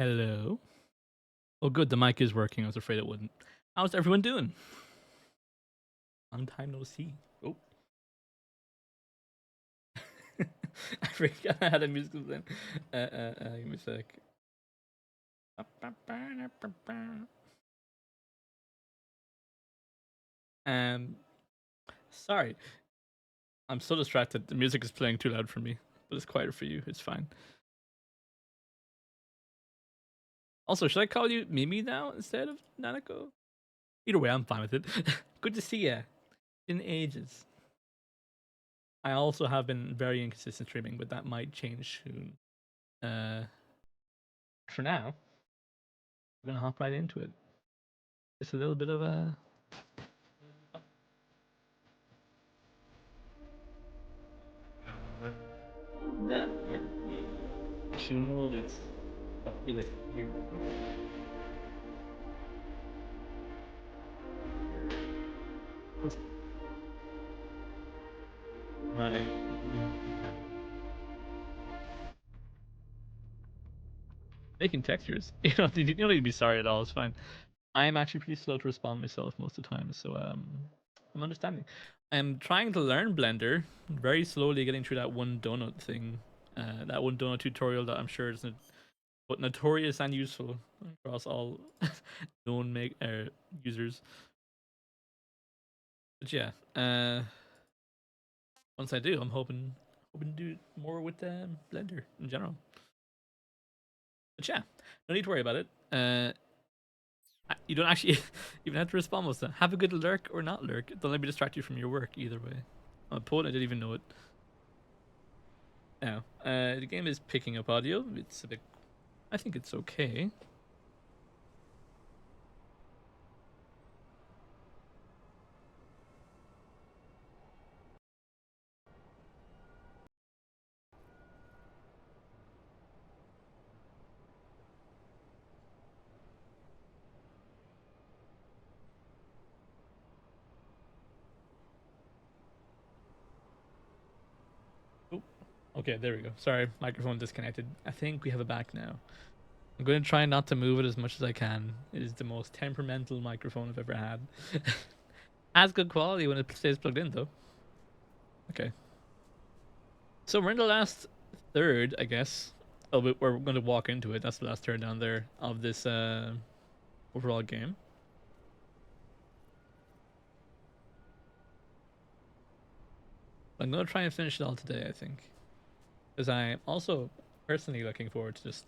Hello. Oh, good. The mic is working. I was afraid it wouldn't. How's everyone doing? Long time no see. Oh, I forgot I had a musical then. Give me a sec. Um, sorry. I'm so distracted. The music is playing too loud for me, but it's quieter for you. It's fine. Also, should I call you Mimi now instead of Nanako? Either way, I'm fine with it. Good to see ya. In ages. I also have been very inconsistent streaming, but that might change soon. For now, we're gonna hop right into it. Just a little bit of a. Right. Making textures. You don't need to be sorry at all. It's fine. I am actually pretty slow to respond myself most of the time, so I'm understanding. I'm trying to learn Blender, very slowly getting through that one donut thing, that one donut tutorial that I'm sure is but notorious and useful across all known users. But yeah, once I do, I'm hoping to do more with Blender in general. But yeah, no need to worry about it. You don't actually even have to respond most of the time. Have a good lurk or not lurk. Don't let me distract you from your work either way. I'm a poet, I didn't even know it. Now, the game is picking up audio. It's a bit. I think it's okay. Oh, okay, there we go. Sorry, microphone disconnected. I think we have it back now. I'm going to try not to move it as much as I can. It is the most temperamental microphone I've ever had. Has good quality when it stays plugged in, though. Okay. So we're in the last third, I guess. Oh, but we're going to walk into it. That's the last third down there of this overall game. I'm going to try and finish it all today, I think. Because I'm also personally looking forward to just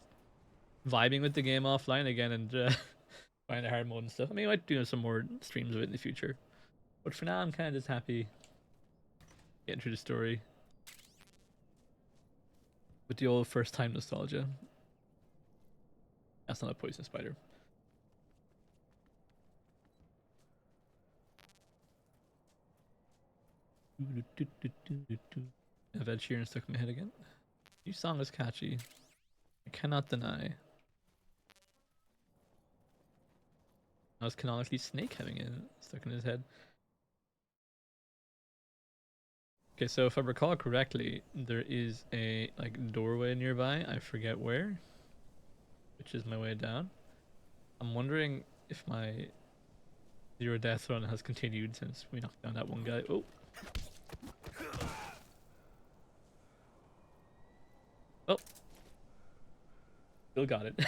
vibing with the game offline again and trying the hard mode and stuff. I mean, I might do some more streams of it in the future. But for now, I'm kind of just happy getting through the story with the old first time nostalgia. That's not a poison spider. Have Ed Sheeran stuck in my head again. New song is catchy. I cannot deny. I was canonically Snake having it stuck in his head. Okay, so if I recall correctly, there is a doorway nearby. I forget where, which is my way down. I'm wondering if my zero death run has continued since we knocked down that one guy. Oh. Oh. Still got it.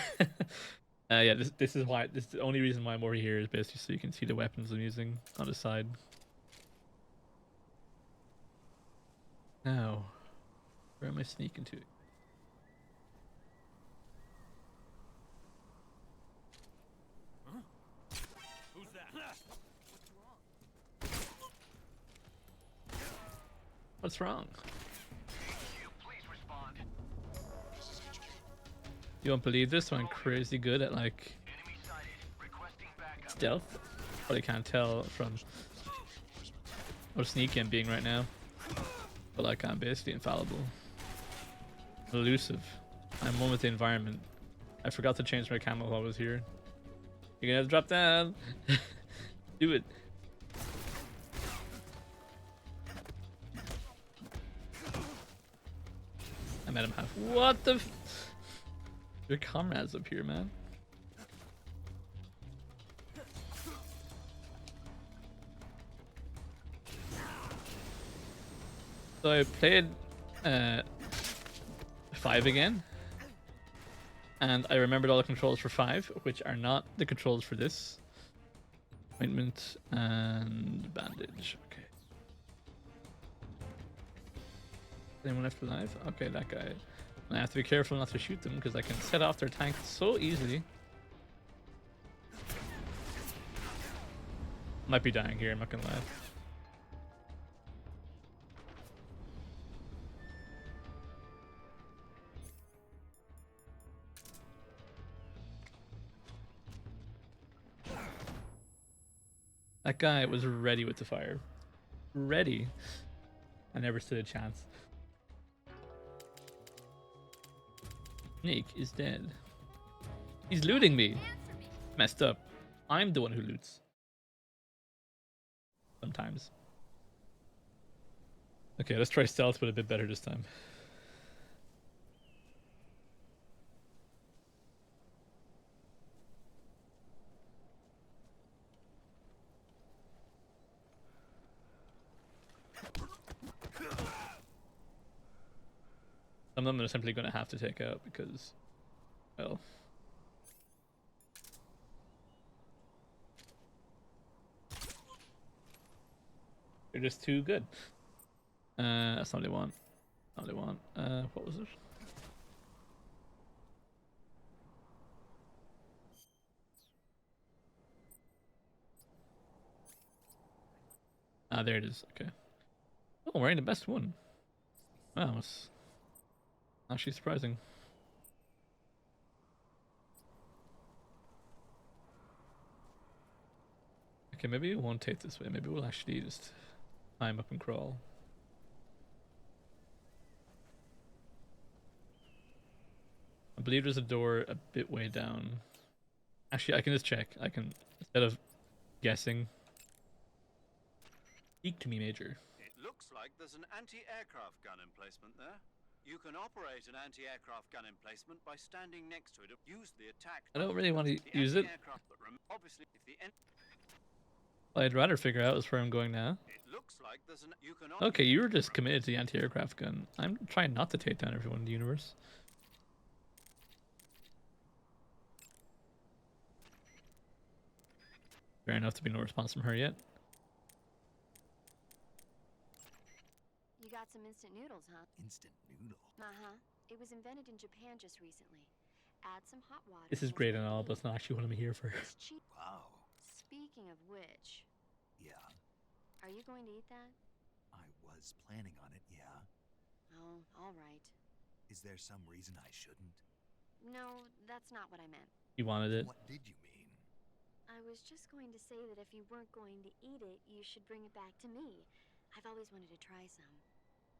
Yeah, this is why this is the only reason why I'm over here is basically so you can see the weapons I'm using on the side. Now, where am I sneaking to? Huh? Who's that? What's wrong? Please respond. You won't believe this, I'm crazy good at like stealth. Probably can't tell from how sneaky I'm being right now. But like I'm basically infallible. Elusive. I'm one with the environment. I forgot to change my camo while I was here. You're gonna have to drop down. Do it. I met him half. What the? Your comrades up here, man. So I played 5 again, and I remembered all the controls for 5, which are not the controls for this. Ointment and bandage. Okay. Anyone left alive? Okay, that guy. And I have to be careful not to shoot them because I can set off their tank so easily. Might be dying here, I'm not gonna lie. That guy was ready with the fire. Ready. I never stood a chance. Snake is dead. He's looting me. Messed up. I'm the one who loots. Sometimes. Okay, let's try stealth, but a bit better this time. Some of them are simply going to have to take out because, well, they're just too good. That's not what they want. Not what they want. What was it? Ah, there it is. Okay. Oh, wearing the best one. Wow, it's actually surprising. Okay, maybe we won't take this way. Maybe we'll actually just climb up and crawl. I believe there's a door a bit way down. Actually, I can just check. I can, instead of guessing. Speak to me, Major. It looks like there's an anti-aircraft gun emplacement there. You can operate an anti-aircraft gun emplacement by standing next to it. Use the attack. I don't really want to use it. Obviously, if the Well, I'd rather figure out where I'm going now. it looks like there's an you can Okay, you were just committed to the anti-aircraft gun. I'm trying not to take down everyone in the universe. Fair enough to be no response from her yet. You got some instant noodles, huh? Instant noodle. Uh-huh. It was invented in Japan just recently. Add some hot water. This is and great some and all, but heat. it's not actually what I'm here for. It's cheap. Wow. Speaking of which, Yeah, are you going to eat that? I was planning on it, yeah. Oh, all right. Is there some reason I shouldn't? No, that's not what I meant. You wanted it. What did you mean? I was just going to say that if you weren't going to eat it, you should bring it back to me. I've always wanted to try some.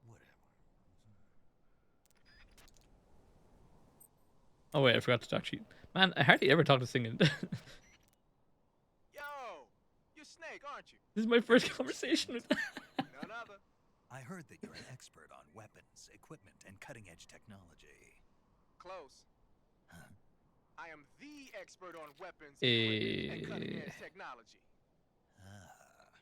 Whatever. Oh wait, I forgot to talk to you. Man, I hardly ever talk to Singing. This Yo, you're Snake, aren't you? is my first conversation with None other. I heard that you're an expert on weapons, equipment, and cutting-edge technology. Close. Huh? I am the expert on weapons, equipment, and cutting-edge technology. Ah.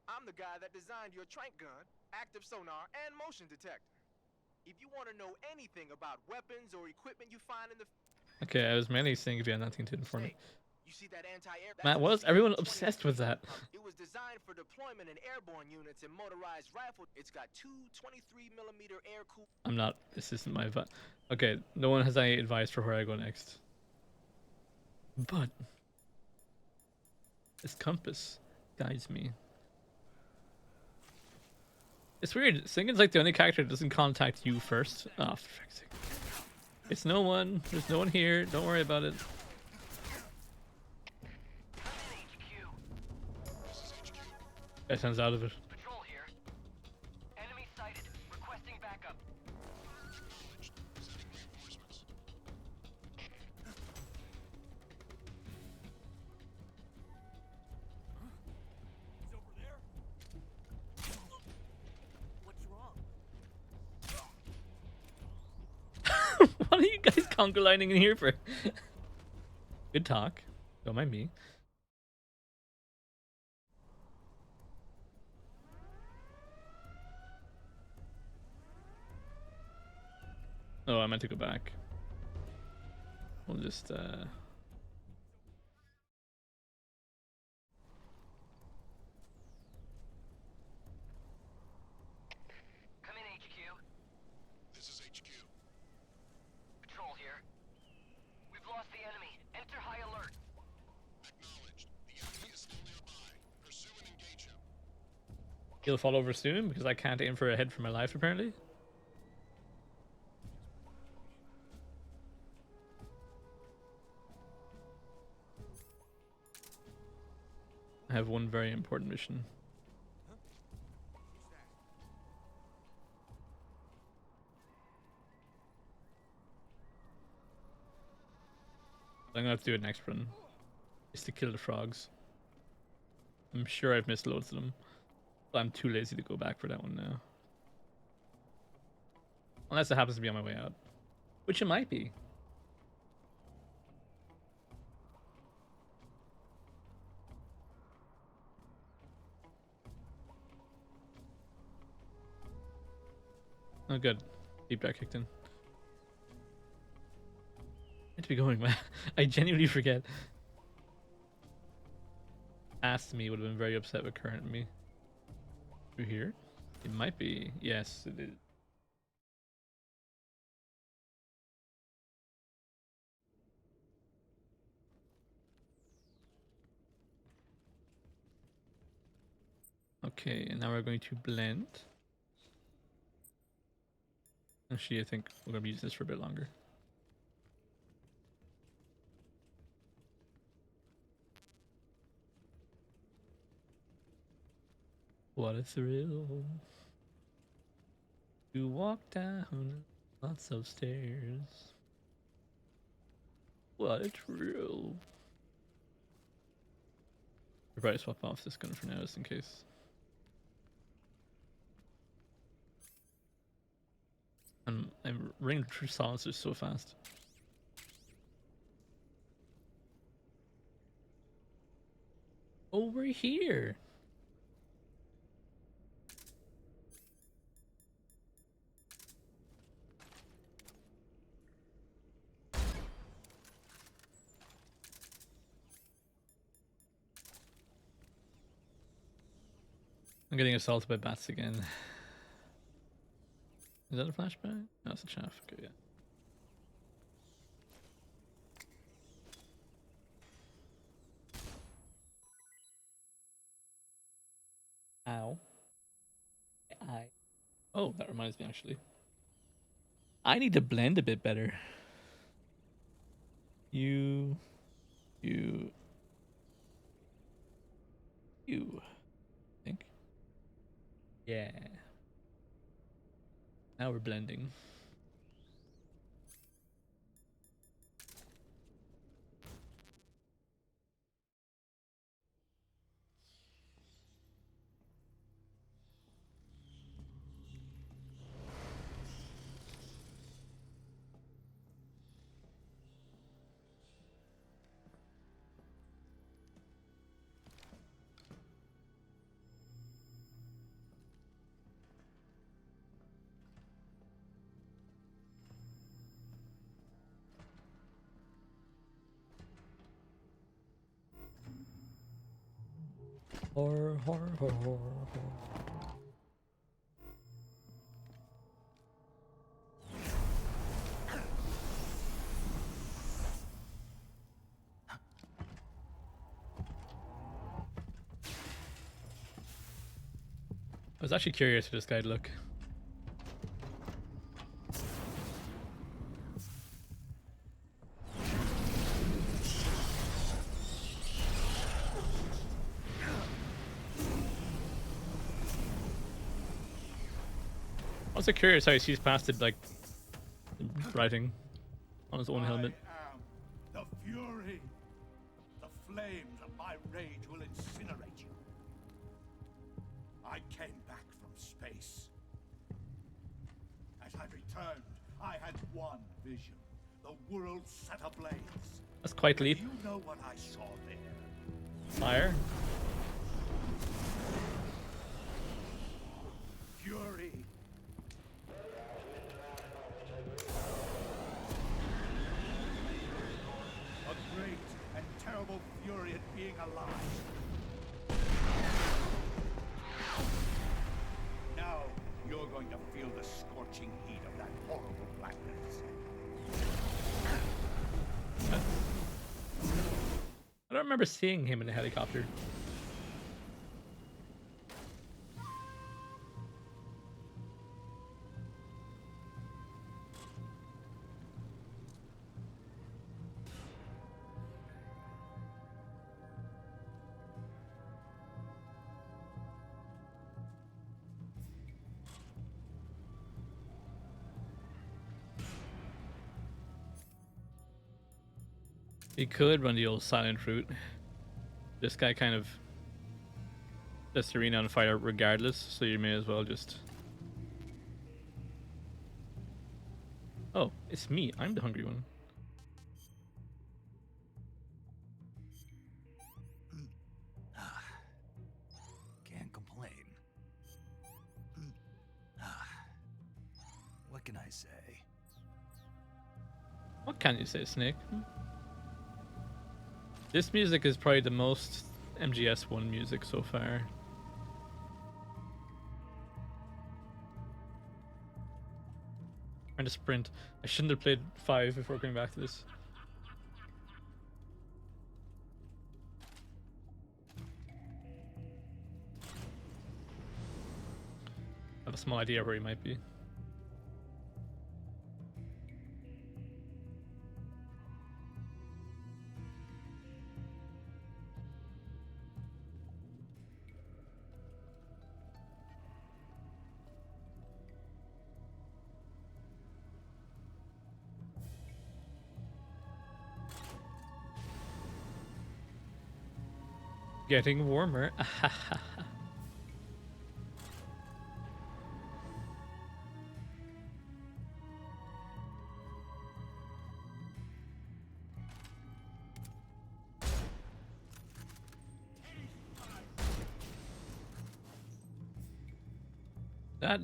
I'm the guy that designed your trank gun, active sonar, and motion detector. If you want to know anything about weapons or equipment you find in the Okay, I was mainly saying if you had nothing to inform me. Snake, you see that anti-air? Matt, that's why a is everyone CM-20 obsessed with that? It was designed for deployment in airborne units and motorized rifle. It's got two 23mm air cool. I'm not. This isn't my advice. Okay, no one has any advice for where I go next. But this compass guides me. It's weird. Singin's like the only character that doesn't contact you first. Oh, for fuck's sake. It's no one. There's no one here. Don't worry about it. That sounds out of it. Patrol here. Enemy sighted. Requesting backup. He's over there. What's wrong? What are you guys conga lining in here for? Good talk. Don't mind me. Oh, I meant to go back. We'll just Come in, HQ. This is HQ. Patrol here. We've lost the enemy. Enter high alert. Acknowledged. The enemy is still nearby. Pursue and engage him. he'll fall over soon because I can't aim for a head for my life apparently. I have one very important mission. I'm gonna have to do it next run. Is to kill the frogs. I'm sure I've missed loads of them. But I'm too lazy to go back for that one now. Unless it happens to be on my way out. Which it might be. Oh good. Feedback kicked in. Meant to be going, man. I genuinely forget. Asked me would have been very upset with current me. Through here? It might be. Yes, it is. Okay, and now we're going to blend. Actually, I think we're going to use this for a bit longer. What a thrill to walk down lots of stairs. What a thrill. I'll probably swap off this gun for now just in case. I'm ringing through silencers so fast. Over here. I'm getting assaulted by bats again. Is that a flashback? No, it's a chaff. Okay, yeah. Ow. Oh, that reminds me actually. I need to blend a bit better. You. I think. Yeah. Now we're blending. Horror. I was actually curious for this guy'd look. I was also curious how he sees past it, like, writing on his own helmet. I am the fury. The flames of my rage will incinerate you. I came back from space. As I returned, I had one vision. The the world set ablaze. That's quite Do leap. you know what I saw there? Fire. Fury. A great and terrible fury at being alive. Now you're going to feel the scorching heat of that horrible blackness. I don't remember seeing him in a helicopter. He could run the old silent route. This guy kind of sets the arena on fire regardless, so you may as well just... Oh, it's me. I'm the hungry one. Can't complain. What can I say? What can you say, Snake? This music is probably the most MGS1 music so far. Trying to sprint. I shouldn't have played 5 before going back to this. I have a small idea where he might be. Getting warmer. That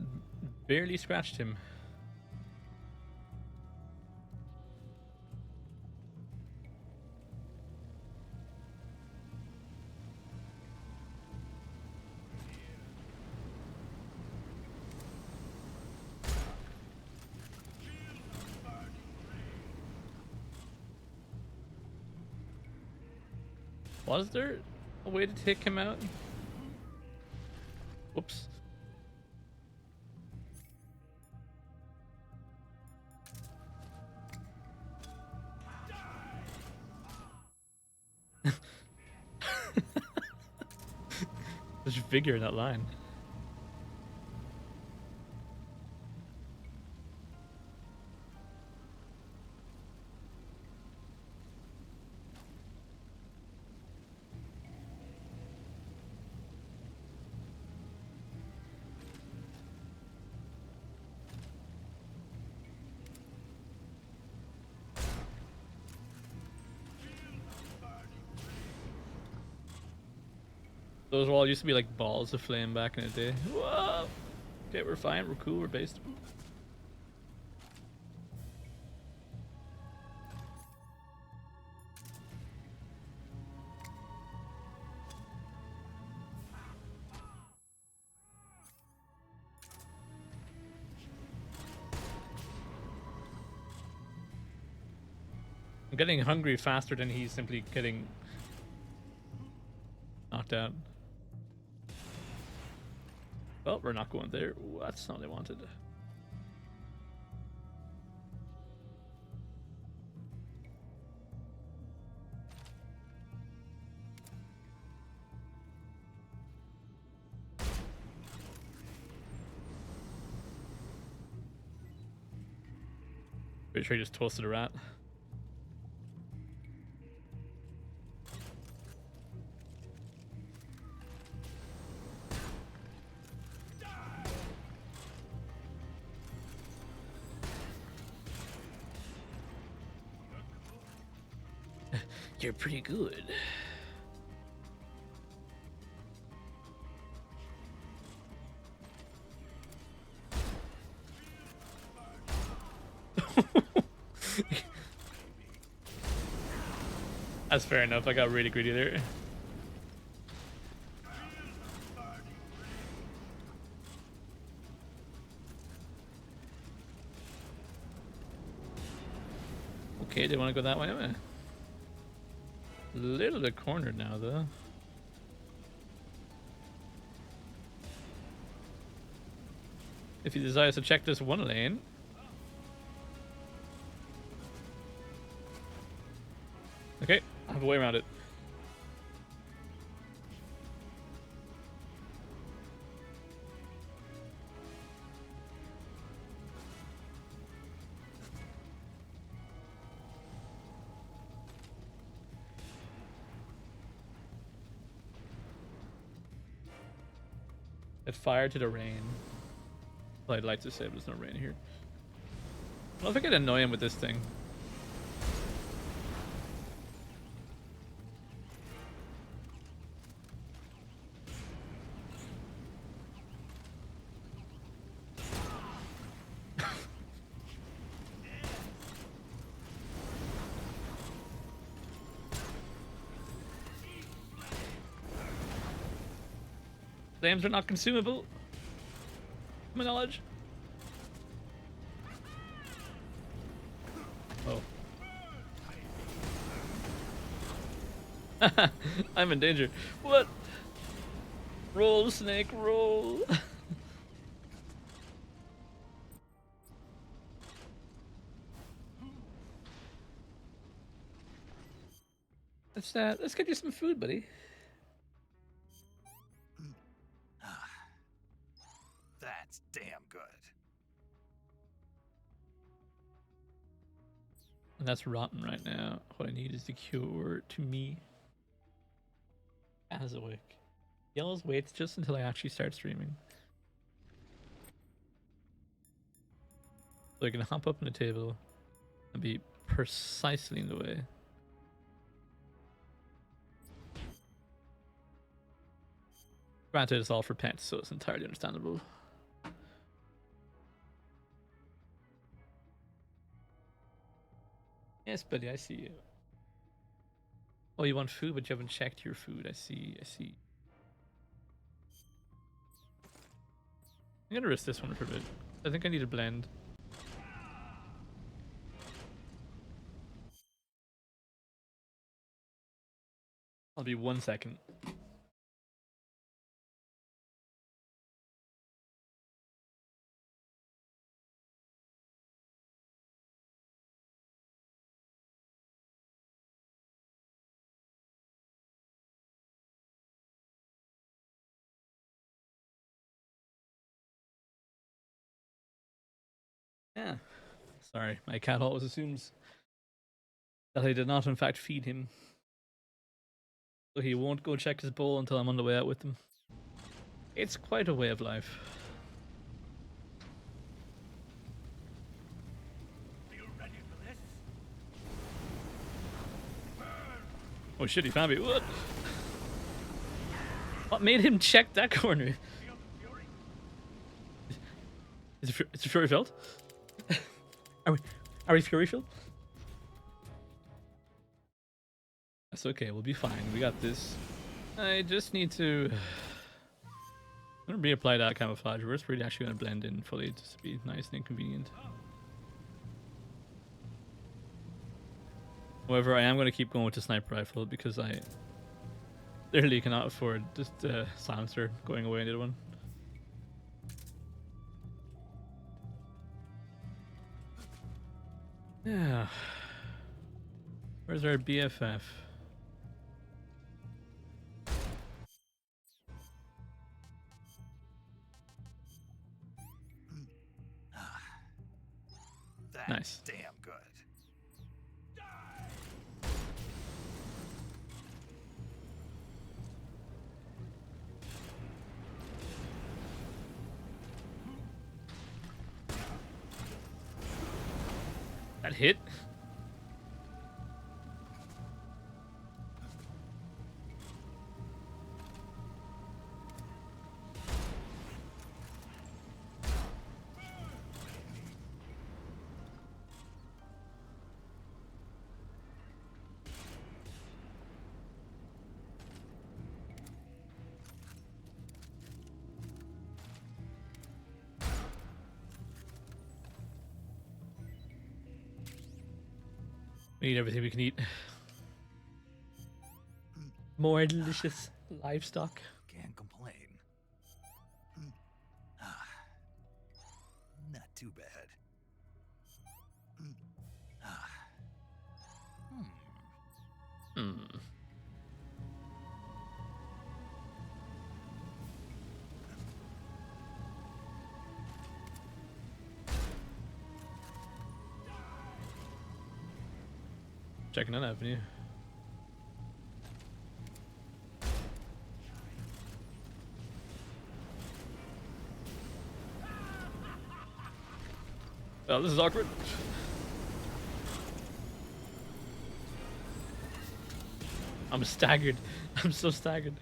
barely scratched him. Was there a way to take him out? Whoops. There's vigor in that line. Those all used to be like balls of flame back in the day. Whoa! Okay, we're fine. We're cool. We're based. I'm getting hungry faster than he's simply getting knocked out. Well, we're not going there. Ooh, that's not what I wanted. Pretty sure he just toasted a rat. You're pretty good. That's fair enough. I got really greedy there. Okay, they want to go that way. A little bit cornered now, though. If he decides to check this one lane. Okay, I have a way around it. Set fire to the rain. Well, I'd like to say, but there's no rain here. I don't know if I could annoy him with this thing. Flames are not consumable. To my knowledge. Oh. I'm in danger. What? Roll, snake, roll. Let's get you some food, buddy. That's damn good. And that's rotten right now. What I need is the cure to me. Azawick. Yellows waits just until I actually start streaming. So I can hop up on the table and be precisely in the way. Granted, it's all for pets, so it's entirely understandable. Yes, buddy, I see you. Oh, you want food, but you haven't checked your food. I see, I see. I'm gonna risk this one for a bit. I think I need a blend. I'll be 1 second. Yeah. Sorry, my cat always assumes that I did not in fact feed him. So he won't go check his bowl until I'm on the way out with him. It's quite a way of life. Are you ready for this? Oh shit, he found me. What? What made him check that corner? Feel the fury? Is it fury filled? Are we fury filled? That's okay, we'll be fine. We got this. I just need to... I'm gonna reapply that camouflage. We're really actually gonna blend in fully just to be nice and inconvenient. However, I am gonna keep going with the sniper rifle because I literally cannot afford just silencer going away into the one. Yeah. Where's our BFF? That's Nice. damn good. That hit? We need everything we can eat. More delicious livestock. Can't complain. Ah, not too bad. Ah. Hmm. Checking an avenue. Oh, this is awkward. I'm staggered. I'm so staggered.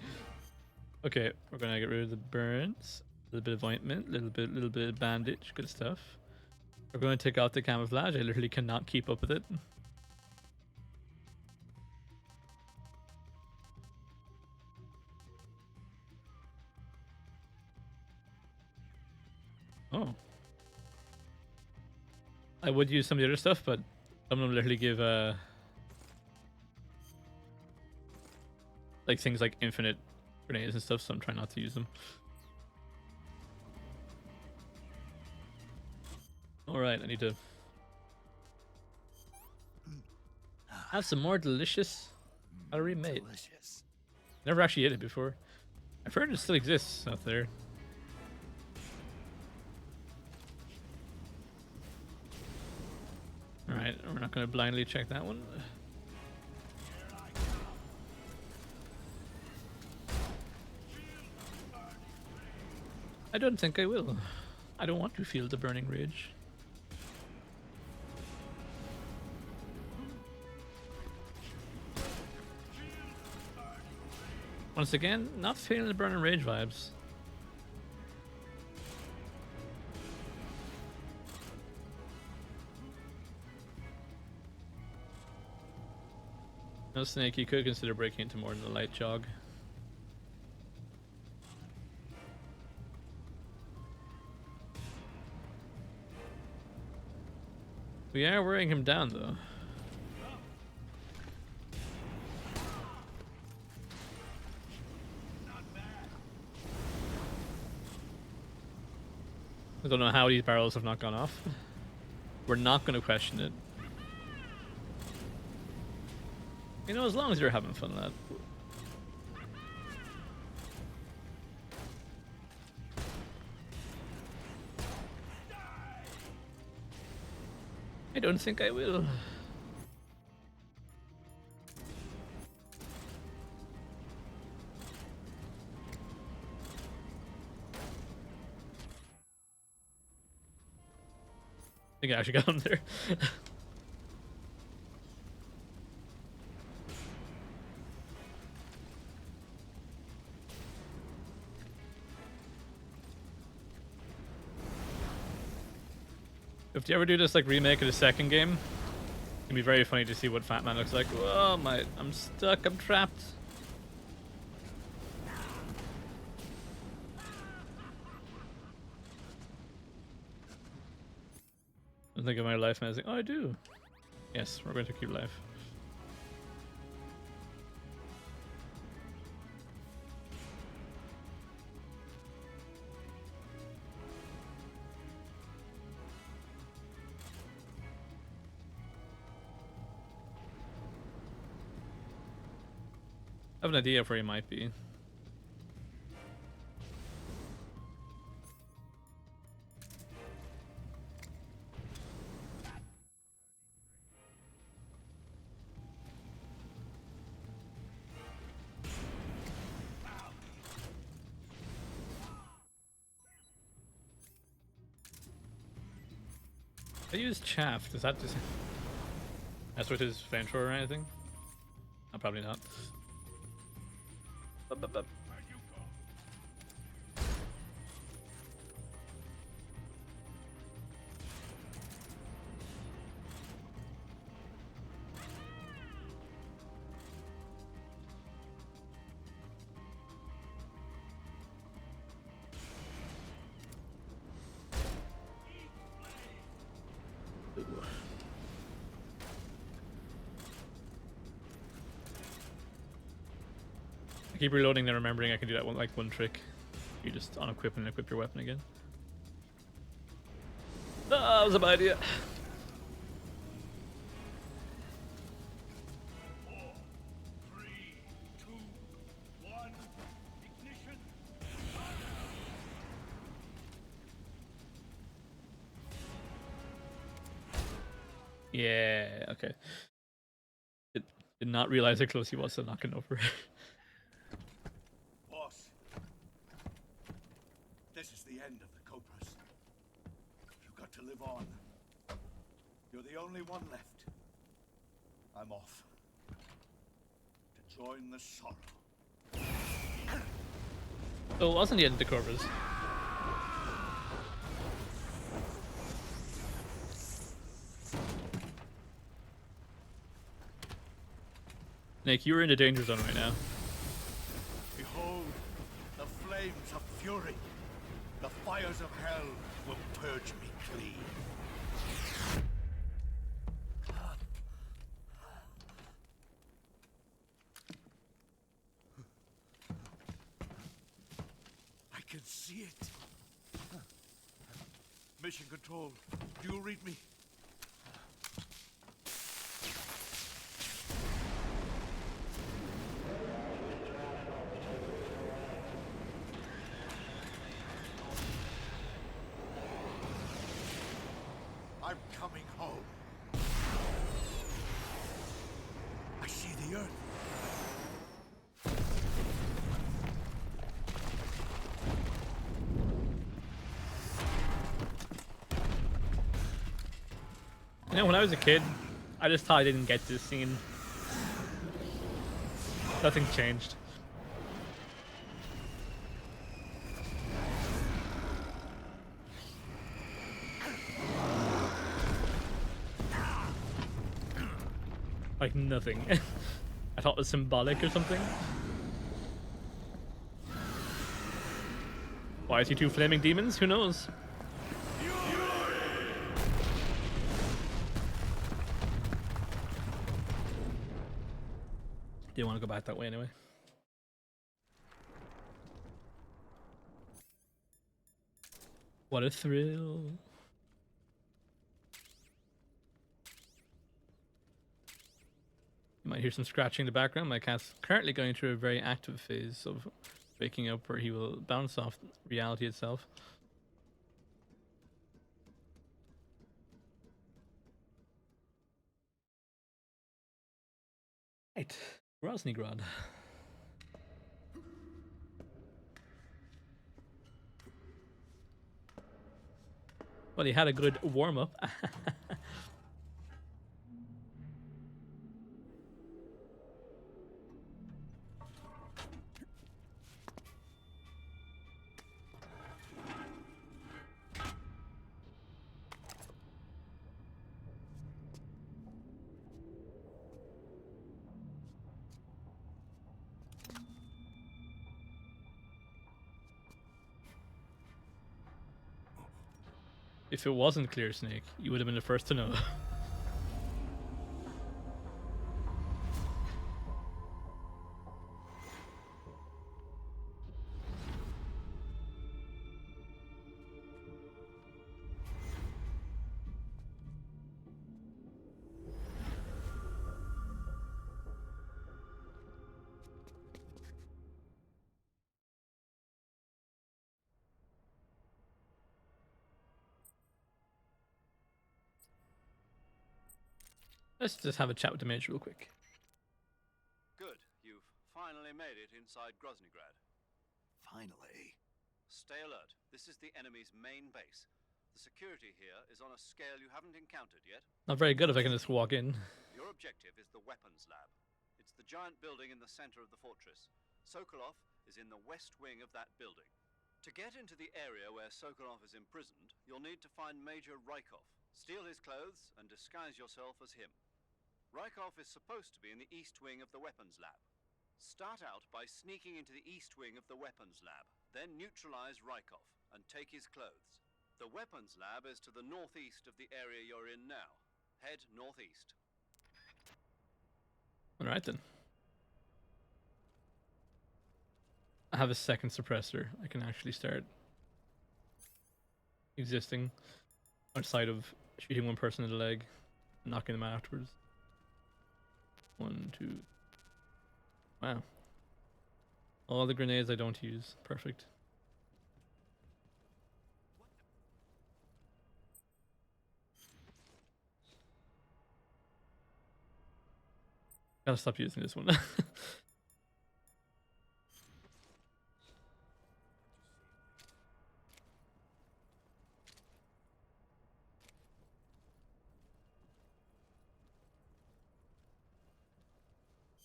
Okay, we're gonna get rid of the burns. A little bit of ointment, little bit of bandage, good stuff. We're gonna take out the camouflage. I literally cannot keep up with it. Oh. I would use some of the other stuff, but some of them literally give like things like infinite grenades and stuff, so I'm trying not to use them. Alright, I need to have some more delicious calorie mate. Delicious. Never actually ate it before. I've heard it still exists out there. Alright, we're not going to blindly check that one. I don't think I will. I don't want to feel the burning rage. Once again, not feeling the burning rage vibes. No, Snake, you could consider breaking into more than a light jog. We are wearing him down, though. I don't know how these barrels have not gone off. We're not going to question it. You know, as long as you're having fun, lad. I don't think I will. I think I actually got him there. If you ever do this like remake of the second game, it'd be very funny to see what Fat Man looks like. Oh my, I'm stuck, I'm trapped. I think of my life and I was like, oh, I do. Yes, we're going to keep life. I have an idea of where he might be. I use chaff. Does that just mess with his flamethrower or anything? No, probably not. Bup. I keep reloading and remembering I can do that one trick. You just unequip and equip your weapon again. Ah, that was a bad idea. 4, 3, 2, 1, ignition. Yeah, okay. Did not realize how close he was to knocking over. Boss, this is the end of the Cobras. You've got to live on. You're the only one left. I'm off. To join the sorrow. So it wasn't the end of the Cobras. Nick, you're in the danger zone right now. Behold, the flames of fury. The fires of hell will purge me clean. I can see it. Mission Control, do you read me? I'm coming home. I see the earth. You know, when I was a kid, I just thought I didn't get this scene. Nothing changed. Like nothing. I thought it was symbolic or something. Why is he two flaming demons? Who knows? Didn't want to go back that way anyway. What a thrill. You might hear some scratching in the background. My cat's currently going through a very active phase of waking up where he will bounce off reality itself. Right, Rosnigrad. Well, he had a good warm-up. If it wasn't Clear Snake, you would have been the first to know. Let's just have a chat with the mage real quick. Good. You've finally made it inside Groznygrad. Finally. Stay alert. This is the enemy's main base. The security here is on a scale you haven't encountered yet. Not very good if I can just walk in. Your objective is the weapons lab. It's the giant building in the center of the fortress. Sokolov is in the west wing of that building. To get into the area where Sokolov is imprisoned, you'll need to find Major Rykov, steal his clothes, and disguise yourself as him. Rykov is supposed to be in the east wing of the weapons lab. Start out by sneaking into the east wing of the weapons lab, then neutralize Rykov and take his clothes. The weapons lab is to the northeast of the area you're in now. Head northeast. Alright then. I have a second suppressor. I can actually start existing outside of shooting one person in the leg, knocking them out afterwards. 1, 2. Wow. All the grenades I don't use. Perfect. Gotta stop using this one.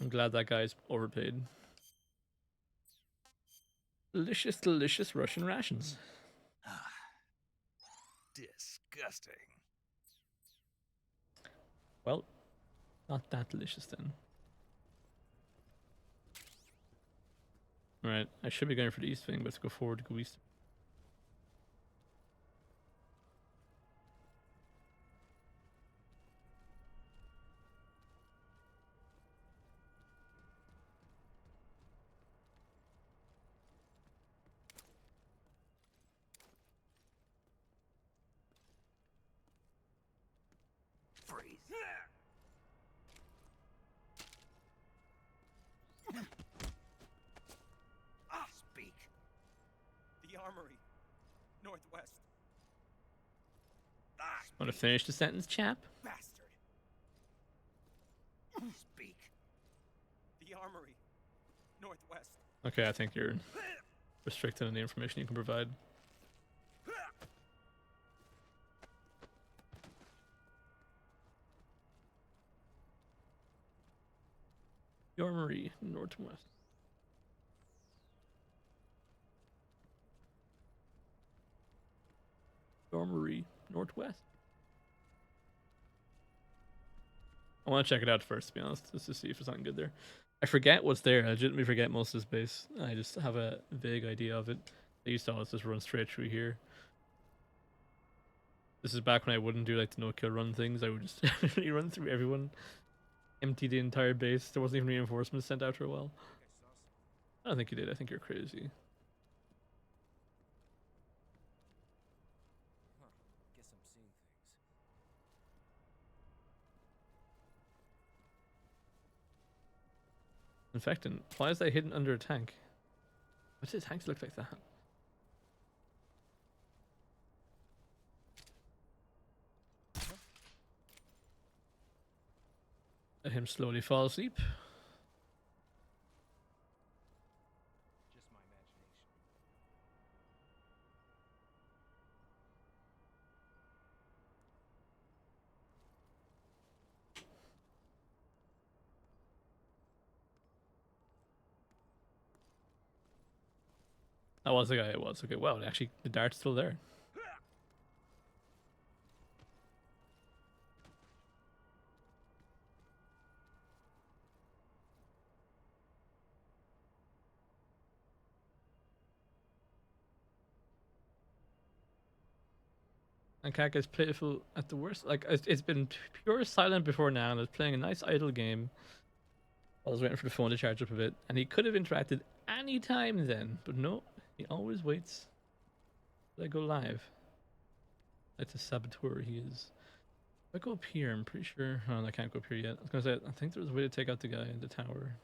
I'm glad that guy's overpaid. Delicious, delicious Russian rations. Disgusting. Well, not that delicious then. Alright, I should be going for the east wing, but let's go forward to go east. Freeze. Speak. The armory. Northwest. Want to finish the sentence, chap? Bastard. Speak. The armory. Northwest. Okay, I think you're restricted in the information you can provide. The armory, northwest. Armory, northwest. I want to check it out first, to be honest, just to see if there's something good there. I forget what's there. I legitimately forget most of this base. I just have a vague idea of it. I used to always just run straight through here. This is back when I wouldn't do like the no-kill run things. I would just really run through everyone. Empty the entire base. There wasn't even reinforcements sent out for a while. I don't think you did. I think you're crazy. Guess I'm seeing things. Infectant. Why is that hidden under a tank? Why do the tanks look like that? Let him slowly fall asleep. Just my imagination. That was the guy it was. Okay, wow, actually, the dart's still there. And Kaka is pitiful at the worst. Like, it's been pure silent before now, and I was playing a nice idle game. I was waiting for the phone to charge up a bit, and he could have interacted any time then, but no, he always waits till I go live. Like the saboteur he is. If I go up here, I'm pretty sure. Oh, I can't go up here yet. I was gonna say, I think there's a way to take out the guy in the tower.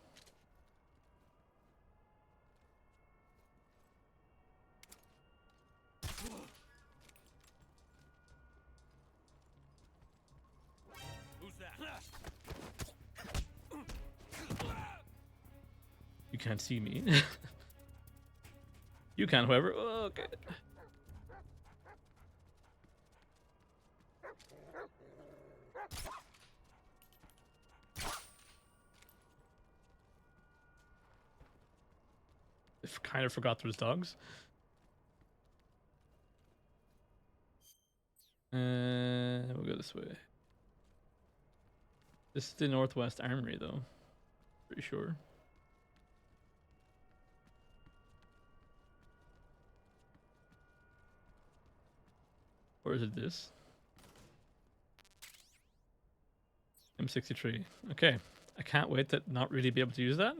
Who's that? You can't see me. You can, however. Oh, okay. I kind of forgot there was dogs. We'll go this way. This is the Northwest Armory, though. Pretty sure. Or is it this? M63. Okay. I can't wait to not really be able to use that.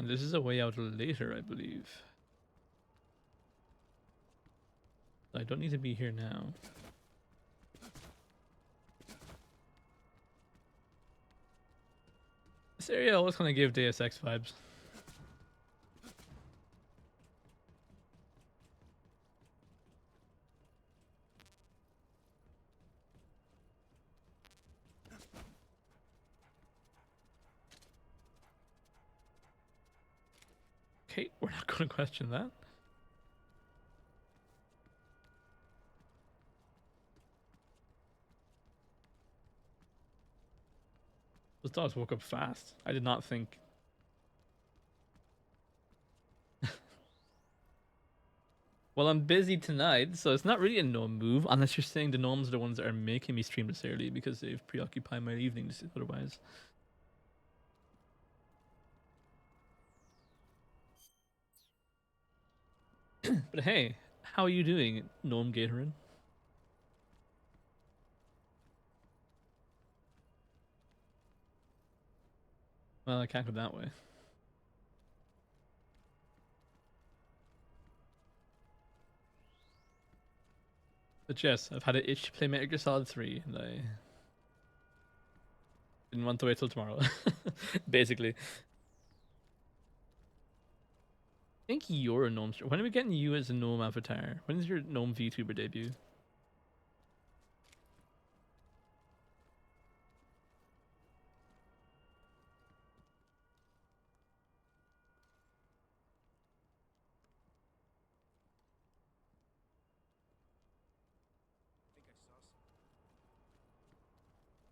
And this is a way out later, I believe. I don't need to be here now. This area always kind of gave Deus Ex vibes. Okay, we're not going to question that. Those dogs woke up fast. I did not think. Well, I'm busy tonight, so it's not really a gnome move, unless you're saying the gnomes are the ones that are making me stream this early because they've preoccupied my evenings otherwise. But hey, how are you doing, Gnome Gatorin? Well, I can't go that way. But yes, I've had an itch to play Metal Gear Solid 3, and I didn't want to wait till tomorrow. Basically. I think you're a gnome. When are we getting you as a gnome avatar? When is your gnome VTuber debut?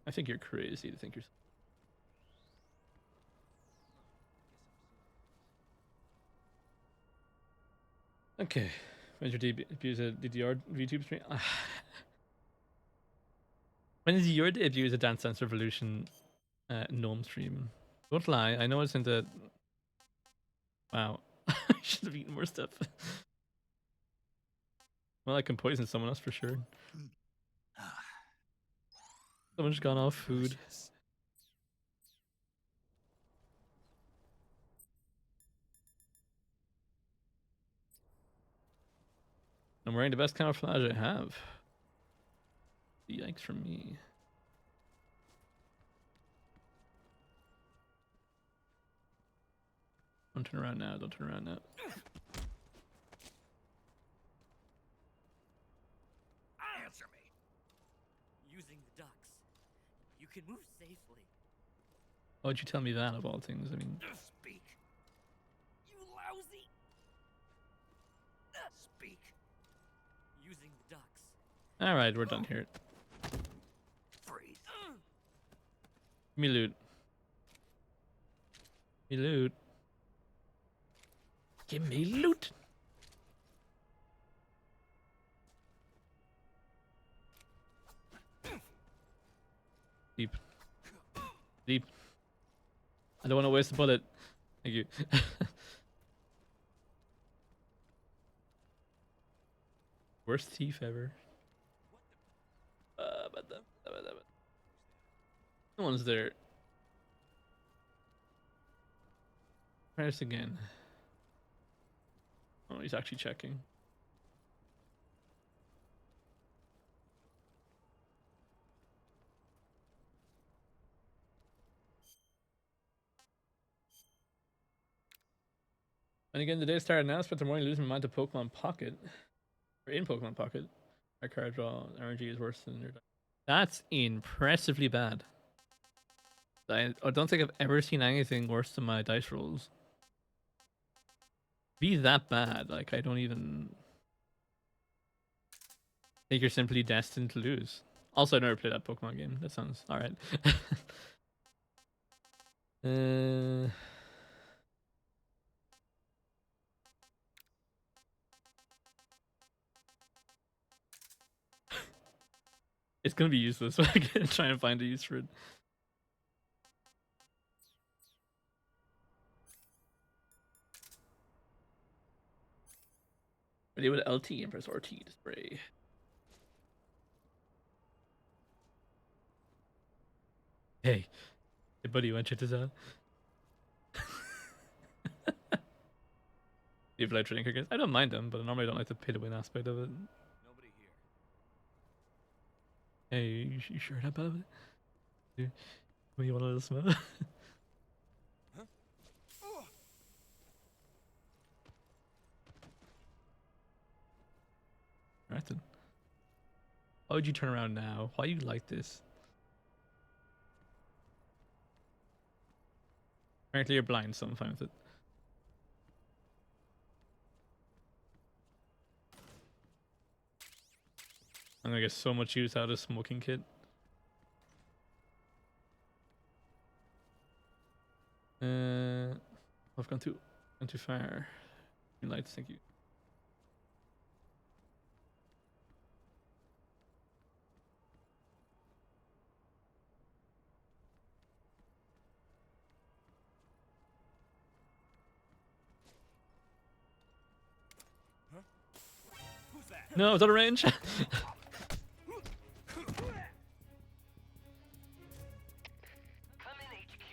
I think you're crazy to think you're. Okay. When's your debut? Did your VTube stream? When is your debut as a Dance Dance Revolution gnome stream? Don't lie, I know it's into. Wow. I should have eaten more stuff. Well, I can poison someone else for sure. Someone's gone off food. Delicious. I'm wearing the best camouflage I have. Yikes from me. Don't turn around now, don't turn around now. Answer me. Using the ducks, you can move safely. Why'd you tell me that of all things? I mean, Speak. You lousy. Speak. Using the ducks. alright, we're done here. Freeze. Give me loot. Give me loot. Give me loot. Deep. Deep. I don't want to waste a bullet. Thank you. Worst thief ever. No one's there. Try this again. Oh, he's actually checking. And again, the day started now, but the morning losing my mind to Pokemon Pocket. Or in Pokemon Pocket. Our card draw RNG is worse than your dice. That's impressively bad. I don't think I've ever seen anything worse than my dice rolls. Be that bad, like I don't even think you're simply destined to lose. Also, I never played that Pokemon game. That sounds alright. It's gonna be useless, but I can try and find a use for it. Ready with LT and press RT to spray. Hey, buddy, you wanna check this out? people out trading crickets. I don't mind them, but I normally don't like the pay to win aspect of it. Nobody here. Hey, you sure about it? What you want to listen? Right then. Why would you turn around now? Why you like this? Apparently you're blind, so I'm fine with it. I'm gonna get so much use out of smoking kit. I've gone too far. Green lights, thank you. Who's that? No, it's out of range. Come in, HQ.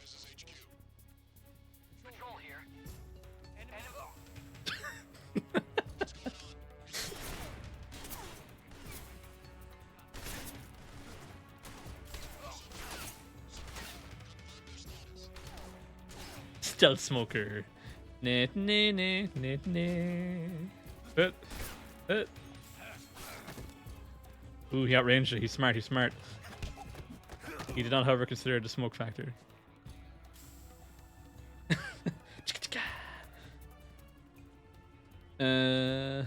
This is HQ. Patrol here. Enemy. Stealth smoker. Net, net, net, net, net. Ooh, he outranged it. He's smart. He's smart. He did not, however, consider the smoke factor. All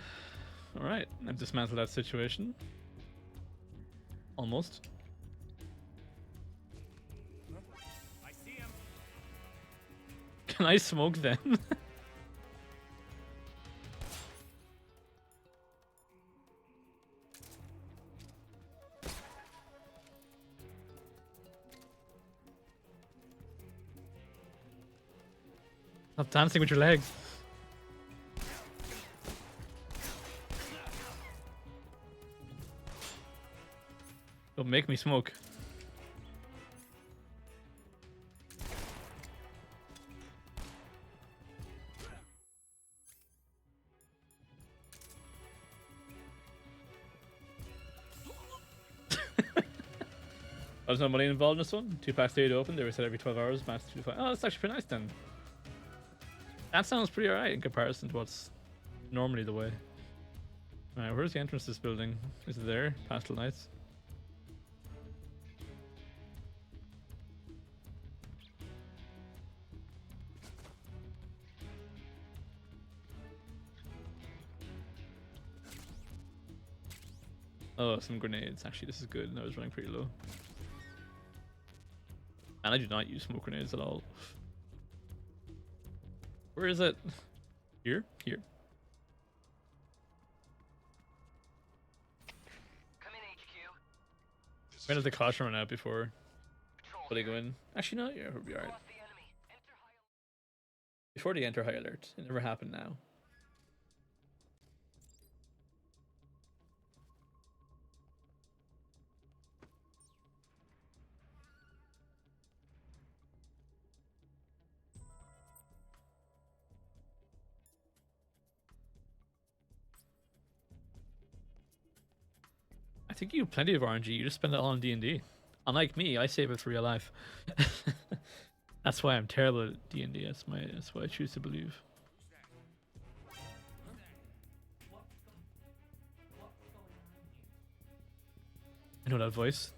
right. I've dismantled that situation. Almost. I see him. Can I smoke then? Stop dancing with your legs. Don't make me smoke. There's no money involved in this one. 2 packs stayed open. They were set every 12 hours. Max 2 to 5. Oh, that's actually pretty nice then. That sounds pretty alright in comparison to what's normally the way. Alright, where's the entrance to this building? Is it there? Pastel Nights? Oh, some grenades. Actually, this is good. I was running pretty low. And I do not use smoke grenades at all. Where is it? Here? Here. Come in, HQ. When does the caution run out before Patrol they here. go in? Actually, no, yeah, we'll be alright. Lost the enemy. Enter high alert. Before they enter high alert. It never happened now. I think you have plenty of RNG. You just spend it all on D&D. Unlike me, I save it for real life. That's why I'm terrible at D&D. That's what I choose to believe. I know that voice.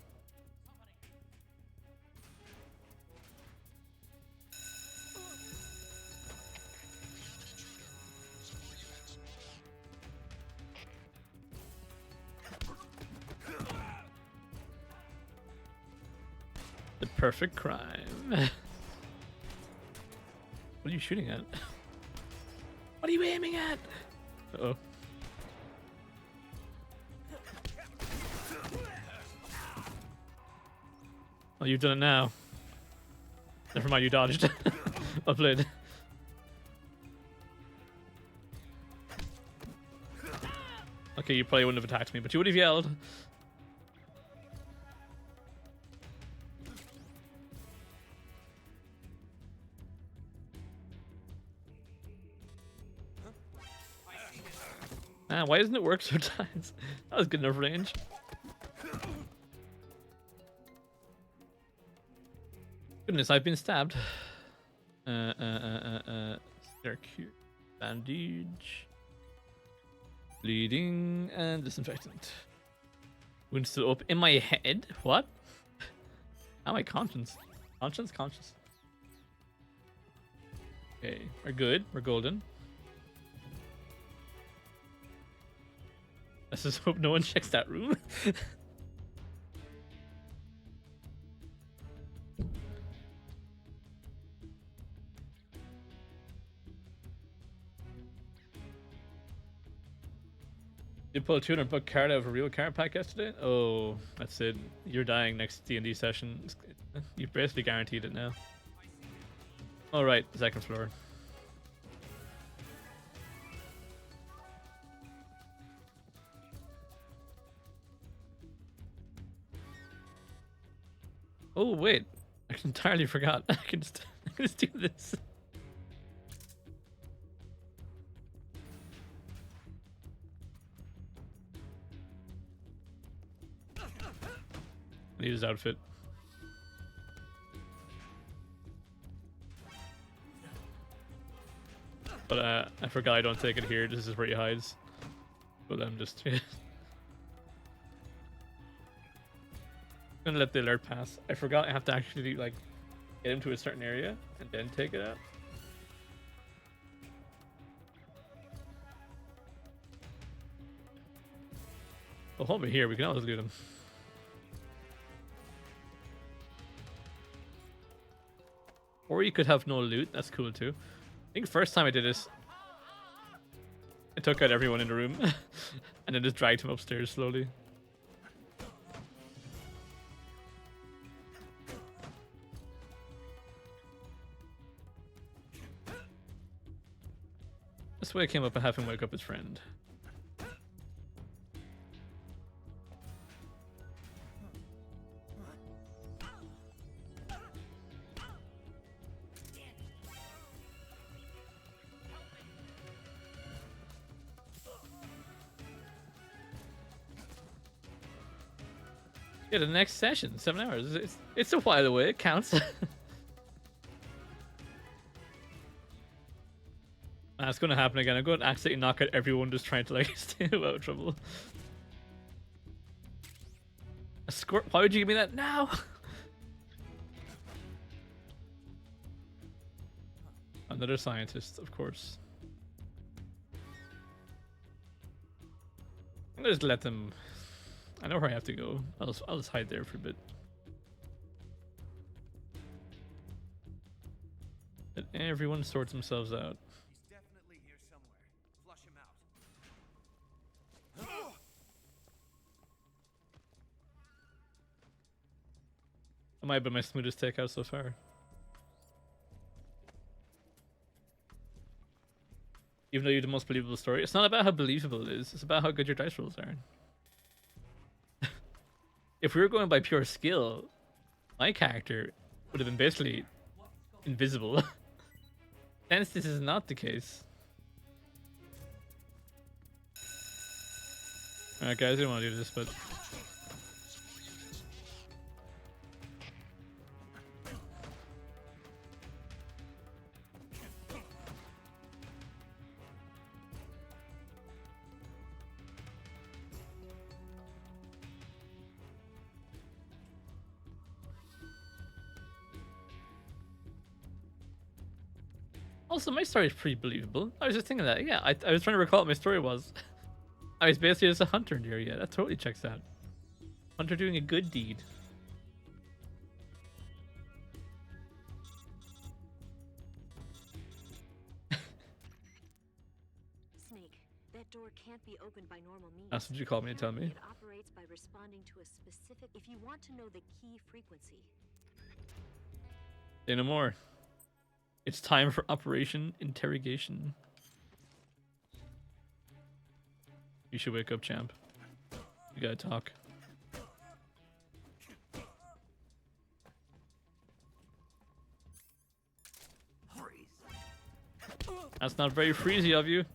The perfect crime. What are you shooting at? What are you aiming at? Uh-oh. Oh, you've done it now. Never mind, you dodged. Well played. Okay, you probably wouldn't have attacked me, but you would have yelled. Man, why doesn't it work sometimes? That was good enough range. Goodness, I've been stabbed. Circuit bandage, bleeding, and disinfectant. Wound still up in my head. What? How am I conscious? Conscious. Okay, we're good. We're golden. Let's just hope no one checks that room. You pulled a $200 card out of a real card pack yesterday? Oh, that's it. You're dying next D&D session. You've basically guaranteed it now. Alright, second floor. Oh, wait. I entirely forgot. I can just do this. Need his outfit. But I forgot I don't take it here. This is where he hides. But I'm just gonna let the alert pass. I forgot I have to actually like get him to a certain area and then take it out. Well, hold me here. We can always loot him. Or you could have no loot. That's cool too. I think first time I did this, I took out everyone in the room and then just dragged him upstairs slowly. This way I came up and have him wake up his friend. Yeah, the next session, 7 hours. It's a while away. It counts. That's going to happen again. I'm going to accidentally knock out everyone just trying to like stay out of trouble. A squirt? Why would you give me that now? Another scientist, of course. I'm gonna just let them. I know where I have to go. I'll just hide there for a bit. Let everyone sort themselves out. He's definitely here somewhere. Flush him out. That might have been my smoothest takeout so far. Even though you're the most believable story, it's not about how believable it is. It's about how good your dice rolls are. If we were going by pure skill, my character would have been basically invisible. Hence, this is not the case. Alright guys, I don't want to do this, but... Also, my story is pretty believable. I was just thinking that, yeah, I was trying to recall what my story was. I was basically just a hunter in the area. That totally checks out. Hunter doing a good deed. Snake, that door can't be opened by normal means. That's what you called me to tell me. It operates by responding to a specific... If you want to know the key frequency... Say no more. It's time for Operation Interrogation. You should wake up, champ. You gotta talk. That's not very freezy of you.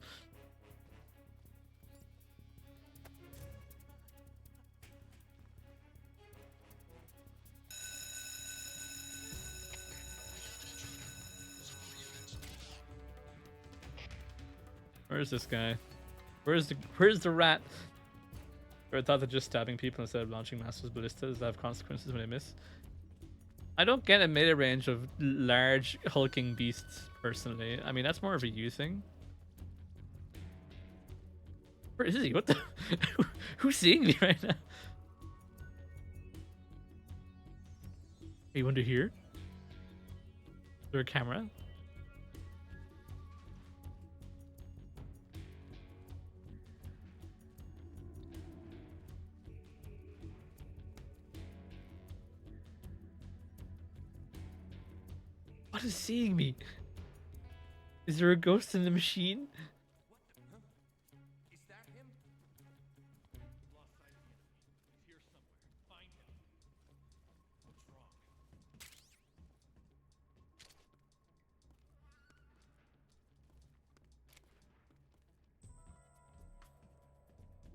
Where's this guy? Where's the rat? Or I thought that just stabbing people instead of launching massive ballistas have consequences when they miss. I don't get a melee range of large hulking beasts personally. I mean, that's more of a you thing. Where is he? What the? Who's seeing me right now? You wonder here? Is there a camera? What is seeing me? Is there a ghost in the machine? Is that him? Lost sight of him. He's here somewhere. Find him. What's wrong?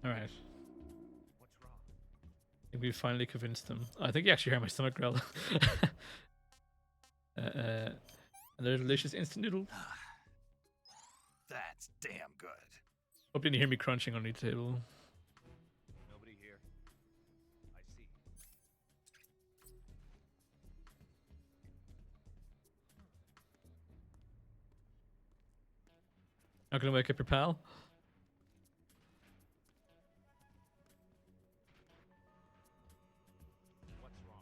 All right. What's wrong? I think we finally convinced them. Oh, I think you actually heard my stomach growl. Another delicious instant noodle. That's damn good. Hope you didn't hear me crunching underneath the table. Nobody here. I see. Not gonna wake up your pal? What's wrong?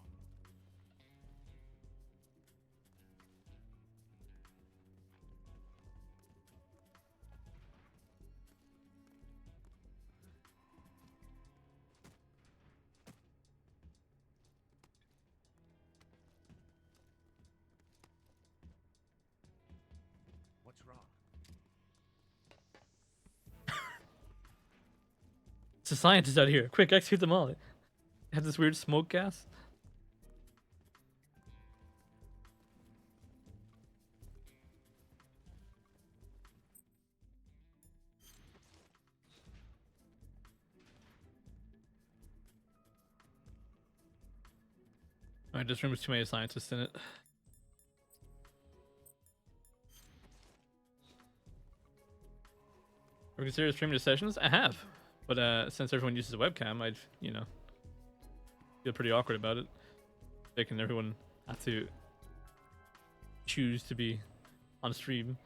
What's wrong? It's a scientist out here. Quick, execute them all. They have this weird smoke gas. Alright, this room has too many scientists in it. Ever considered streaming the sessions? I have. But since everyone uses a webcam, I'd, feel pretty awkward about it. Making everyone have to choose to be on stream.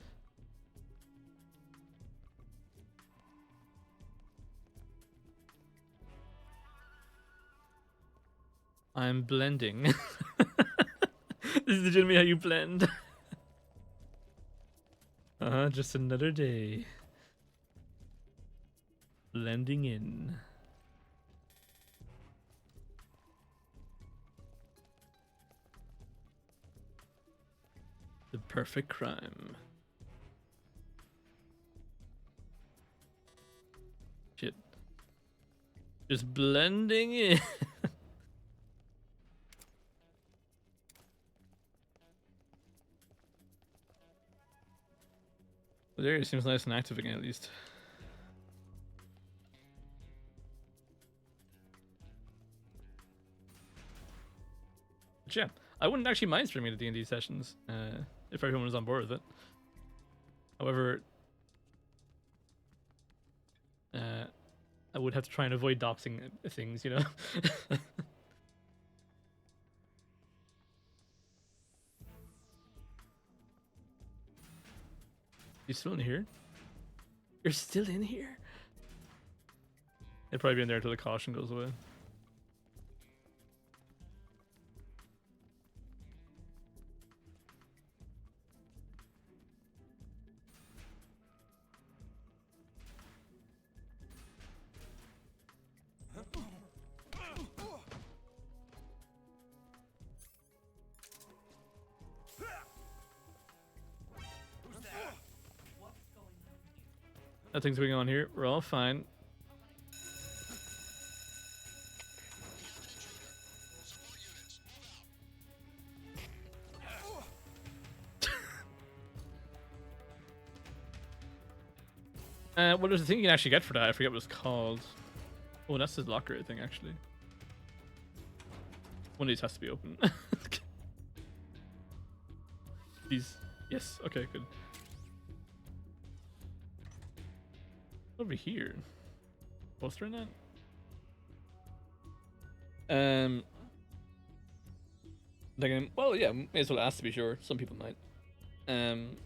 I'm blending. This is legitimately how you blend. Just another day. Blending in. The perfect crime. Shit. Just blending in. The area seems nice and active again, at least. But yeah, I wouldn't actually mind streaming the D&D sessions if everyone was on board with it. However, I would have to try and avoid doxing things, you know? You still in here? You're still in here? They'll probably be in there until the caution goes away. Nothing's going on here. We're all fine. What was the thing you can actually get for that? I forget what it's called. Oh, that's his locker thing, actually. One of these has to be open. These. Yes. Okay, good. Over here. Poster in that? Well, yeah, may as well ask to be sure. Some people might. And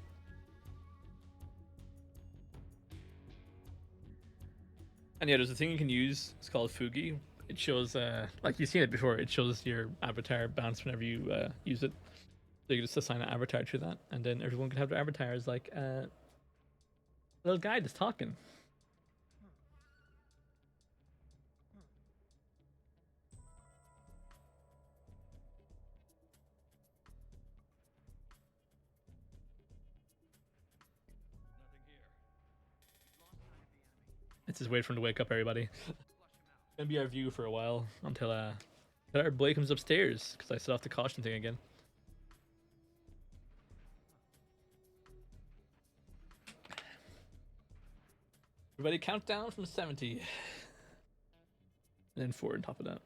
yeah, there's a thing you can use. It's called Fugi. It shows, like you've seen it before. It shows your avatar bounce whenever you use it. So you can just assign an avatar to that, and then everyone can have their avatars like a little guy that's talking. Let's just wait for him to wake up, everybody. It's gonna be our view for a while until our boy comes upstairs, because I set off the caution thing again. Everybody count down from 70. And then 4 on top of that.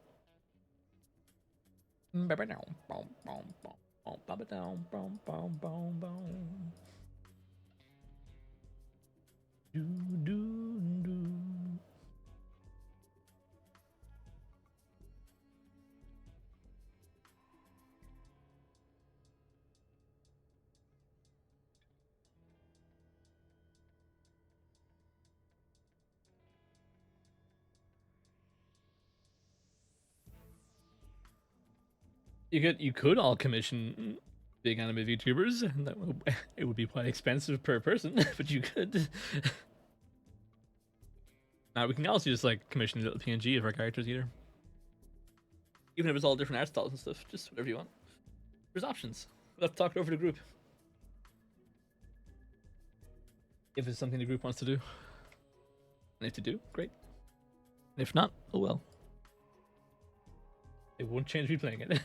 You could all commission big anime VTubers, and it would be quite expensive per person, but you could. Now we can also just like commission a little PNG of our characters either. Even if it's all different art styles and stuff, just whatever you want. There's options. We'll have to talk it over the group. If it's something the group wants to do. And if to do, great. And if not, oh well. It won't change me playing it.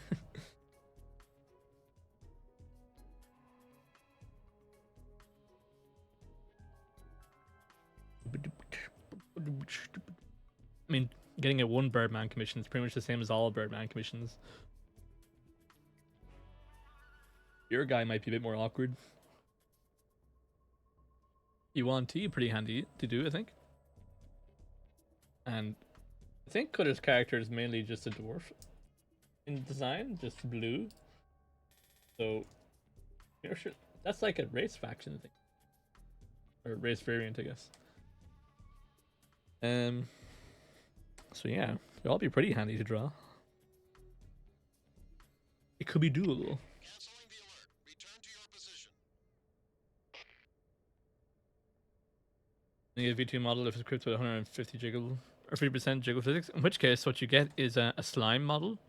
I mean, getting a 1 Birdman commission is pretty much the same as all Birdman commissions. Your guy might be a bit more awkward. Yuan T, pretty handy to do, I think. And I think Cutter's character is mainly just a dwarf in design, just blue. So, you know, sure, that's like a race faction thing. Or race variant, I guess. So yeah, they'll all be pretty handy to draw. It could be doable. Canceling the alert. Return to your position. You get a V2 model if it's equipped with 150 jiggle or 50% jiggle physics. In which case, what you get is a slime model,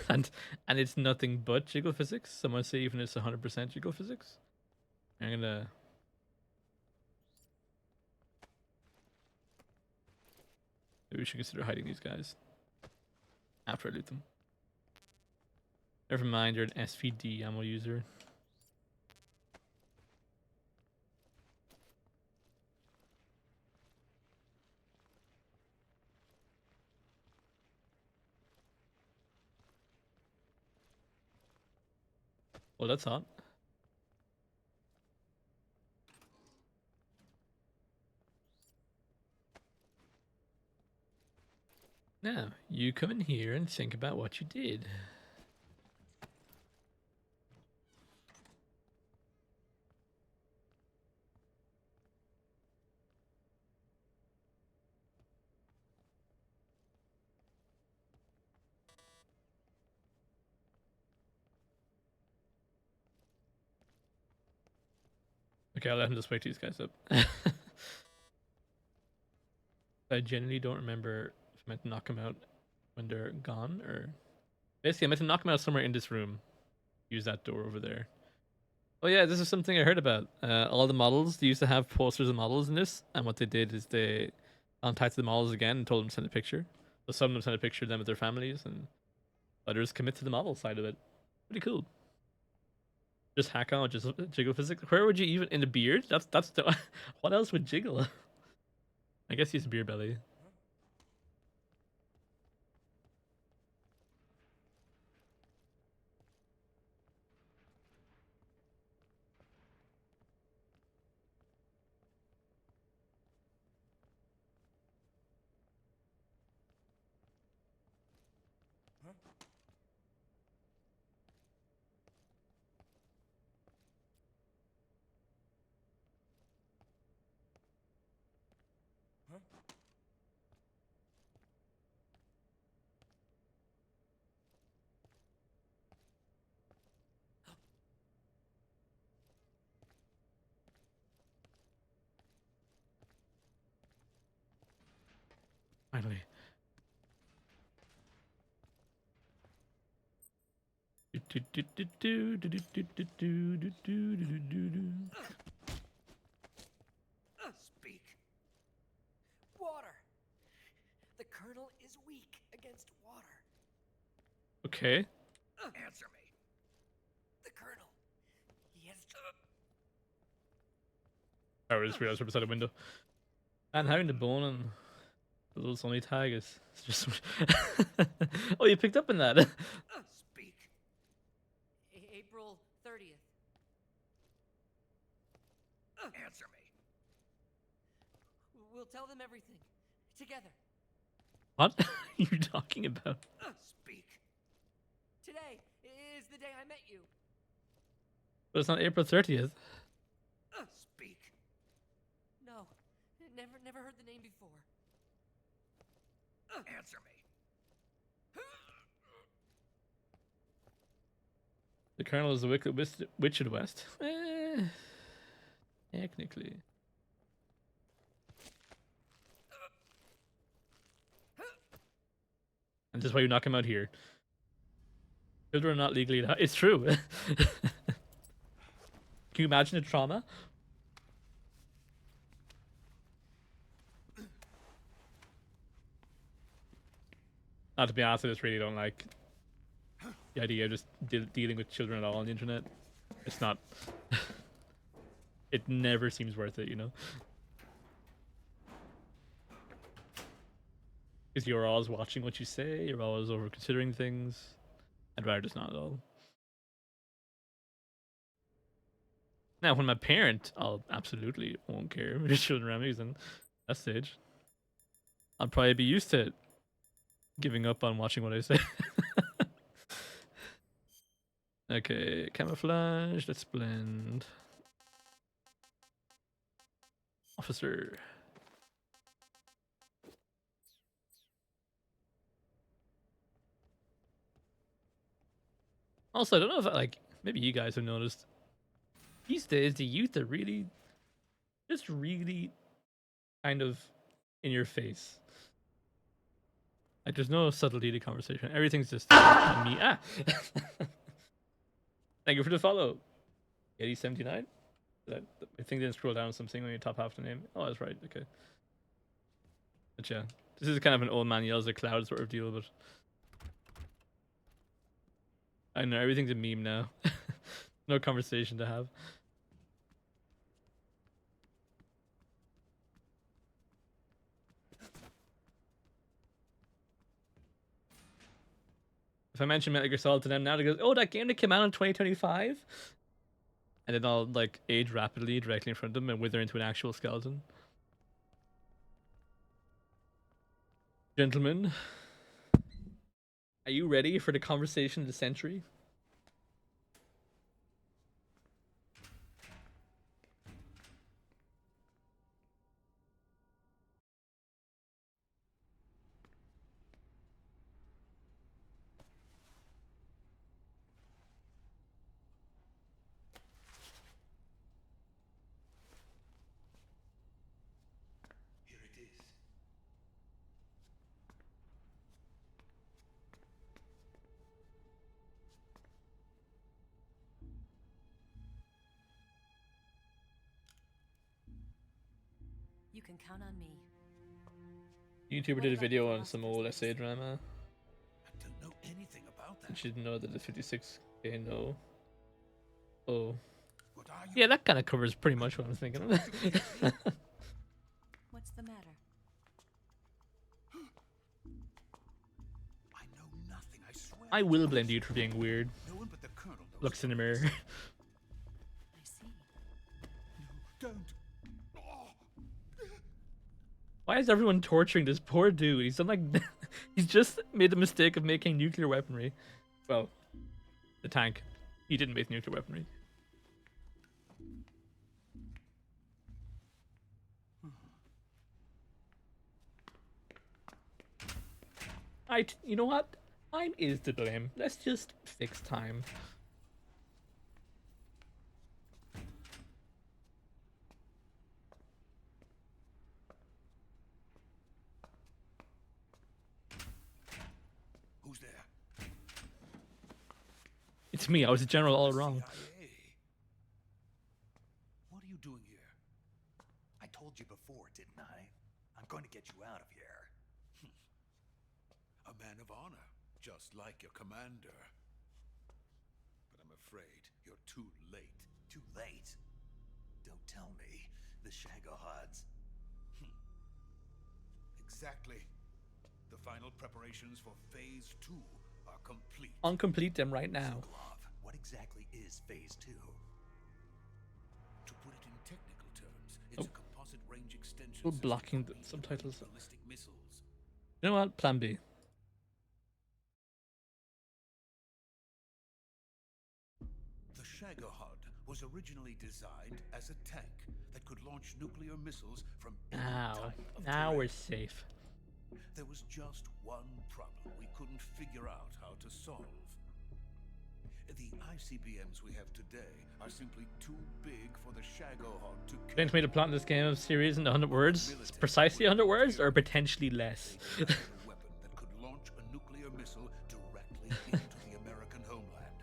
and it's nothing but jiggle physics. Someone say even it's 100% jiggle physics. I'm gonna. Maybe we should consider hiding these guys after I loot them. Never mind, you're an SVD ammo user. Well, that's hot. Now, you come in here and think about what you did. Okay, I'll let him just wake these guys up. I genuinely don't remember if I meant to knock them out when they're gone, or... Basically, I meant to knock them out somewhere in this room. Use that door over there. Oh yeah, this is something I heard about. All the models, they used to have posters of models in this, and what they did is they contacted the models again and told them to send a picture. So some of them sent a picture of them with their families, and others commit to the model side of it. Pretty cool. Just hack on, just jiggle physics. Where would you even in the beard? That's the what else would jiggle? I guess he's beer belly. Finally. Speak. Water. The Colonel is weak against water. Okay. Answer me. The Colonel. He has. I just realized we're beside a window. And having the bone and the little Sony tag is just. Oh, you picked up on that. Speak. April 30th. Answer me. We'll tell them everything. Together. What are you talking about? Speak. Today is the day I met you. But it's not April 30th. Speak. No. Never heard the name before. Answer me. The Colonel is the Wicked Witch of the West. Technically. And this is why you knock him out here. Children are not legally allowed. It's true. Can you imagine the trauma? Not to be honest, I just really don't like the idea of just dealing with children at all on the internet. It's not. It never seems worth it, you know? Because you're always watching what you say, you're always over considering things. I'd rather just not at all. Now, when my parent, I'll absolutely won't care with the children around me, because then at that stage, I'll probably be used to it. Giving up on watching what I say. Okay, camouflage, let's blend. Officer. Also, I don't know if, like, maybe you guys have noticed, these days the youth are really, just really kind of in your face. Like, there's no subtlety to conversation. Everything's just on me. Ah! Thank you for the follow. 8079? I think didn't scroll down, so I'm seeing on your top half of the name. Oh, that's right. Okay. But yeah, this is kind of an old man yells at cloud sort of deal, but I know everything's a meme now. No conversation to have. If I mention Metal Gear Solid to them now, they go, "Oh, that game that came out in 2025," and then I'll like age rapidly directly in front of them and wither into an actual skeleton. Gentlemen, are you ready for the conversation of the century? Here it is. You can count on me. YouTuber did a video on some old essay drama. I don't know anything about that. And she didn't know that the 56K no. Oh. What are you? Yeah, that kind of covers pretty much what I'm thinking of. What's the matter? I know nothing, I swear. I will blame you for being weird. No one but the Colonel knows. Looks in the mirror. I see. No, don't. Why is everyone torturing this poor dude? He's done like He's just made the mistake of making nuclear weaponry. Well, the tank. He didn't make nuclear weaponry. You know what? Time is to blame. Let's just fix time. Who's there? It's me. I was a general all along. CIA. What are you doing here? I told you before, didn't I? I'm going to get you out of here. A man of honor, just like your commander. But I'm afraid you're too late. Too late? Don't tell me. The Shagohods. Exactly. The final preparations for Phase 2 are complete. Uncomplete them right now. Sokolov, what exactly is Phase 2? To put it in technical terms, it's a composite range extension. We're blocking the subtitles. Ballistic missiles. You know what? Plan B. The Shagohod was originally designed as a tank that could launch nuclear missiles from any type of Now terrain. we're safe. There was just one problem we couldn't figure out how to solve. The ICBMs we have today are simply too big for the Shagohod to carry. Going to me to plot this game of series into 100 words? It's precisely 100 words or potentially less? A weapon that could launch a nuclear missile directly into the American homeland.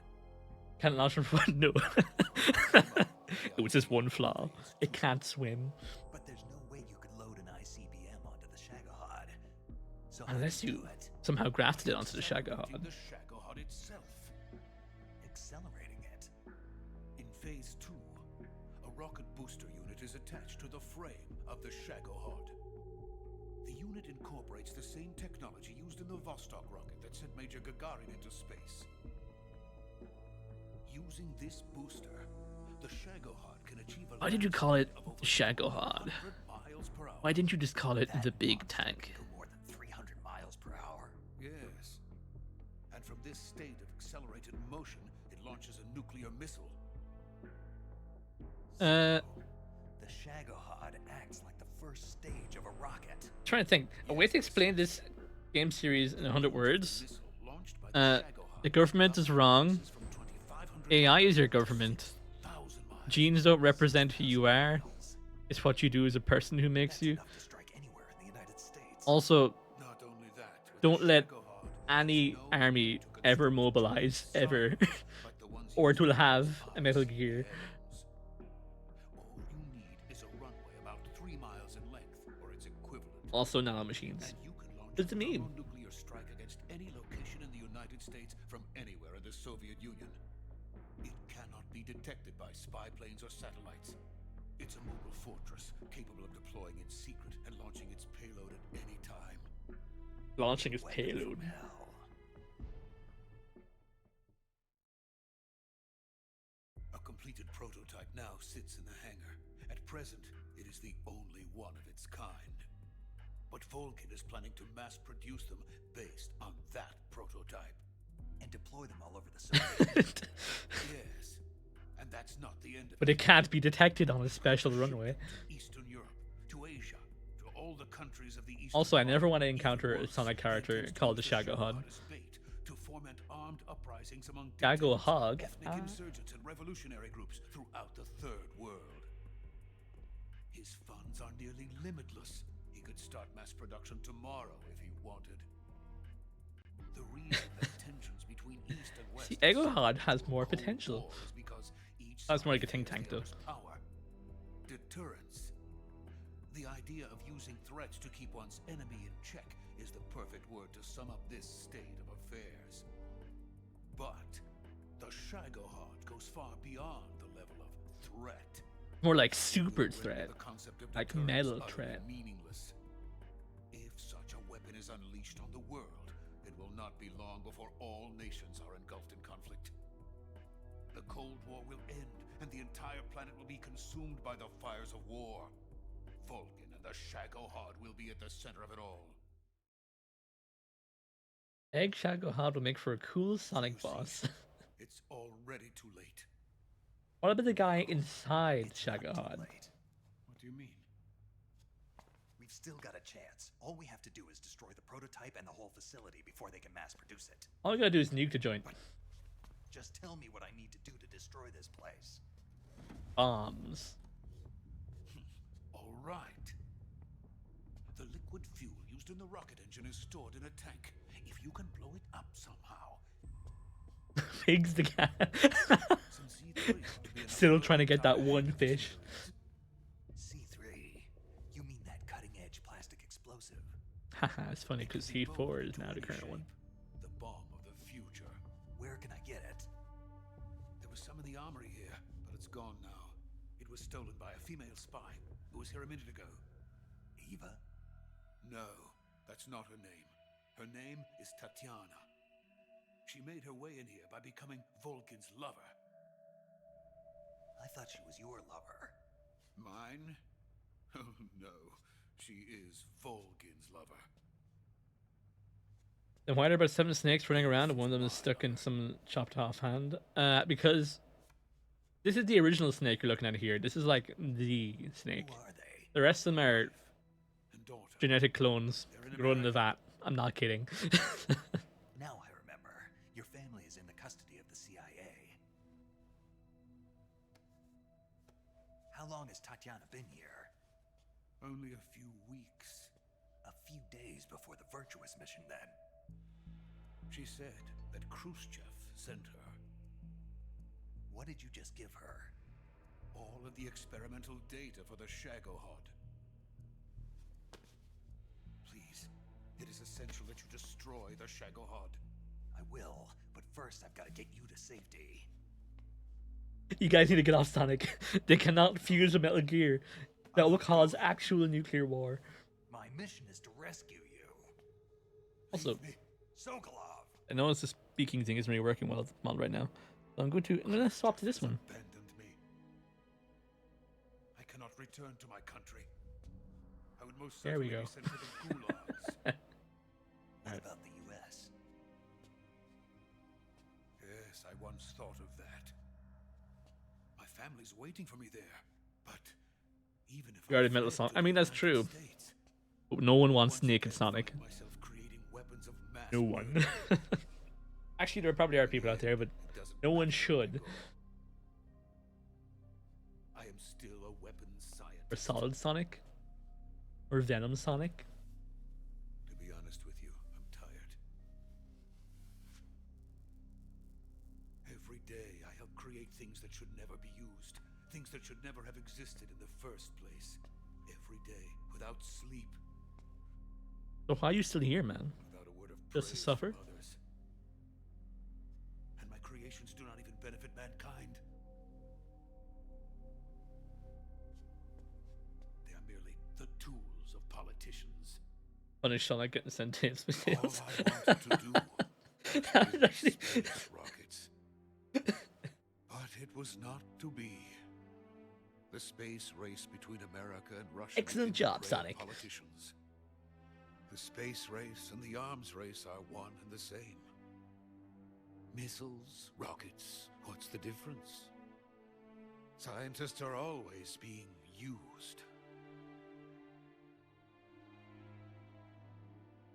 Can't launch from one? No. It was just one flaw. It can't swim. But there's no way you could load an ICBM onto the Shagohod. So Unless how do you do it? somehow grafted it onto the Shagohod. The Shagohod itself. Accelerating it. In Phase 2, a rocket booster unit is attached to the frame of the Shagohod. The unit incorporates the same technology used in the Vostok rocket that sent Major Gagarin into space. Using this booster, the Shagohod can achieve a Why did you call it of over Shagohod? 100 miles per hour. Why didn't you just call it the That big launch tank? could go more than 300 miles per hour. Yes. And from this state of accelerated motion, it launches a nuclear missile. The Shagohod acts like the first stage of a rocket. Trying to think. A way to explain this game series in 100 words. Missile launched by the Shagohod The government is wrong. from 2,500 AI is your government. 1,000 miles. Genes don't represent who you are. It's what you do as a person who makes That's you. enough to strike anywhere in the United States. Also, Not only that, with don't the let Shagohod, any no army need to ever construct mobilize, solid ever. like the ones Or used it will in have the a Metal ICBMs. Gear. All you need is a runway about 3 miles in length, or its equivalent. Also nanomachines. And you can launch What's it a mean? thermonuclear strike against any location in the United States from anywhere in the Soviet Union. It cannot be detected by spy planes or satellites. It's a mobile fortress capable of deploying in secret and launching its payload at any time. Launching its Weapon payload. from hell. A completed prototype now sits in the hangar. At present, it is the only one of its kind. But Volkin is planning to mass produce them based on that prototype. And deploy them all over the Soviet. Yes. And that's not the end of But it can't be detected on a special runway. To Eastern Europe, to Asia, to all the countries of the Eastern Also, I never Bloc. want to encounter a Even Sonic worse, character it called the intends to use Shagohod. as bait to foment armed uprisings among Shagohod? dictators, ethnic insurgents, and revolutionary groups throughout the Third World. His funds are nearly limitless. He could start mass production tomorrow if he wanted. The reason that tensions between East and West See, have Shagohod sunk has into more a Cold potential. War is because each That's more side like a think fears tank, the though. other's power. Deterrence. The idea of using threats to keep one's enemy in check is the perfect word to sum up this state of affairs. But the Shagohod goes far beyond the level of threat. More like super Already threat. the concept of Like deterrence metal utterly threat. meaningless. If such a weapon is unleashed on the world, it will not be long before all nations are engulfed in conflict. The Cold War will end, and the entire planet will be consumed by the fires of war. Vulcan and the Shagohod will be at the center of it all. Egg Shagohod will make for a cool Sonic So you see, boss. it's already too late. What about the guy inside It's not too Shagohod? late. What do you mean? We've still got a chance. All we have to do is destroy the prototype and the whole facility before they can mass produce it. All you gotta do is nuke the joint. Just tell me what I need to do to destroy this place. Bombs. All right. The liquid fuel used in the rocket engine is stored in a tank. If you can blow it up somehow. Pigs the cat. Since C3 ought to be enough Still to trying to blow get that entire one engine fish. series. C3? You mean that cutting-edge plastic explosive? Haha, it's funny It because can be Heat 4 molded is to now the any current one. shape. The bomb of the future. Where can I get it? There was some in the armory here, but it's gone now. It was stolen by a female spy who was here a minute ago. Eva? No, that's not her name. Her name is Tatiana. She made her way in here by becoming Volkin's lover. I thought she was your lover. Mine? Oh no, she is Volkin's lover. Then why are there about 7 snakes running around and one of them is stuck in some chopped off hand? Because this is the original snake you're looking at here. This is like the snake. Who are they? The rest of them are And daughter. genetic clones grown in the vat. I'm not kidding. Now I remember. Your family is in the custody of the CIA. How long has Tatiana been here? Only a few weeks. A few days before the Virtuous mission, then. She said that Khrushchev sent her. What did you just give her? All of the experimental data for the Shagohod. Please, it is essential that you destroy the Shagohod. I will, but first I've got to get you to safety. You guys need to get off Sonic. They cannot fuse with Metal Gear. That will cause actual nuclear war. My mission is to rescue you. Also, Leave me. Sokolov. I notice the speaking thing isn't really working well at the moment right now. So I'm going to swap to this one. Abandoned me. I cannot return to my country. I would most There we certainly go. be sent to the gulags. What about the U.S.? Yes, I once thought of that. My family's waiting for me there, but even if Guarded I Metal fled Sonic. to I the mean, that's United true. States, But no one wants once Naked again Sonic. find myself creating weapons of mass No one. murder. Actually, there probably are people out there, but It doesn't no one matter where I should. go. I am still a weapons scientist. Or Solid Sonic. Or Venom Sonic. To be honest with you, I'm tired. Every day I help create things that should never be used, things that should never have existed in the first place. Every day, without sleep, So why are you still here, man? without a word of Just to praise suffer? from others. And my creations do not even benefit mankind. They are merely the tools of politicians. Punish Sonic getting sent to space. All I wanted to do That was was actually- space rockets. But it was not to be. The space race between America and Russia. Excellent became job, the prey of Sonic. Politicians. The space race and the arms race are one and the same. Missiles, rockets, what's the difference? Scientists are always being used.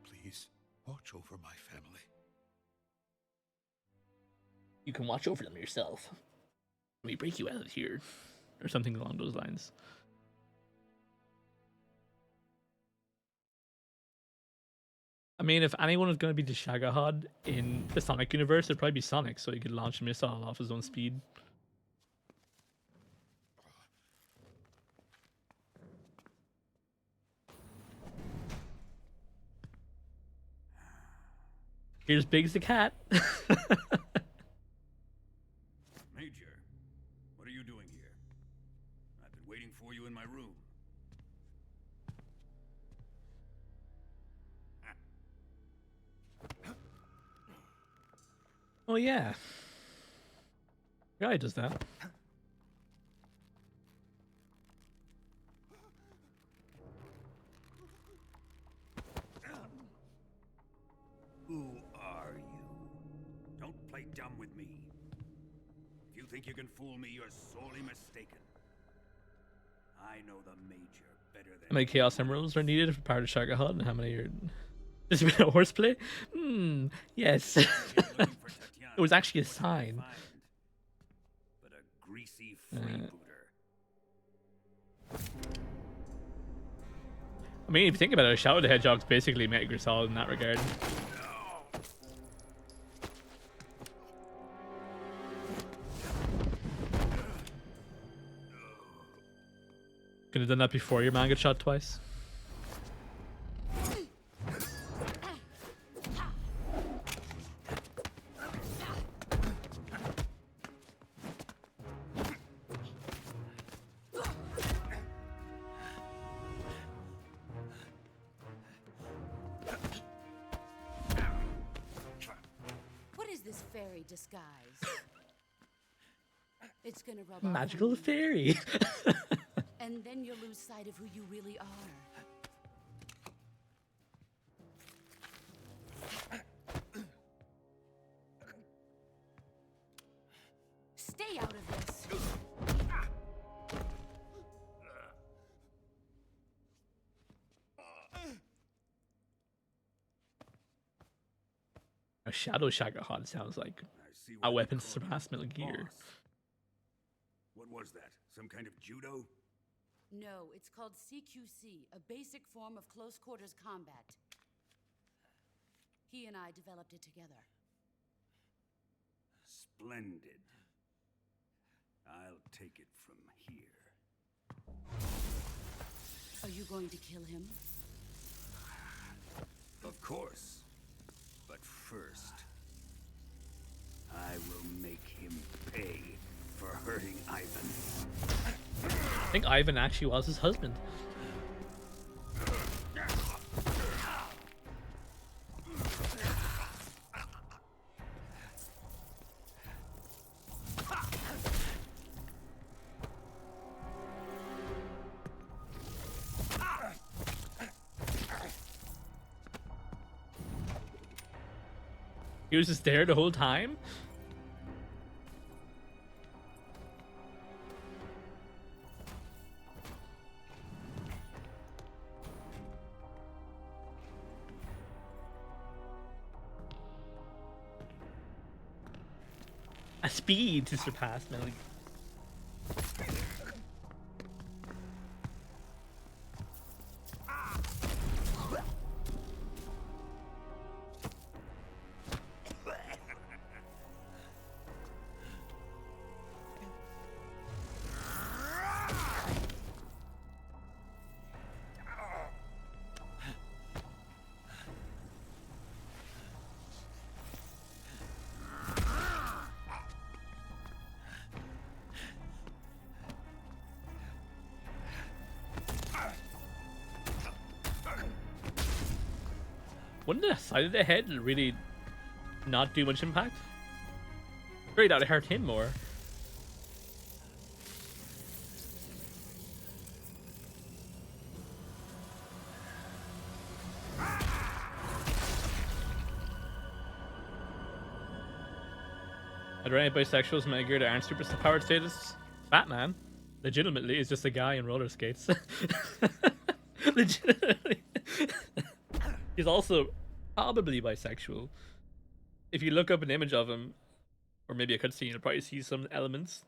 Please, watch over my family. You can watch over them yourself. Let me break you out of here. Or something along those lines. I mean, if anyone was going to be the Shagohod in the Sonic universe, it'd probably be Sonic, so he could launch a missile off his own speed. Here's Biggs the cat. Major, what are you doing here? I've been waiting for you in my room. Oh yeah. Guy does that. Who are dumb with me. If you think you can fool me, you're sorely mistaken. I know the Major better than How many Chaos Emeralds are needed for power to Shaka Hut, and how many are... This has been a horseplay? Yes. It was actually a sign. But a greasy freebooter. I mean, if you think about it, Shadow the Hedgehog's basically Metal Gear Solid in that regard. Could have done that before your man got shot twice. What is this fairy disguise? It's gonna rub off Magical on you. fairy. And then you'll lose sight of who you really are. Stay out of this. A Shadow Shaka Hut sounds like a weapon to surpass Metal Gear. What was that? Some kind of judo? No, it's called CQC, a basic form of close quarters combat. He and I developed it together. Splendid. I'll take it from here. Are you going to kill him? Of course. But first, I will make him pay for hurting Ivan. I think Ivan actually was his husband. He was just there the whole time? A speed to surpass Metal Gear. Wouldn't the side of the head really not do much impact? Really, that would hurt him more. Are there any bisexuals in my gear that aren't super powered status? Batman, legitimately, is just a guy in roller skates. Legitimately. He's also probably bisexual. If you look up an image of him, or maybe a cutscene, you'll probably see some elements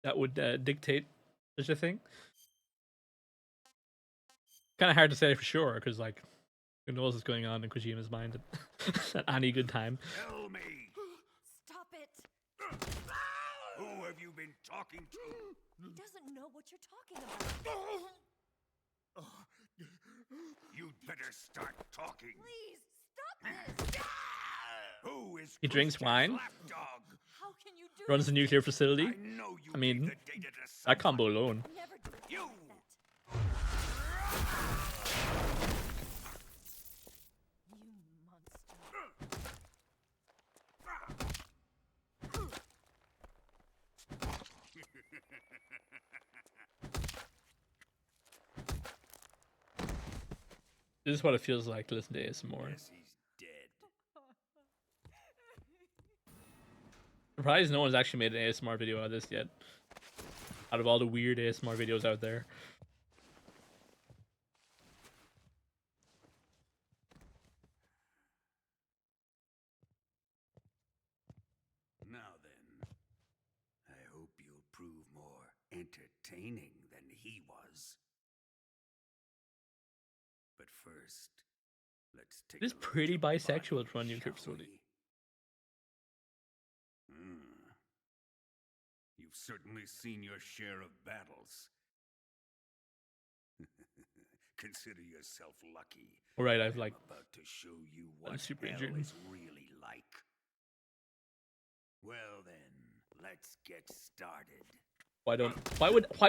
that would dictate such a thing. Kind of hard to say for sure, because like, who knows what's going on in Kojima's mind at any good time. Tell me, Stop it! who have you been talking to? He doesn't know what you're talking about. You'd better start talking. Please, stop this! Who is He drinks wine, Lapdog? How can you do runs a nuclear facility. I know you I mean, gave the data to that combo alone. Never do You! that. You monster. This is what it feels like to listen to ASMR. Yes, he's dead. Surprised no one's actually made an ASMR video out of this yet. Out of all the weird ASMR videos out there. Now then, I hope you'll prove more entertaining than he was. But first, let's take It is a look at pretty your bisexual body, to run nuclear shall facility. we? You've certainly seen your share of battles. Consider yourself lucky. Alright, I've like I'm about to show you I'm what super hell injured. is really like. Well then, let's get started. Why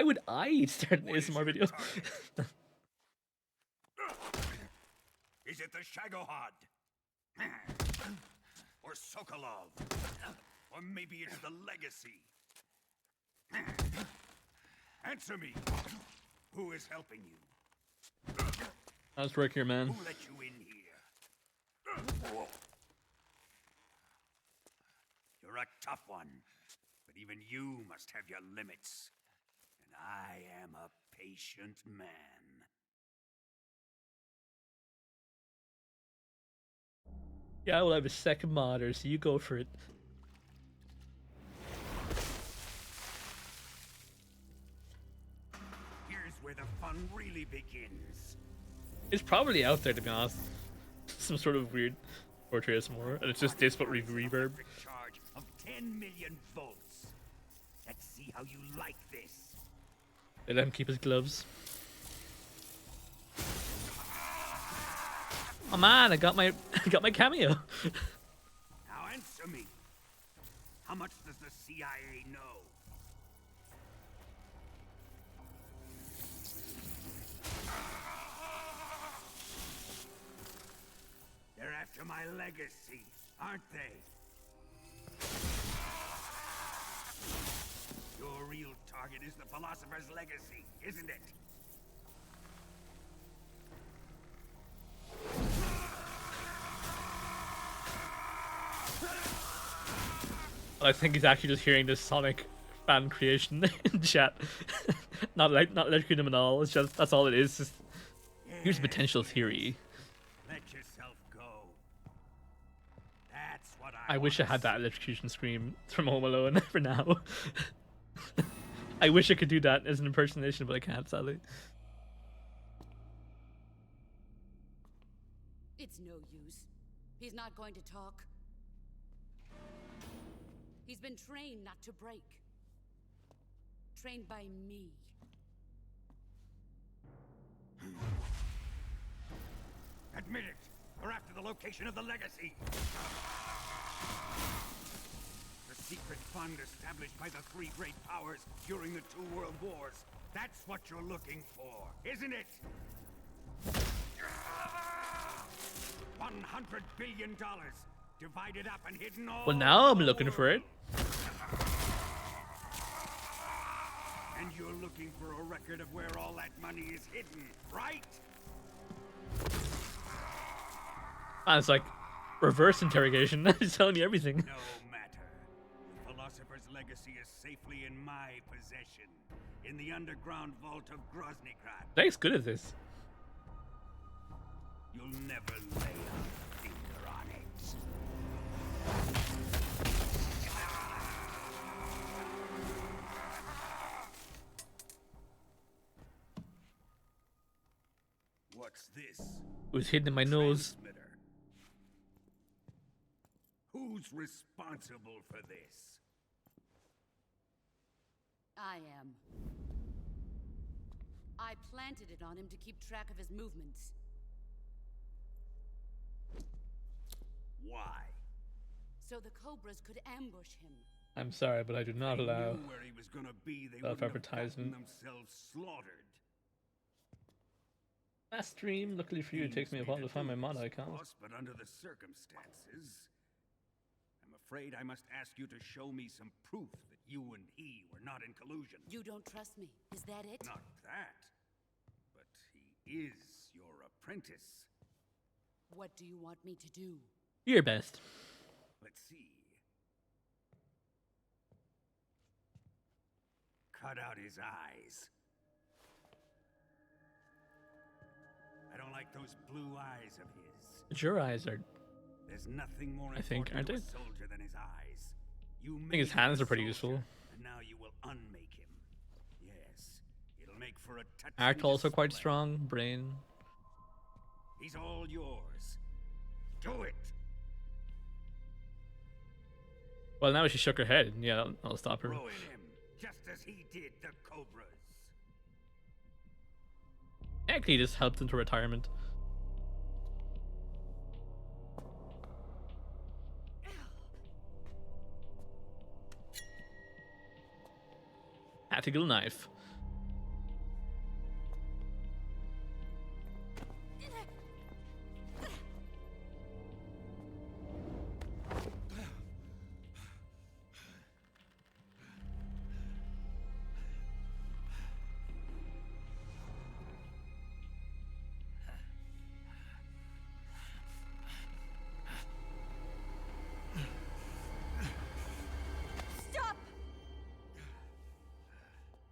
would I start an What is ASMR your video? target? Is it the Shagohod? Or Sokolov? Or maybe it's the Legacy? Answer me! Who is helping you? How's work here, man? Who let you in here? You're a tough one, but even you must have your limits. And I am a patient man. Yeah, well, I have a second monitor, so you go for it. Here's where the fun really begins. It's probably out there, to be honest. Some sort of weird portrait more, and it's just this but with reverb. Electric charge of 10 million volts. Let's see how you like this. They let him keep his gloves. Oh man, I got my cameo. Now answer me. How much does the CIA know? They're after my legacy, aren't they? Your real target is the Philosopher's Legacy, isn't it? I think he's actually just hearing this Sonic fan creation in chat. not electrocuting him at all. It's just that's all it is. Just, here's a potential theory. Let yourself go. That's what I wish I had that electrocution scream from Home Alone for now. I wish I could do that as an impersonation, but I can't, sadly. It's no use. He's not going to talk. He's been trained not to break. Trained by me. Admit it. We're after the location of the legacy. The secret fund established by the three great powers during the 2 world wars. That's what you're looking for, isn't it? $100 billion divided up and hidden all. Well, now I'm looking for it. And you're looking for a record of where all that money is hidden, right? And it's like reverse interrogation. He's telling you everything. No matter. The Philosopher's Legacy is safely in my possession, in the underground vault of Groznygrad. Thanks, good at this. You'll never lay a finger on it. What's this? It was hidden in my nose. Transmitter. Who's responsible for this? I am. I planted it on him to keep track of his movements. Why? So the Cobras could ambush him. I'm sorry, but I do not allow Knew where he was gonna be. They wouldn't have gotten self-advertisement. themselves slaughtered. Last stream, luckily for you, it takes me a while to find my mod icon. Boss, but under the circumstances, I'm afraid I must ask you to show me some proof that you and he were not in collusion. You don't trust me, is that it? Not that, but he is your apprentice. What do you want me to do? Your best. Let's see. cut out his eyes. I don't like those blue eyes of his. But your eyes are. There's nothing more I think, important aren't to they? a soldier than his eyes. You I think his made him hands a are pretty soldier, useful. And now you will unmake him. Yes, it'll make for a touching Act also quite display. strong. Brain. He's all yours. Do it. Well, now she shook her head. Yeah, I'll stop her. Ruin him, just as he did the Cobras. Actually, just helped into retirement. Tactical knife. Stop!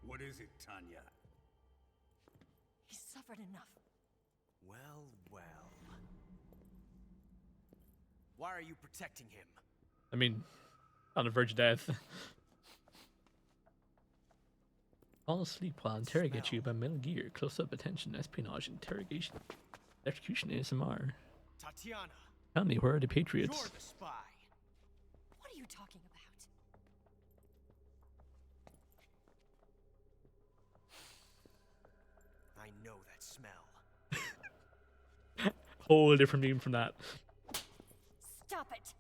What is it, Tanya? He's suffered enough. Well, well. Why are you protecting him? I mean, on the verge of death. Fall asleep while interrogate you by Metal Gear. Close-up attention, espionage, interrogation, execution, ASMR. Tatiana, Tell me, where are the Patriots? you're the spy. What are you talking about? I know that smell. Whole different meme from that. Stop it!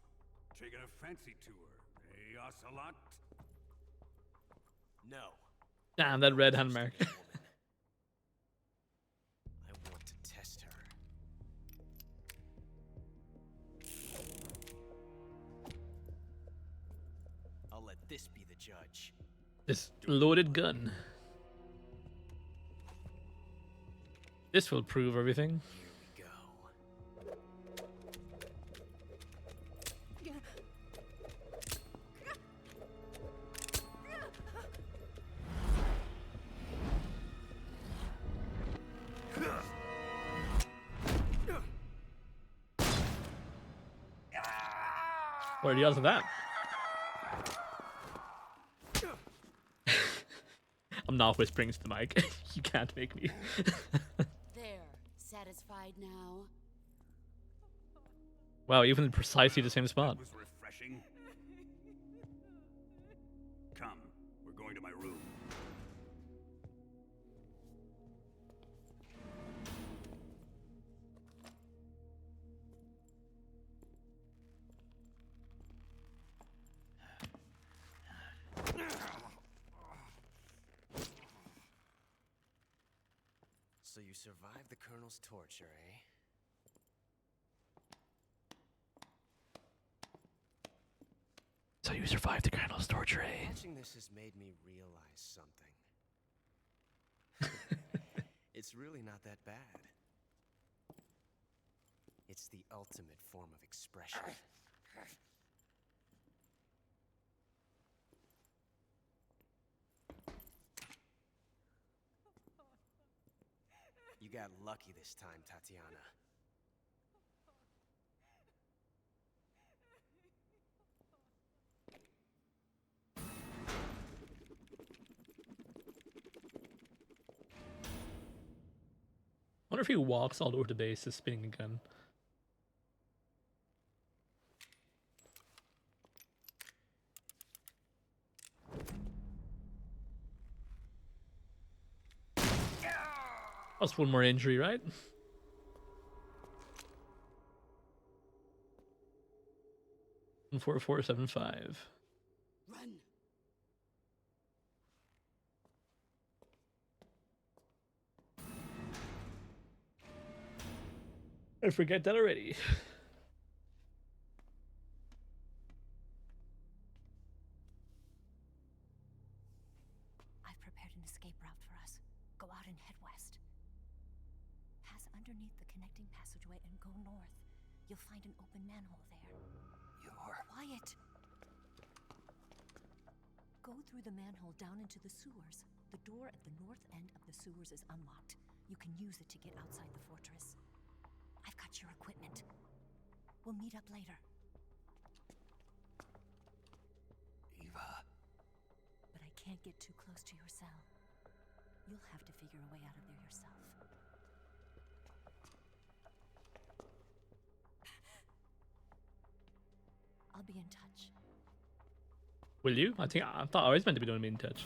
Taking a fancy tour, eh, Ocelot? No. Damn, that red hand mark. I want to test her. I'll let this be the judge. This loaded gun. This will prove everything. Here we go. What are the odds of that? I'm not whispering to the mic. You can't make me. There. Satisfied now? Wow, even in precisely the same spot. That was refreshing. Come, we're going to my room. So you survived the Colonel's torture, eh? So you survived the Colonel's torture, eh? Watching this has made me realize something. It's really not that bad. It's the ultimate form of expression. You got lucky this time, Tatiana. I wonder if he walks all over the base is spinning a gun. That's one more injury, right? One 4475. Run! I forget that already. I've prepared an escape route for us. Go out and head west. Pass underneath the connecting passageway and go north. You'll find an open manhole there. You're... Quiet! Go through the manhole down into the sewers. The door at the north end of the sewers is unlocked. You can use it to get outside the fortress. I've got your equipment. We'll meet up later. Eva. But I can't get too close to your cell. You'll have to figure a way out of there yourself. I'll be in touch. Will you? I thought I was meant to be doing me in touch.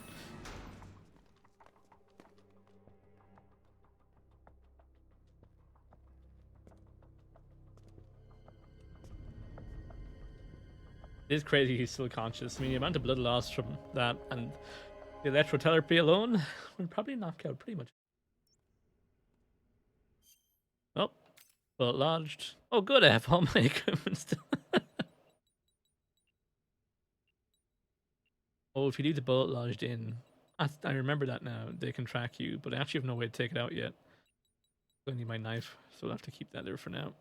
It is crazy he's still conscious. I mean, the amount of blood loss from that and the electrotherapy alone would probably knock out pretty much. Oh, bullet lodged. Oh, good. I have all my equipment still. Oh, if you leave the bullet lodged in, I remember that now. They can track you, but I actually have no way to take it out yet. I need my knife, so I'll have to keep that there for now.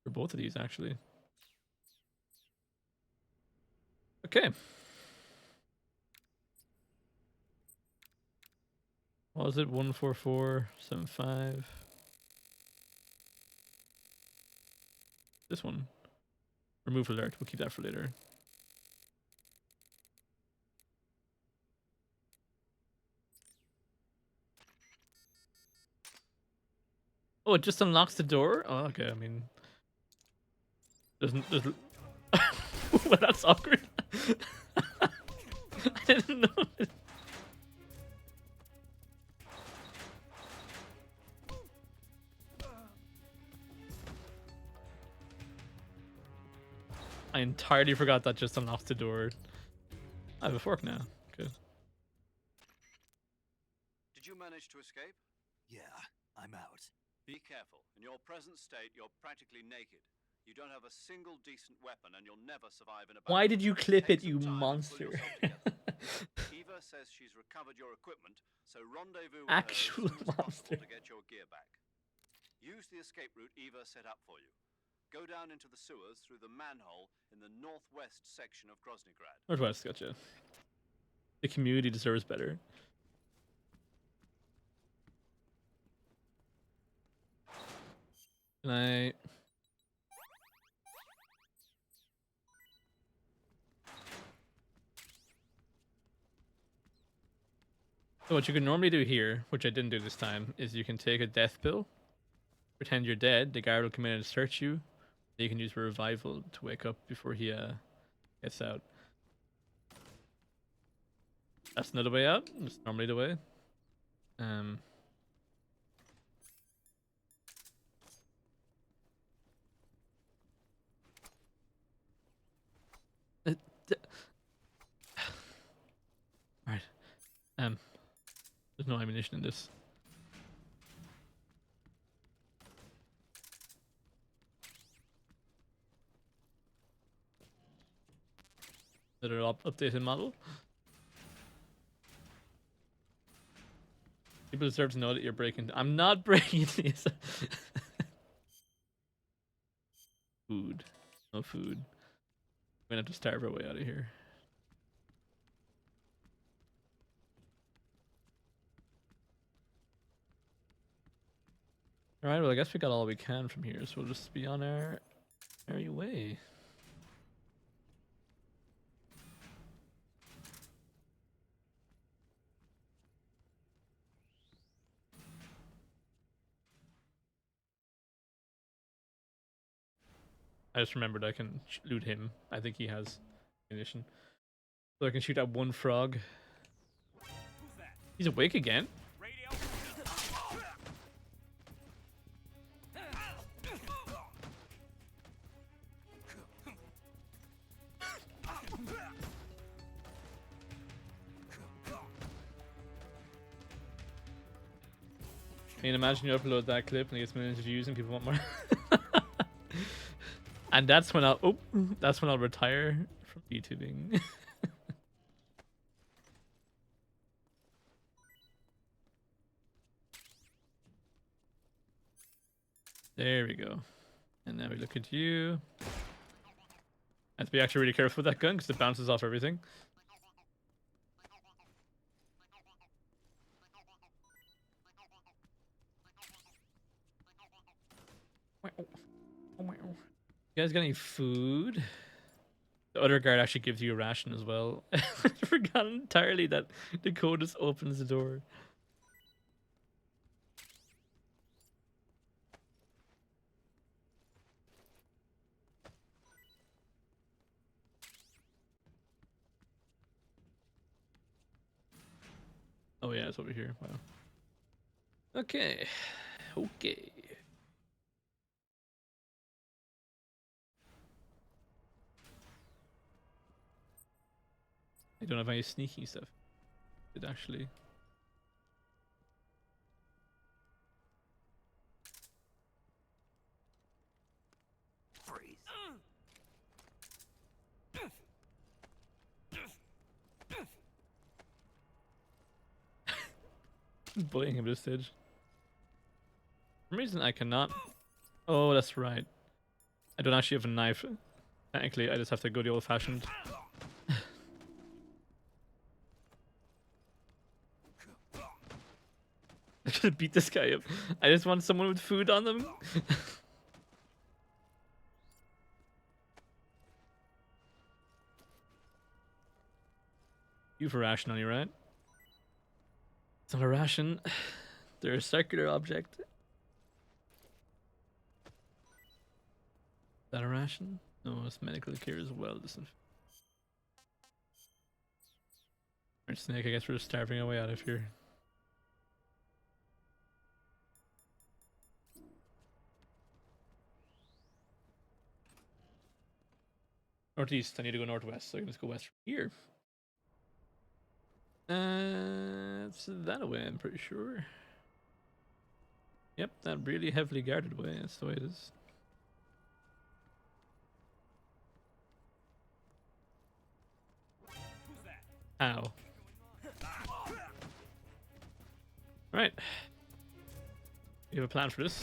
For both of these, actually. Okay. What was it? 14475. This one. Remove alert. We'll keep that for later. Oh, it just unlocks the door? Oh, okay. I mean, doesn't. Well, that's awkward. I didn't know it. I entirely forgot that just unlocks the door. I have a fork now. Good. Did you manage to escape? Yeah, I'm out. Be careful. In your present state, you're practically naked. You don't have a single decent weapon, and you'll never survive in a battle. Why did you clip Take it, you some time and pull monster? yourself together. Eva says she's recovered your equipment, so rendezvous with Actual her as soon as monster. possible to get your gear back. Use the escape route Eva set up for you. Go down into the sewers through the manhole in the northwest section of Groznygrad. Northwest, gotcha. The community deserves better. Can I... So what you can normally do here, which I didn't do this time, is you can take a death pill, pretend you're dead, the guard will come in and search you. You can use revival to wake up before he gets out. That's another way out. That's normally the way. Alright. There's no ammunition in this. Is it an updated model? People deserve to know that you're breaking. I'm not breaking these. Food. No food. We're gonna have to starve our way out of here. Alright, well I guess we got all we can from here, so we'll just be on our merry way. I just remembered I can loot him. I think he has ammunition. So I can shoot that one frog. He's awake again? I mean, imagine you upload that clip and it gets millions of views and people want more. And that's when I'll retire from YouTubing. There we go. And now we look at you. I have to be actually really careful with that gun because it bounces off everything. You guys got any food? The other guard actually gives you a ration as well. I forgot entirely that the code just opens the door. Oh yeah, it's over here. Wow. Okay. Okay. I don't have any sneaky stuff. It actually. Freeze. Bullying him to the stage. For some reason I cannot. Oh, that's right. I don't actually have a knife. Technically, I just have to go the old-fashioned. I should beat this guy up. I just want someone with food on them. You have a ration on you, right? It's not a ration. They're a circular object. Is that a ration? No, it's medical care as well. Alright, Snake, I guess we're just starving our way out of here. Northeast, I need to go northwest, so I can just go west from here. It's that way, I'm pretty sure. Yep, that really heavily guarded way, that's the way it is. Ow. Right. You have a plan for this?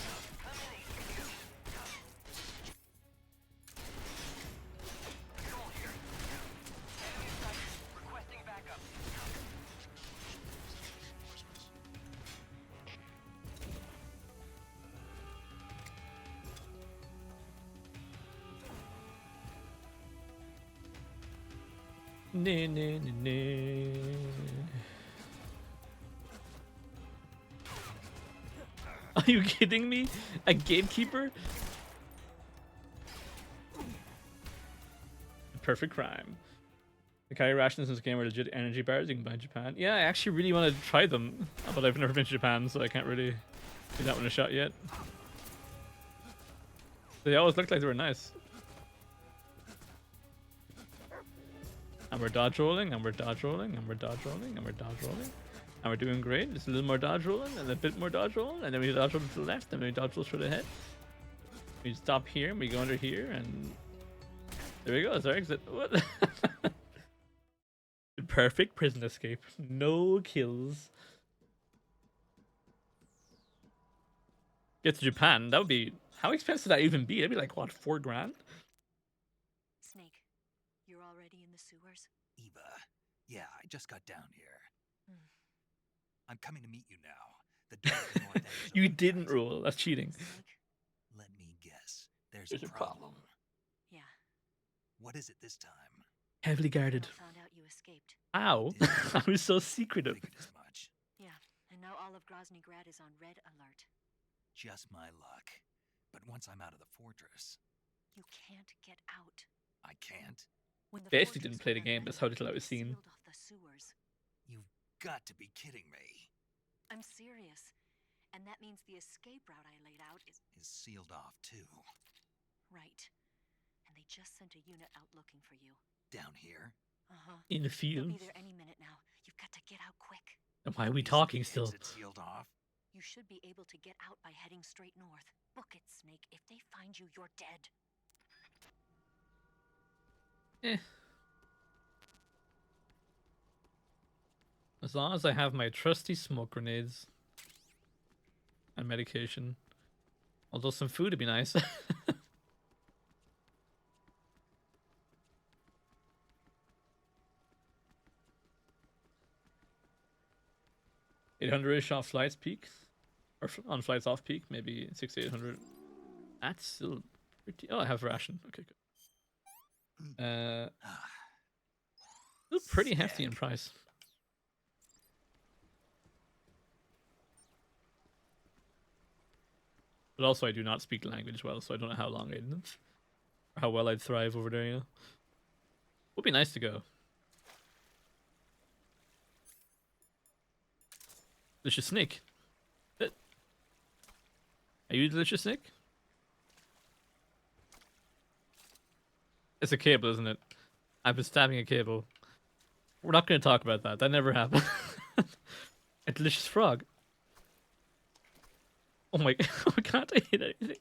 Nah, nah, nah, nah. Are you kidding me? A gatekeeper? Perfect crime. The carry rations in this game are legit energy bars you can buy in Japan. Yeah, I actually really want to try them, but I've never been to Japan, so I can't really do that one a shot yet. They always looked like they were nice. And we're dodge rolling, and we're dodge rolling, and we're dodge rolling, and we're dodge rolling. And we're doing great. Just a little more dodge rolling, and a bit more dodge rolling, and then we dodge roll to the left, and we dodge roll straight ahead. We stop here, and we go under here, and there we go. That's our exit. What? Perfect prison escape. No kills. Get to Japan. That would be... How expensive would that even be? That'd be like, what, 4 grand? Snake, you're already in the sewers? Eva, yeah, I just got down here. I'm coming to meet you now. The door to the north end is You open, didn't guys. roll. That's cheating. Let me guess. There's There's a a problem. Yeah. What is it this time? Heavily guarded. Found out you escaped. Ow. I was so secretive. Figured as much. Yeah, and now all of Grozny Grad is on red alert. Just my luck. But once I'm out of the fortress, You can't get out. I can't. When the Basically fortress didn't play the went game. red That's how alert, little I they was seeing. sealed off the sewers. You've got to be kidding me. I'm serious. And that means the escape route I laid out is Is sealed off too. right. And they just sent a unit out looking for you. Down here? Uh-huh. In the They'll fields. be there any minute now. You've got to get out quick. And why are we Is talking the still? exit sealed off? You should be able to get out by heading straight north. Book it, Snake. If they find you, you're dead. As long as I have my trusty smoke grenades and medication. Although some food would be nice. 800-ish off flights peak, or on flights off peak, maybe 6 to 800. That's still pretty. Oh, I have ration. Okay, good. Still pretty hefty in price. But also, I do not speak the language well, so I don't know how long I'd live, or how well I'd thrive over there. You know, would be nice to go. Delicious snake. Are you delicious snake? It's a cable, isn't it? I've been stabbing a cable. We're not going to talk about that. That never happened. A delicious frog. Oh my god, I can't hit anything.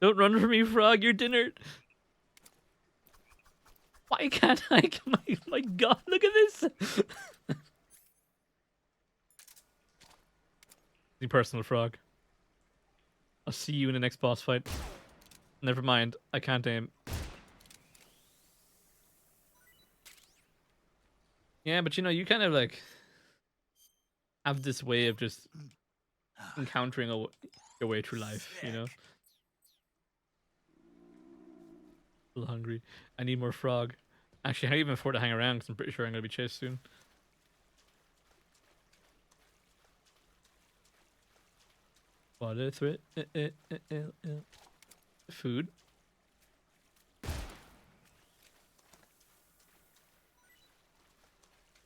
Don't run from me, frog, you're dinner. Why can't I? My god, look at this. The personal frog. I'll see you in the next boss fight. Never mind, I can't aim. Yeah, but you know, you kind of like have this way of just encountering your way through life, you know? A little hungry. I need more frog. Actually, I can't even afford to hang around because I'm pretty sure I'm going to be chased soon. What a threat. Food.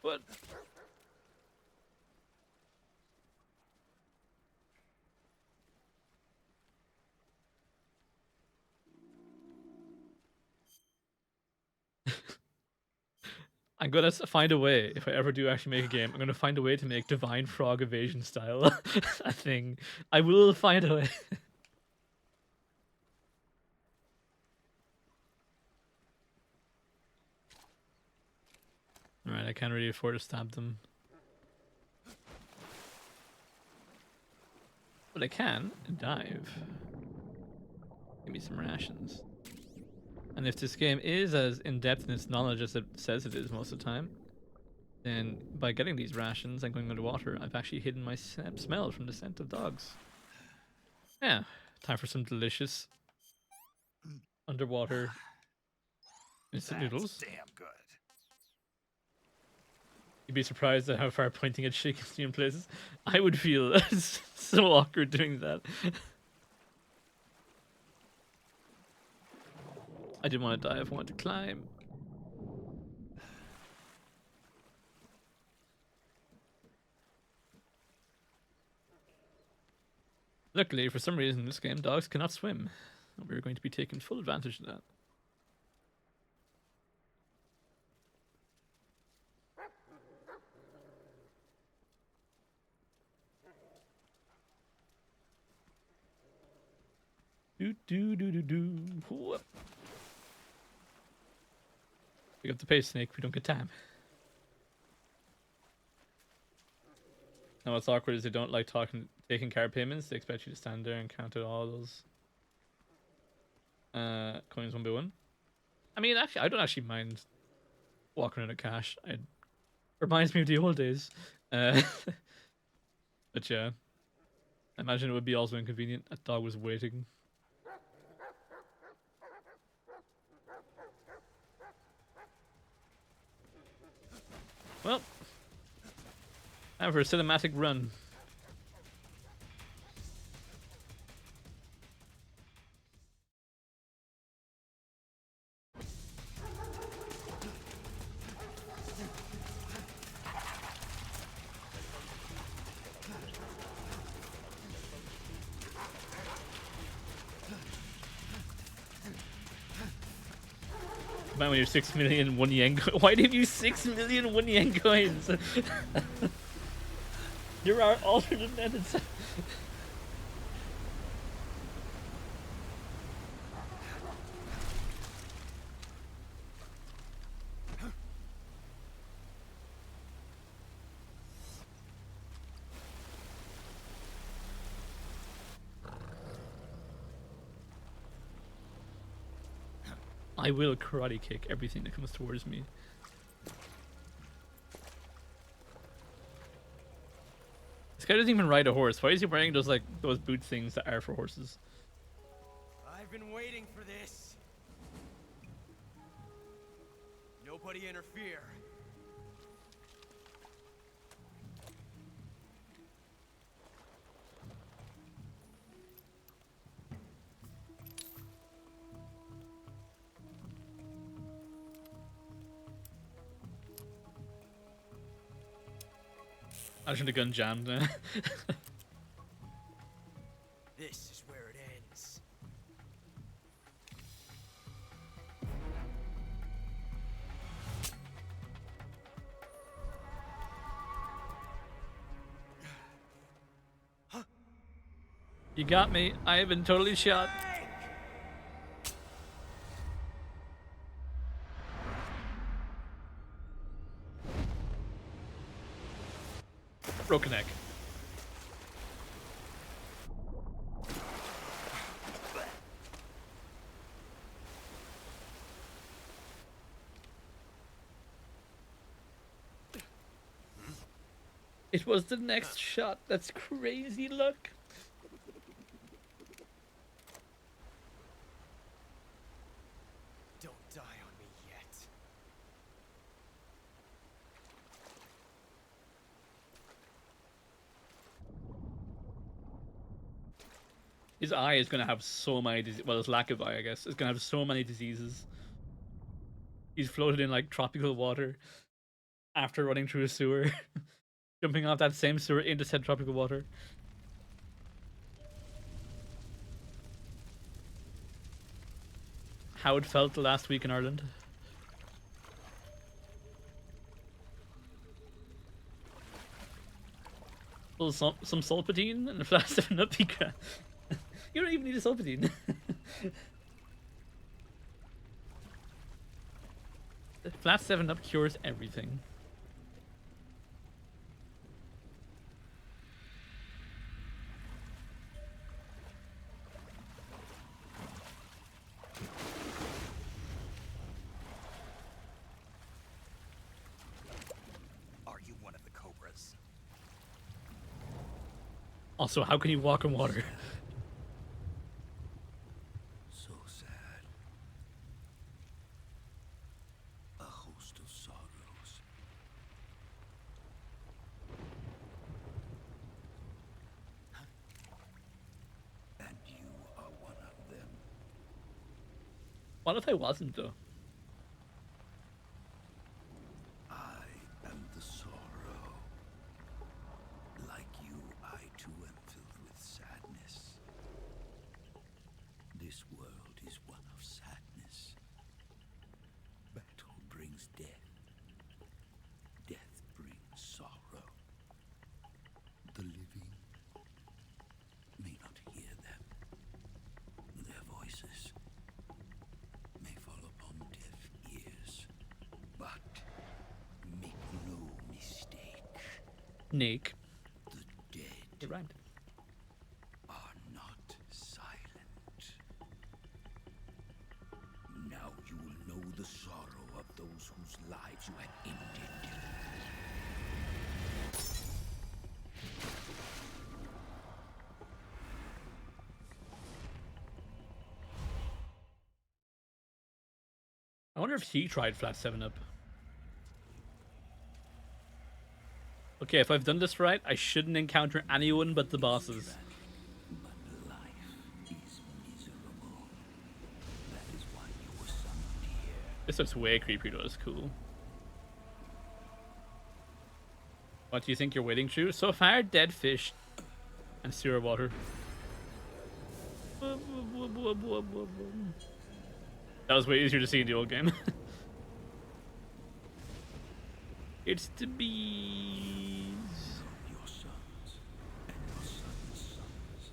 What? I'm gonna find a way, if I ever do actually make a game, I'm gonna find a way to make Divine Frog Evasion style a thing. I will find a way. Alright, I can't really afford to stab them. But I can dive. Give me some rations. And if this game is as in-depth in its knowledge as it says it is most of the time, then by getting these rations and going underwater, I've actually hidden my smell from the scent of dogs. Yeah, time for some delicious underwater instant noodles. Damn good. You'd be surprised at how far pointing at shakes you in places. I would feel so awkward doing that. I didn't want to dive, I wanted to climb. Luckily, for some reason in this game, dogs cannot swim. And we're going to be taking full advantage of that. Do do do do do. Whoop. Pick up the pace, Snake. We don't get time. Now what's awkward is they don't like taking card payments. They expect you to stand there and count out all those coins one by one. I mean, actually, I don't actually mind walking out of cash. It reminds me of the old days. But yeah, I imagine it would be also inconvenient. That dog was waiting. Well, time for a cinematic run. Man, when you're 6 million 1 yen coins. Why did you 6 million 1 yen coins? There are alternate methods. I will karate kick everything that comes towards me. This guy doesn't even ride a horse. Why is he wearing those those boot things that are for horses? I've been waiting for this. Nobody interfere. I should have gun jammed now. This is where it ends. You got me. I have been totally shot. Broken neck. It was the next shot. That's crazy luck. Don't die on me yet. His eye is gonna have so many well, his lack of eye, I guess, is gonna have so many diseases. He's floated in like tropical water after running through a sewer, jumping off that same sewer into said tropical water. How it felt the last week in Ireland. Well, some Solpadine and a flask of 7 Up. You don't even need a Solpadine. The flat 7 Up cures everything. Are you one of the Cobras? Also, how can you walk on water? So sad. A host of sorrows. And you are one of them. What if I wasn't, though? I am the sorrow. Like you, I too am filled with sadness. This world is one of sadness. Battle brings death. Death brings sorrow. The living may not hear them. Their voices may fall upon deaf ears. But make no mistake, Nick. the dead It rhymed. are not silent. Now you will know the sorrow of those whose lives you had ended. I wonder if he tried flat 7 Up. Okay, if I've done this right, I shouldn't encounter anyone but the bosses. But life is miserable. That is why you were summoned here. This looks way creepy though, it's cool. What do you think you're wading through? So far, dead fish and sewer water. That was way easier to see in the old game. It's the bees. Your sons and your sons' sons.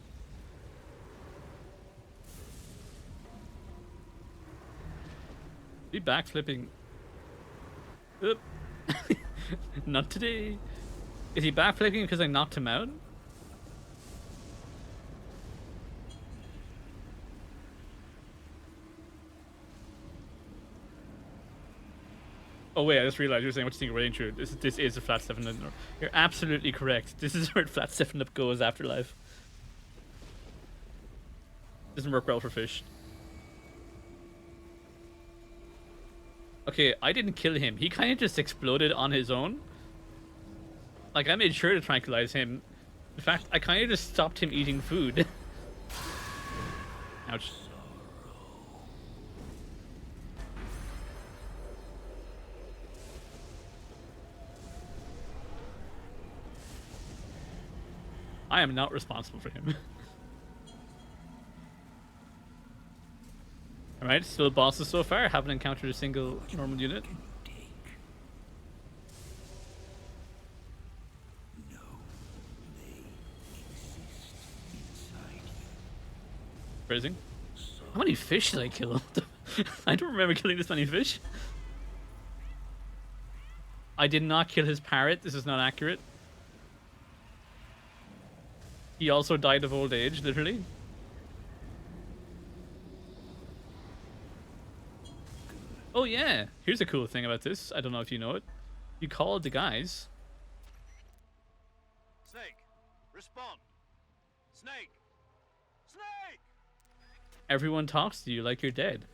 Be backflipping. Oop. Not today. Is he backflipping because I knocked him out? Oh wait, I just realized you were saying what you think of Raging True. This is a flat 7 up. You're absolutely correct. This is where flat 7 up goes after life. Doesn't work well for fish. Okay, I didn't kill him. He kind of just exploded on his own. Like, I made sure to tranquilize him. In fact, I kind of just stopped him eating food. Ouch. I am not responsible for him. Alright, still bosses so far. Haven't encountered a single normal unit. Phrasing. How many fish did I kill? I don't remember killing this many fish. I did not kill his parrot. This is not accurate. He also died of old age, literally. Oh yeah, here's a cool thing about this. I don't know if you know it. You called the guys. Snake, respond. Snake! Snake! Everyone talks to you like you're dead.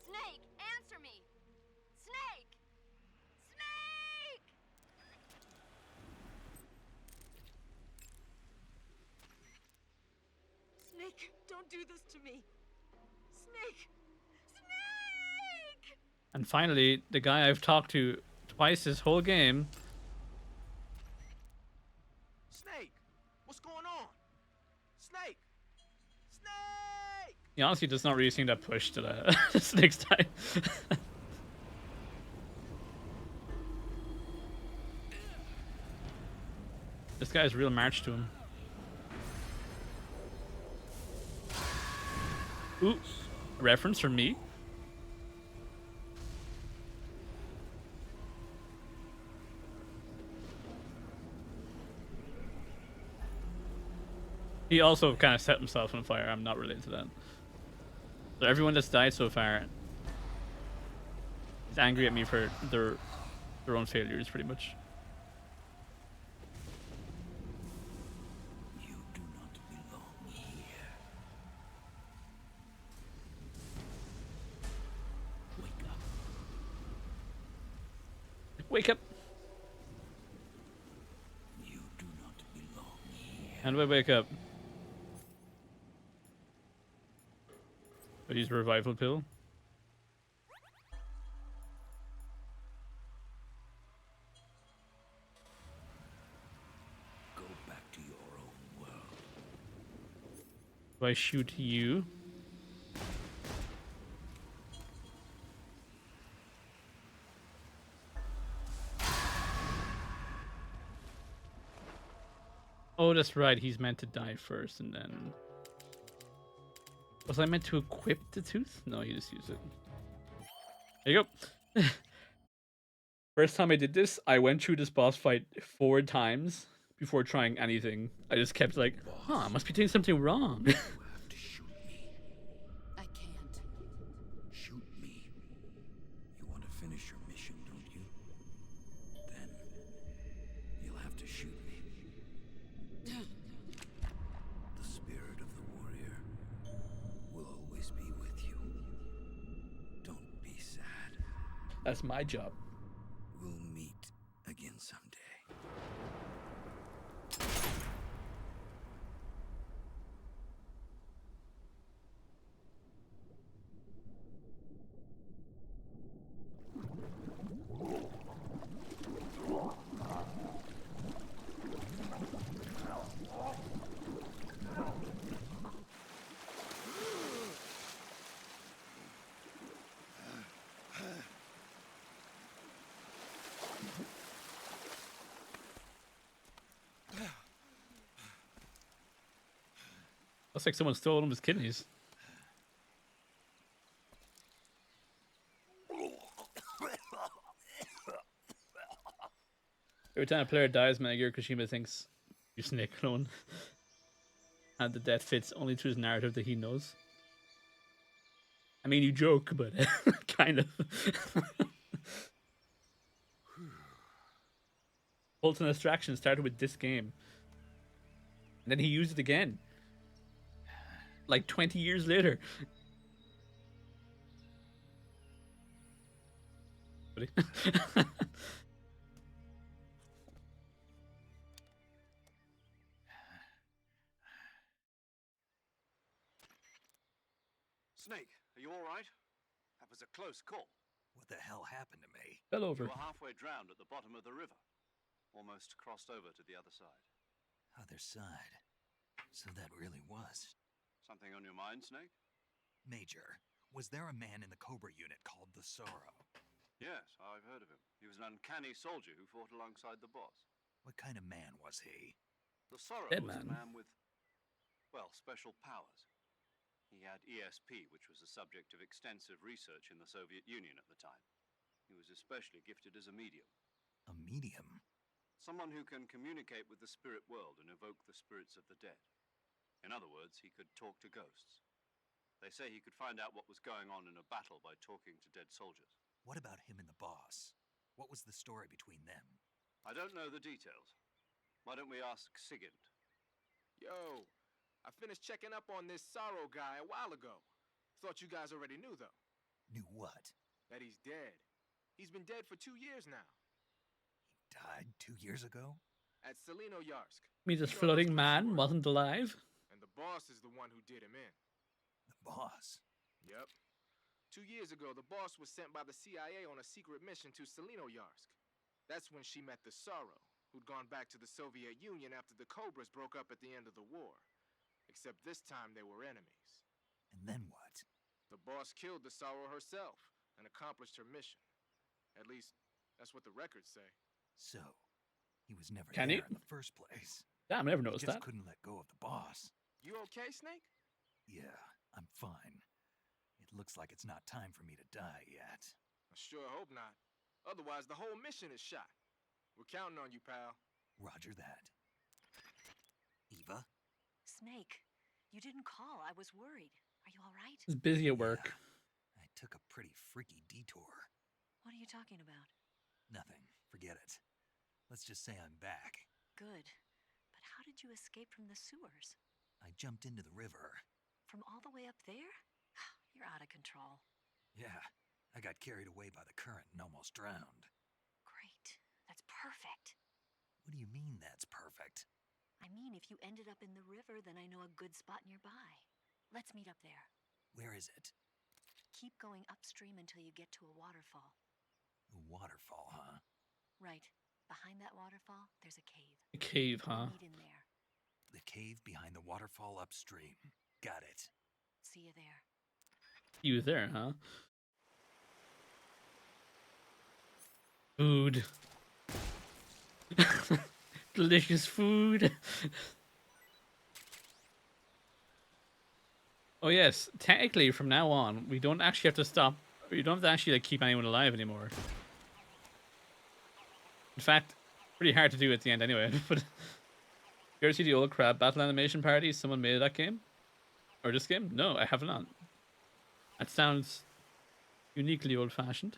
Snake, answer me! Snake! Snake! Snake, don't do this to me. Snake! Snake! And finally, the guy I've talked to twice this whole game. Snake, what's going on? Snake! Snake! He honestly does not really seem that pushed to this next time. This guy's real march to him. Ooh, a reference from me. He also kind of set himself on fire. I'm not related to that. So everyone that's died so far is angry at me for their own failures, pretty much. You do not belong here. Wake up. Wake up! You do not belong here. How do I wake up? I use a revival pill. Go back to your own world. Do I shoot you? Oh, that's right. He's meant to die first and then... Was I meant to equip the tooth? No, you just use it. There you go. First time I did this, I went through this boss fight 4 times before trying anything. I just kept like, huh, I must be doing something wrong. You have to shoot me. I can't. Shoot me. You want to finish your mission, don't you? Then you'll have to shoot me. The spirit of the warrior will always be with you. Don't be sad. That's my job. We'll meet again someday. Looks like someone stole one of his kidneys. Every time a player dies, Megure Kashima thinks you snake clone. And the death fits only to his narrative that he knows. I mean, you joke, but kind of. Fulton Extraction started with this game. And then he used it again. Like 20 years later. Snake, are you all right? That was a close call. What the hell happened to me? Fell over. You were halfway drowned at the bottom of the river. Almost crossed over to the other side. Other side. So that really was. Something on your mind, Snake? Major, was there a man in the Cobra unit called the Sorrow? Yes, I've heard of him. He was an uncanny soldier who fought alongside the boss. What kind of man was he? The Sorrow Dead was a man. man with, well, special powers. He had ESP, which was the subject of extensive research in the Soviet Union at the time. He was especially gifted as a medium. A medium? Someone who can communicate with the spirit world and evoke the spirits of the dead. In other words, he could talk to ghosts. They say he could find out what was going on in a battle by talking to dead soldiers. What about him and the boss? What was the story between them? I don't know the details. Why don't we ask Sigint? Yo, I finished checking up on this Sorrow guy a while ago. Thought you guys already knew, though. Knew what? That he's dead. He's been dead for 2 years now. He died 2 years ago? At Selino Yarsk. Means this floating man wasn't alive? And the boss is the one who did him in. The boss? Yep. 2 years ago, the boss was sent by the CIA on a secret mission to Selino Yarsk. That's when she met the Sorrow, who'd gone back to the Soviet Union after the Cobras broke up at the end of the war. Except this time they were enemies. And then what? The boss killed the Sorrow herself and accomplished her mission. At least, that's what the records say. So, he was never Can there he? in the first place. Damn, I never He noticed just that. couldn't let go of the boss. You okay, Snake? Yeah, I'm fine. It looks like it's not time for me to die yet. I sure hope not. Otherwise, the whole mission is shot. We're counting on you, pal. Roger that. Eva? Snake, you didn't call. I was worried. Are you all right? He's busy at work. I took a pretty freaky detour. What are you talking about? Nothing. Forget it. Let's just say I'm back. Good. But how did you escape from the sewers? I jumped into the river. From all the way up there? You're out of control. Yeah, I got carried away by the current and almost drowned. Great. That's perfect. What do you mean that's perfect? I mean, if you ended up in the river, then I know a good spot nearby. Let's meet up there. Where is it? Keep going upstream until you get to a waterfall. A waterfall, huh? Right. Behind that waterfall, there's a cave. A cave, huh? Meet in there. The cave behind the waterfall upstream. Got it. See you there. You was there, huh? Food. Delicious food. Oh yes, technically from now on, we don't actually have to stop. We don't have to actually like keep anyone alive anymore. In fact, pretty hard to do at the end anyway. But you ever see the old crab battle animation parody someone made of that game? Or this game? No, I have not. That sounds uniquely old-fashioned.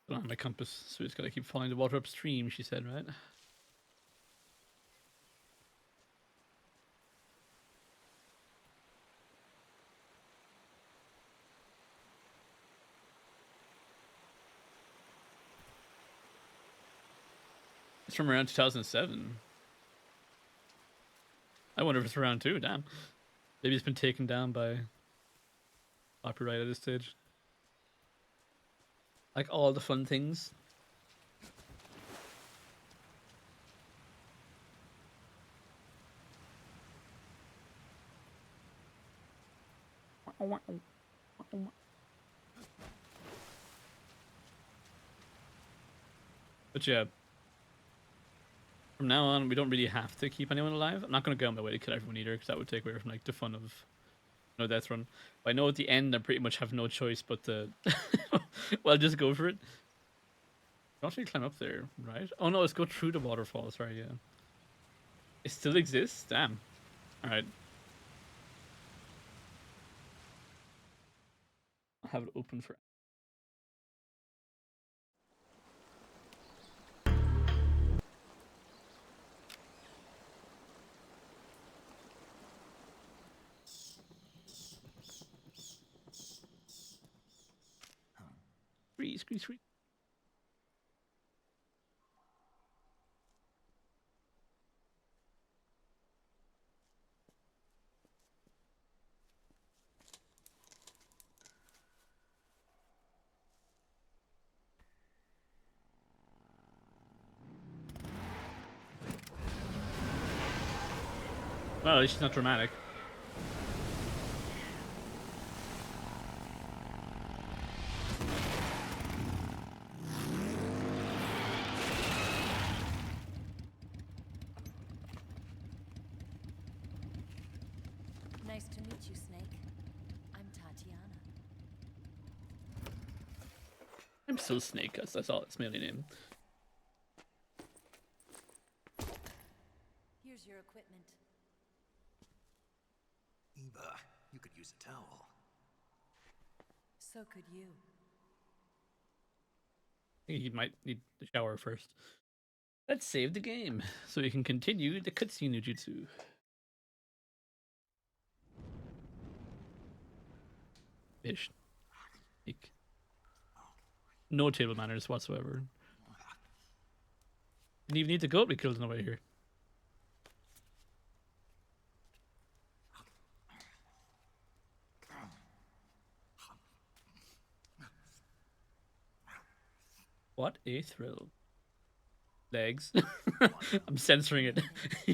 On my compass, so it's gotta keep following the water upstream, she said, right? It's from around 2007. I wonder if it's around 2, damn. Maybe it's been taken down by copyright at this stage. Like all the fun things. But yeah, from now on, we don't really have to keep anyone alive. I'm not going to go on my way to kill everyone either, because that would take away from like the fun of no death run. But I know at the end, I pretty much have no choice but to, well, just go for it. Don't actually climb up there, right? Oh no, let's go through the waterfall. Sorry, yeah. It still exists? Damn. Alright. I'll have it open for... Freeze, freeze, freeze. Well, at least it's not dramatic. Nice to meet you, Snake. I'm Tatiana. I'm still Snake, because that's all its mainly name. Here's your equipment. Eva, you could use a towel. So could you. I think you might need the shower first. Let's save the game, so we can continue the cutscene Nujutsu. Fish. Snake. No table manners whatsoever. Didn't even need the goat we killed on the way here. What a thrill. Legs. I'm censoring it.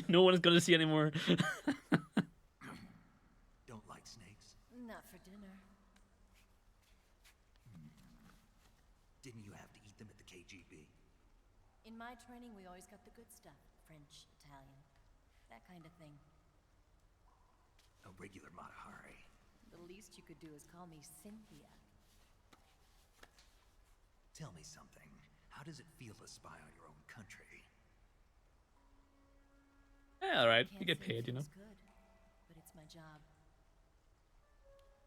No one is going to see anymore. Don't like snakes? Not for dinner. Didn't you have to eat them at the KGB? In my training, we always got the good stuff. French, Italian, that kind of thing. A regular Matahari. The least you could do is call me Cynthia. Tell me something. How does it feel to spy on your own country? Yeah, alright. You Can't get say paid, you know. feels good, but it's my job.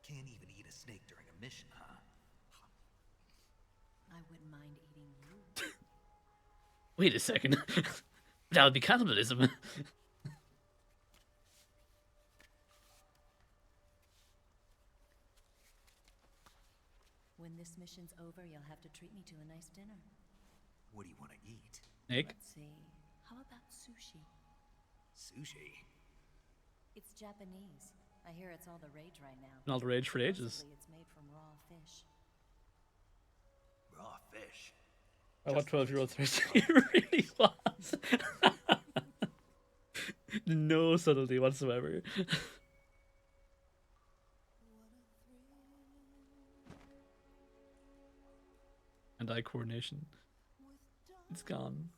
Can't even eat a snake during a mission, huh? I wouldn't mind eating you. Wait a second. That would be cannibalism. When this mission's over, you'll have to treat me to a nice dinner. What do you want to eat? Snake? Let's see. How about sushi? Sushi? It's Japanese. I hear it's all the rage right now. Been all the rage for ages. Supposedly it's made from raw fish. Raw fish? Oh, what 12-year-old thirsty it really was. No subtlety whatsoever. And eye coordination. It's gone.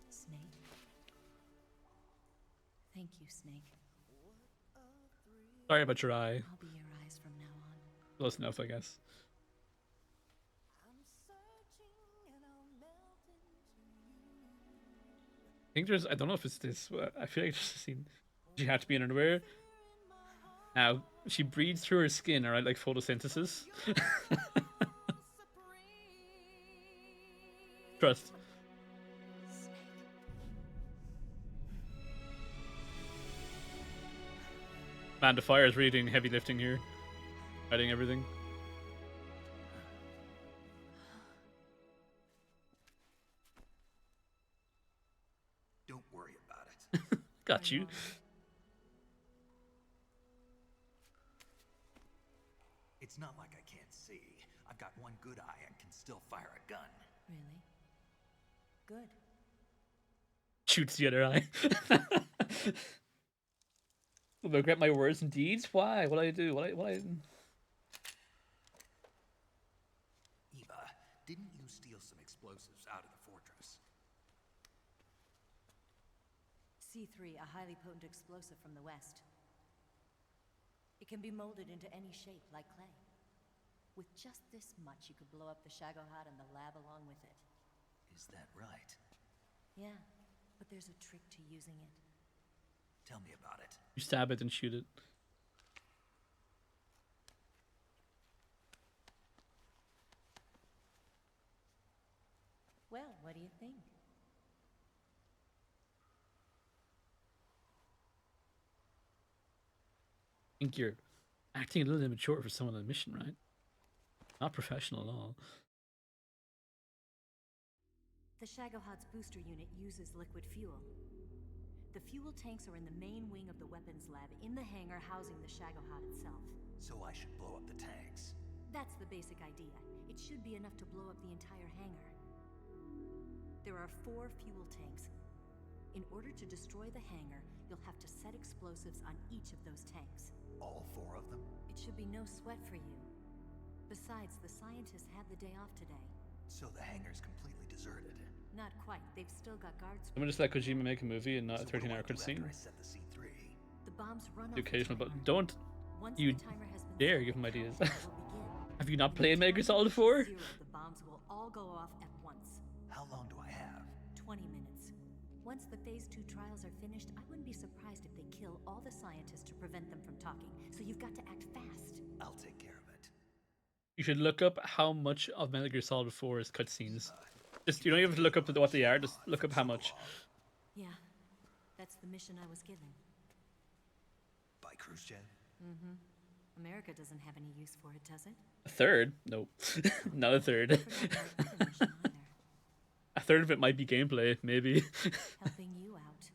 Snake. Thank you, Snake. Sorry about your eye. I'll be your eyes from now on. Close enough, I guess. I think there's, I don't know if it's this, but I feel like there's a scene. She had to be in underwear. Now, she breathes through her skin, alright, like photosynthesis. Trust. Man, the fire is really doing heavy lifting here. Fighting everything. Don't worry about it. Got you. It's not like I can't see. I've got one good eye and can still fire a gun. Really? Good. Shoots the other eye. Will I regret my words and deeds? Why? What I do? What I... Eva, didn't you steal some explosives out of the fortress? C3, a highly potent explosive from the west. It can be molded into any shape, like clay. With just this much, you could blow up the Shagohod and the lab along with it. Is that right? Yeah, but there's a trick to using it. Tell me about it. You stab it and shoot it. Well, what do you think? I think you're acting a little immature for someone on a mission, right? Not professional at all. The Shagohod's booster unit uses liquid fuel. The fuel tanks are in the main wing of the weapons lab in the hangar housing the Shagohod itself. So I should blow up the tanks. That's the basic idea. It should be enough to blow up the entire hangar. There are 4 fuel tanks. In order to destroy the hangar, you'll have to set explosives on each of those tanks. All 4 of them? It should be no sweat for you. Besides, the scientists had the day off today. So the hangar's completely deserted. Not quite. They've still got guards. I'm gonna just let Kojima make a movie and not a 13-hour cutscene. The bombs run The off occasional, the but timer. don't Once you the timer has been dare set, give him the ideas. countdown will begin. Have you not When played the Metal Gear timer Solid reaches 4? 0, the bombs will all go off at once. How long do I have? 20 minutes. Once the Phase 2 trials are finished, I wouldn't be surprised if they kill all the scientists to prevent them from talking. So you've got to act fast. I'll take care of it. You should look up how much of Metal Gear Solid 4 is cutscenes. Just you don't even have to look up what they are. Just look up how much. Yeah, that's the mission I was given. By Khrushchev? Mm-hmm. America doesn't have any use for it, does it? A third? Nope, not a third. A third of it might be gameplay, maybe. Helping you out.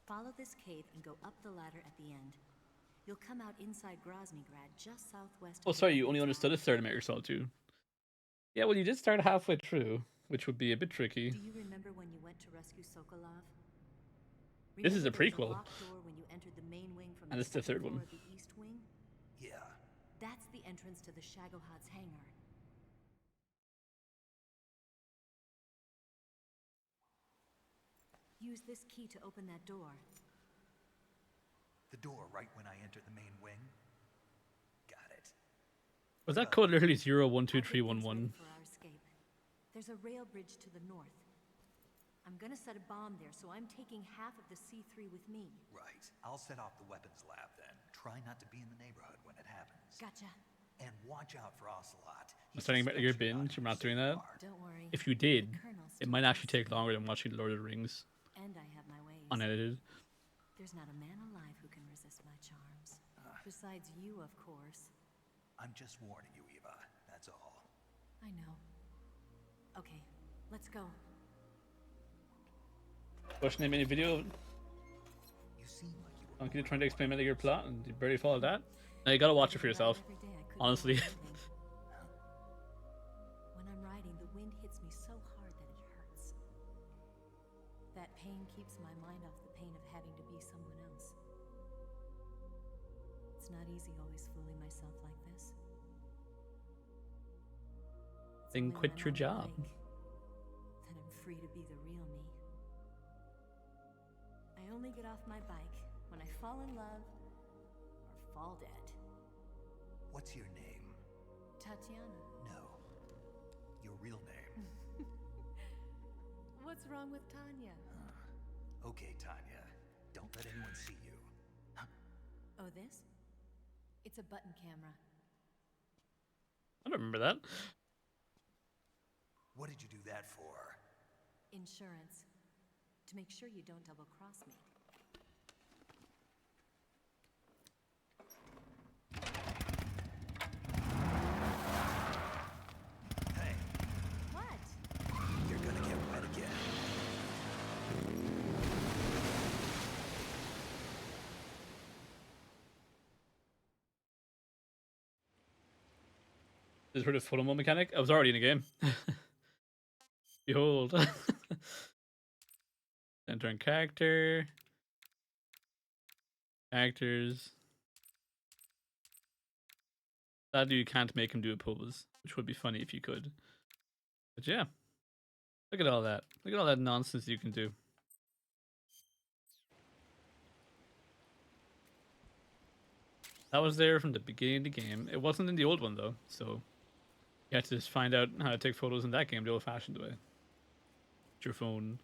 Follow this cave and go up the ladder at the end. You'll come out inside Groznygrad, just southwest. Oh, sorry, you only understood a third of Metal Gear Solid 2. Yeah, well, you did start halfway through, which would be a bit tricky. Do you remember when you went to rescue Sokolov? This is a Remember there was prequel. locked door when you entered the main wing from And the it's the third second one. floor of the east wing? Yeah. That's the entrance to the Shagohod's hangar. Use this key to open that door. The door right when I enter the main wing? Got it. Was that code literally 012311? For our escape. There's a rail bridge to the north. I'm gonna set a bomb there, so I'm taking half of the C3 with me. Right. I'll set off the weapons lab then. Try not to be in the neighborhood when it happens. Gotcha. And watch out for Ocelot. I'm starting Metal Gear binge. I'm not doing that. Don't worry. If you did, The Colonel's it still might actually trusting take longer than watching Lord of the Rings And I have my ways. unedited. There's not a man alive who can resist my charms. Besides you, of course. I'm just warning you, Eva. That's all. I know. Okay, let's go. Watching a mini video. You seem like you were I'm going to trying to explain Metal Gear plot and you barely followed that. Now you gotta watch it for yourself. Honestly. When I'm riding, the wind hits me so hard that it hurts. That pain keeps my mind off the pain of having to be someone else. It's not easy always fooling myself like this. It's Then only when quit I'm your on the job. bike that I'm free to be the real me. I only get off my bike when I fall in love or fall dead. What's your name? Tatiana. No. Your real name. What's wrong with Tanya? Okay, Tanya. Don't let anyone see you. Oh, this? It's a button camera. I don't remember that. What did you do that for? Insurance. To make sure you don't double cross me. Hey, What? you're gonna get wet again. Is for the photo mode mechanic? I was already in the game. Behold. Entering character. Characters. Sadly, you can't make him do a pose, which would be funny if you could. But yeah. Look at all that. Look at all that nonsense you can do. That was there from the beginning of the game. It wasn't in the old one though, so you had to just find out how to take photos in that game the old-fashioned way. With your phone.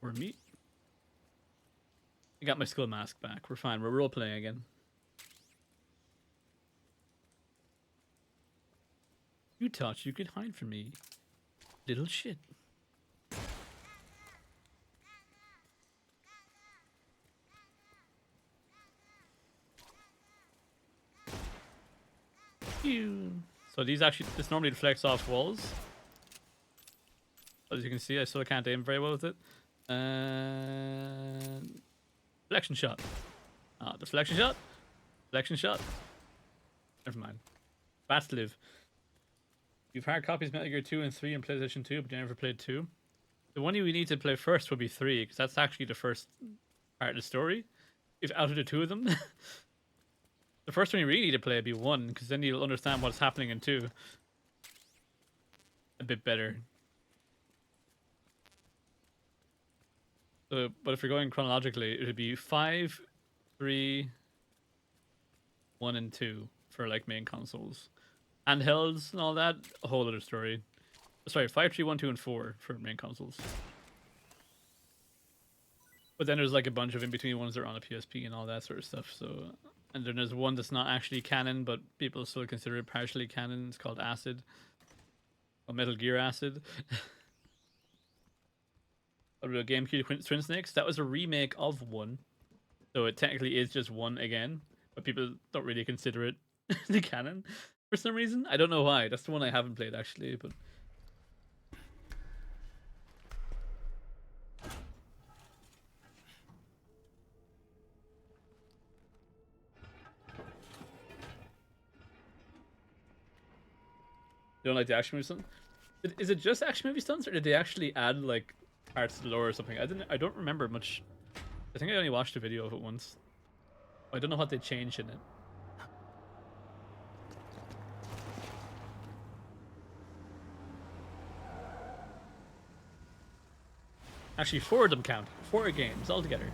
Or me. I got my skill mask back. We're fine. We're role playing again. You thought you could hide from me, little shit. So these actually, this normally reflects off walls. As you can see, I still can't aim very well with it. Deflection shot. Deflection shot. Deflection shot. Never mind. Bats live. You've hard copies of Metal Gear 2 and 3 in PlayStation 2, but you never played 2. The one you need to play first would be 3, because that's actually the first part of the story. If out of the two of them. The first one you really need to play would be 1, because then you'll understand what's happening in 2. A bit better. But if you're going chronologically, it would be 5, 3, 1, and 2 for like main consoles. Handhelds and all that, a whole other story. Sorry, 5, 3, 1, 2, and 4 for main consoles. But then there's like a bunch of in-between ones that are on a PSP and all that sort of stuff. So, and then there's one that's not actually canon, but people still consider it partially canon. It's called Acid. Or Metal Gear Acid. A real GameCube Twin Snakes. That was a remake of 1. So it technically is just 1 again. But people don't really consider it the canon for some reason. I don't know why. That's the one I haven't played actually, but you don't like the action movie stunts? Is it just action movie stunts, or did they actually add like parts to the lore or something? I don't remember much. I think I only watched a video of it once. I don't know what they changed in it. Actually, 4 of them count. 4 games altogether.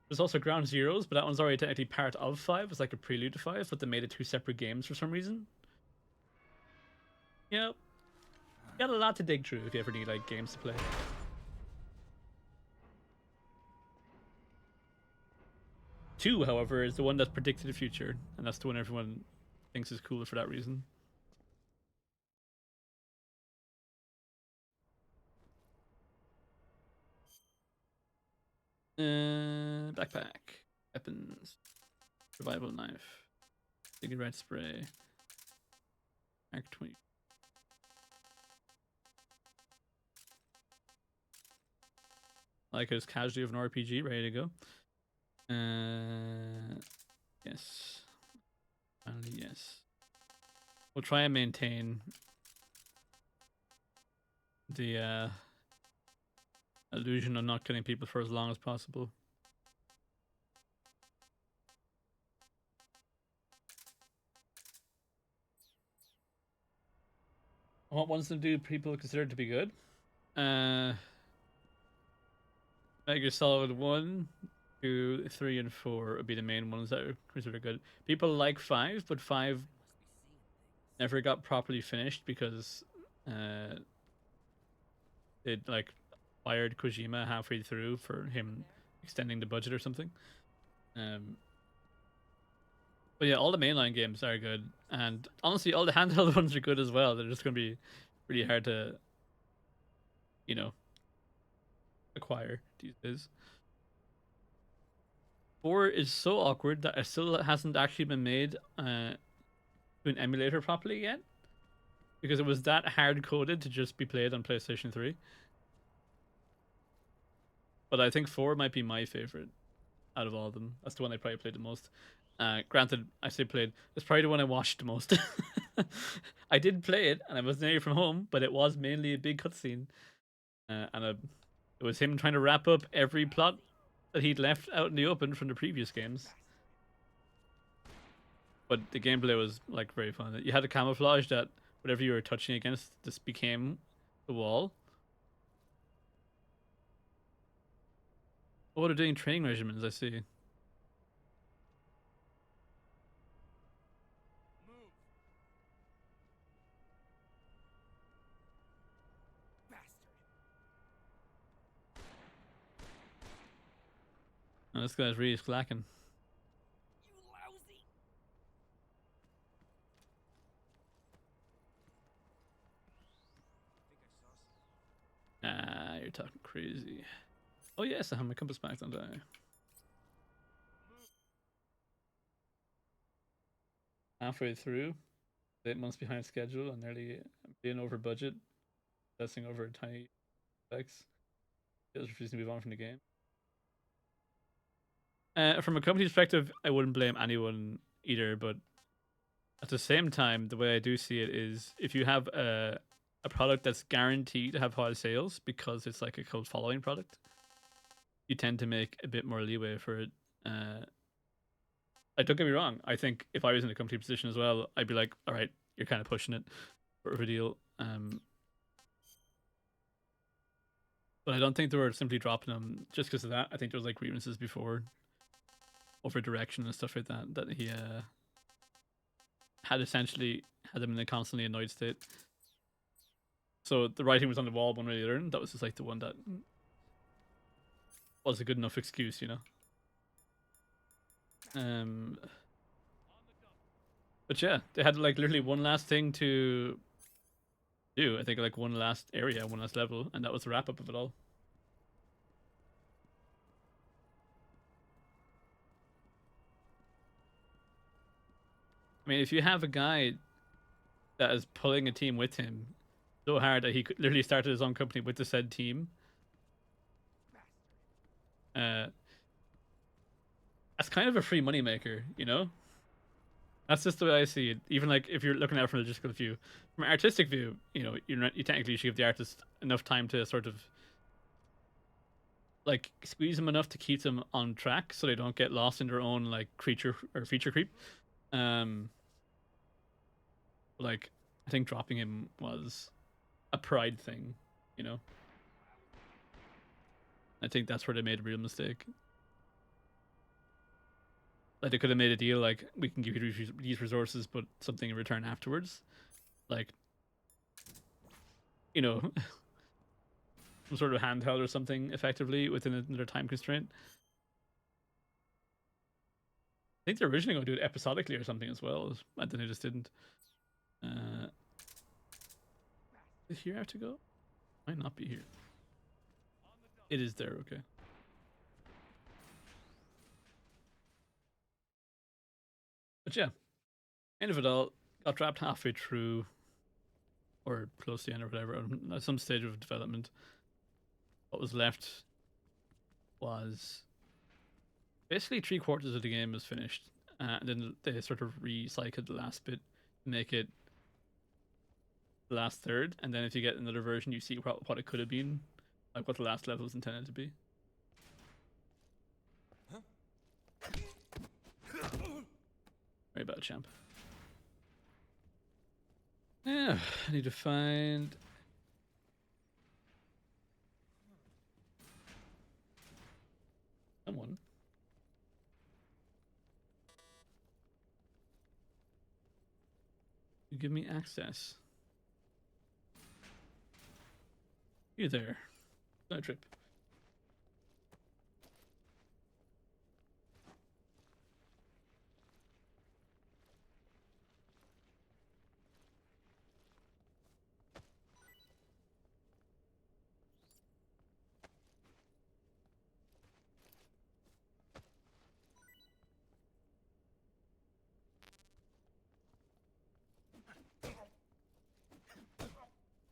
There's also Ground Zeroes, but that one's already technically part of 5. It's like a prelude to 5, but they made it 2 separate games for some reason. Yep. Got a lot to dig through if you ever need like games to play. Two, however, is the one that's predicted the future, and that's the one everyone thinks is cool for that reason. Backpack, weapons, survival knife, cigarette spray, Mark 20. Like his casualty of an RPG, ready to go. Yes. Finally, yes. We'll try and maintain the illusion of not killing people for as long as possible. What ones to do people consider to be good? Metal Gear Solid 1, 2, 3, and 4 would be the main ones that are considered good. People like 5, but 5 never got properly finished because it like fired Kojima halfway through for him extending the budget or something. But yeah, all the mainline games are good, and honestly, all the handheld ones are good as well. They're just gonna be really hard to, you know, acquire these days. 4 is so awkward that it still hasn't actually been made to an emulator properly yet, because it was that hard coded to just be played on PlayStation 3. But I think 4 might be my favorite out of all of them. That's the one I probably played the most. Granted, I say played. It's probably the one I watched the most. I did play it, and I was near from home, but it was mainly a big cutscene. It was him trying to wrap up every plot that he'd left out in the open from the previous games. But the gameplay was like very fun. You had a camouflage that whatever you were touching against just became the wall. Oh, they're doing training regimens, I see. Oh, this guy's really slacking. Ah, you're talking crazy. Oh yes, I have my compass back, don't I? Halfway through, 8 months behind schedule, and nearly being over budget, testing over tiny specs. Just refusing to move on from the game. From a company perspective, I wouldn't blame anyone either, but at the same time, the way I do see it is if you have a product that's guaranteed to have high sales because it's like a cult following product, you tend to make a bit more leeway for it. Like, don't get me wrong. I think if I was in a company position as well, I'd be like, all right, you're kind of pushing it for a deal. But I don't think they were simply dropping him just because of that. I think there was like grievances before over direction and stuff like that that he had essentially had him in a constantly annoyed state. So the writing was on the wall one way or the other, and that was just like the one that was a good enough excuse, you know. But yeah, they had like literally one last thing to do. I think like one last area, one last level, and that was the wrap up of it all. I mean, if you have a guy that is pulling a team with him so hard that he could literally started his own company with the said team, that's kind of a free moneymaker, you know? That's just the way I see it. Even like if you're looking at it from a logistical view, from an artistic view, you know, you technically should give the artist enough time to sort of like squeeze them enough to keep them on track so they don't get lost in their own like creature or feature creep. Like I think dropping him was a pride thing, you know. I think that's where they made a real mistake. Like they could have made a deal like we can give you these resources, but something in return afterwards, like you know, some sort of handheld or something, effectively within another time constraint. I think they're originally going to do it episodically or something as well. I think they just didn't. Is here I have to go? Might not be here. It is there. Okay. But yeah, end of it all, got dropped halfway through, or close to the end or whatever, at some stage of development. What was left was basically 3/4 of the game was finished, and then they sort of recycled the last bit to make it the last third, and then if you get another version, you see what it could have been, like what the last level was intended to be. Very bad, champ. Yeah, I need to find. Someone. You give me access. You there. No trip.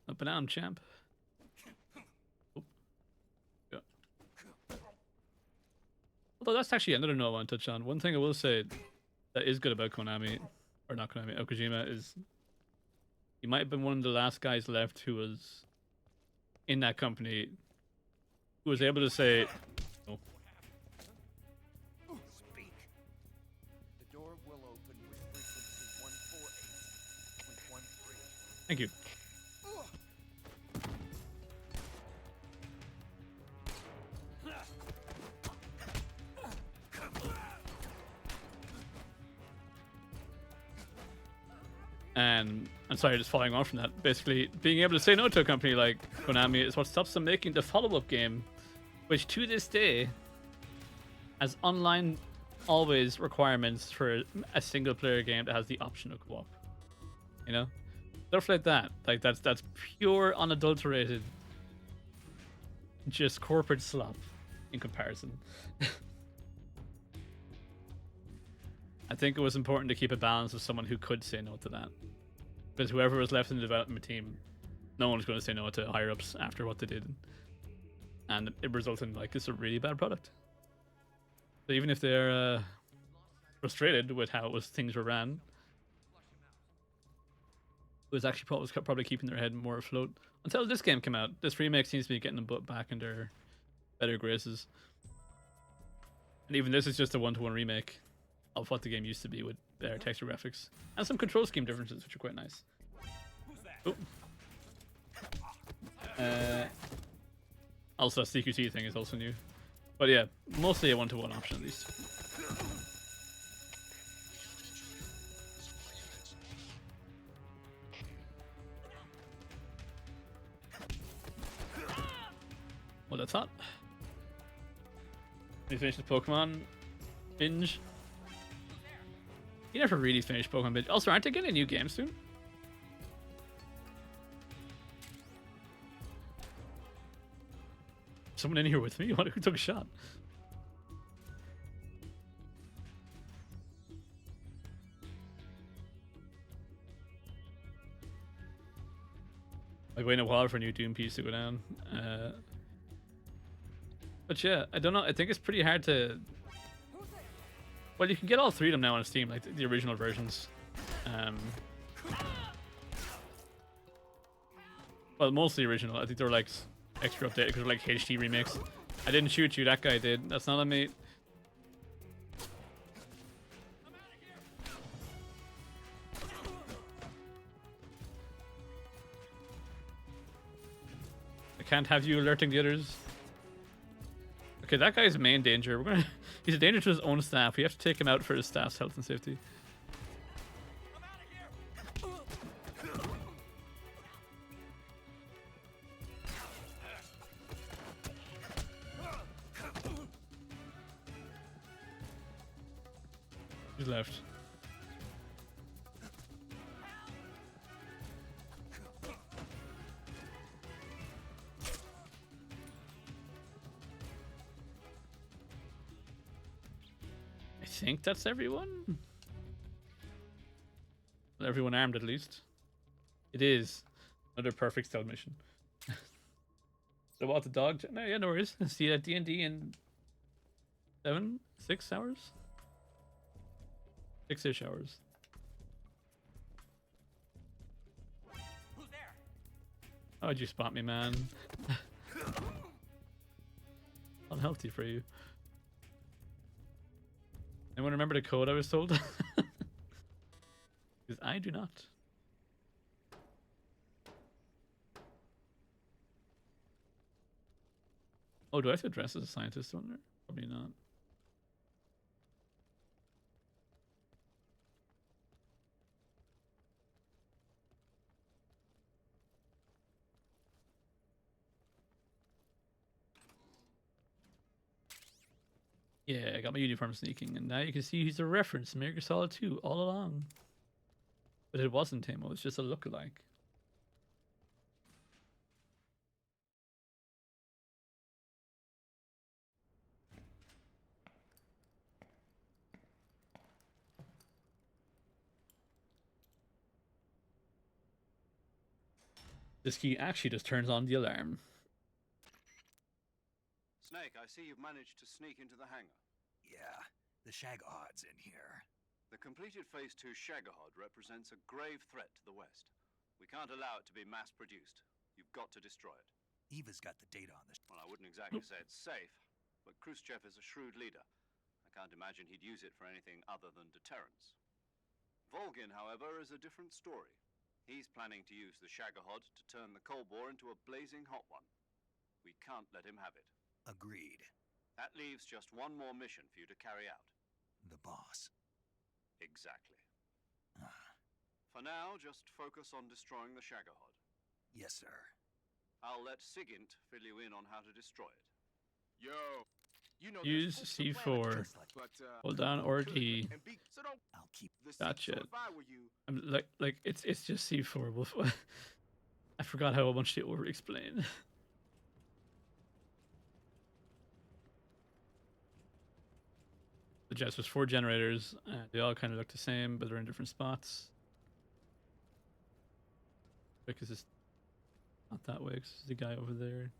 Up and down, champ. Oh. Yeah. Although that's actually another note I want to touch on. One thing I will say that is good about Konami, or not Konami, Kojima, is he might have been one of the last guys left who was in that company who was able to say, oh, Speak. The door will open with frequency 148.13. thank you. And I'm sorry, just following on from that. Basically, being able to say no to a company like Konami is what stops them making the follow-up game, which to this day has online always requirements for a single-player game that has the option of co-op. You know, stuff like that. Like that's pure, unadulterated, just corporate slop in comparison. I think it was important to keep a balance of someone who could say no to that. Because whoever was left in the development team, no one's going to say no to higher ups after what they did. And it resulted in like, it's a really bad product. So even if they're frustrated with how things were ran, it was actually probably keeping their head more afloat. Until this game came out. This remake seems to be getting them back in their better graces. And even this is just a one-to-one remake of what the game used to be with their texture graphics and some control scheme differences, which are quite nice. Oh. Also, that CQC thing is also new, but yeah, mostly a one-to-one option at least. Well, that's hot. We finished the Pokemon binge. You never really finished Pokemon binge. Also, aren't they getting a new game soon? Someone in here with me? Who took a shot? I've waited a while for a new Doom piece to go down. But yeah, I don't know. I think it's pretty hard to... Well, you can get all three of them now on Steam, like the original versions. Well, mostly original. I think they were like extra updated because they're like HD remakes. I didn't shoot you, that guy did. That's not on me. I can't have you alerting the others. Okay, that guy's main danger. He's a danger to his own staff. We have to take him out for his staff's health and safety. He's left. I think that's everyone. Well, everyone armed at least. It is another perfect stealth mission. So what the dog? No, yeah, no worries. See you at D&D in 6 hours. 6-ish hours. Who's there? How'd you spot me, man? Unhealthy for you. Anyone remember the code I was told? Because I do not. Oh, do I have to dress as a scientist on there? Probably not. Yeah, I got my uniform sneaking, and now you can see he's a reference, Metal Gear Solid 2, all along. But it wasn't him, it was just a lookalike. This key actually just turns on the alarm. Snake, I see you've managed to sneak into the hangar. Yeah, the Shaghod's in here. The completed Phase 2 Shagahod represents a grave threat to the West. We can't allow it to be mass-produced. You've got to destroy it. Eva's got the data on this. Well, I wouldn't exactly say it's safe, but Khrushchev is a shrewd leader. I can't imagine he'd use it for anything other than deterrence. Volgin, however, is a different story. He's planning to use the Shagohod to turn the Cold War into a blazing hot one. We can't let him have it. Agreed. That leaves just one more mission for you to carry out. The boss. Exactly. For now, just focus on destroying the Shagohod. Yes, sir. I'll let Sigint fill you in on how to destroy it. Yo, you know Use C4. Hold down or D. I'll keep Gotcha. I'm like it's just C4. I forgot how much they over explain. The Jets was 4 generators. They all kind of look the same, but they're in different spots. Because it's not that way. Because there's a guy over there.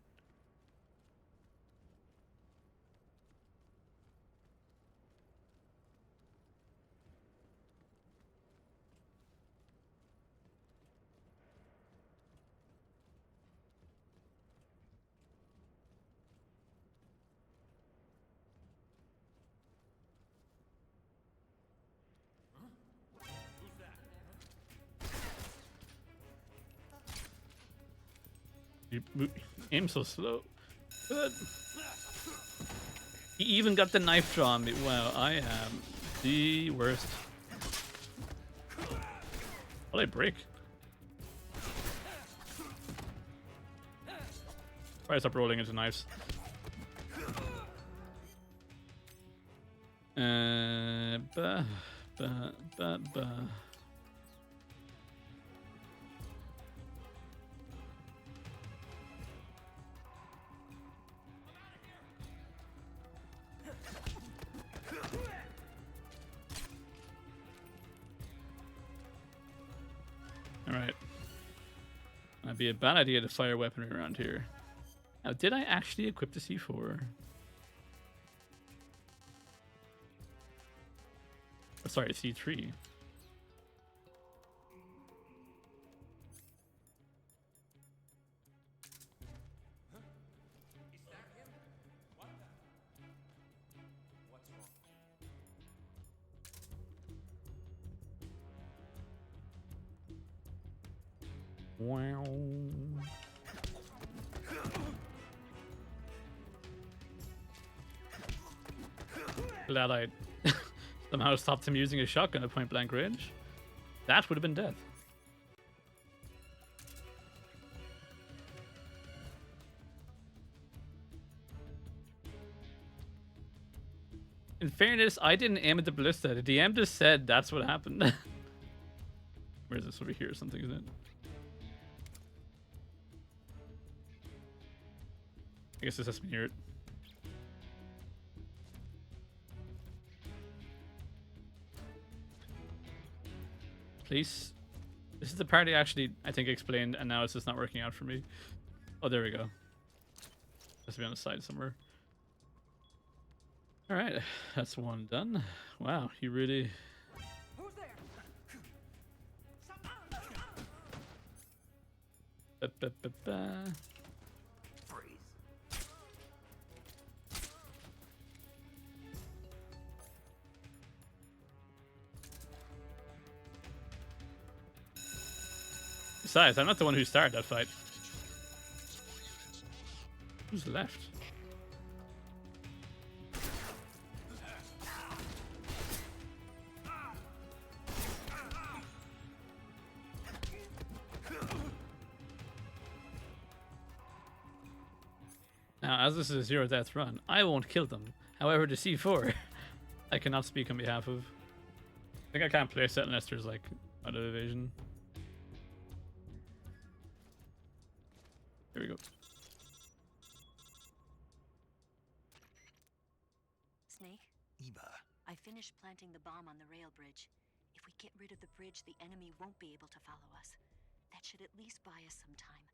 You aim so slow. Good. He even got the knife draw on me. Wow, I am the worst. Will I break? Why stop rolling into knives? Bah. Alright. That'd be a bad idea to fire weaponry around here. Now, did I actually equip the C4? Oh, sorry, C3. Wow. Glad I somehow stopped him using a shotgun at point blank range. That would have been death. In fairness, I didn't aim at the ballista. The DM just said that's what happened. Where is this? Over here or something, isn't it? I guess this has to be near it. Please. This is the part I actually, I think, explained, and now it's just not working out for me. Oh, there we go. Has to be on the side somewhere. Alright, that's one done. Wow, he really... Who's there? Freeze. Besides, I'm not the one who started that fight. Who's left? Now, as this is a zero death run, I won't kill them. However, the C4, I cannot speak on behalf of. I think I can't place that unless there's like out of evasion. Here we go. Snake? Eva. I finished planting the bomb on the rail bridge. If we get rid of the bridge, the enemy won't be able to follow us. That should at least buy us some time.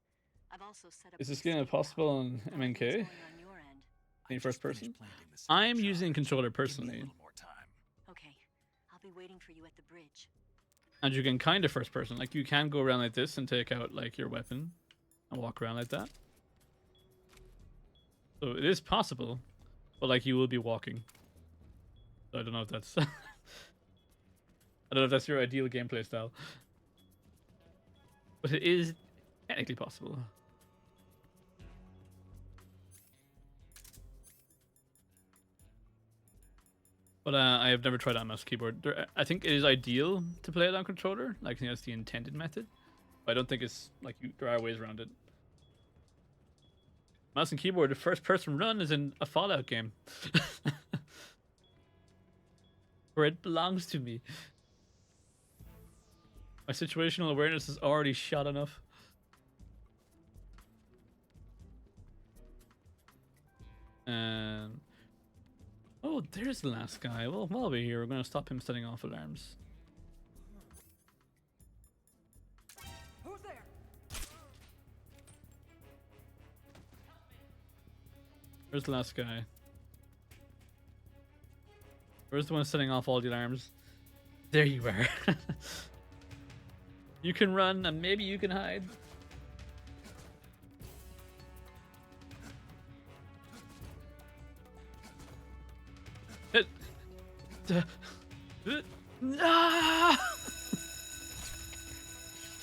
I've also set up. Is this game possible on MNK? On your end? In first person? I'm using controller personally. Okay, I'll be waiting for you at the bridge. And you can kind of first person. Like, you can go around like this and take out like your weapon and walk around like that. So it is possible, but like you will be walking. So I don't know if that's I don't know if that's your ideal gameplay style. But it is technically possible. But I have never tried it on mouse keyboard. I think it is ideal to play it on controller. Like, I think that's the intended method. But I don't think it's like there are ways around it. Mouse and keyboard, the first person run is in a Fallout game. Where it belongs to me. My situational awareness is already shot enough. Oh, there's the last guy. Well, while we're here, we're going to stop him setting off alarms. Who's there? Where's the last guy? Where's the one setting off all the alarms? There you are. You can run and maybe you can hide.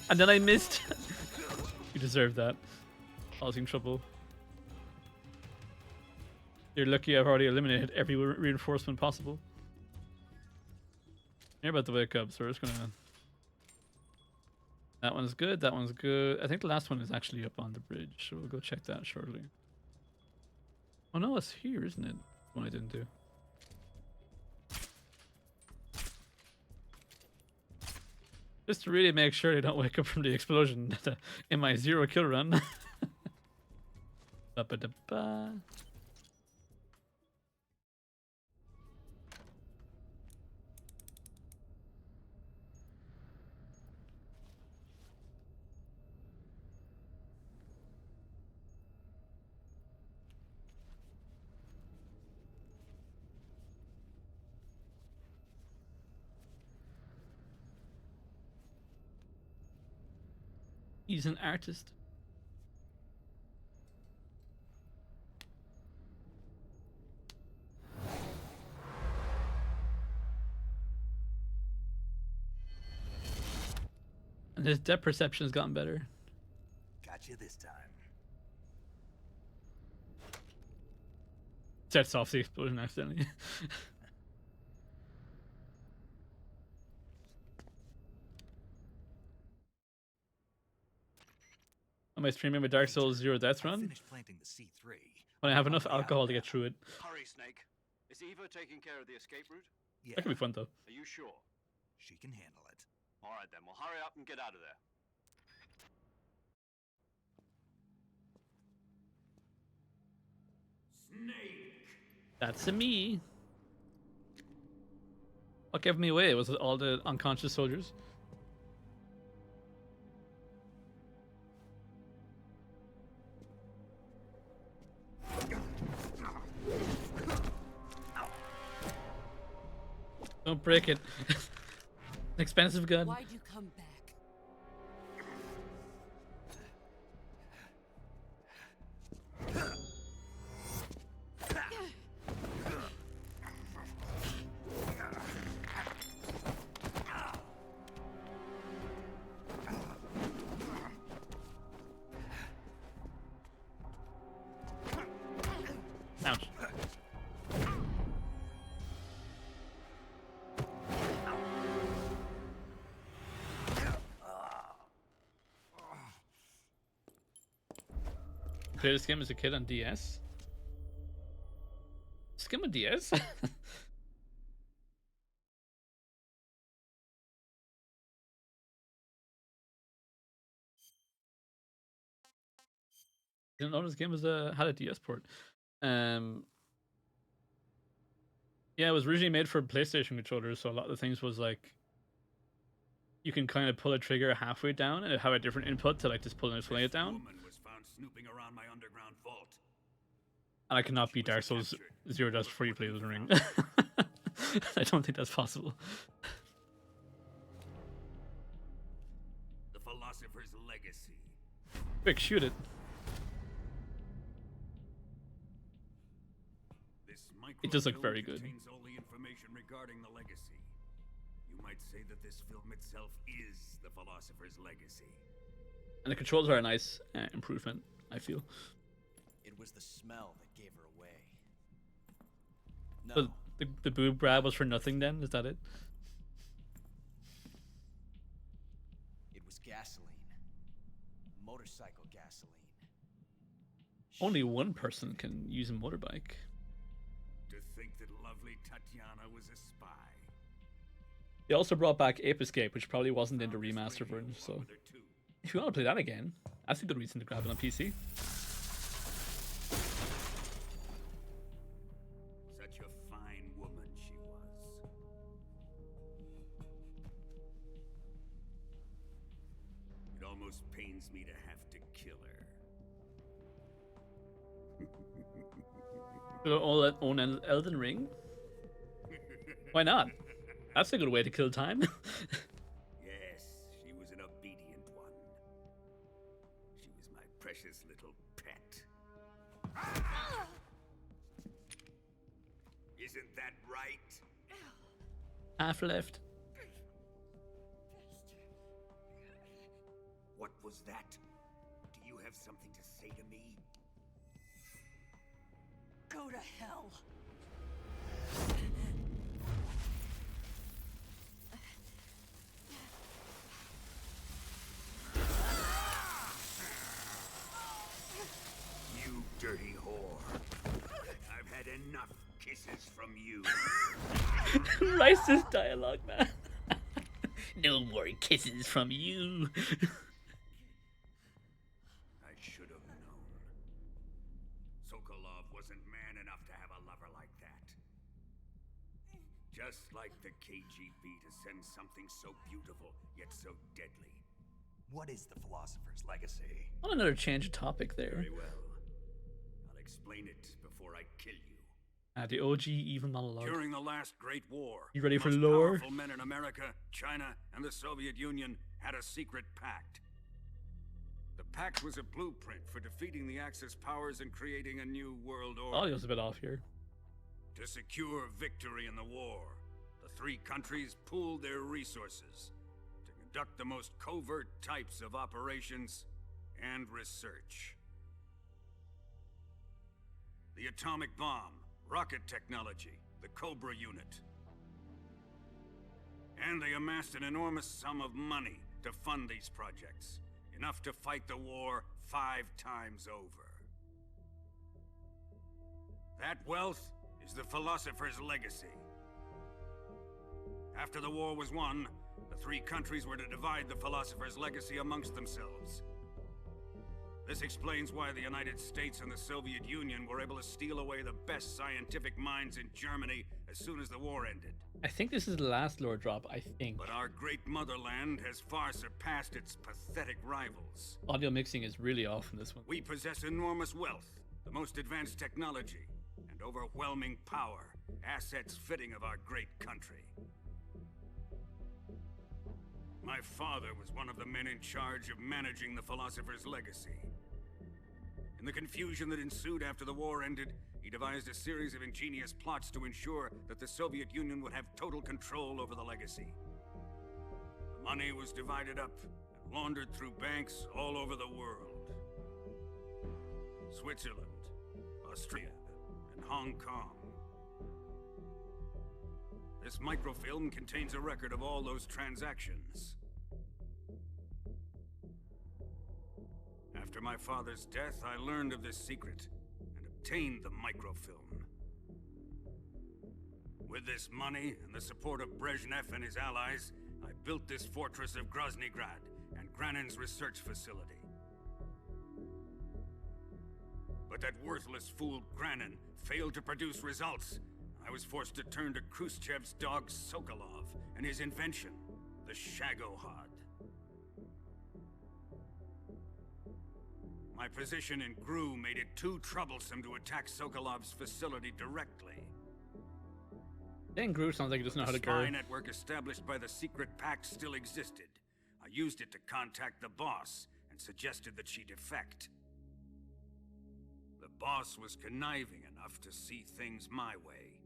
And then I missed. You deserve that. Causing trouble. You're lucky I've already eliminated every reinforcement possible. You're about to wake up, so we're just gonna... That one's good, that one's good. I think the last one is actually up on the bridge, so we'll go check that shortly. Oh no, it's here, isn't it? One I didn't do. Just to really make sure they don't wake up from the explosion in my 0 kill run. Ba-ba-da-ba. He's an artist. And his depth perception has gotten better. Got you this time. Sets off the explosion accidentally. On my streaming with Dark Souls 0 Death Run, Planting the C3. when I have enough alcohol to get through it. Hurry, Snake. Is Eva taking care of the escape route? Yeah, That could be fun though. Are you sure? she can handle it. All right then, well hurry up and get out of there. Snake! That's a me. What gave me away? Was it all the unconscious soldiers? Don't break it. An expensive gun. Why'd you come back? Ouch. Played this game as a kid on DS. This game on DS? Didn't know this game was had a DS port. Yeah, it was originally made for PlayStation controllers, so a lot of the things was like you can kind of pull a trigger halfway down and it have a different input to like just pulling and slowing it down. Woman was found snooping around my underground vault. And I cannot beat Dark Souls 0 Dust before you play Elden Ring. I don't think that's possible. The philosopher's legacy. Quick, shoot it. It does look microfilm very good. contains only information regarding the legacy. You might say that this film itself is the Philosopher's legacy. And the controls are a nice improvement, I feel. It was the smell that gave her away. So the boob grab was for nothing then? Is that it? It was gasoline. Motorcycle gasoline. Only one person can use a motorbike. To think that lovely Tatiana was a spy. They also brought back Ape Escape, which probably wasn't in the remaster version, so if you want to play that again, that's a good reason to grab it on PC. Such a fine woman she was. It almost pains me to have to kill her. Own an Elden Ring? Why not? That's a good way to kill time. Yes, she was an obedient one. She was my precious little pet. Isn't that right? Half left. What was that? Do you have something to say to me? Go to hell. You dirty whore. I've had enough kisses from you. Racist dialogue, man. No more kisses from you. I should have known. Sokolov wasn't man enough to have a lover like that. Just like the KGB to send something so beautiful, yet so deadly. What is the Philosopher's legacy? On another change of topic there. Very well. I'll explain it before I kill you. The OG evil monologue. During the last Great War, You ready the for most lore? powerful men in America, China, and the Soviet Union had a secret pact. The pact was a blueprint for defeating the Axis powers and creating a new world order. Audio's a bit off here. To secure victory in the war, the three countries pooled their resources to conduct the most covert types of operations and research. The atomic bomb, rocket technology, the Cobra unit. And they amassed an enormous sum of money to fund these projects, enough to fight the war 5 times over. That wealth is the Philosopher's legacy. After the war was won, the three countries were to divide the Philosopher's legacy amongst themselves. This explains why the United States and the Soviet Union were able to steal away the best scientific minds in Germany as soon as the war ended. I think this is the last lore drop, I think. But our great motherland has far surpassed its pathetic rivals. Audio mixing is really off in this one. We possess enormous wealth, the most advanced technology, and overwhelming power, assets fitting of our great country. My father was one of the men in charge of managing the Philosopher's legacy. In the confusion that ensued after the war ended, he devised a series of ingenious plots to ensure that the Soviet Union would have total control over the legacy. The money was divided up and laundered through banks all over the world. Switzerland, Austria, and Hong Kong. This microfilm contains a record of all those transactions. After my father's death, I learned of this secret and obtained the microfilm. With this money and the support of Brezhnev and his allies, I built this fortress of Groznygrad and Granin's research facility. But that worthless fool Granin failed to produce results. I was forced to turn to Khrushchev's dog Sokolov and his invention, the Shagohod. My position in GRU made it too troublesome to attack Sokolov's facility directly. Then Groot sounds like he doesn't know how to The spy go. network established by the secret pact still existed. I used it to contact the boss and suggested that she defect. The boss was conniving enough to see things my way.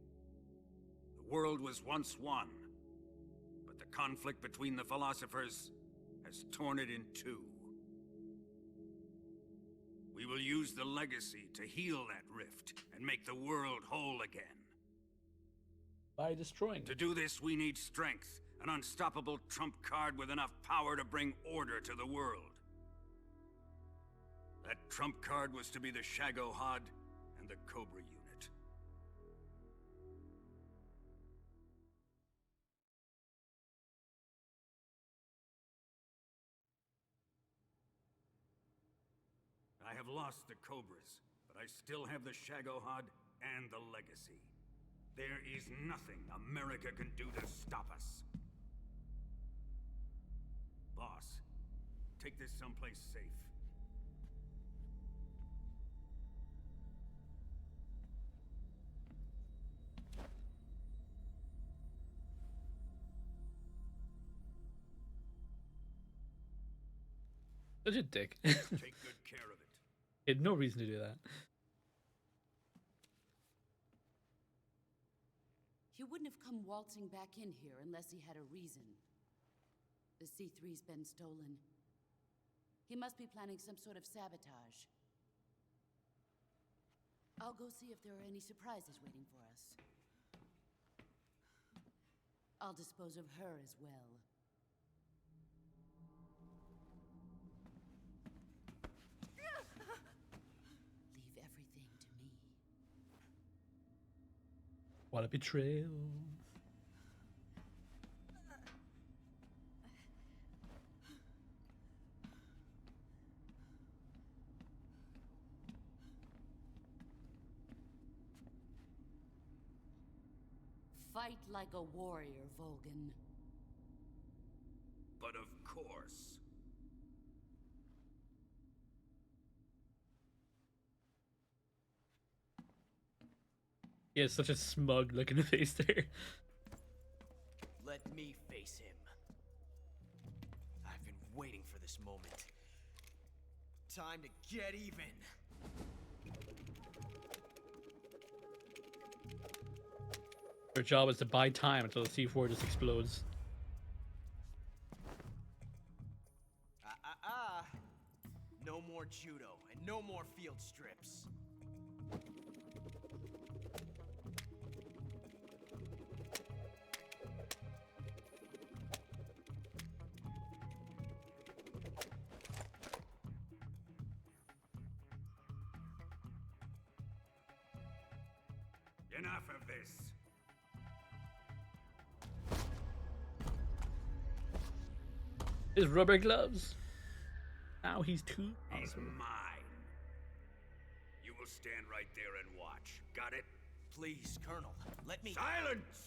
The world was once one, but the conflict between the philosophers has torn it in two. We will use the legacy to heal that rift and make the world whole again. By destroying To do this, we need strength, an unstoppable trump card with enough power to bring order to the world. That trump card was to be the Shagohod and the Cobra unit. I have lost the Cobras, but I still have the Shagohod and the legacy. There is nothing America can do to stop us. Boss, take this someplace safe. Such a dick. Take good care of it. He had no reason to do that. He wouldn't have come waltzing back in here unless he had a reason. The C3's been stolen. He must be planning some sort of sabotage. I'll go see if there are any surprises waiting for us. I'll dispose of her as well. Leave everything to me. What a betrayal. Fight like a warrior, Volgan. But of course. He has such a smug look in the face there. Let me face him. I've been waiting for this moment. Time to get even. Their job is to buy time until the C4 just explodes. No more judo and no more field strips. Enough of this. His rubber gloves. Now he's too. He's mine. You will stand right there and watch. Got it? Please, Colonel, let me. Silence!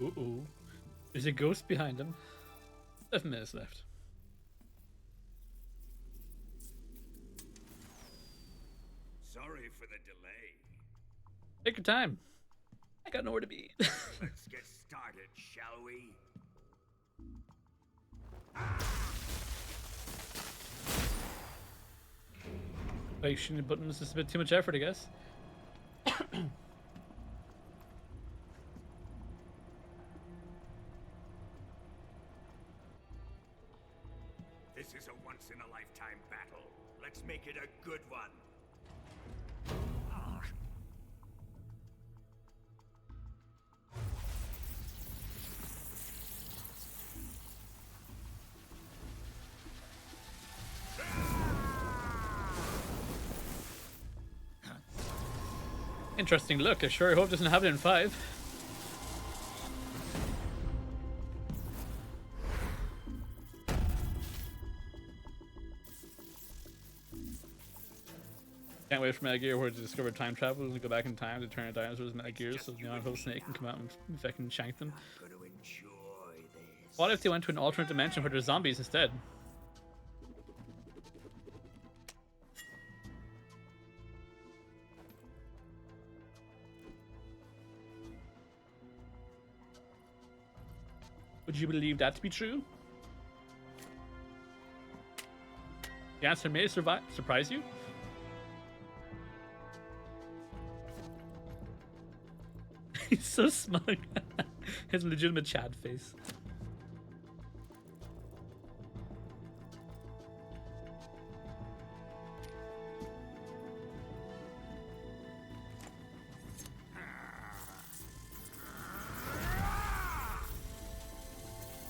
Uh-oh. There's a ghost behind him. 7 minutes left. Sorry for the delay. Take your time. I got nowhere to be. Let's get started, shall we? Like shooting the buttons is a bit too much effort, I guess. This is a once-in-a-lifetime battle. Let's make it a good one. Interesting look. I sure hope doesn't have it in 5. Can't wait for Metal Gear where to discover time travel and go back in time to turn a dinosaurs into Metal Gear so the Honorable Snake can come out and fucking shank them. What if they went to an alternate dimension where there's zombies instead? Would you believe that to be true? The answer may surprise you. He's so smug. His legitimate Chad face.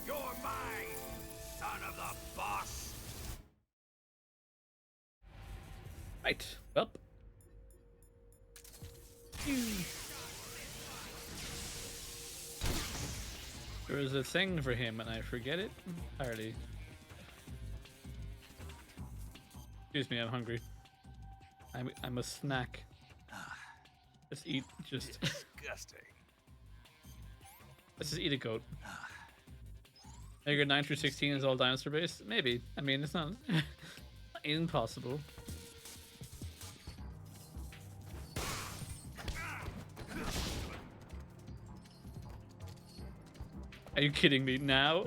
You're mine, son of the boss. Right. Well. There was a thing for him and I forget it entirely. Excuse me, I'm hungry. I'm a snack. Let's eat just. Disgusting. Let's just eat a goat. Maybe 9 through 16 is all dinosaur based? Maybe. I mean, it's not impossible. Are you kidding me now?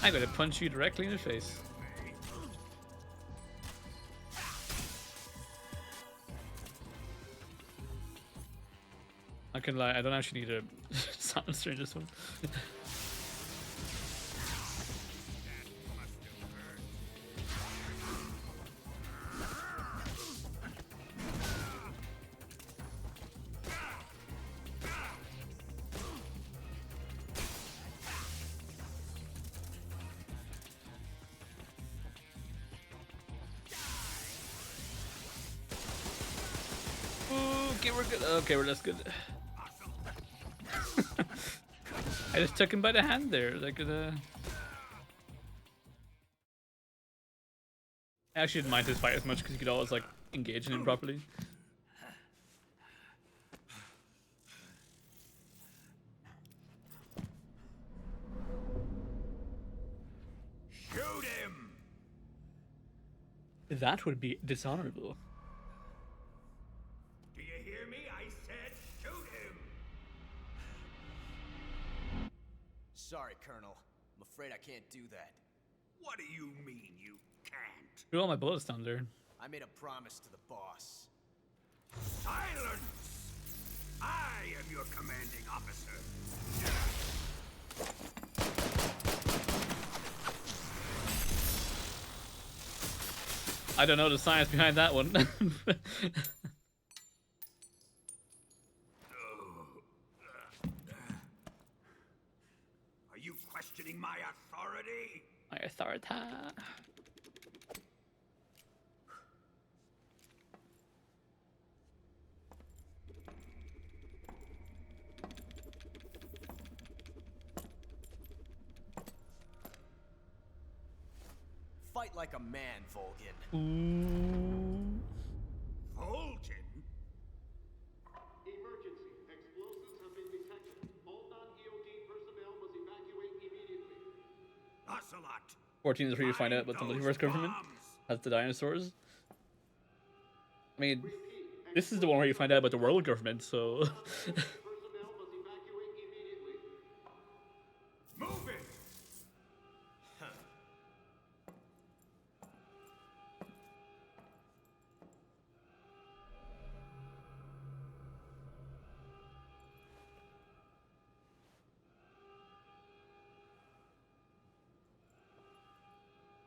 I'm gonna punch you directly in the face. I can lie, I don't actually need a silencer in this one. Okay, we're good. Okay, that's good. I just took him by the hand there, like I actually didn't mind his fight as much because you could always like engage in him properly. Shoot him! That would be dishonorable. Do you hear me? I said shoot him! Sorry, Colonel. I'm afraid I can't do that. What do you mean you can't? Threw all my bullets down there. I made a promise to the boss. Silence! I am your commanding officer. I don't know the science behind that one. Are you questioning my authority? My authority. Fight like a man, Volgin. Ooh. Volgin? Emergency. Explosives have been detected. All non-EOD personnel must evacuate immediately. Ocelot. 14 is where you find out about the multiverse government. That's the dinosaurs. I mean, this is the one where you find out about the world government, so. Move it!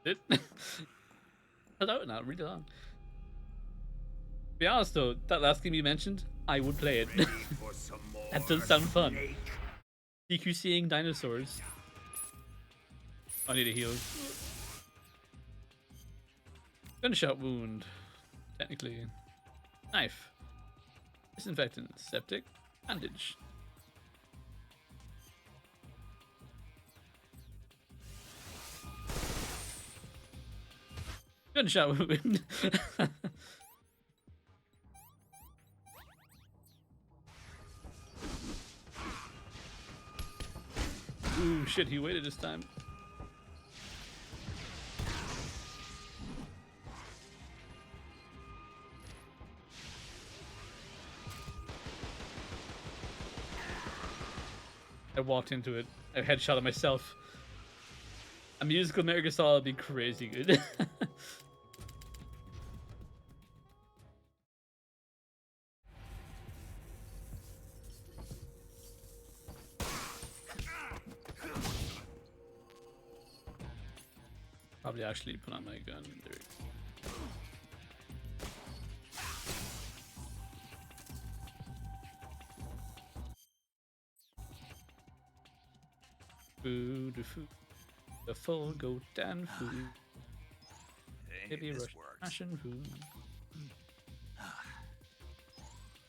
It? Hello, not really long. To be honest though, that last game you mentioned, I would play it. That does sound fun. DQCing dinosaurs. I need a heal. Gunshot wound. Technically. Knife. Disinfectant. Septic. Bandage. Gunshot wound. Ooh, shit, he waited this time. I walked into it. I headshot myself. A musical Metal Gear Solid would be crazy good. Probably actually put on my gun. There we go. Food, food. The full goat and food. Maybe Russian ration food.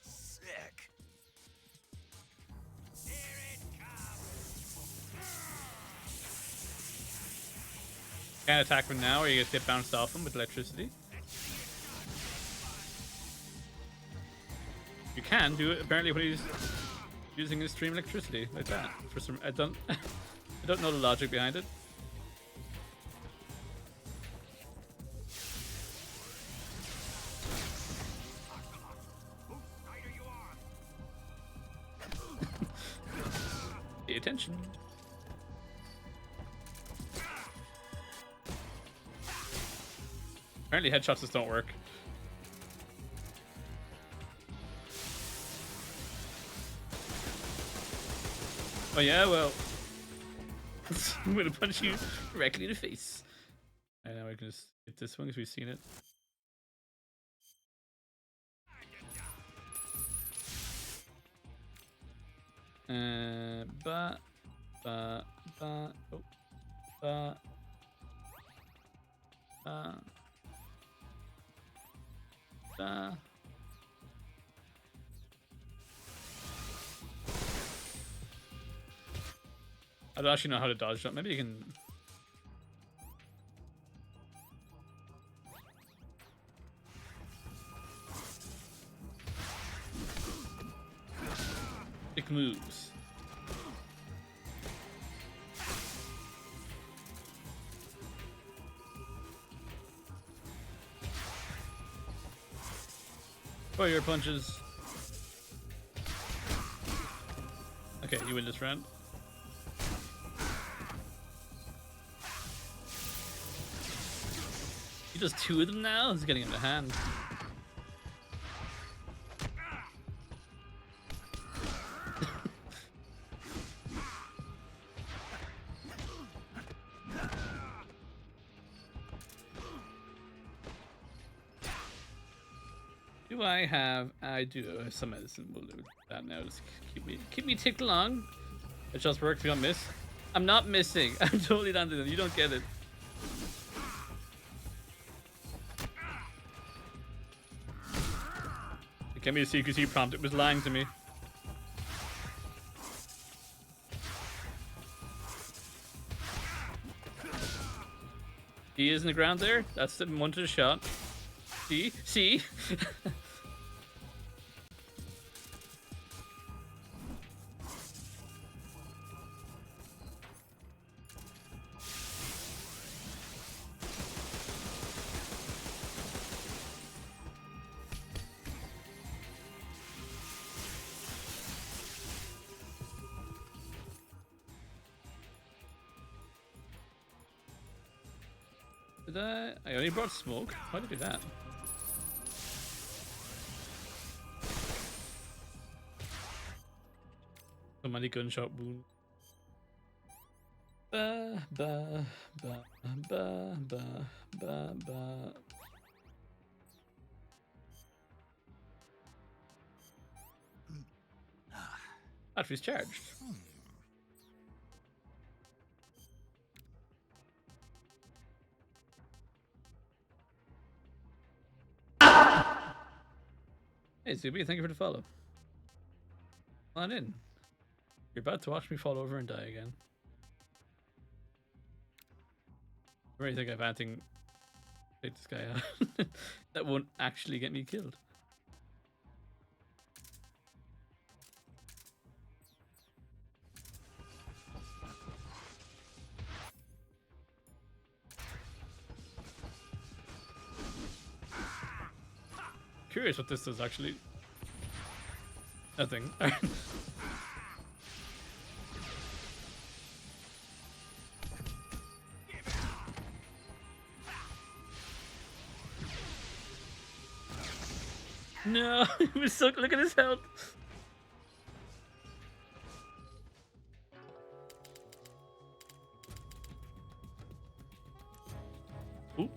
Sick. Can't attack him now, or you get bounced off him with electricity. You can do it apparently when he's using his stream electricity like that. For some, I don't know the logic behind it. Pay attention. Apparently headshots just don't work. Oh yeah, well, I'm gonna punch you directly in the face. And now we can just hit this one because we've seen it. I don't actually know how to dodge jump. Maybe you can. Big moves. Oh, your punches. Okay, you win this round. He does two of them now? He's getting in the hand. Do I have? I do have some medicine. We'll do that now. Just keep me ticked along. It just works. We don't miss. I'm not missing. I'm totally not doing it. You don't get it. It gave me a CQC prompt. It was lying to me. He is in the ground there. That's the one to the shot. See? See? Did I only brought smoke? Why did I do that? So many gunshot wound. Ba ba ba ba ba ba ba. Battery's charged. Hey Zuby, thank you for the follow. Come on in. You're about to watch me fall over and die again. I really think I've anything take this guy out that won't actually get me killed. Curious what this does actually. Nothing. No, he was so. Look at his health. Ooh.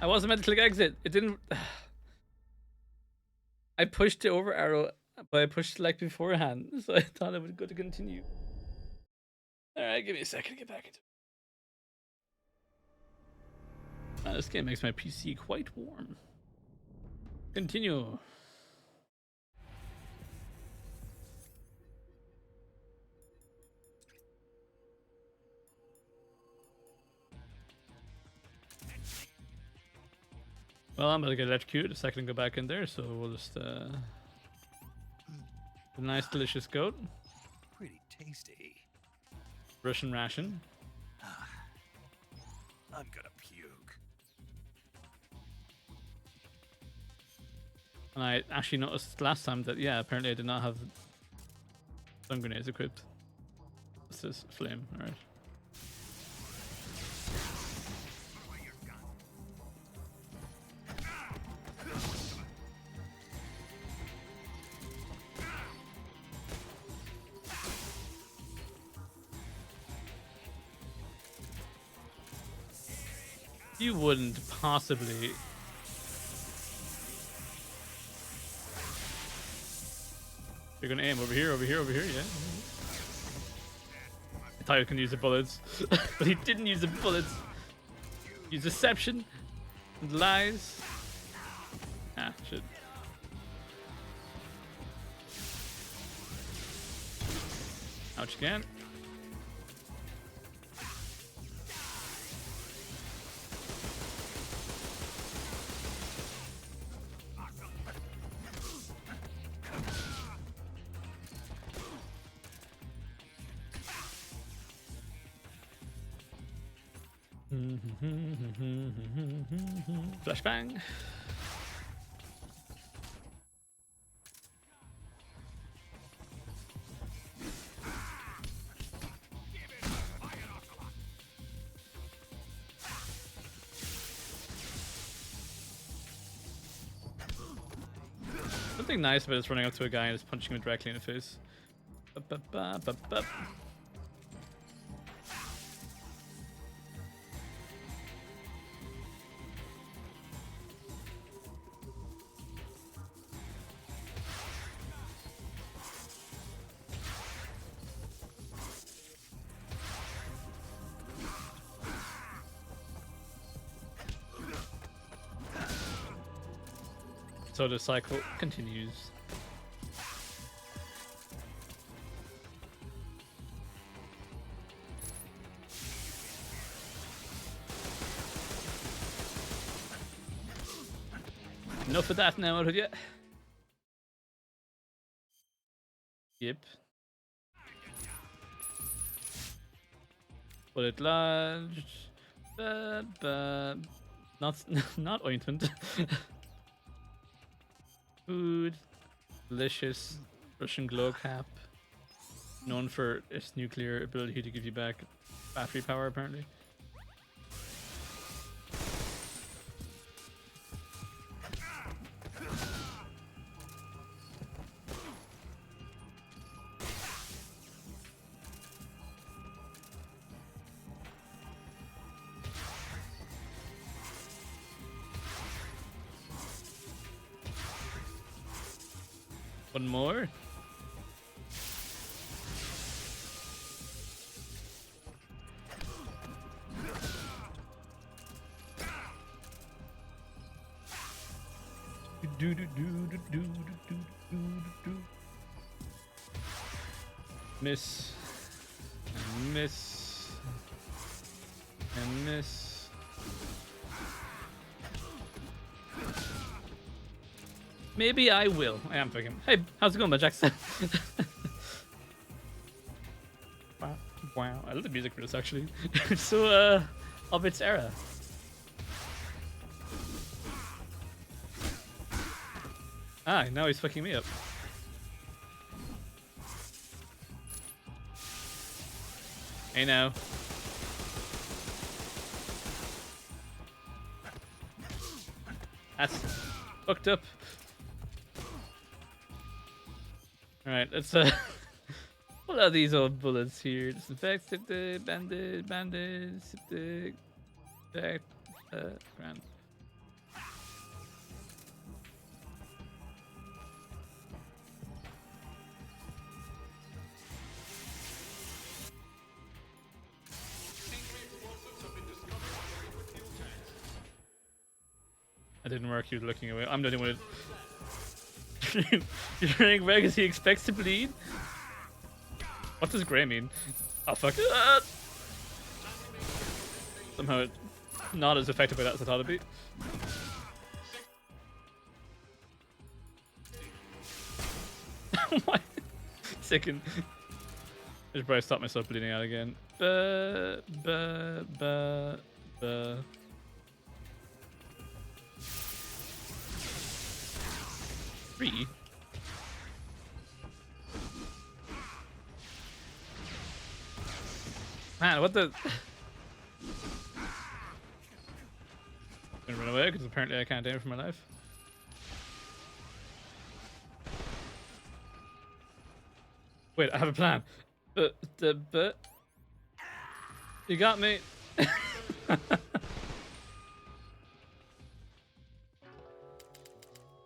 I wasn't meant to click exit. It didn't. I pushed the over arrow, but I pushed select beforehand, so I thought it would go to continue. Alright, give me a second to get back into it. This game makes my PC quite warm. Continue. Well, I'm gonna get electrocuted a second and go back in there, so we'll just a nice delicious goat. Pretty tasty. Russian ration. I'm gonna puke. And I actually noticed last time that, yeah, apparently I did not have stun grenades equipped. This is flame, alright. You wouldn't possibly. You're gonna aim over here, over here, over here, yeah. I thought you could use the bullets, but he didn't use the bullets. Use deception and lies. Ah, shit. Ouch again. Flashbang. Something nice about just running up to a guy and just punching him directly in the face. Ba-ba-ba-ba-ba. So the cycle continues. Enough of that now, would you? Yep. Bullet lodged. Not ointment. Food, delicious Russian glow cap, known for its nuclear ability to give you back battery power apparently. One more. Miss. And miss. And miss. Maybe I will. I am fucking. Hey, how's it going, Jackson? Wow, wow. I love the music for this actually. It's so of its era. Ah, now he's fucking me up. Hey now. That's fucked up. Alright, let's pull out these old bullets here. Disinfect, septic, bandage, septic, grand. That didn't work, he was looking away. I'm the only one. You're running red because he expects to bleed? What does grey mean? Oh fuck. Somehow it's not as effective by that as I thought it'd be. Oh my. Second. I should probably stop myself bleeding out again. Three. Man, what the? Gonna run away because apparently I can't aim for my life. Wait, I have a plan. But you got me.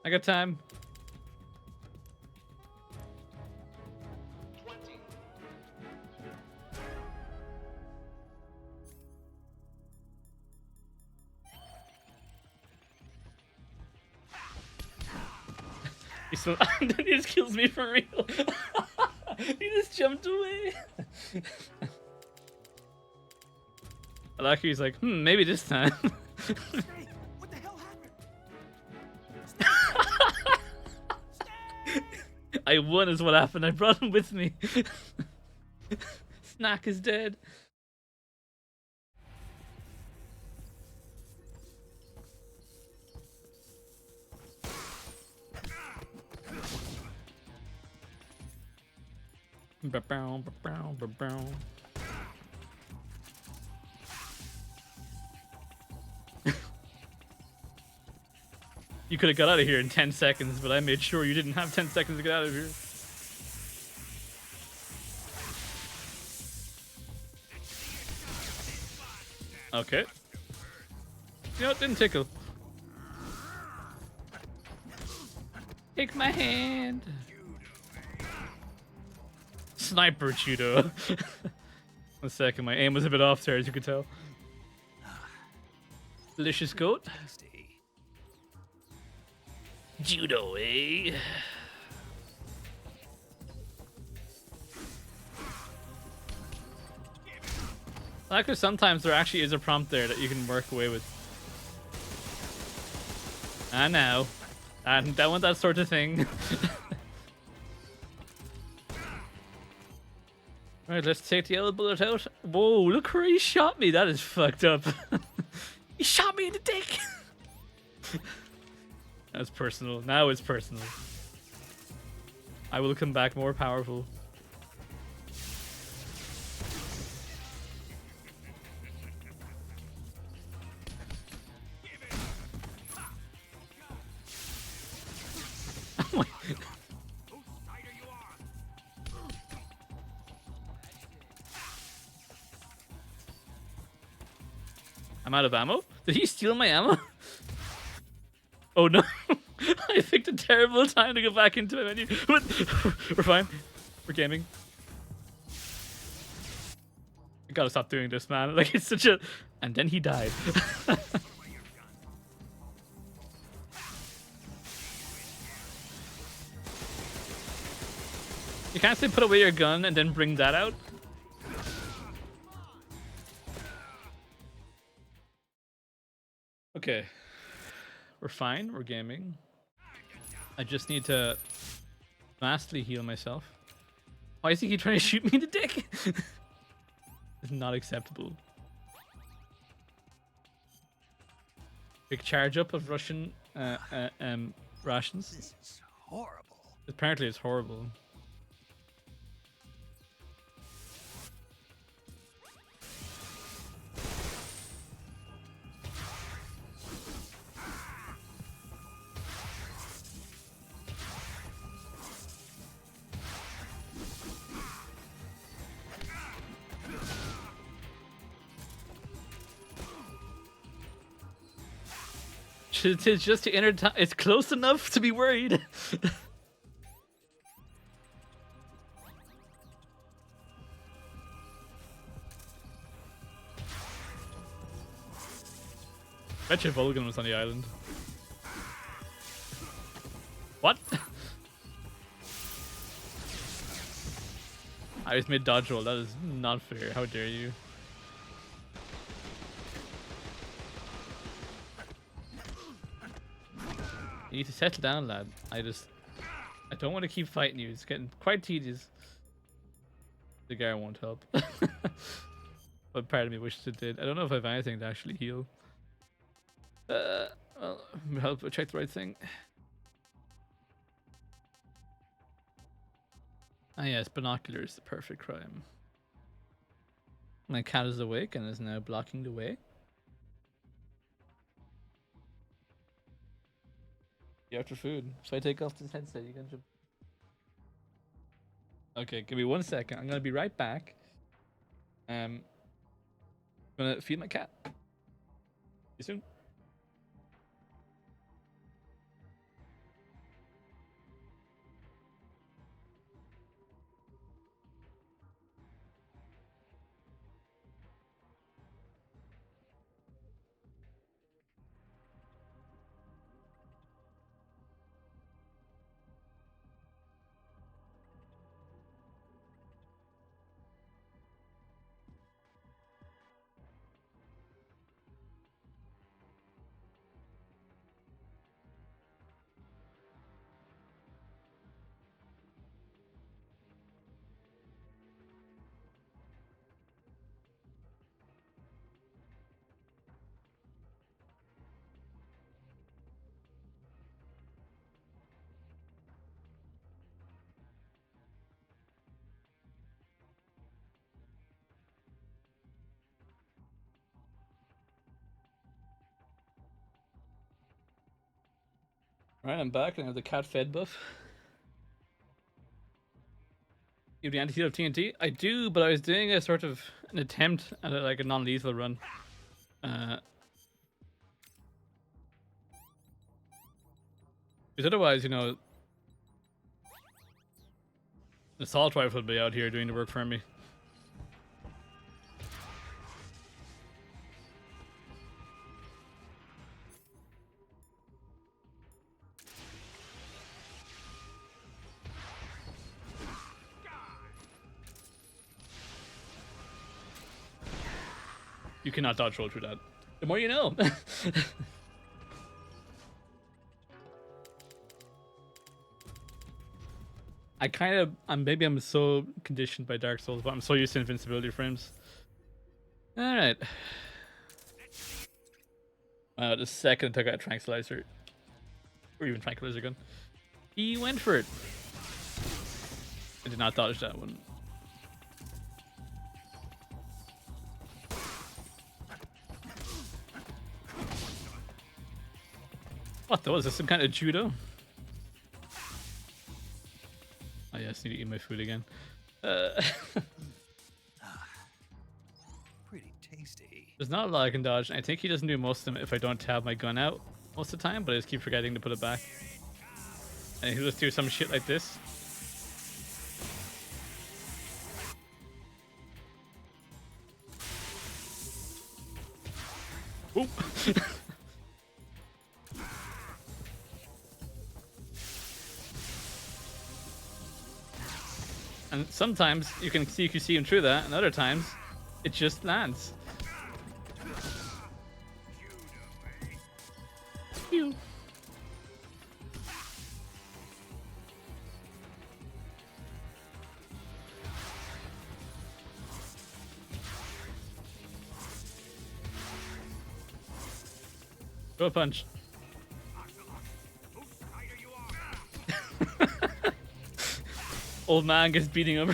I got time. 20. He still he just kills me for real. He just jumped away. I like he's like, maybe this time. What the hell happened? I won is what happened. I brought him with me. Snack is dead. Ba-bow, ba-bow, ba-bow. You could have got out of here in 10 seconds, but I made sure you didn't have 10 seconds to get out of here. Okay. You know, it didn't tickle. Take my hand. Sniper judo. 1 second, my aim was a bit off there, as you could tell. Delicious goat. Judo, eh? Like, sometimes there actually is a prompt there that you can work away with. I know. I don't want that sort of thing. Alright, let's take the yellow bullet out. Whoa, look where he shot me. That is fucked up. He shot me in the dick. That's personal. Now it's personal. I will come back more powerful. Oh my. I'm out of ammo? Did he steal my ammo? Oh no. I picked a terrible time to go back into my menu. We're fine. We're gaming. I gotta stop doing this, man. Like, it's such a... And then he died. You can't say put away your gun and then bring that out. Okay. We're fine. We're gaming. I just need to vastly heal myself. Why is he keep trying to shoot me in the dick? It's not acceptable. Big charge up of Russian rations. This is horrible. Apparently it's horrible. It's just to enter time. It's close enough to be worried. Bet you Vulcan was on the island. What? I just made dodge roll. That is not fair. How dare you? You need to settle down, lad. I don't want to keep fighting you. It's getting quite tedious. The guy won't help. But part of me wishes it did. I don't know if I have anything to actually heal. Well, help check the right thing. Ah yes, binoculars, the perfect crime. My cat is awake and is now blocking the way. You after food. So I take off this headset, you can jump. Okay, give me 1 second. I'm gonna be right back. I'm gonna feed my cat. See you soon. Alright, I'm back and I have the cat fed buff. You have the anti-heal of TNT? I do, but I was doing a sort of an attempt at like a non-lethal run. Because otherwise, you know, the assault rifle would be out here doing the work for me. You cannot dodge roll through that. The more you know. Maybe I'm so conditioned by Dark Souls, but I'm so used to invincibility frames. Alright. Wow, the second I took out a tranquilizer, or even tranquilizer gun, he went for it. I did not dodge that one. What though? Is this some kind of judo? Oh yes, I need to eat my food again. Pretty tasty. There's not a lot I can dodge. I think he doesn't do most of them if I don't have my gun out most of the time, but I just keep forgetting to put it back. And he'll just do some shit like this. Oop. And sometimes you can see him through that, and other times it just lands. Pew. Throw a punch. Old man gets beating up.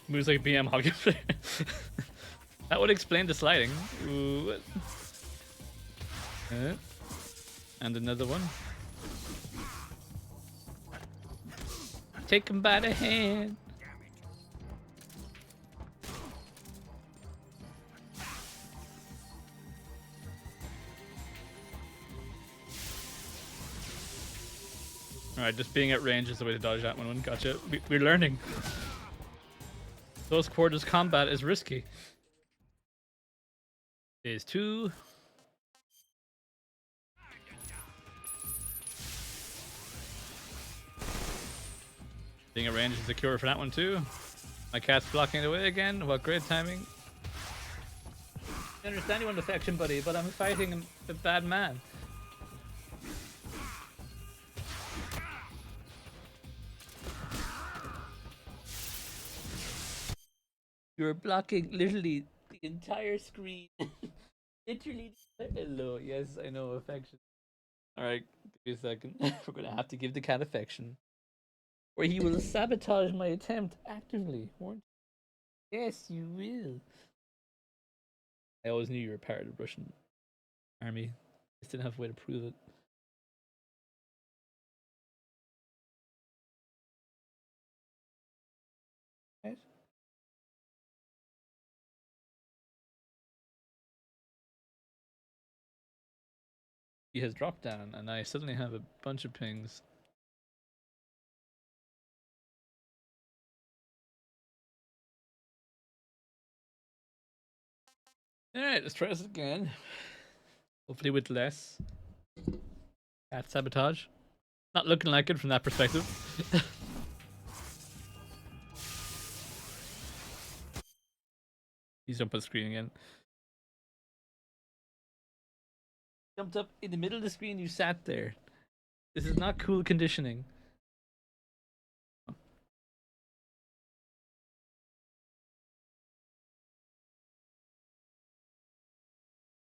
Moves like a BM hockey player. That would explain the sliding. Ooh. And another one. Take him by the hand. Alright, just being at range is the way to dodge that one. Gotcha. We're learning. Close quarters combat is risky. Phase 2. Being at range is the cure for that one too. My cat's blocking it away again. What great timing. I understand you want affection, buddy, but I'm fighting a bad man. You're blocking literally the entire screen. Literally. Hello. Yes, I know. Affection. Alright, give me a second. We're going to have to give the cat affection. Or he will sabotage my attempt actively, won't you? Yes, you will. I always knew you were part of the Russian army. Just didn't have a way to prove it. Right? He has dropped down, and I suddenly have a bunch of pings. Alright, let's try this again. Hopefully with less cat sabotage. Not looking like it from that perspective. He's up on the screen again. Jumped up in the middle of the screen, you sat there. This is not cool conditioning.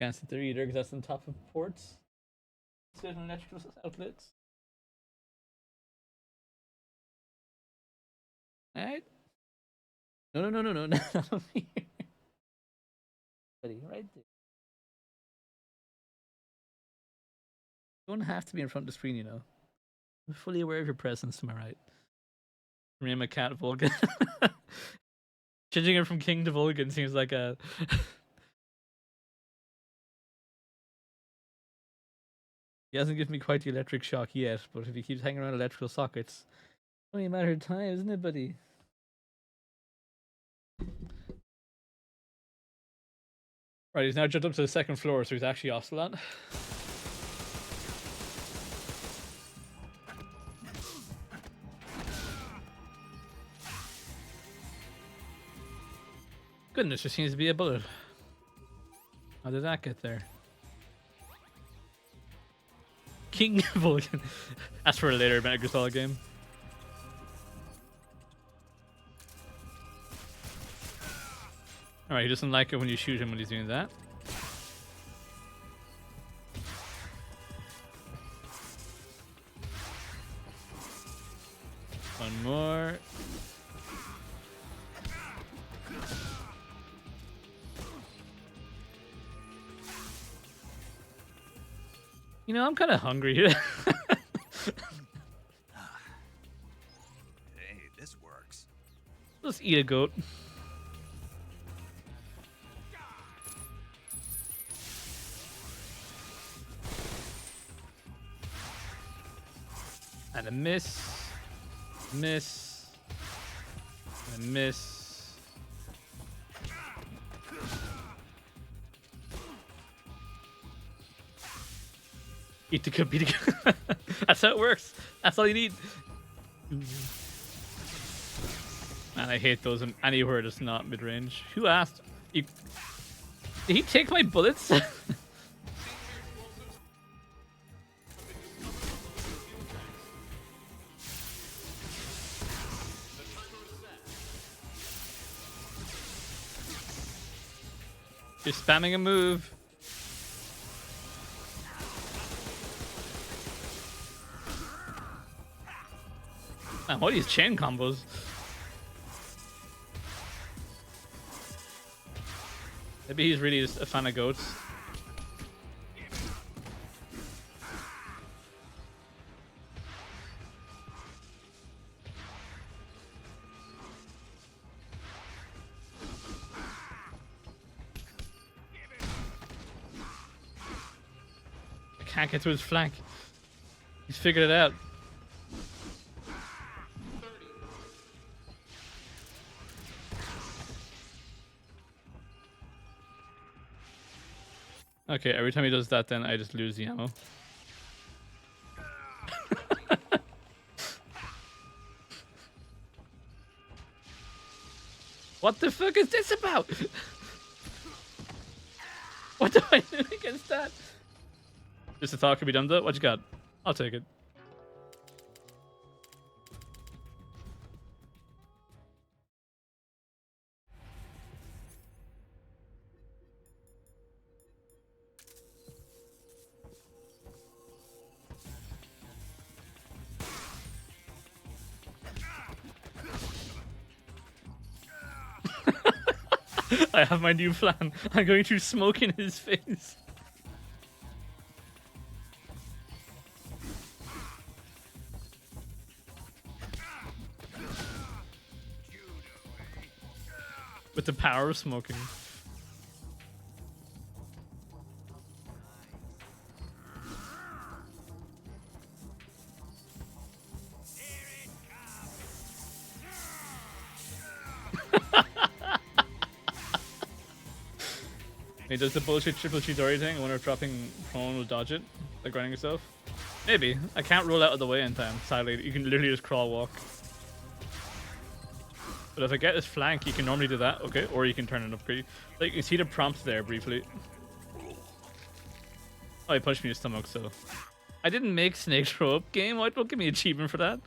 Can't sit there either because that's on top of ports. Certain electrical outlets. Alright. No, not over here. Buddy, right there. You don't have to be in front of the screen, you know. I'm fully aware of your presence to my right. Rename a cat Vulcan. Changing it from King to Vulcan seems like a... He hasn't given me quite the electric shock yet, but if he keeps hanging around electrical sockets, it's only a matter of time, isn't it, buddy? Right, he's now jumped up to the second floor, so he's actually Ocelot. Goodness, there seems to be a bullet. How did that get there? King Vulcan. That's for a later Metal Gear Solid game. Alright, he doesn't like it when you shoot him when he's doing that. One more. You know, I'm kind of hungry here. Hey, this works. Let's eat a goat. And a miss. Miss. And miss. Eat the cup, eat the cup. That's how it works. That's all you need. Man, I hate those anywhere that's not mid-range. Who asked? Did he take my bullets? You're spamming a move. Man, what are these chain combos? Maybe he's really just a fan of goats. I can't get to his flank. He's figured it out. Okay, every time he does that, then I just lose the ammo. What the fuck is this about? What do I do against that? Just a thought could be done though. What you got? I'll take it. I have my new plan. I'm going to smoke in his face. With the power of smoking. He does the bullshit triple Chidori thing. I wonder if dropping prone will dodge it, like running yourself. Maybe. I can't roll out of the way in time, sadly. You can literally just crawl walk. But if I get his flank, you can normally do that, okay? Or you can turn it upgrade. Like, you see the prompt there briefly. Oh, he punched me in the stomach, so... I didn't make Snake throw up game. Why don't give me an achievement for that?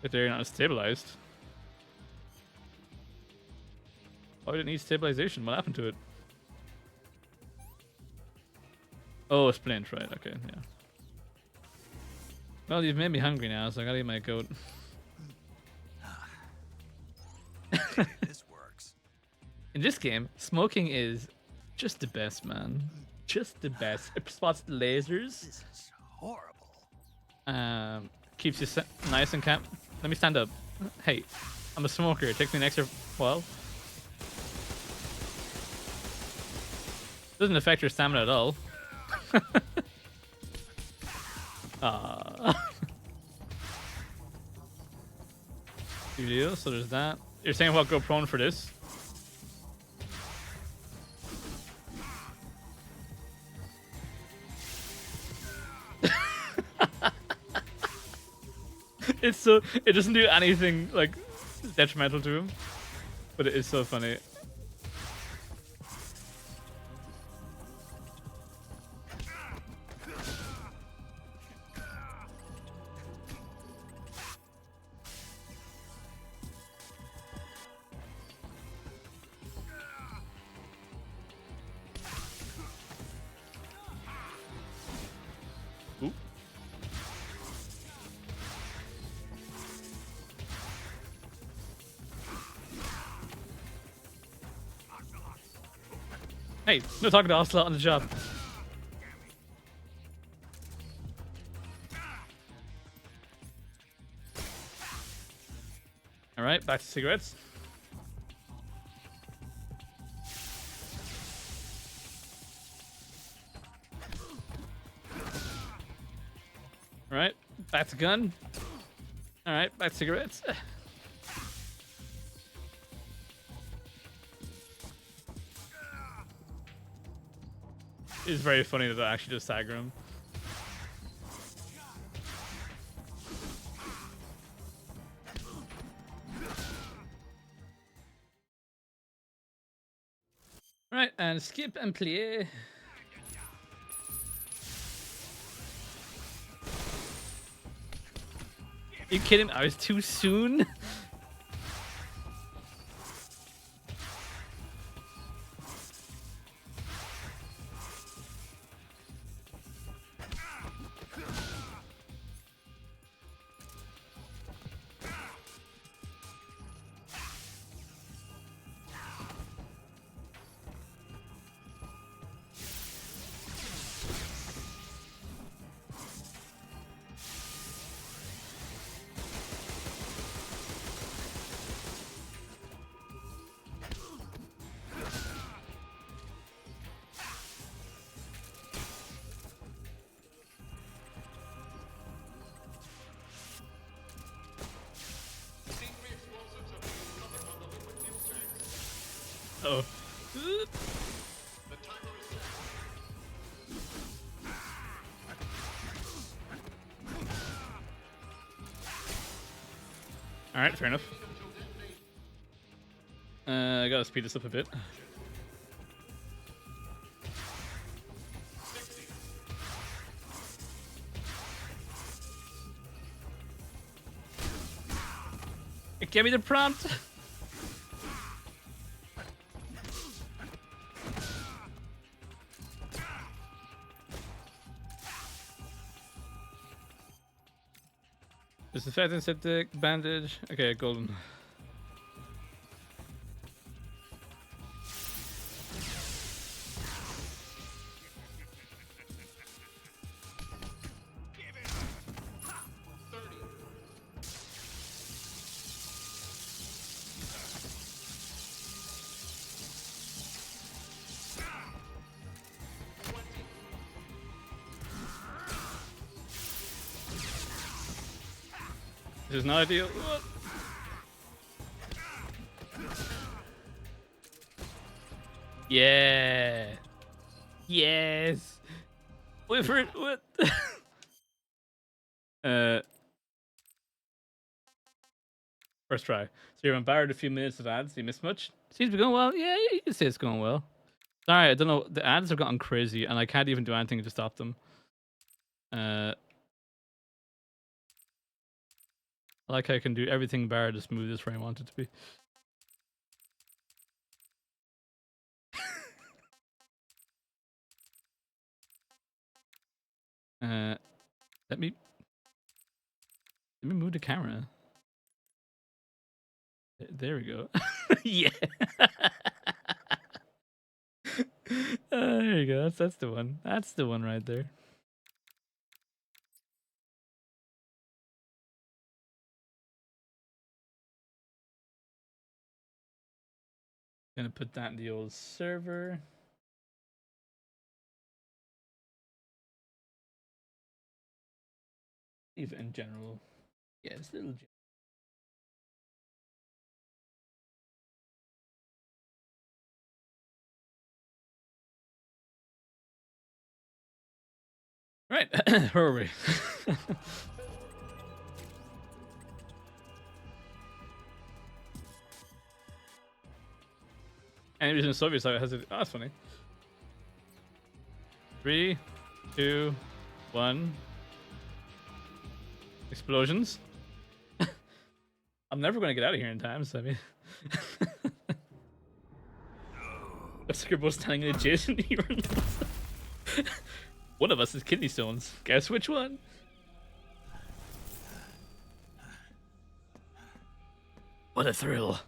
If they're not stabilized. Oh, I didn't need stabilization. What happened to it? Oh, a splint, right? Okay, yeah. Well, you've made me hungry now, so I gotta eat my goat. This works. In this game, smoking is just the best, man. Just the best. It spots the lasers. This is horrible. Keeps you nice and calm. Let me stand up. Hey, I'm a smoker. It takes me an extra while. Doesn't affect your stamina at all. Good deal. So there's that. You're saying about go prone for this? It's so it doesn't do anything like detrimental to him, but it is so funny. Hey, no talking to Ocelot on the job. Alright, back to cigarettes. Alright, Back to gun. All right, back to cigarettes. It's very funny that I actually just stagger him. Right, and skip and play. You kidding? I was too soon. Oh. Alright, fair enough. I gotta speed this up a bit. Give me the prompt! Disinfectant, septic, bandage. Okay, golden. This is not ideal. What? Yeah. Yes. Wait for it. What? First try. So you're embarrassed a few minutes of ads. You missed much? Seems to be going well. Yeah, you can say it's going well. Sorry, I don't know. The ads have gotten crazy, and I can't even do anything to stop them. I like how I can do everything bar just move this where I want it to be. Let me move the camera. There we go. Yeah. There you go. That's the one. That's the one right there. Gonna put that in the old server. Even in general. Yeah, it's a little. Right, where are we? Any reason the Soviet side has it? Oh, that's funny. 3, 2, 1. Explosions. I'm never going to get out of here in time, so I mean. Looks like you're both standing in adjacent here. One of us is kidney stones. Guess which one? What a thrill.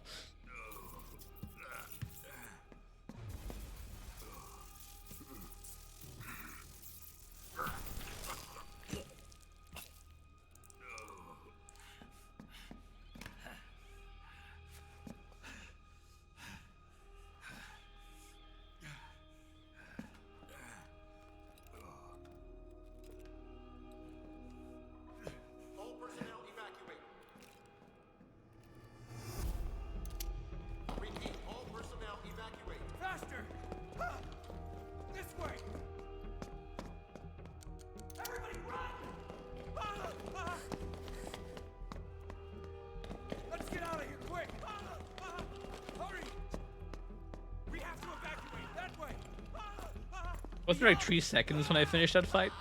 Was there like 3 seconds when I finished that fight?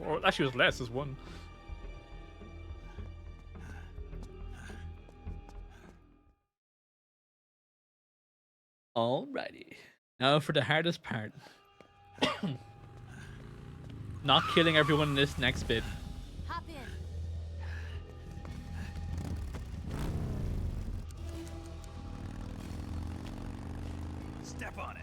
Or actually, it was less. It was 1. Alrighty. Now for the hardest part. Not killing everyone in this next bit. Hop in. Step on it.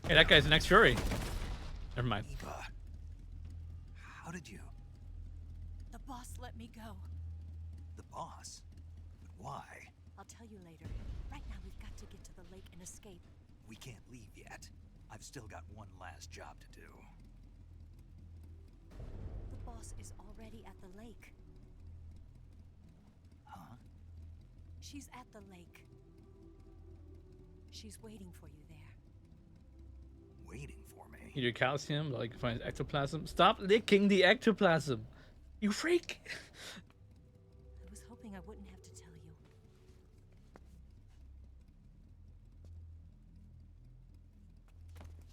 Hey, that guy's the next Fury. Never mind. Eva, how did you? The boss let me go. The boss? But why? I'll tell you later. Right now, we've got to get to the lake and escape. We can't leave yet. I've still got one last job to do. The boss is already at the lake. Huh? She's at the lake. She's waiting for you there. Waiting for me? Need your calcium, like find ectoplasm. Stop licking the ectoplasm, you freak! I was hoping I wouldn't have to tell you.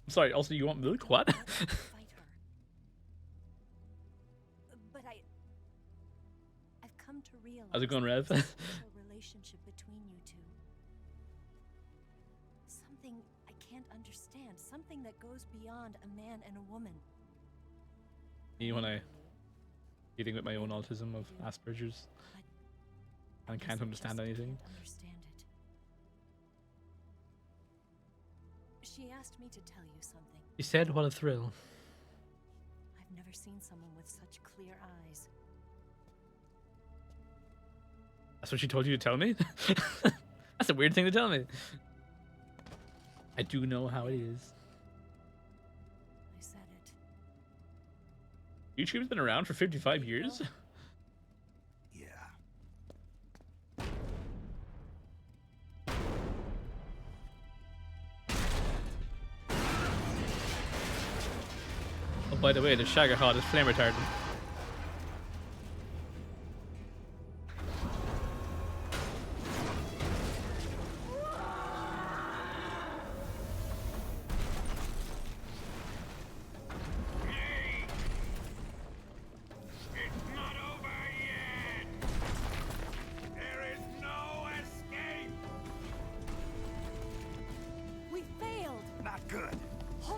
I'm sorry. Also, you want milk? What? Fight her. But I've come to realize How's it going, Rev? there's a special relationship between you two. Something I can't understand. Something that goes beyond a man and a woman. Me when I dealing with my own autism of Asperger's and can't understand anything. Understand it. She asked me to tell you something. He said, "What a thrill." I've never seen someone with such clear eyes. That's what she told you to tell me? That's a weird thing to tell me. I do know how it is. I said it. YouTube's been around for 55 years? Yeah. Oh, by the way, the Shagahod is flame retardant.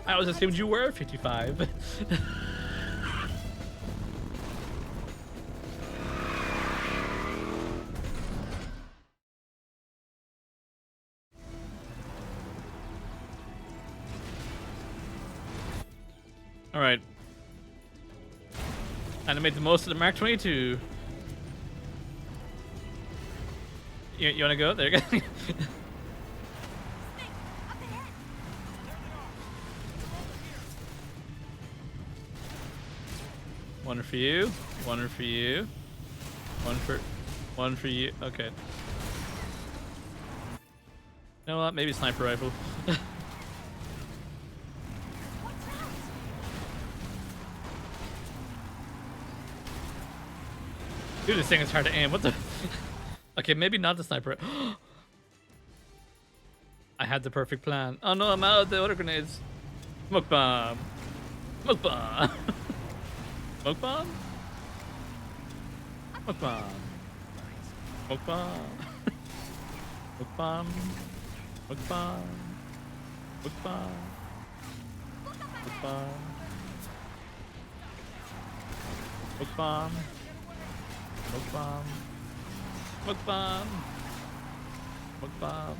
I always assumed you were 55. All right. And I made the most of the Mark 22. You want to go? There you go. One for you. One for you. One for you. Okay. You know what? Maybe sniper rifle. Dude, this thing is hard to aim. What the? Okay, maybe not the sniper. I had the perfect plan. Oh no, I'm out of the other grenades. Smoke bomb. Smoke bomb. Smoke bomb? Smoke bomb. Smoke bomb. Smoke bomb. Smoke bomb. Smoke bomb. Smoke bomb. Smoke bomb. Smoke bomb. Smoke bomb. Smoke bomb.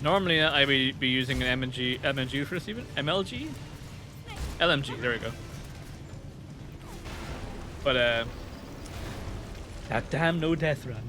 Normally, I would be using an MG for this even. MLG? LMG, there we go. But, that damn no death run.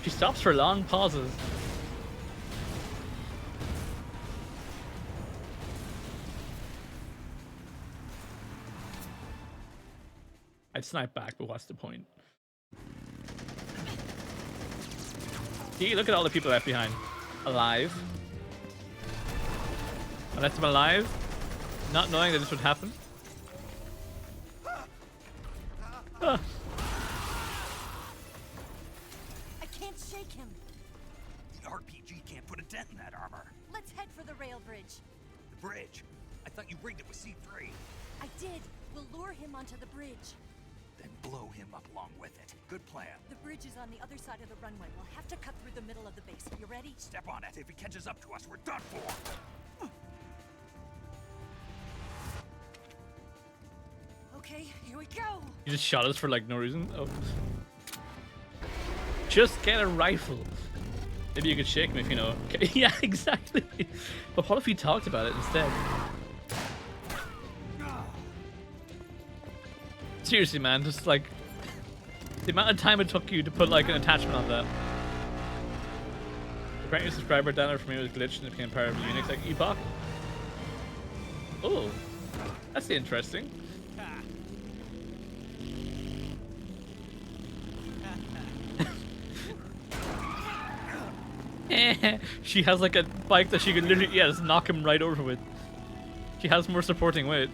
She stops for long pauses. I'd snipe back, but what's the point? See, look at all the people left behind. Alive. I left them alive, not knowing that this would happen. Ah. I can't shake him. The RPG can't put a dent in that armor. Let's head for the rail bridge. The bridge? I thought you rigged it with C3. I did. We'll lure him onto the bridge. Then blow him up along with it. Good plan. The bridge is on the other side of the runway. We'll have to cut through the middle of the base. You ready? Step on it. If he catches up to us, we're done for. Okay, here we go. You just shot us for like no reason. Oh. Just get a rifle. Maybe you could shake him if you know. Okay. Yeah, exactly. But what if we talked about it instead? Seriously, man, just like the amount of time it took you to put like an attachment on that. Apparently, subscriber download for me was glitched and it became part of Unix like Epoch. Oh, that's interesting. She has like a bike that she can literally, yeah, just knock him right over with. She has more supporting weight.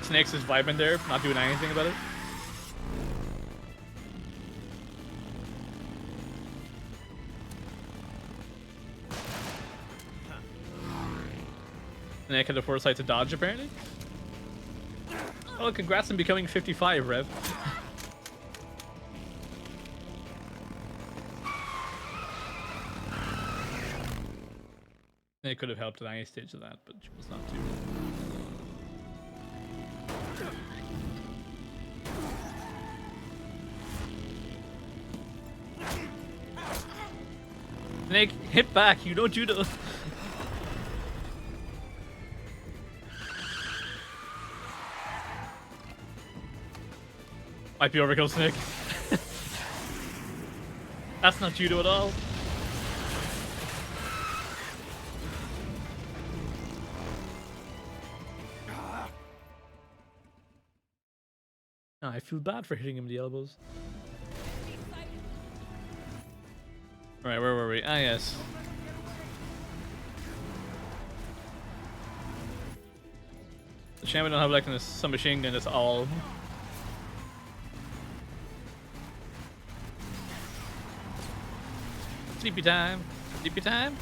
Snake's just vibing there, not doing anything about it. Snake had the foresight to dodge, apparently. Oh, congrats on becoming 55, Rev. Snake could have helped at any stage of that, but she was not too. Snake, hit back, you don't judo. Might be overkill, Snake. That's not judo at all. Oh, I feel bad for hitting him in the elbows. Alright, where were we? Ah, yes. The shame we don't have like a submachine gun that's all. Sleepy time. Sleepy time?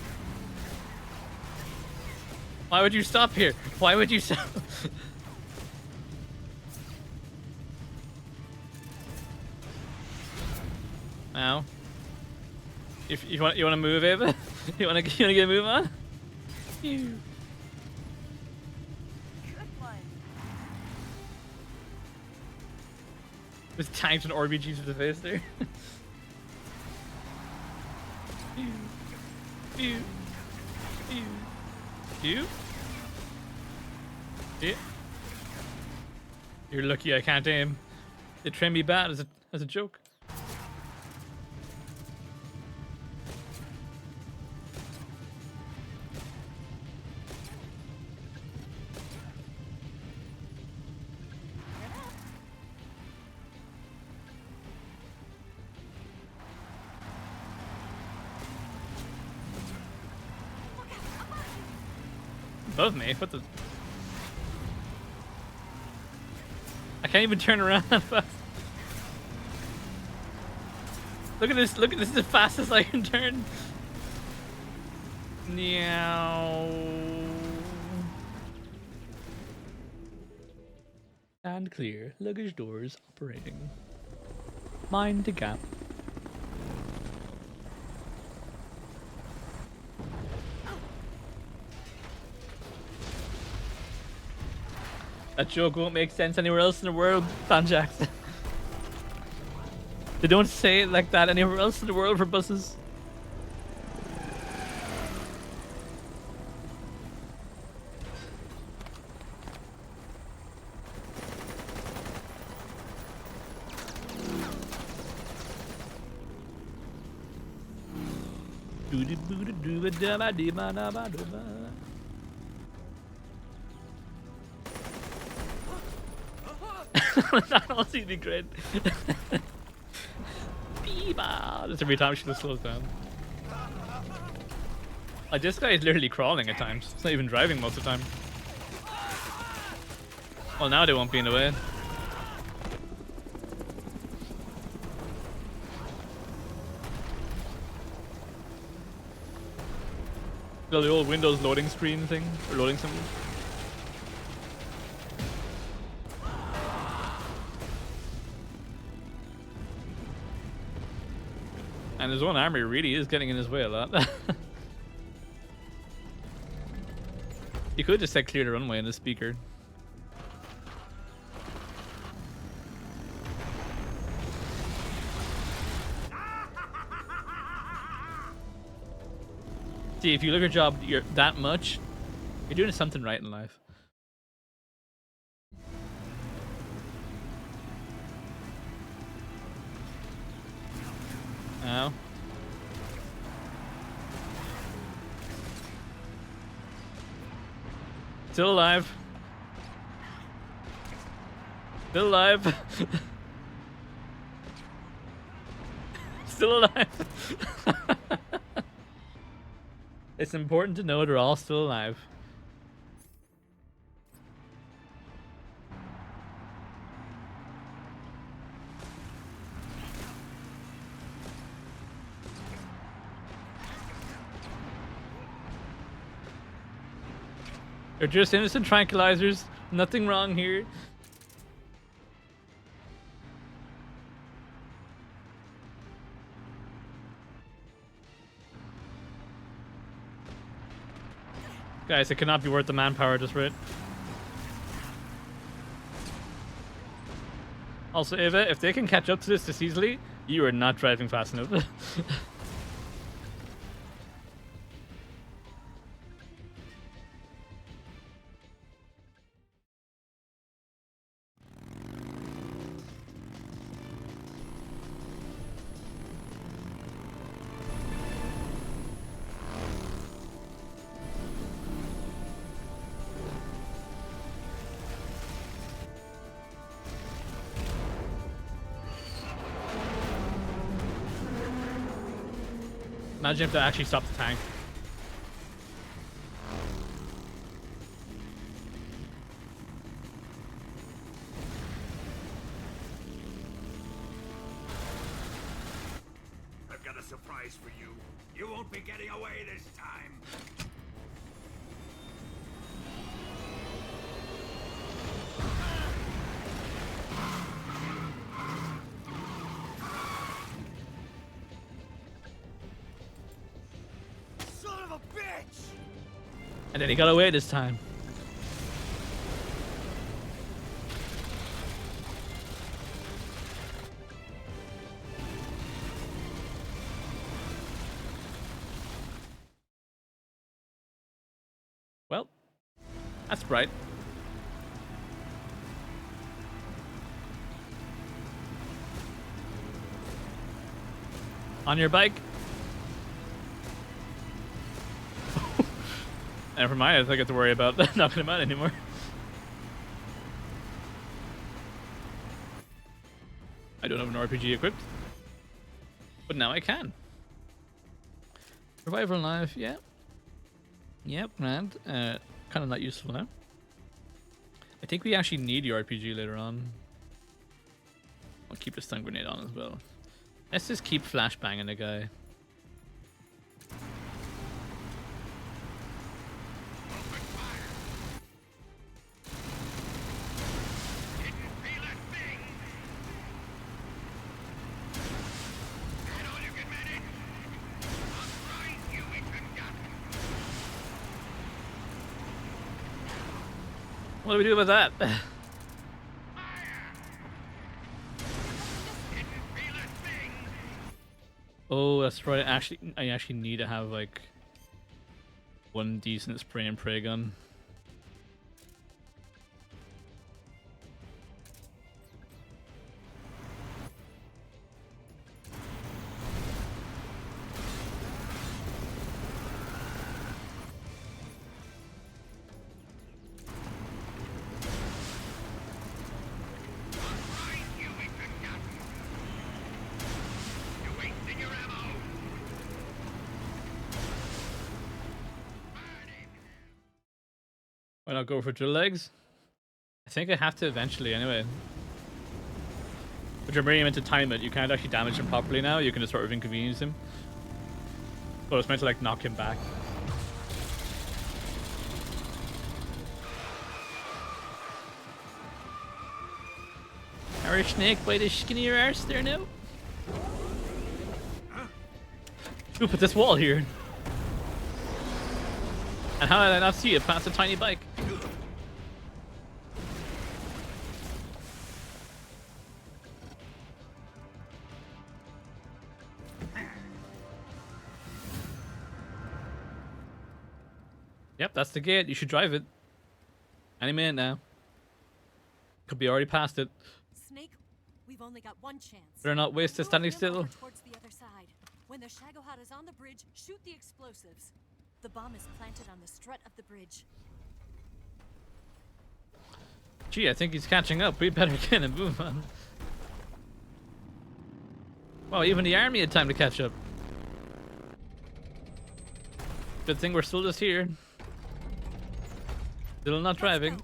Why would you stop here? Why would you stop? Now. If you want to move, Ava? you wanna get a move on? Good one. Just tanked an RBG to the face there. Pew. Pew. Pew. Pew. You're lucky I can't aim. They trained me bad as a joke. Above me? What the? I can't even turn around that fast. Look at this, this is the fastest I can turn. Meow. And clear. Luggage doors operating. Mind the gap. That joke won't make sense anywhere else in the world, Banjax. They don't say it like that anywhere else in the world for buses. That was really great. That's every time she just slows down. Like, this guy is literally crawling at times. It's not even driving most of the time. Well, now they won't be in the way. The old Windows loading screen thing, or loading symbol. And his own army really is getting in his way a lot. You could just say clear the runway in the speaker. See, if you love your job that much, you're doing something right in life. Ow. Still alive. Still alive. Still alive. It's important to know they're all still alive. They're just innocent tranquilizers. Nothing wrong here. Guys, it cannot be worth the manpower just right. Also, Eva, if they can catch up to this easily, you are not driving fast enough. Imagine if they actually stopped the tank. I've got a surprise for you. You won't be getting away this time. And then he got away this time. Well, that's bright. On your bike. Never mind, I don't have to worry about knocking him out anymore. I don't have an RPG equipped. But now I can. Survival knife, yeah. Yep, grand. Kind of not useful now. I think we actually need the RPG later on. I'll keep the stun grenade on as well. Let's just keep flashbanging the guy. What do we do about that? Oh, that's right. I actually need to have like one decent spray and pray gun. Why not go for drill legs? I think I have to eventually anyway. But you're really meant to time it. You can't actually damage him properly now. You can just sort of inconvenience him. But it's meant to like knock him back. Irish snake by the skinnier arse there now. Who put this wall here? And how did I not see it past a tiny bike? Yep, that's the gate. You should drive it. Any minute now. Could be already past it. Snake, we've only got one chance. Better not waste it standing still. Towards the other side. When the Shagohod is on the bridge, shoot the explosives. The bomb is planted on the strut of the bridge. Gee, I think he's catching up. We better get him move on. Wow, even the army had time to catch up. Good thing we're still just here. Still not driving.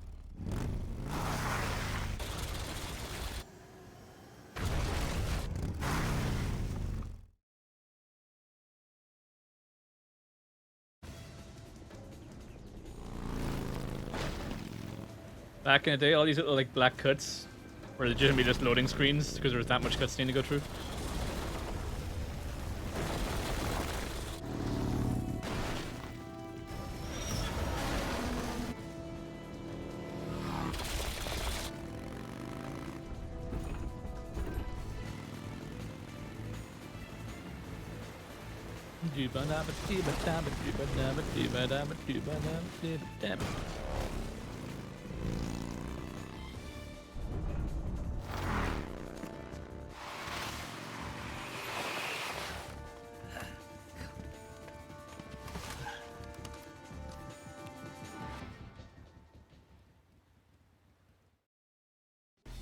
Back in the day, all these little like black cuts were legitimately just loading screens because there was that much cutscene to go through.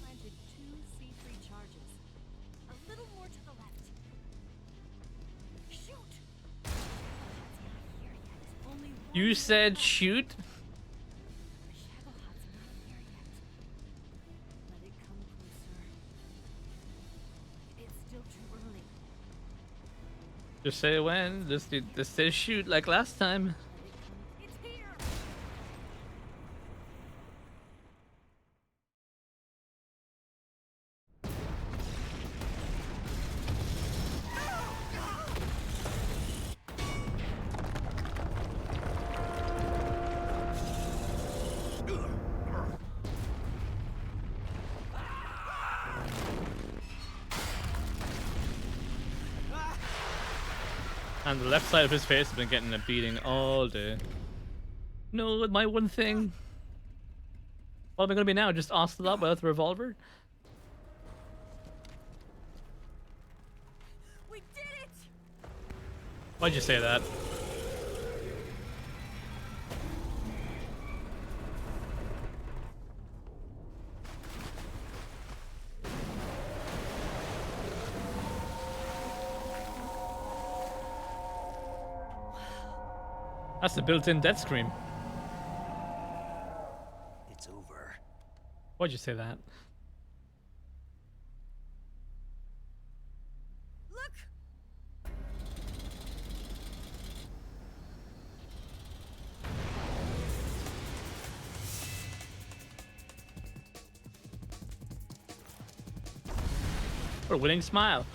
Planted 2 C3 charges. A little more to the left. Shoot! Only one You said shoot? The Shagohod's not here yet. Let it come closer. It's still too early. Just say when. Just say shoot like last time. It's here! And the left side of his face has been getting a beating all day. No, my one thing. What am I gonna be now? Just Ocelot without the revolver? We did it! Why'd you say that? That's the built-in death scream. It's over. Why'd you say that? Look! What a winning smile.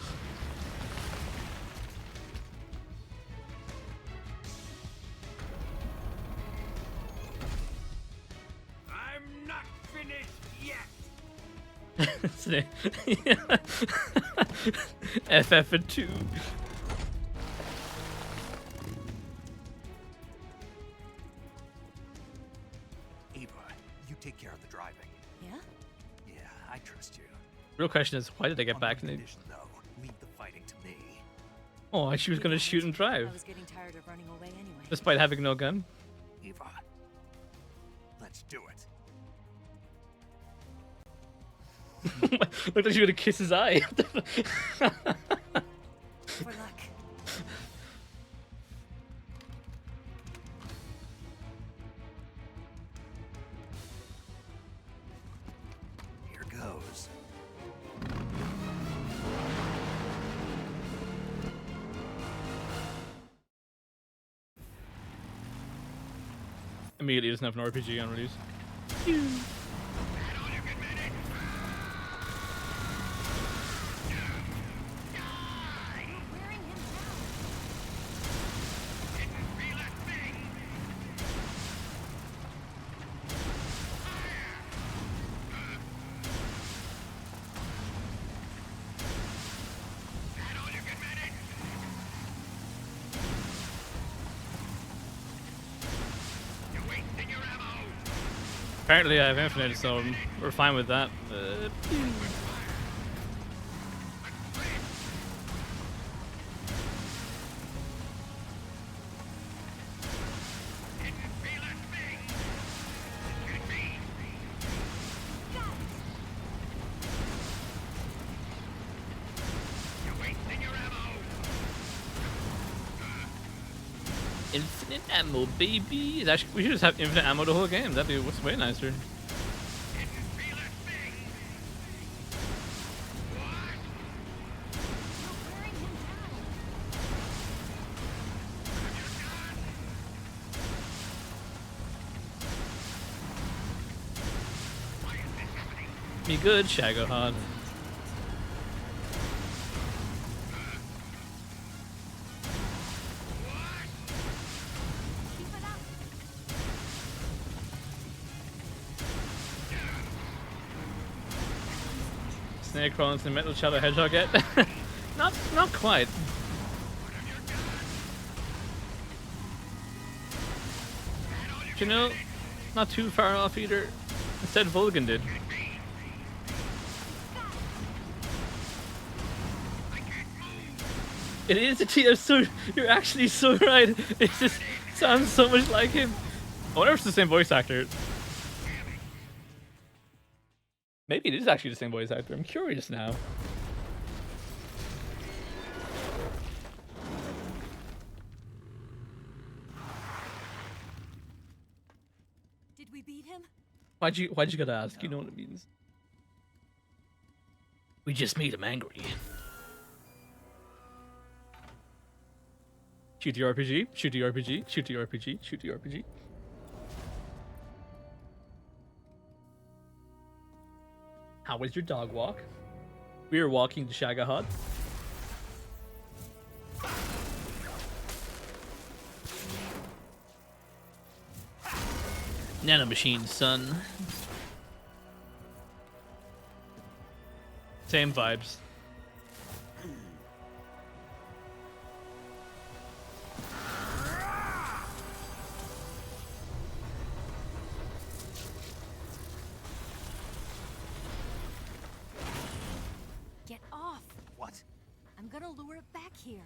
I'm not finished yet. FF and 2. Eva, you take care of the driving. Yeah? Yeah, I trust you. Real question is, why did they get On back? one And condition, though, leave the fighting to me. oh, she was gonna shoot and I drive, was getting tired of running away anyway. despite having no gun. Eva, let's do it. Looked like she was gonna kiss his eye. For luck. Immediately doesn't have an RPG on release. Apparently I have infinite, so we're fine with that. Infinite ammo, baby. It's actually, we should just have infinite ammo the whole game. That'd be what's way nicer. Be good, Shagahod. Snake crawling to the metal shadow hedgehog yet? not quite. But you know, not too far off either. Instead, Vulcan did. It is a T. You're actually so right. It just sounds so much like him. I wonder if it's the same voice actor. Maybe it is actually the same voice actor. I'm curious now. Did we beat him? Why'd you gotta ask? You know what it means. We just made him angry. Shoot the RPG, shoot the RPG, shoot the RPG, shoot the RPG. How was your dog walk? We are walking to Shagahod. Nanomachine, son. Same vibes. Get off! What? I'm gonna lure it back here.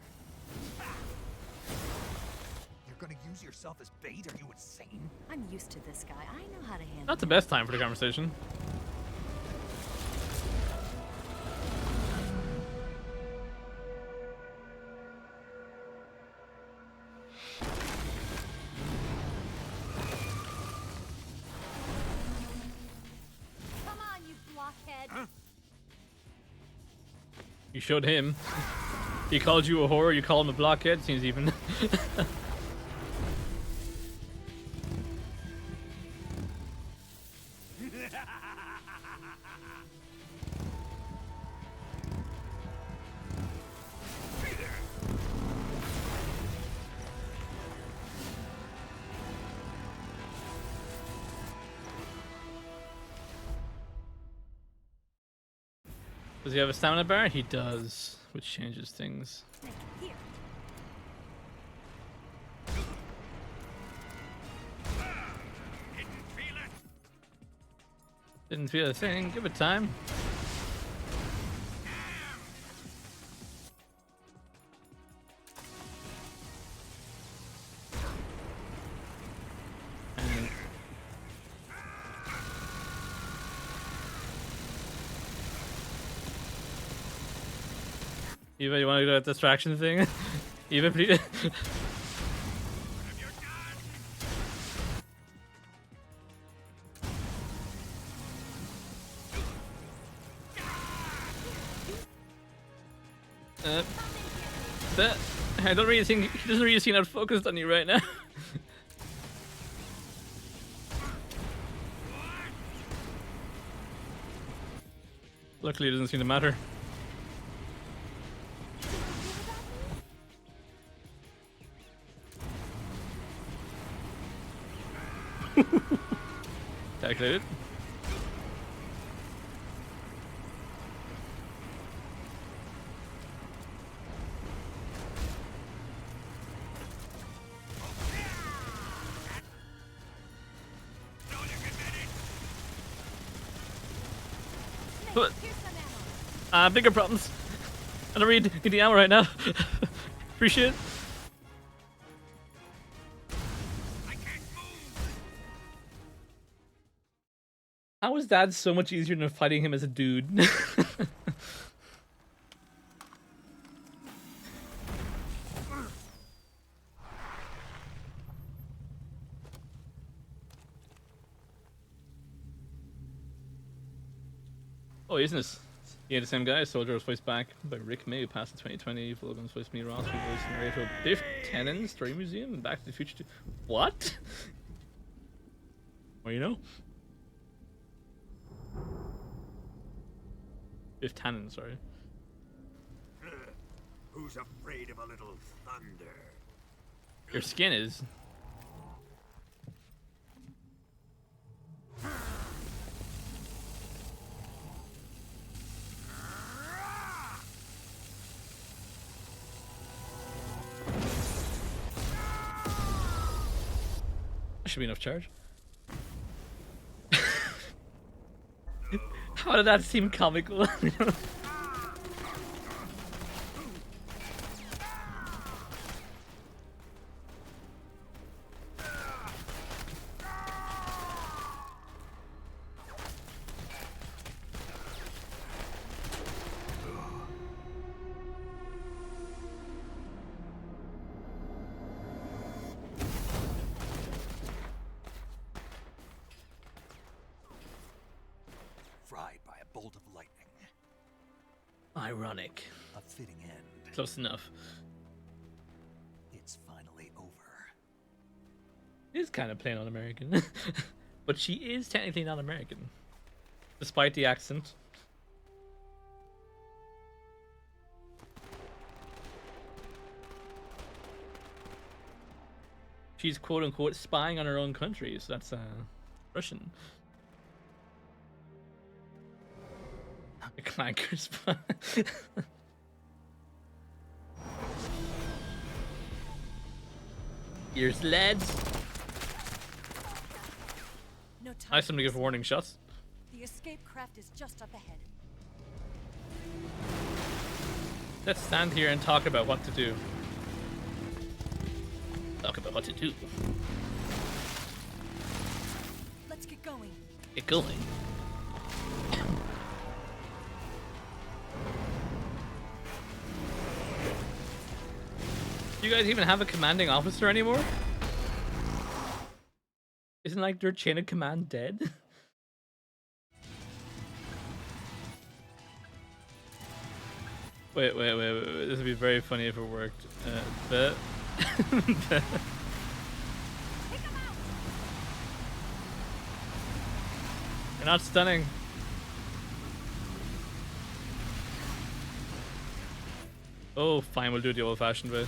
You're gonna use yourself as bait? Are you insane? I'm used to this guy. I know how to handle Not the him. best time for the conversation. Come on, you blockhead! You showed him. He called you a whore, you call him a blockhead. Seems even. Does he have a stamina bar? He does, which changes things. Here. Didn't feel a thing. Give it time. Eva, you want to do that distraction thing? Eva, please. I don't really think he doesn't really seem that focused on you right now. Luckily, it doesn't seem to matter. Calculated. But bigger problems. I don't need the ammo right now. Appreciate it. How is that so much easier than fighting him as a dude? Oh, isn't this? Yeah, the same guy. Soldier was voiced back by Rick May, who passed in 2020. Fulgan's voiced me, Ross, who voiced narrator of Biff Tannen, Story Museum, and Back to the Future 2. What? Well, you know? Biff Tannen, sorry. Who's afraid of a little thunder? Your skin is. Should be enough charge. How did that seem comical? Fried by a bolt of lightning. Ironic. A fitting end. Close enough. It's finally over. It is kind of plain on American. But she is technically not American. Despite the accent. She's quote unquote spying on her own country, so that's Russian. A clanker spy. Here's lads. No time. Nice to give warning shots. The escape craft is just up ahead. Let's stand here and talk about what to do. Talk about what to do. Let's get going. Get going. Do you guys even have a commanding officer anymore? Isn't like their chain of command dead? Wait. This would be very funny if it worked. You're not stunning. Oh, fine, we'll do it the old-fashioned way.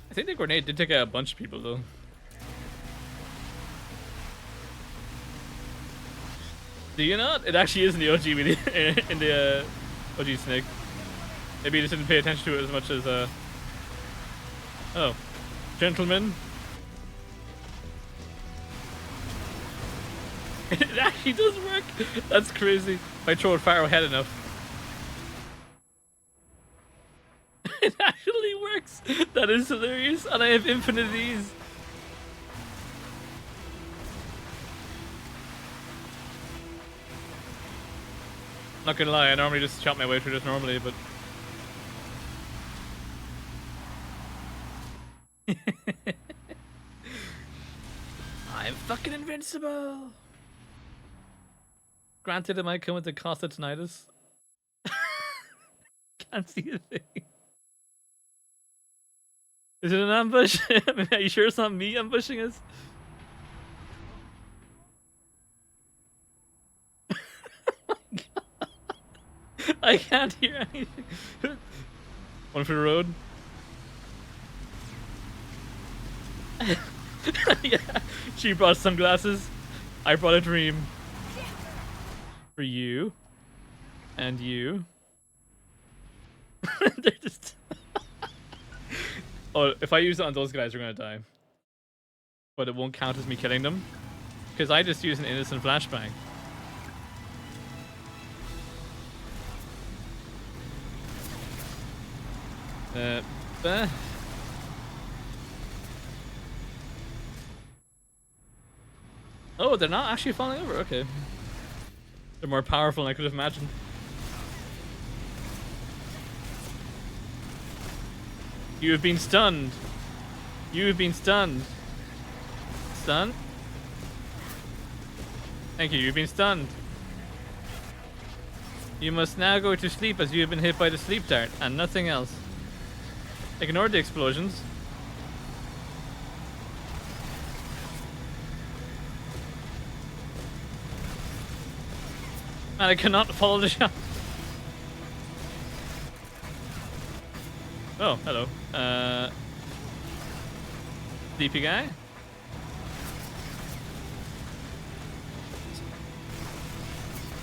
I think the grenade did take out a bunch of people, though. Do you not? It actually is in the OG in the OG Snake. Maybe you just didn't pay attention to it as much as oh, gentlemen. It actually does work. That's crazy. If I throw it far ahead enough. It actually works. That is hilarious, and I have infinite ease. Not gonna lie, I normally just chop my way through this normally, but I'm fucking invincible. Granted, it might come with the cost of tinnitus. Can't see a thing. Is it an ambush? Are you sure it's not me ambushing us? I can't hear anything. One for the road. Yeah, she brought sunglasses. I brought a dream. For you. And you. They're just... Oh, if I use it on those guys, we're gonna die. But it won't count as me killing them. Because I just used an innocent flashbang. Oh, they're not actually falling over. Okay. They're more powerful than I could have imagined. You have been stunned. You have been stunned. Stunned? Thank you, you've been stunned. You must now go to sleep as you have been hit by the sleep dart and nothing else. Ignore the explosions. And I cannot follow the shot. Oh, hello. Sleepy guy?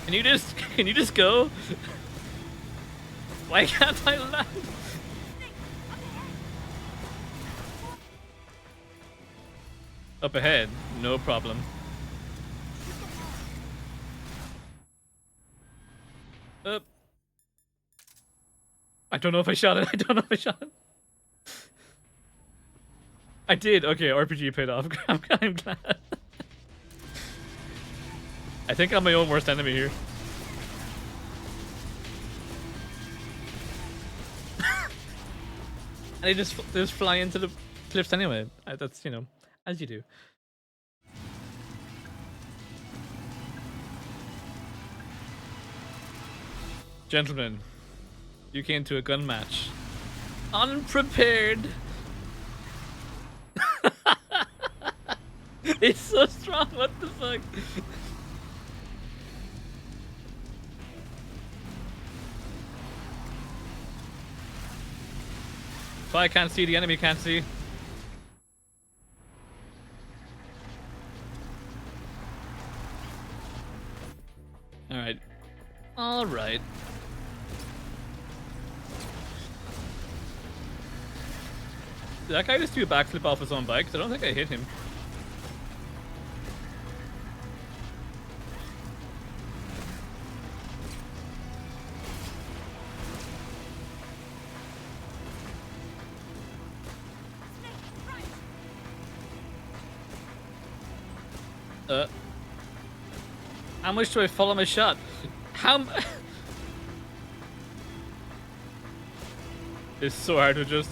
Can you just go? Why can't I land? Up ahead, no problem. Up. I don't know if I shot it. I don't know if I shot it. I did. Okay, RPG paid off. I'm glad. I think I'm my own worst enemy here. And they just fly into the cliffs anyway. That's, you know, as you do. Gentlemen, you came to a gun match. Unprepared. It's so strong, what the fuck? If I can't see, the enemy can't see. Alright. Alright. Did that guy just do a backflip off his own bike? 'Cause I don't think I hit him. How much do I follow my shot? It's so hard to adjust.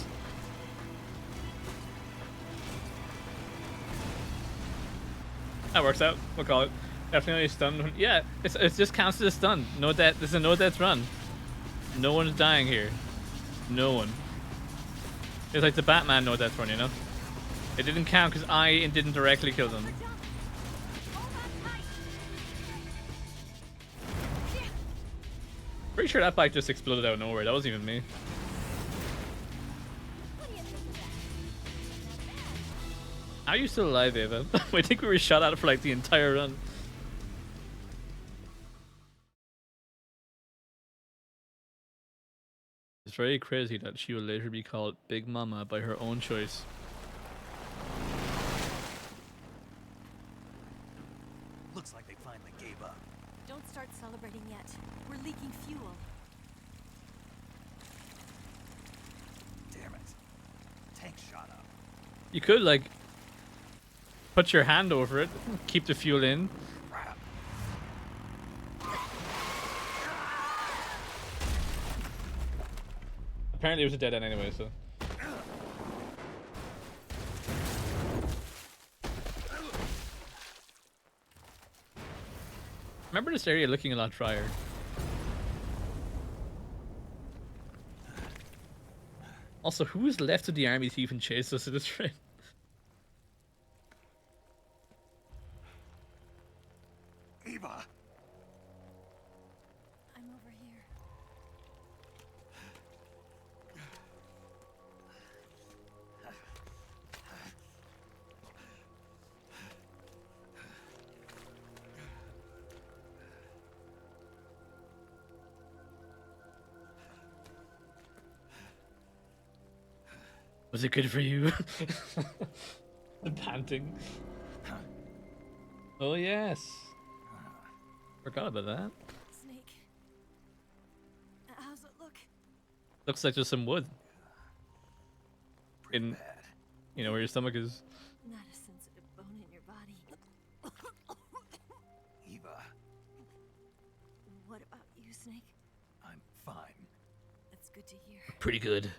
That works out. We'll call it. Definitely stunned. Yeah, it just counts as a stun. No death. This is a no death run. No one's dying here. No one. It's like the Batman no death run, you know? It didn't count because I didn't directly kill them. Pretty sure that bike just exploded out of nowhere. That wasn't even me. How are you still alive, Ava? I think we were shot at for like the entire run. It's very crazy that she will later be called Big Mama by her own choice. Looks like they finally gave up. Don't start celebrating yet. We're leaking fuel. Damn it. Tank shot up. You could, like, put your hand over it, keep the fuel in. Crap. Apparently it was a dead end anyway, so. Remember this area looking a lot drier. Also, who is left of the army to even chase us at this rate? Eva! I'm over here. Was it good for you? The panting. Oh yes. Forgot about that. Snake. How's it look? Looks like just some wood. In, you know where your stomach is. Not a sensitive bone in your body. Eva, What about you, Snake? I'm fine. That's good to hear. Pretty good.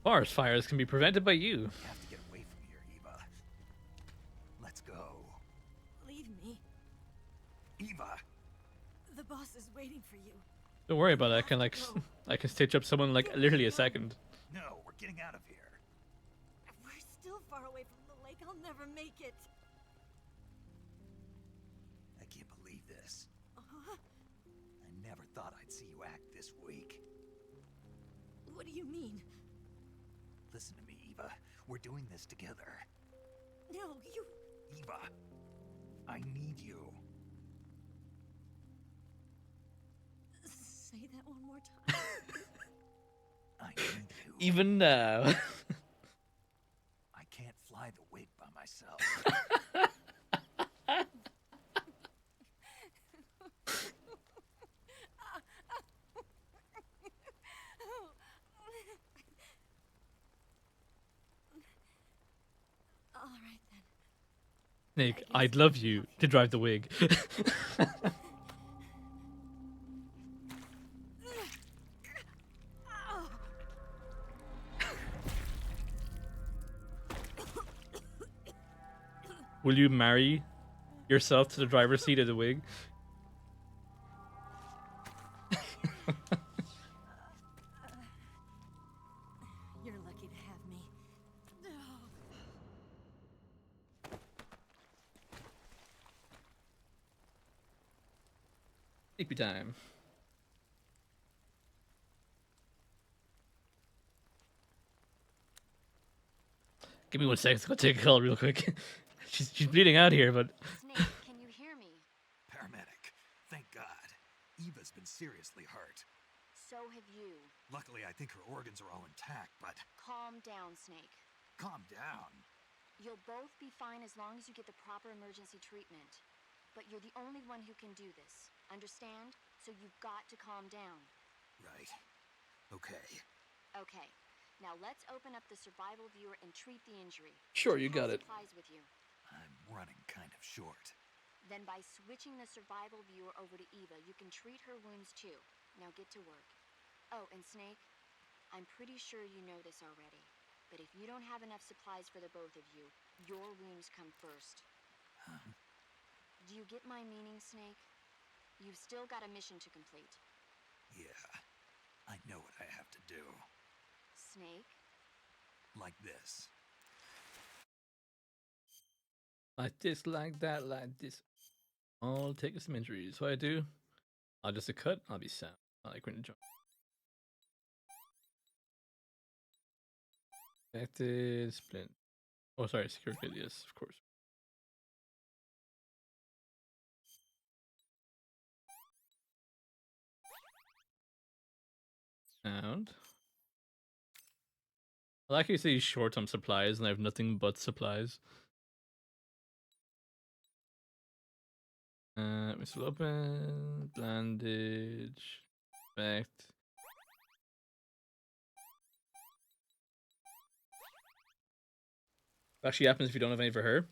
Forest fires can be prevented by you. We have to get away from here, Eva. Let's go. Leave me. Eva! The boss is waiting for you. Don't worry about it. I can stitch up someone in, like literally a second. No, we're getting out of here. We're still far away from the lake. I'll never make it. I can't believe this. I never thought I'd see you act this weak. What do you mean? Listen to me, Eva. We're doing this together. No, you... Eva, I need you. Say that one more time. I need you. Even now. I can't fly the wig by myself. All right then. Nick, I'd love you to drive the wig. Will you marry yourself to the driver's seat of the wig? You're lucky to have me. Sleepy time. Give me 1 second. Let's go take a call real quick. she's bleeding out here, but Snake, can you hear me? Paramedic, thank God. Eva's been seriously hurt. So have you. Luckily, I think her organs are all intact, but Calm down, Snake. calm down. You'll both be fine as long as you get the proper emergency treatment. But you're the only one who can do this. Understand? So you've got to calm down. Right. Okay. Okay. Now let's open up the survival viewer and treat the injury. Sure, you got it. Supplies with you. I'm running kind of short. Then by switching the survival viewer over to Eva, you can treat her wounds too. Now get to work. Oh, and Snake, I'm pretty sure you know this already. But if you don't have enough supplies for the both of you, your wounds come first. Huh? Do you get my meaning, Snake? You've still got a mission to complete. Yeah. I know what I have to do. Snake? Like this. like this, like that, like this. I'll take some injuries. What I do? I'll just a cut. I'll be sound. I like when to jump. Affected, splint. Oh, sorry, secure kill. Yes, of course. Sound. I like you say he's short on supplies and I have nothing but supplies. Missile open, bandage, effect. What actually happens if you don't have any for her?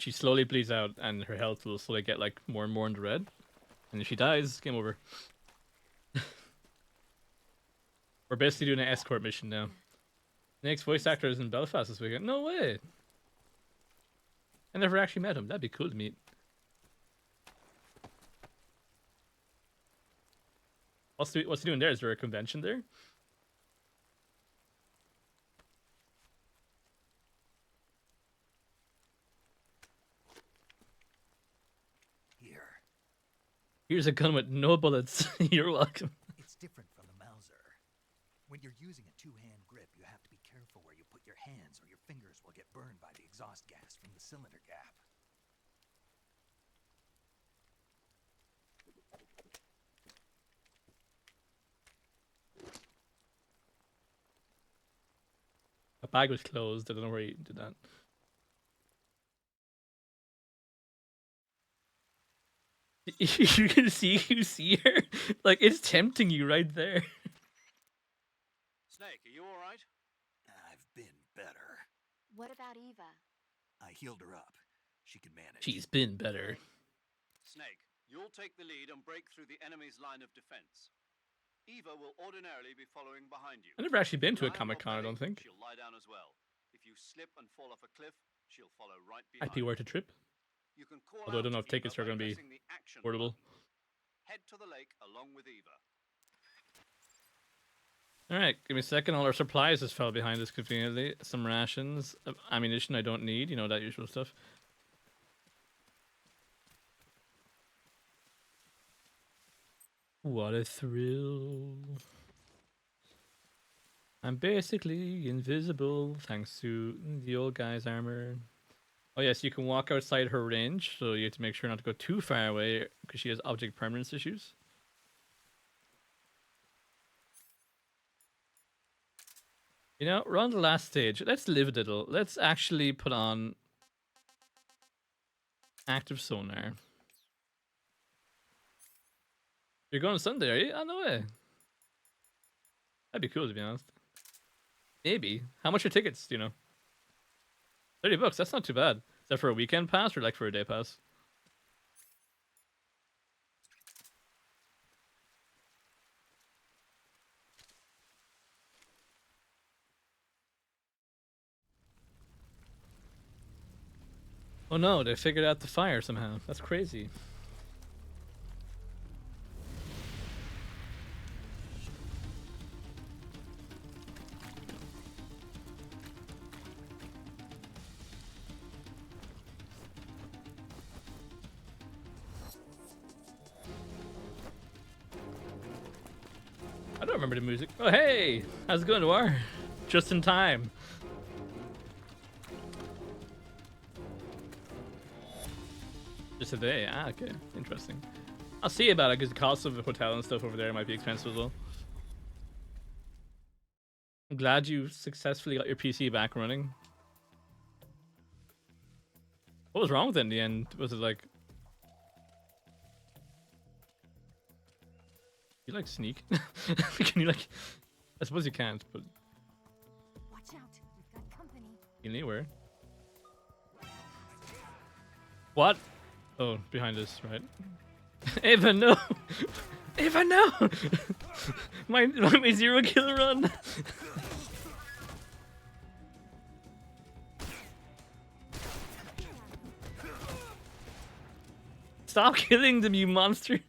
She slowly bleeds out and her health will slowly get like more and more in the red. And if she dies, game over. We're basically doing an escort mission now. Nick's voice actor is in Belfast this weekend. No way! I never actually met him. That'd be cool to meet. What's he doing there? Is there a convention there? Here. Here's a gun with no bullets. You're welcome. It's different from the Mauser. When you're using a two-hand grip, you have to be careful where you put your hands or your fingers will get burned by the exhaust gas from the cylinder gap. A bag was closed. I don't know where he did that. You can see her. Like, it's tempting you right there. Snake, are you alright? I've been better. What about Eva? I healed her up. She can manage. She's been better. Snake, you'll take the lead and break through the enemy's line of defense. Eva will ordinarily be following behind you. I've never actually been to a Comic-Con, I don't think. She'll lie down as well. If you slip and fall off a cliff, she'll follow right Might behind. be worth a trip. You can call Although I don't know out if tickets Eva are going to by be pressing the action portable. button. Head to the lake along with Eva. Alright, give me a second. All our supplies just fell behind us conveniently. Some rations, ammunition I don't need, you know, that usual stuff. What a thrill. I'm basically invisible thanks to the old guy's armor. Oh yes, you can walk outside her range, so you have to make sure not to go too far away because she has object permanence issues. You know, we're on the last stage. Let's live a little. Let's actually put on active sonar. You're going Sunday, are you? Oh, no way. That'd be cool, to be honest. Maybe. How much are tickets, do you know? $30, that's not too bad. Is that for a weekend pass or like for a day pass? Oh no, they figured out the fire somehow. That's crazy. I don't remember the music. Oh hey! How's it going, Noir? Just in time. Just today? Ah, okay. Interesting. I'll see about it because the cost of the hotel and stuff over there might be expensive as well. I'm glad you successfully got your PC back running. What was wrong with it in the end? Was it like... You like sneak? Can you like... I suppose you can't, but... Watch out, we've got company. Anywhere. What? Oh, behind us, right? Ava, no! Ava, no! my zero kill run! Stop killing them, you monster!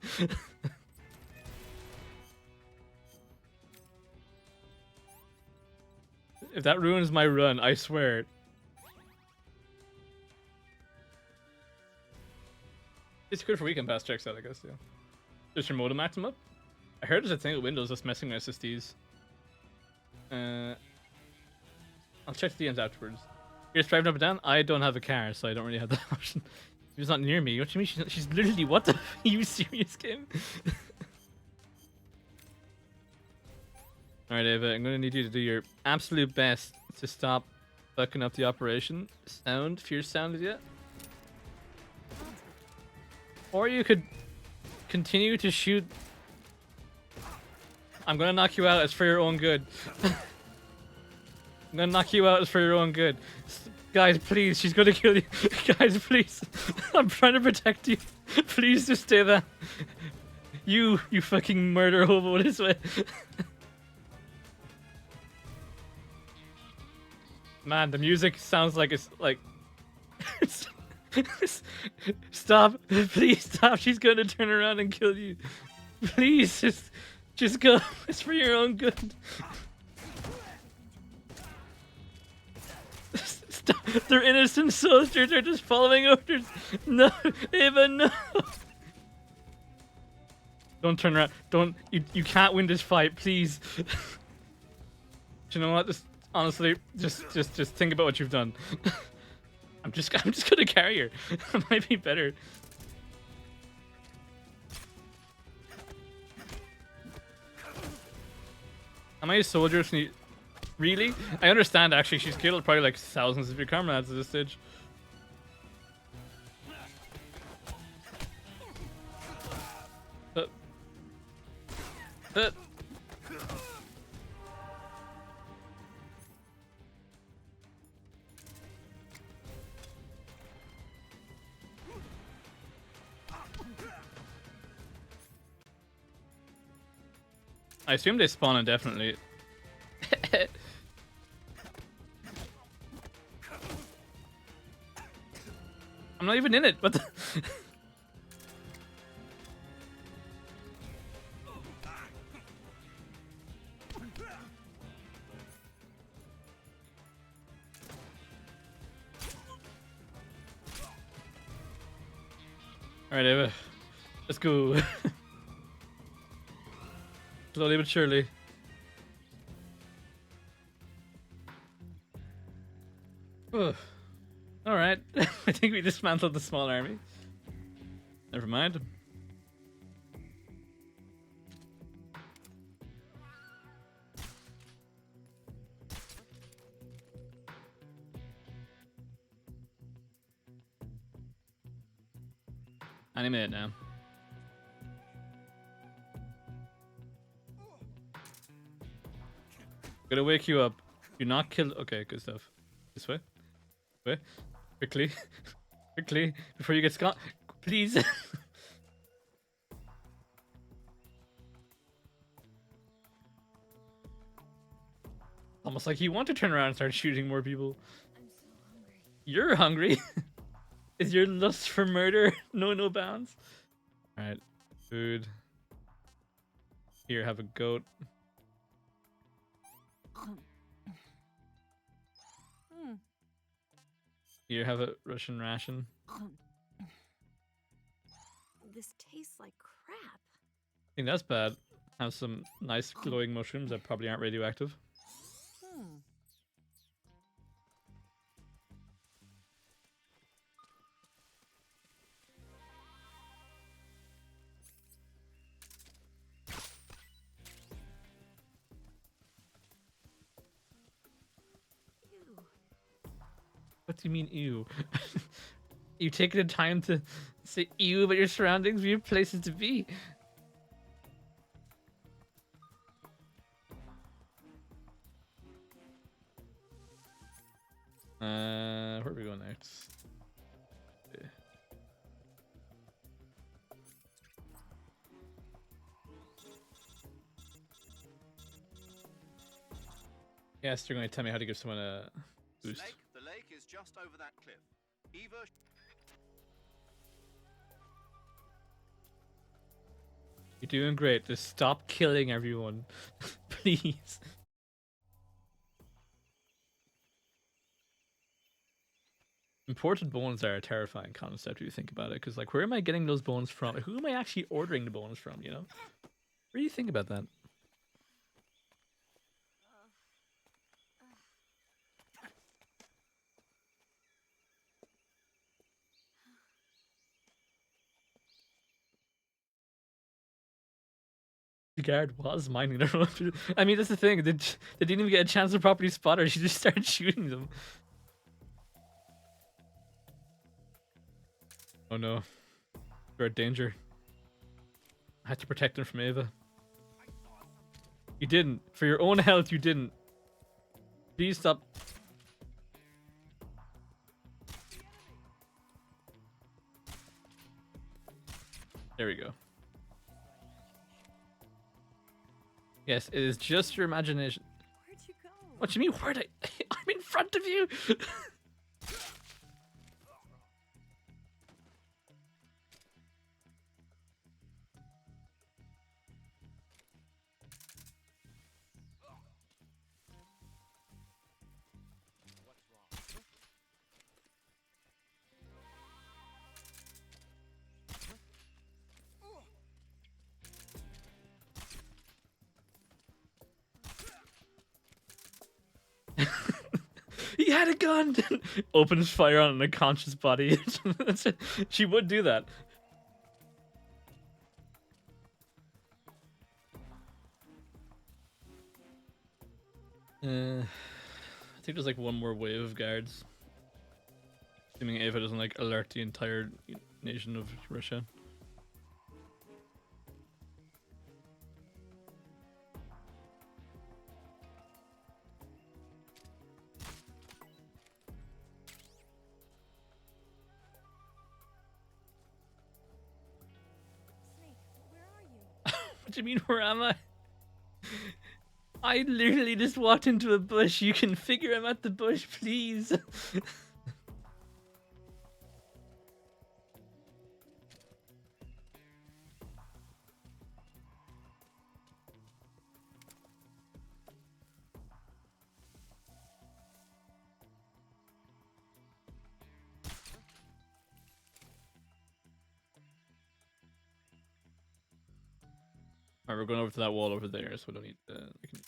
If that ruins my run, I swear. It's good for weekend pass checks out, I guess, yeah. Does your modem maximum up? I heard there's a thing with Windows that's messing with SSDs. I'll check the DMs afterwards. You're just driving up and down? I don't have a car, so I don't really have that option. She's not near me. What do you mean? She's literally, what the f? Are you serious, game? Alright, Ava, I'm gonna need you to do your absolute best to stop fucking up the operation. Sound? Fierce sound of yet? Or you could continue to shoot. I'm gonna knock you out. It's for your own good. I'm gonna knock you out. It's for your own good. Guys, please. She's gonna kill you. Guys, please. I'm trying to protect you. Please just stay there. You fucking murder hobo this way. Man, the music sounds like it's like... Stop. Please stop. She's gonna turn around and kill you. Please, Just go. It's for your own good. Stop. They're innocent soldiers. They're just following orders. No, Ava, no. Don't turn around. Don't. You can't win this fight, please. Do you know what? Just honestly, just think about what you've done. I'm just gonna carry her. It might be better. How many soldiers need? Really? I understand actually. She's killed probably like thousands of your comrades at this stage. I assume they spawn indefinitely. I'm not even in it. What the? Alright, Ava. Let's go. Slowly but surely. Alright. I think we dismantled the small army. Never mind. Any minute now. Gonna wake you up. Do not kill. Okay, good stuff. This way. This way. Quickly. Quickly. Before you get Scott. Please. Almost like you want to turn around and start shooting more people. I'm so hungry. You're hungry. Is your lust for murder no bounds? Alright. Food. Here, have a goat. Here, have a Russian ration. This tastes like crap. I think that's bad. Have some nice glowing mushrooms that probably aren't radioactive. What do you mean, ew? You taking the time to say ew about your surroundings, your places to be. Where are we going next? Yes, you're going to tell me how to give someone a boost. Snake, the lake is just over that cliff. Eva. You're doing great. Just stop killing everyone. Please. Imported bones are a terrifying concept if you think about it. Because, like, where am I getting those bones from? Who am I actually ordering the bones from, you know? What do you think about that? The guard was mining their own. I mean, that's the thing. They didn't even get a chance to properly spot her. She just started shooting them. Oh no. You're a danger. I had to protect them from Ava. You didn't. For your own health, you didn't. Please stop. There we go. Yes, it is just your imagination. Where'd you go? What do you mean, where'd I? I'm in front of you! He had a gun. Opens fire on an unconscious body. She would do that. I think there's like one more wave of guards. Assuming Ava doesn't like alert the entire nation of Russia. Snake, where are you? What do you mean, where am I? I literally just walked into a bush. You can figure I'm at the bush, please. Alright, we're going over to that wall over there, so we don't need we can...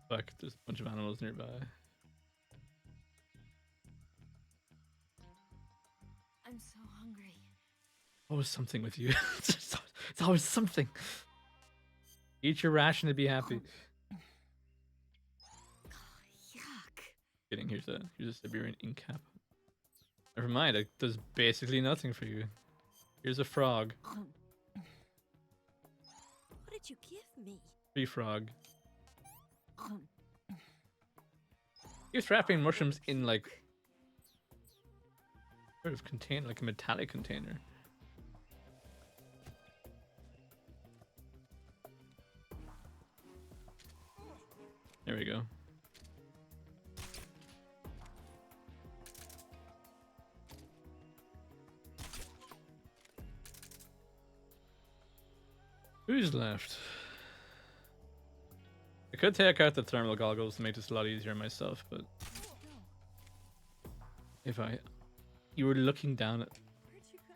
Fuck, there's a bunch of animals nearby. I'm so hungry. Always something with you. It's always something. Eat your ration to be happy. Yuck. Kidding, here's a Siberian ink cap. Never mind, it does basically nothing for you. Here's a frog. What did you give me? Free frog. You're wrapping mushrooms in like sort of contain like a metallic container. There we go. Who's left? I could take out the thermal goggles to make this a lot easier myself, but if you were looking down at. Where'd you go?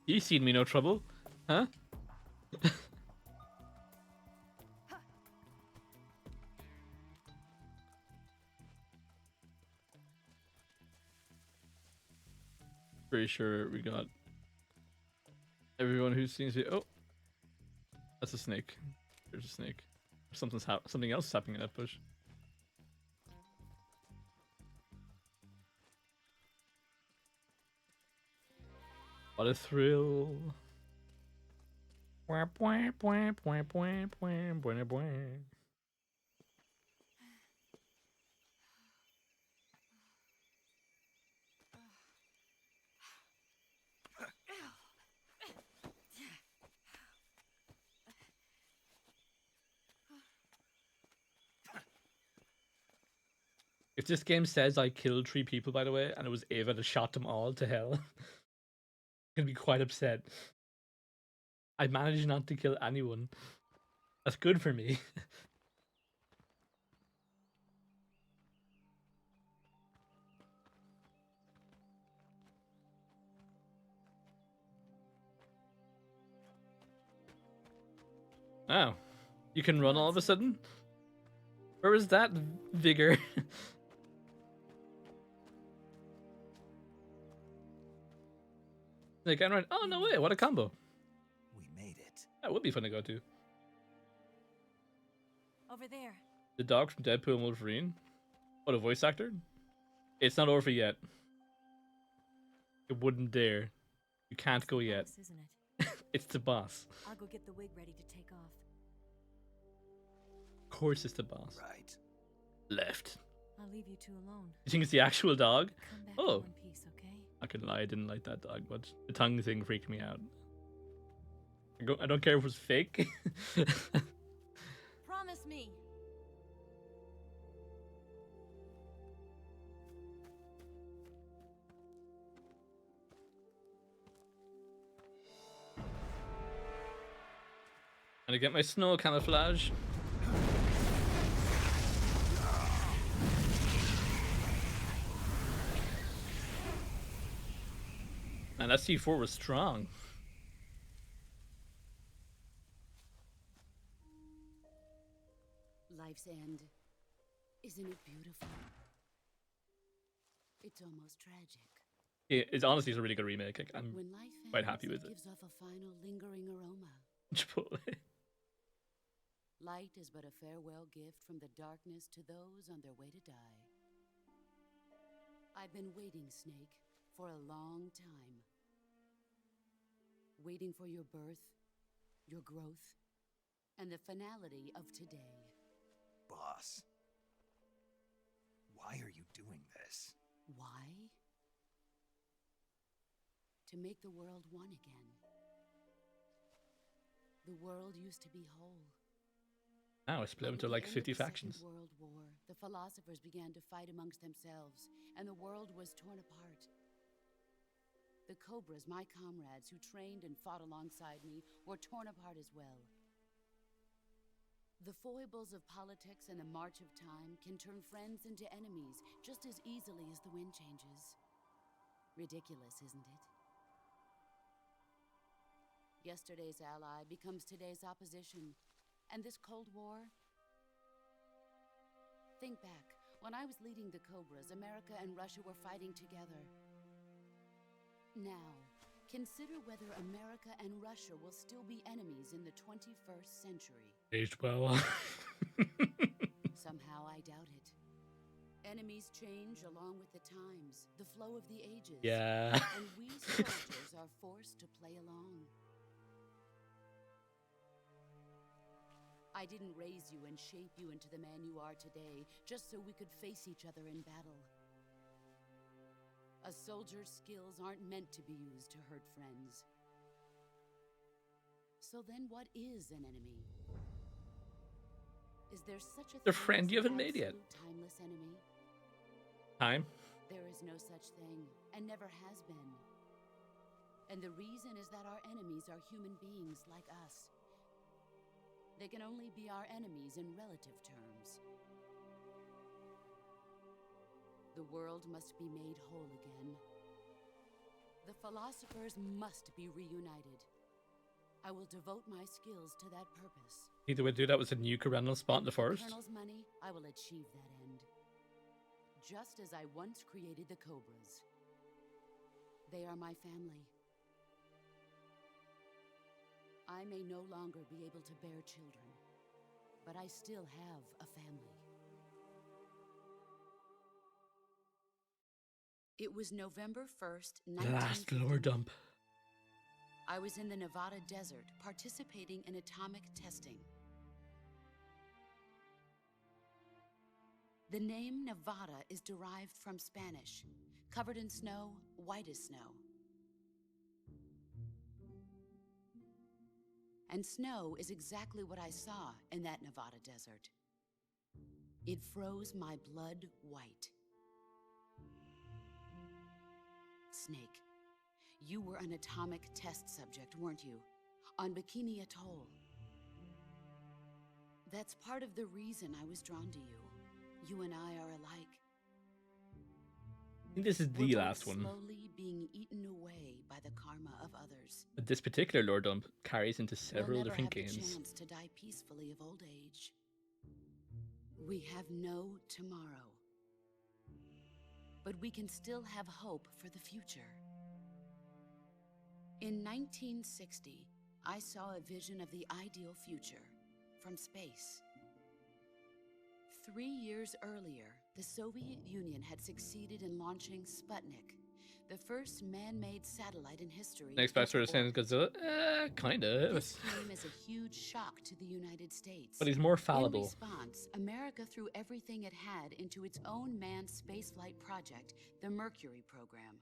You seen me no trouble, huh? Pretty sure we got everyone who seems to. Oh, that's a snake. There's a snake. Something else is happening in that bush. What a thrill! Wah, wah, wah, wah, wah, wah, wah, wah. If this game says I killed 3 people, by the way, and it was Ava that shot them all to hell, I'm gonna be quite upset. I managed not to kill anyone. That's good for me. Oh, you can run all of a sudden? Where was that vigor? Like, I'm right. Oh, no way. What a combo. We made it. That would be fun to go to. Over there. The dog from Deadpool and Wolverine? What, a voice actor? It's not over yet. It wouldn't dare. You can't go yet. Boss, isn't it? It's the boss. I'll go get the wig ready to take off. Of course it's the boss. Right. Left. I'll leave you two alone. You think it's the actual dog? Come back Oh. in one piece, okay? I can lie, I didn't like that dog, but the tongue thing freaked me out. I don't care if it was fake. Promise me. And I get my snow camouflage. And that C4 was strong. Life's end. Isn't it beautiful? It's almost tragic. It's honestly a really good remake. Like, I'm When life quite ends, happy with it. gives off a final lingering aroma. Chipotle. Light is but a farewell gift from the darkness to those on their way to die. I've been waiting, Snake, for a long time. Waiting for your birth, your growth, and the finality of today. Boss, why are you doing this? Why? To make the world one again. The world used to be whole. Now it's split into like 50 factions. Second World War, the philosophers began to fight amongst themselves, and the world was torn apart. The Cobras, my comrades who trained and fought alongside me, were torn apart as well. The foibles of politics and the march of time can turn friends into enemies just as easily as the wind changes. Ridiculous, isn't it? Yesterday's ally becomes today's opposition. And this Cold War? Think back. When I was leading the Cobras, America and Russia were fighting together. Now, consider whether America and Russia will still be enemies in the 21st century. Aged well. Somehow I doubt it. Enemies change along with the times, the flow of the ages. Yeah. And we soldiers are forced to play along. I didn't raise you and shape you into the man you are today, just so we could face each other in battle. A soldier's skills aren't meant to be used to hurt friends. So then what is an enemy? Is there such a The friend you haven't made yet. Timeless enemy? Time. There is no such thing, and never has been. And the reason is that our enemies are human beings like us. They can only be our enemies in relative terms. The world must be made whole again. The philosophers must be reunited. I will devote my skills to that purpose. Either way, do that was a new Corendal spot in the forest. With the Colonel's money, I will achieve that end. Just as I once created the Cobras. They are my family. I may no longer be able to bear children, but I still have a family. It was November 1st, Last lore dump. I was in the Nevada desert participating in atomic testing. The name Nevada is derived from Spanish, covered in snow, white as snow. And snow is exactly what I saw in that Nevada desert. It froze my blood white. Snake, you were an atomic test subject, weren't you? On Bikini Atoll. That's part of the reason I was drawn to you. You and I are alike. I think this is the last one. Slowly being eaten away by the karma of others. But this particular lore dump carries into several We'll never different have games. The chance to die peacefully of old age. We have no tomorrow. But we can still have hope for the future. In 1960, I saw a vision of the ideal future from space. 3 years earlier, the Soviet Union had succeeded in launching Sputnik, the first man-made satellite in history. Next Baxter is saying Godzilla? Kinda. This came as a huge shock to the United States. But he's more fallible. In response, America threw everything it had into its own manned spaceflight project, the Mercury program.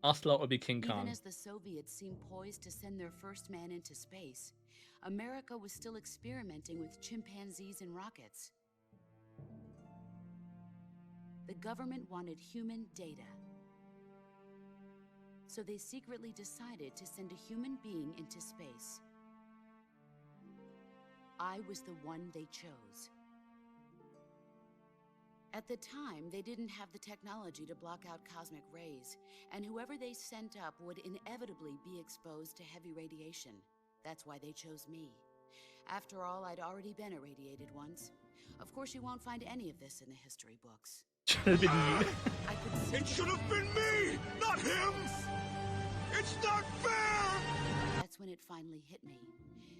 Ocelot would be King Kong. Even as the Soviets seemed poised to send their first man into space, America was still experimenting with chimpanzees and rockets. The government wanted human data. So they secretly decided to send a human being into space. I was the one they chose. At the time, they didn't have the technology to block out cosmic rays, and whoever they sent up would inevitably be exposed to heavy radiation. That's why they chose me. After all, I'd already been irradiated once. Of course, you won't find any of this in the history books. It should have been me, not him! It's not fair! That's when it finally hit me.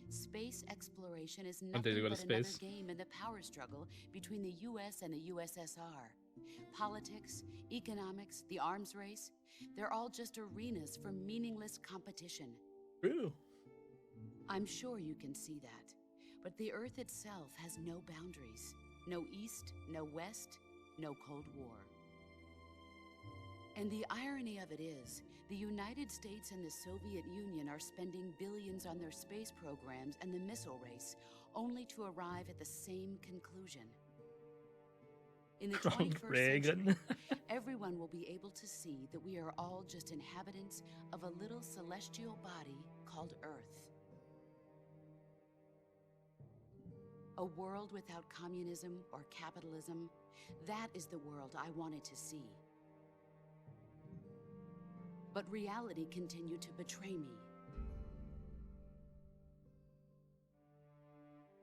Space exploration is One nothing day to go but to another space. game in the power struggle between the US and the USSR. Politics, economics, the arms race, they're all just arenas for meaningless competition. True. I'm sure you can see that. But the Earth itself has no boundaries. No East, no West, no Cold War. And the irony of it is, the United States and the Soviet Union are spending billions on their space programs and the missile race, only to arrive at the same conclusion. In the 21st century, everyone will be able to see that we are all just inhabitants of a little celestial body called Earth. A world without communism or capitalism, that is the world I wanted to see. But reality continued to betray me.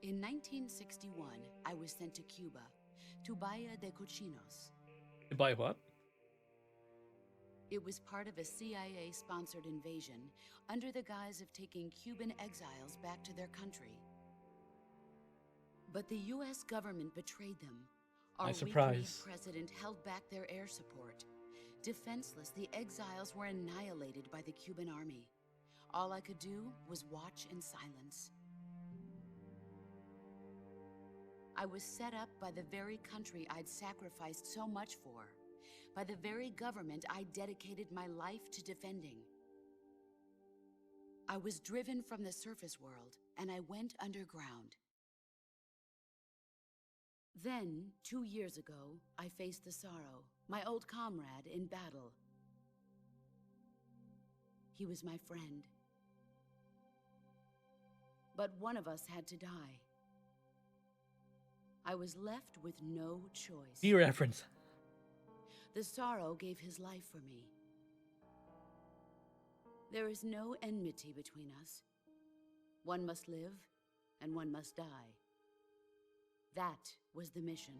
In 1961, I was sent to Cuba, to Bahia de Cochinos. By what? It was part of a CIA-sponsored invasion under the guise of taking Cuban exiles back to their country. But the US government betrayed them. Our weak-kneed president held back their air support. Defenseless, the exiles were annihilated by the Cuban army. All I could do was watch in silence. I was set up by the very country I'd sacrificed so much for, by the very government I dedicated my life to defending. I was driven from the surface world, and I went underground. Then, 2 years ago, I faced the Sorrow, my old comrade in battle. He was my friend. But one of us had to die. I was left with no choice. New reference. The Sorrow gave his life for me. There is no enmity between us. One must live, and one must die. That was the mission.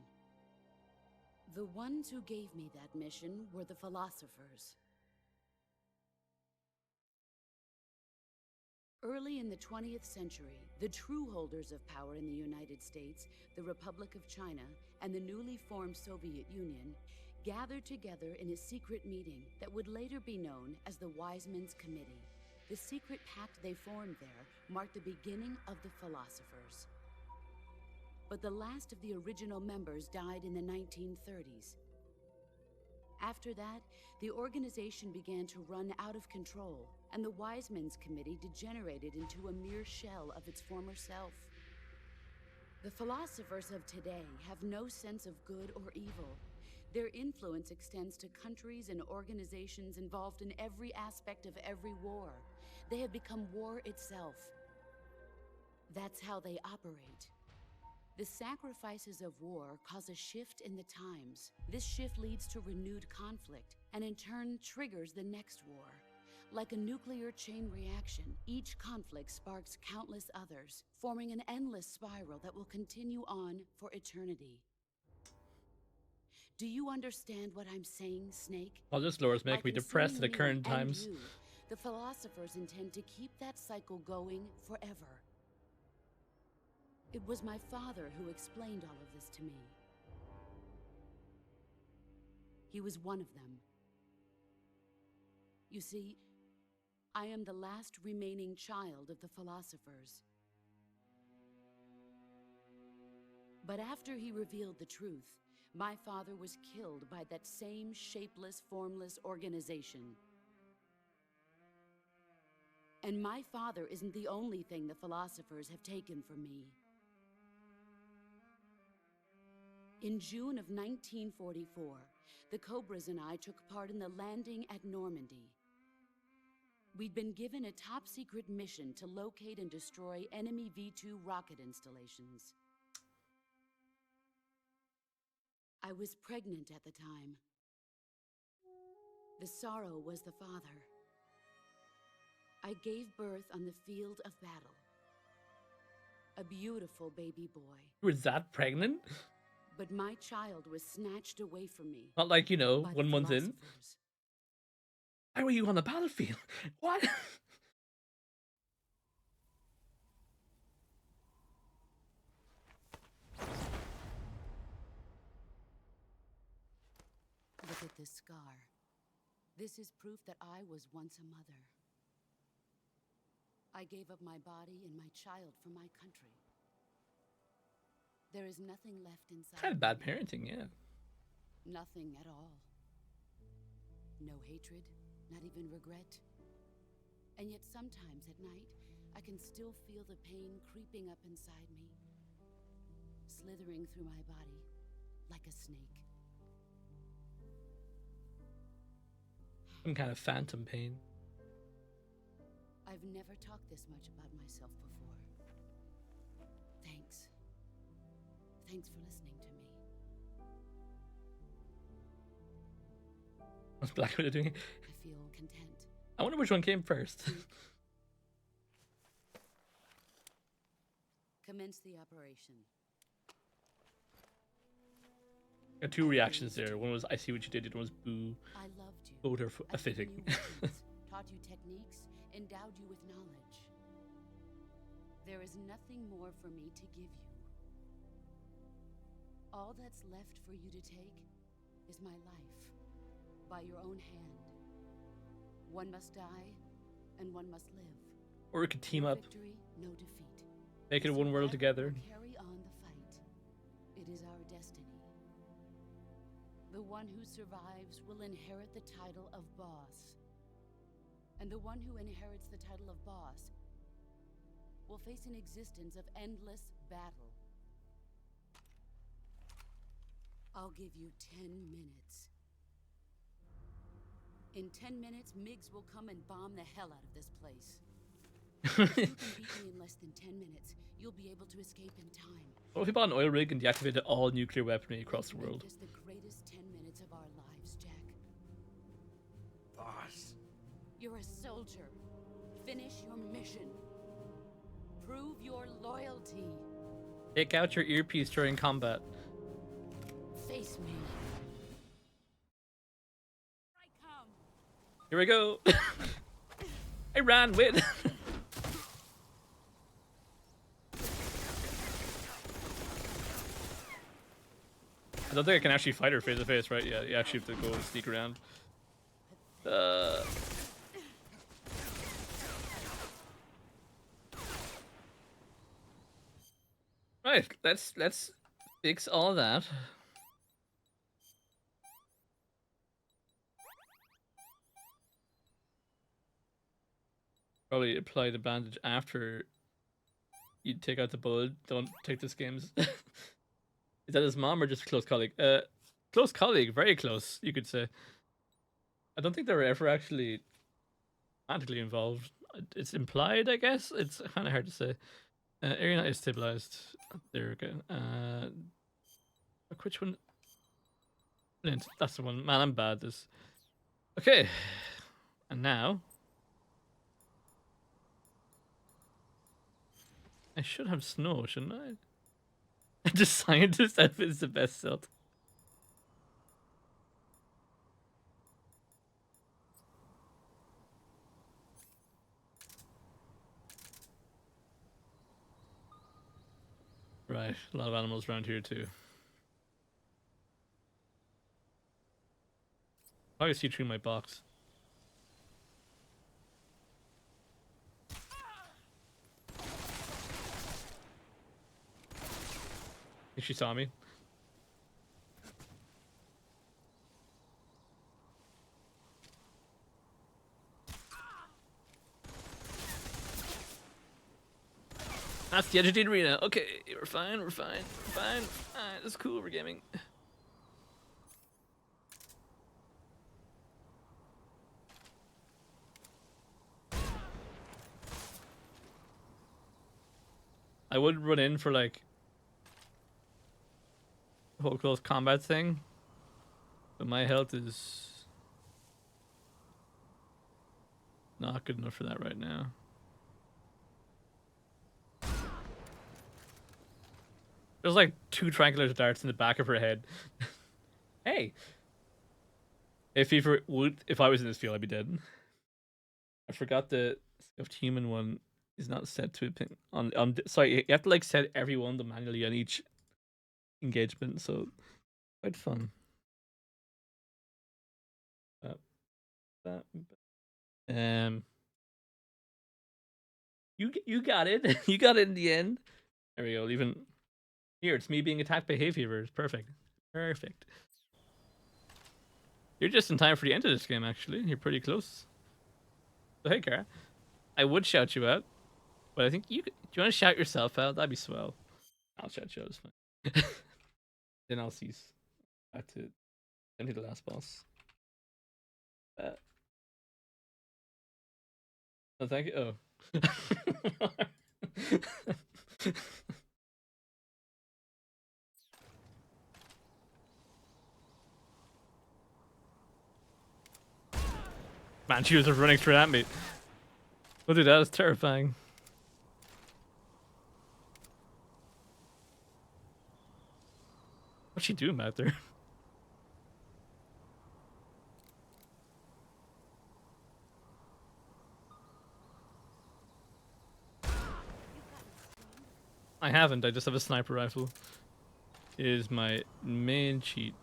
The ones who gave me that mission were the philosophers. Early in the 20th century, the true holders of power in the United States, the Republic of China, and the newly formed Soviet Union gathered together in a secret meeting that would later be known as the Wise Men's Committee. The secret pact they formed there marked the beginning of the philosophers. But the last of the original members died in the 1930s. After that, the organization began to run out of control, and the Wise Men's Committee degenerated into a mere shell of its former self. The philosophers of today have no sense of good or evil. Their influence extends to countries and organizations involved in every aspect of every war. They have become war itself. That's how they operate. The sacrifices of war cause a shift in the times. This shift leads to renewed conflict, and in turn triggers the next war. Like a nuclear chain reaction, each conflict sparks countless others, forming an endless spiral that will continue on for eternity. Do you understand what I'm saying, Snake? Well, this lore is making me depressed at the current times. You, the philosophers intend to keep that cycle going forever. It was my father who explained all of this to me. He was one of them. You see, I am the last remaining child of the philosophers. But after he revealed the truth, my father was killed by that same shapeless, formless organization. And my father isn't the only thing the philosophers have taken from me. In June of 1944, the Cobras and I took part in the landing at Normandy. We'd been given a top-secret mission to locate and destroy enemy V-2 rocket installations. I was pregnant at the time. The sorrow was the father. I gave birth on the field of battle. A beautiful baby boy. You were that pregnant? But my child was snatched away from me. Not like, you know, by the 1 month in. philosophers. Why were you on the battlefield? What? Look at this scar. This is proof that I was once a mother. I gave up my body and my child for my country. There is nothing left inside. Kind of bad me. parenting, yeah. Nothing at all. No hatred, not even regret. And yet sometimes at night, I can still feel the pain creeping up inside me, slithering through my body like a snake. Some kind of phantom pain. I've never talked this much about myself before. Thanks. Thanks for listening to me. What's Black Widow doing? I feel content. I wonder which one came first. Commence the operation. Got two reactions there. One was I see what you did. The other one was boo. I loved you. Both are I've fitting. given you weapons, taught you techniques, endowed you with knowledge. There is nothing more for me to give you. All that's left for you to take is my life, by your own hand. One must die, and one must live. Or we could team No up. victory, no defeat. Make it one world together. Carry on the fight. It is our destiny. The one who survives will inherit the title of boss. And the one who inherits the title of boss will face an existence of endless battle. I'll give you 10 minutes. In 10 minutes, Miggs will come and bomb the hell out of this place. If you can beat me in less than 10 minutes, you'll be able to escape in time. What if we bought an oil rig and deactivated all nuclear weaponry across the world? This the greatest 10 minutes of our lives, Jack. Boss. You're a soldier. Finish your mission. Prove your loyalty. Take out your earpiece during combat. Face me. Here we go. I ran with. I don't think I can actually fight her face to face, right? Yeah, you actually have to go and sneak around. Right, let's fix all that. Probably apply the bandage after you take out the bullet. Don't take the skims. Is that his mom or just a close colleague? Close colleague, very close, you could say. I don't think they were ever actually romantically involved. It's implied, I guess. It's kind of hard to say. Area is stabilized. There we go. Which one? Flint, that's the one. Man, I'm bad at this. Okay. And now I should have snow, shouldn't I? The scientist outfit is the best set. Right, a lot of animals around here too. I can see through my box. I think she saw me. That's the edge of the arena. Okay, we're fine, we're fine, we're fine. Alright, that's cool, we're gaming. I would run in for like whole close combat thing, but my health is not good enough for that right now. There's like 2 triangular darts in the back of her head. Hey! If I was in this field, I'd be dead. I forgot the stuffed human one is not set to a pin on. Sorry, you have to like set every one of them manually on each engagement, so quite fun. You got it. You got it in the end. There we go. Even here, it's me being attacked by hay fever. It's perfect. Perfect. You're just in time for the end of this game, actually. You're pretty close. So hey, Kara. I would shout you out, but I think you could, do you want to shout yourself out? That'd be swell. I'll shout you out. It's fine. Then I'll cease. Back to the last boss. Oh, thank you. Oh. Man, she was just running straight at me. Oh, dude, that was terrifying. What's she doing back there? I haven't. I just have a sniper rifle. It is my main cheat.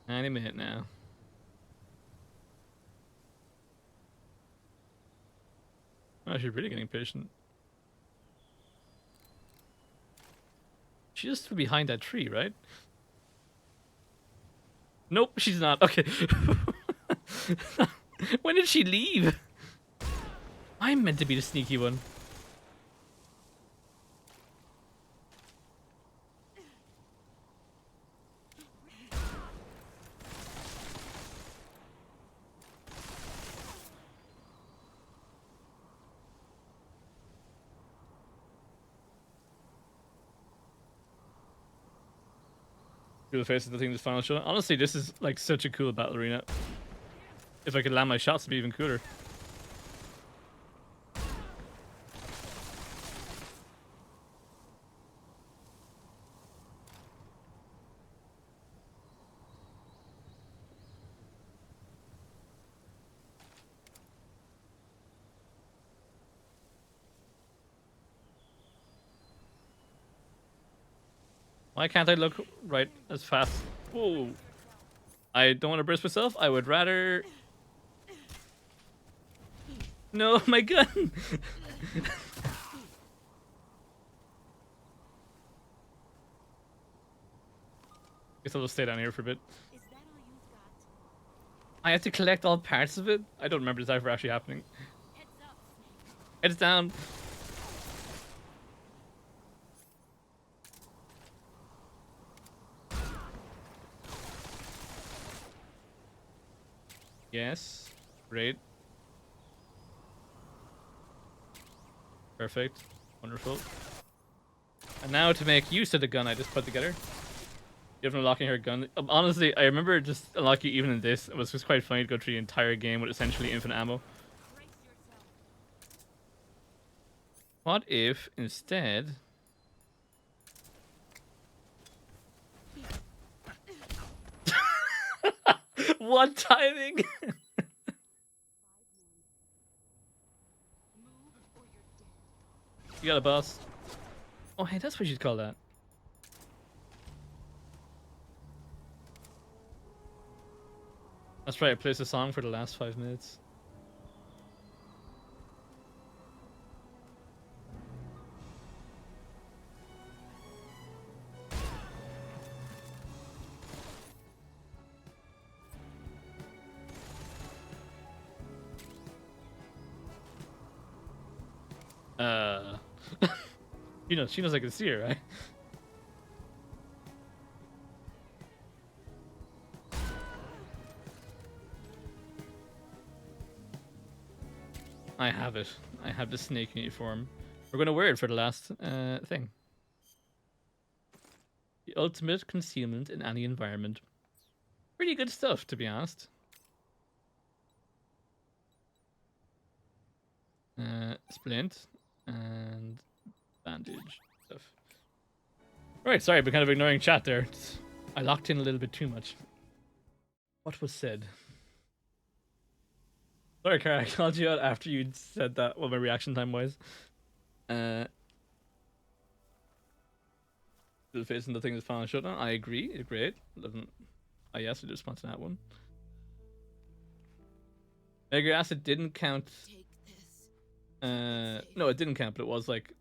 Any minute now. Oh, she's really getting patient. She just stood behind that tree, right? Nope, she's not. Okay. When did she leave? I'm meant to be the sneaky one. The face of the thing this final shot. Honestly, this is like such a cool battle arena. If I could land my shots, it'd be even cooler. Why can't I look right as fast? Whoa. I don't want to burst myself. I would rather... No, my gun! Guess I'll just stay down here for a bit. I have to collect all parts of it? I don't remember this ever actually happening. Heads down! Yes. Great. Perfect. Wonderful. And now to make use of the gun I just put together. You have unlocking her gun. Honestly, I remember just unlocking even in this. It was just quite funny to go through the entire game with essentially infinite ammo. What if instead... What timing? You got a boss. Oh, hey, that's what you'd call that. That's right, I placed a song for the last 5 minutes. She knows I can see her, right? I have it. I have the snake uniform. We're gonna wear it for the last thing. The ultimate concealment in any environment. Pretty good stuff, to be honest. Splint and bandage stuff. Right, sorry, I've been kind of ignoring chat there. I locked in a little bit too much. What was said? Sorry, Cara, I called you out after you said that, what my reaction time was. Still facing the thing that's final shutdown. I agree, it's great. Doesn't. Oh, yes, we just respond to that one. Mega Acid didn't count. No, it didn't count, but it was like.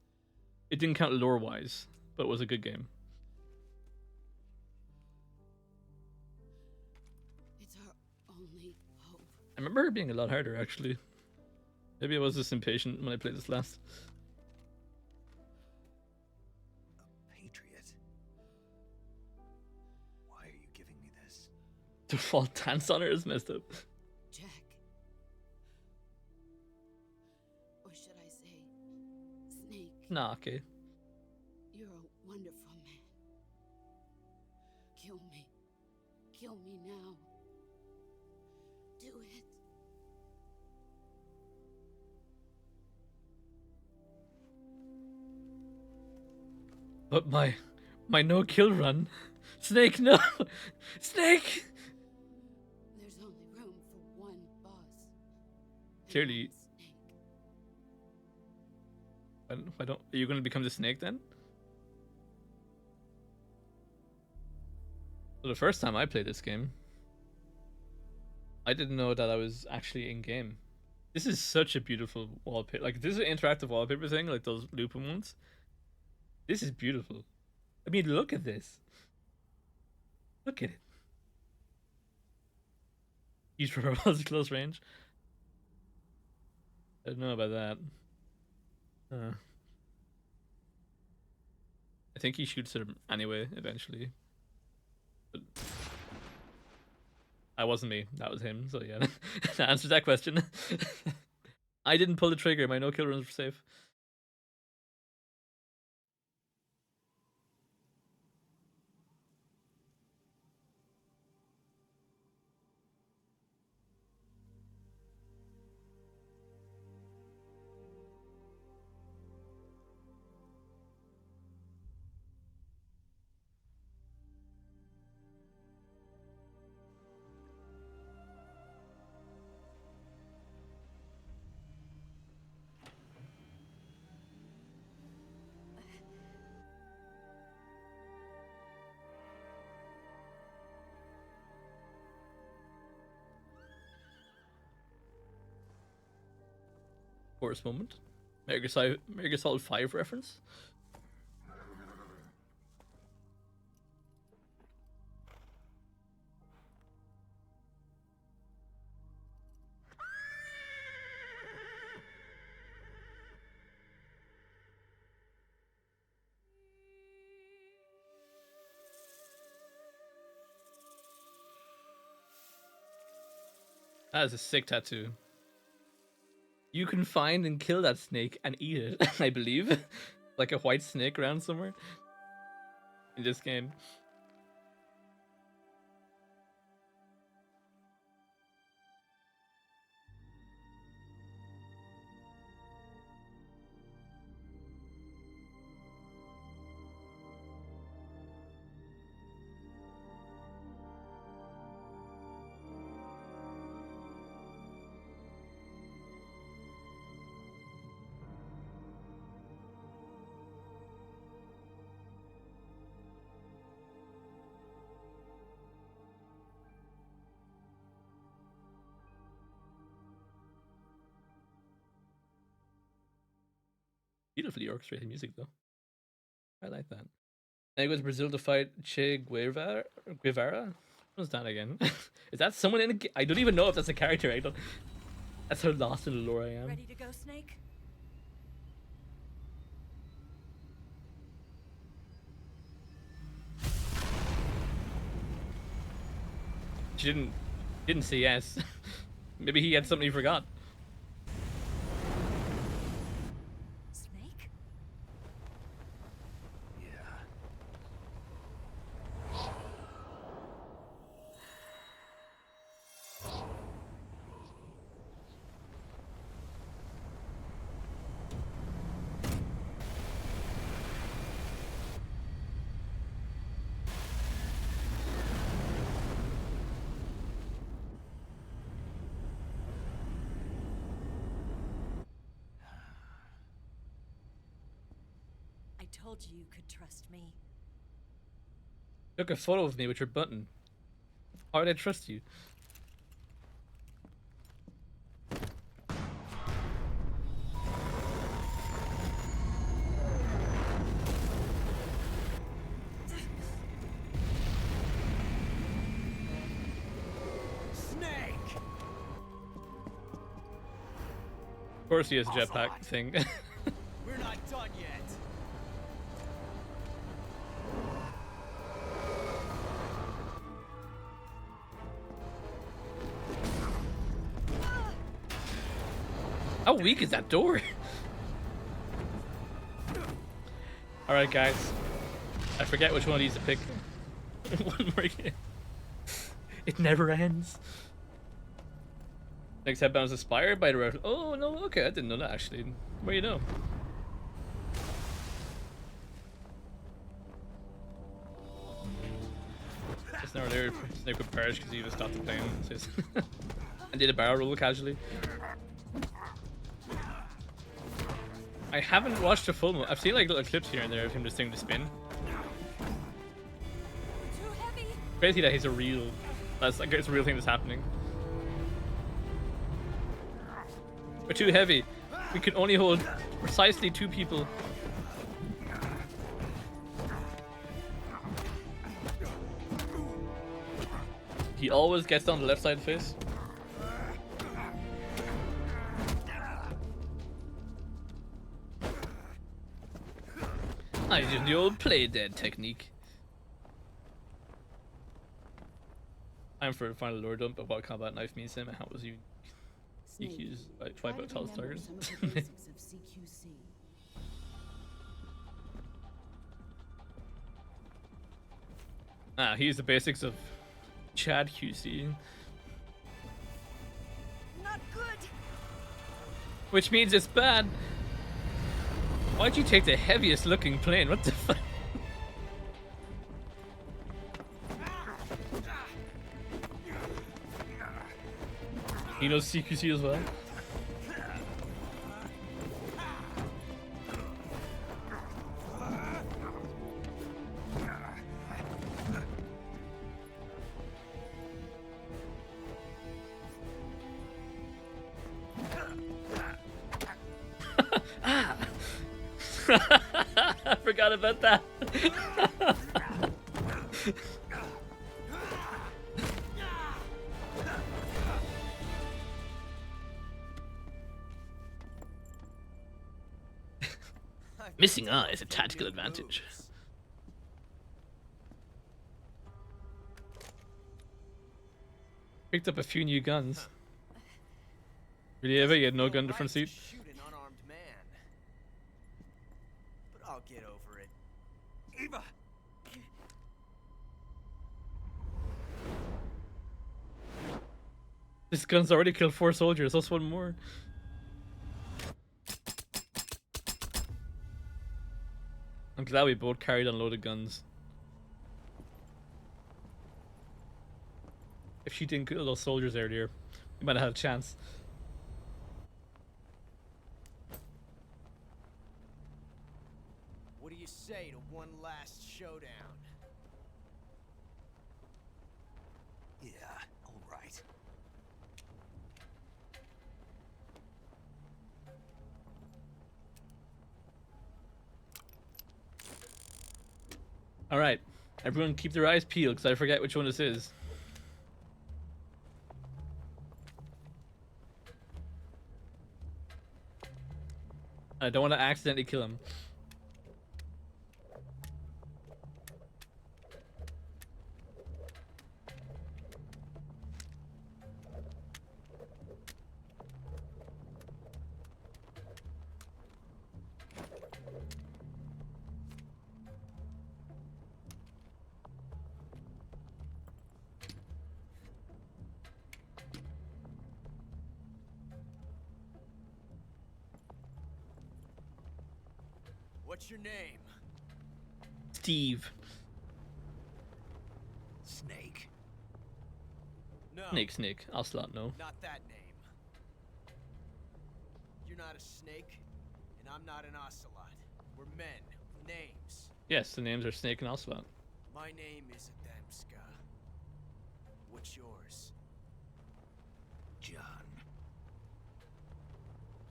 It didn't count lore wise, but it was a good game. It's our only hope. I remember it being a lot harder, actually. Maybe I was just impatient when I played this last. A patriot? Why are you giving me this? Default dance on her is messed up. Jack. Or should I say, Snake? Nah, okay. You're a wonderful man. Kill me. Kill me now. Do it. But my no-kill run. Snake, no! Snake! There's only room for one boss. Clearly. Why don't... Are you going to become the snake then? So the first time I played this game, I didn't know that I was actually in-game. This is such a beautiful wallpaper. Like, this is an interactive wallpaper thing, like those looping ones. This is beautiful. I mean, look at this. Look at it. Use revolvers at close range. I don't know about that. I think he shoots him anyway, eventually. But that wasn't me. That was him. So yeah, that answers that question. I didn't pull the trigger. My no-kill runs were safe. Force moment. Mega Solid 5 reference. That is a sick tattoo. You can find and kill that snake and eat it, I believe. Like a white snake around somewhere. In this game. Beautifully orchestrated music, though. I like that. And he goes to Brazil to fight Che Guevara. What's that again? Is that someone in? I don't even know if that's a character. I don't. That's how lost in the lore I am. Ready to go, Snake? She didn't say yes. Maybe he had something he forgot. I told you you could trust me. Took a photo of me with your button. How would I trust you? Snake! Of course he has a jetpack thing. We're not done yet. How weak is that door? Alright guys. I forget which one of these to pick. One more game. It never ends. Next headband is inspired by the ref. Oh no, okay, I didn't know that actually. Where you know? Just now there, Snake would perish because he was stopped the plane. And did a barrel roll casually. I haven't watched a full mo. I've seen like little clips here and there of him just doing the spin. Crazy that he's a real. That's like it's a real thing that's happening. We're too heavy. We can only hold precisely 2 people. He always gets on the left side of the face. I did the old play dead technique. Time for a final lore dump of what combat knife means to him and how it was used. EQs like 5 out of targets. Ah, he used the basics of Chad QC. Not good. Which means it's bad. Why'd you take the heaviest looking plane? What the fuck? He knows CQC as well. Ah! I forgot about that. Missing eye is a tactical advantage. Picked up a few new guns. Really, ever? You had no gun different suit? Shoot an unarmed man. But I'll get over it. Eva! This gun's already killed 4 soldiers. That's one more. I'm glad we both carried unloaded guns. If she didn't kill those soldiers earlier, we might have had a chance. What do you say to one last showdown? Yeah, all right. Alright, everyone keep their eyes peeled because I forget which one this is. I don't want to accidentally kill him. What's your name? Steve. Snake. No. Snake. Ocelot, no. Not that name. You're not a snake, and I'm not an ocelot. We're men who names. Yes, the names are Snake and Ocelot. My name is Adamska. What's yours? John.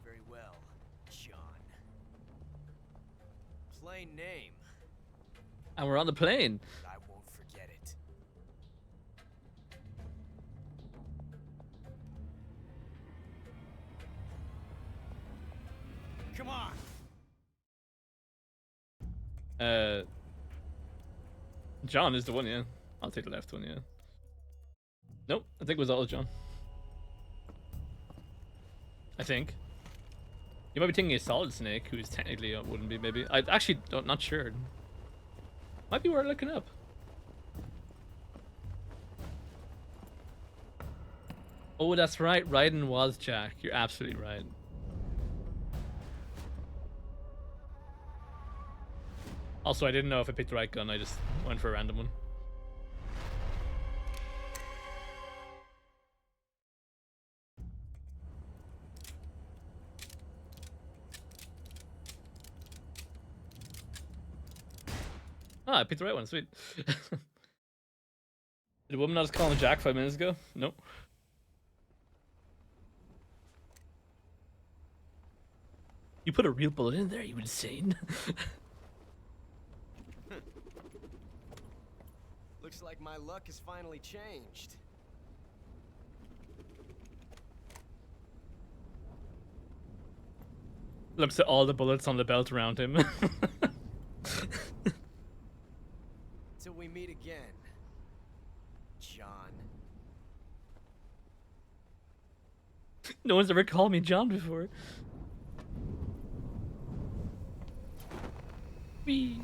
Very well, John. Plain name. And we're on the plane. But I won't forget it. Come on. John is the one, yeah. I'll take the left one, yeah. Nope, I think it was all John. I think. You might be thinking a Solid Snake, who's technically wouldn't be, maybe. I actually don't, not sure. Might be worth looking up. Oh, that's right. Raiden was Jack. You're absolutely right. Also, I didn't know if I picked the right gun. I just went for a random one. Ah, I picked the right one. Sweet. Did the woman I was calling Jack 5 minutes ago? Nope. You put a real bullet in there, you insane. Looks like my luck has finally changed. Looks at all the bullets on the belt around him. Till we meet again, John. No one's ever called me John before. Wee.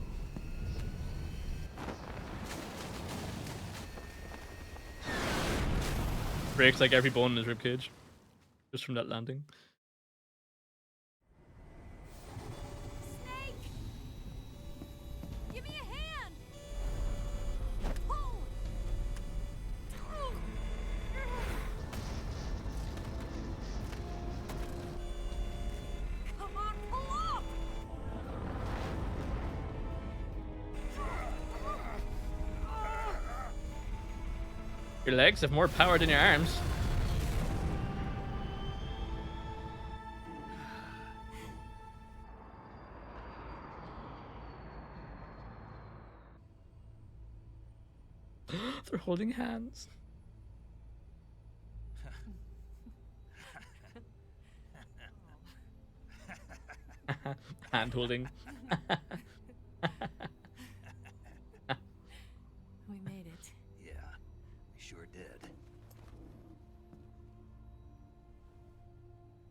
Breaks like every bone in his ribcage. Just from that landing. Snake! Give me a hand! Pull! Come on, pull up! Your legs have more power than your arms. They're holding hands. Hand holding. We made it. Yeah, we sure did.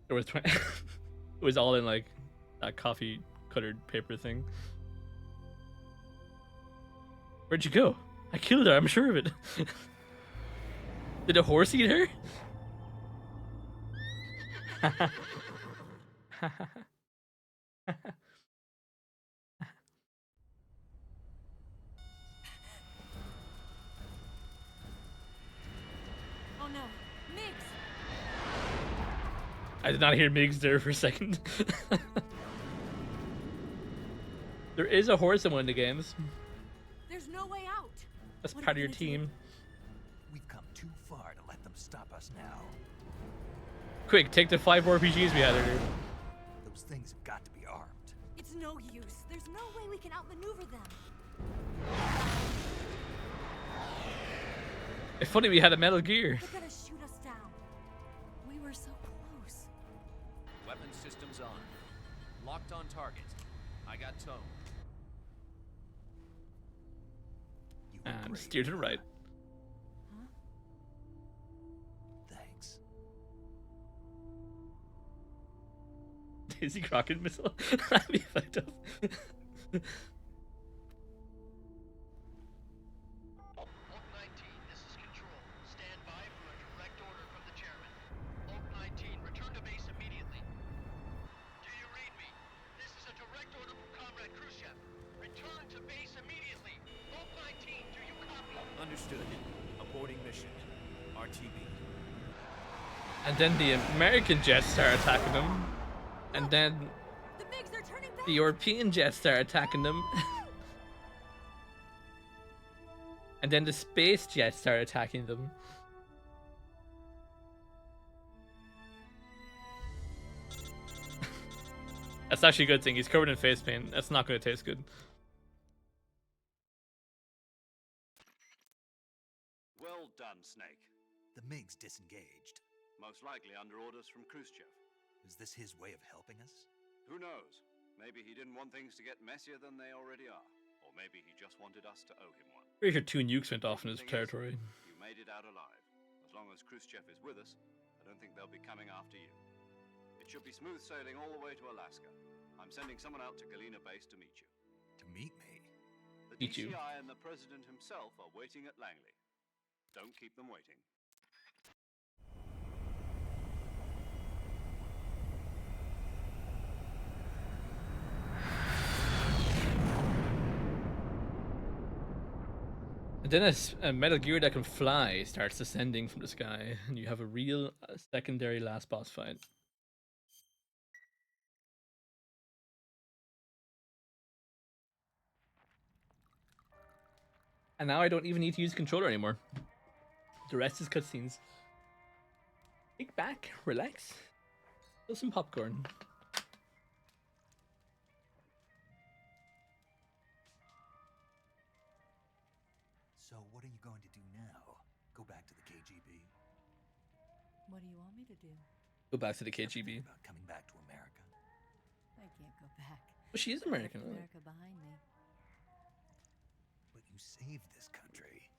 There was it was all in like that coffee colored paper thing. Where'd you go? I killed her, I'm sure of it. Did a horse eat her? Oh no, Mix! I did not hear Migs there for a second. There is a horse in one of the games. There's no way out. That's What are part of we your gonna do? team. We've come too far to let them stop us now. Quick, take the 5 RPGs we had earlier. Those things have got to be armed. It's no use. There's no way we can outmaneuver them. It's funny we had a Metal Gear. They're gonna shoot us down. We were so close. Weapon systems on. Locked on target. I got tone. And steer to the right. Thanks. Daisy Crockett missile. That'd be fucked up. Oak 19, this is Control. Stand by for a direct order from the chairman. Oak 19, return to base immediately. Do you read me? This is a direct order from Comrade Khrushchev. Return to base immediately. Oak 19, do you copy? Understood. Aborting mission. RTB. And then the American jets start attacking them. And then The MiGs are turning back. The European jets start attacking them. And then the space jets start attacking them. That's actually a good thing. He's covered in face paint. That's not going to taste good. Well done, Snake. The MiG's disengaged. Most likely under orders from Khrushchev. Is this his way of helping us? Who knows? Maybe he didn't want things to get messier than they already are. Or maybe he just wanted us to owe him one. Pretty sure 2 nukes went off in his territory. You made it out alive. As long as Khrushchev is with us, I don't think they'll be coming after you. It should be smooth sailing all the way to Alaska. I'm sending someone out to Galena Base to meet you. To meet me? The Meet you. DCI and the President himself are waiting at Langley. Don't keep them waiting. And then a Metal Gear that can fly starts descending from the sky, and you have a real secondary last boss fight. And now I don't even need to use the controller anymore. The rest is cutscenes. Kick back, relax, fill some popcorn. So what are you going to do now? Go back to the KGB? What do you want me to do? Go back to the KGB. About coming back to America? I can't go back. Well, she is I left American. Right? America behind me. But you saved this country.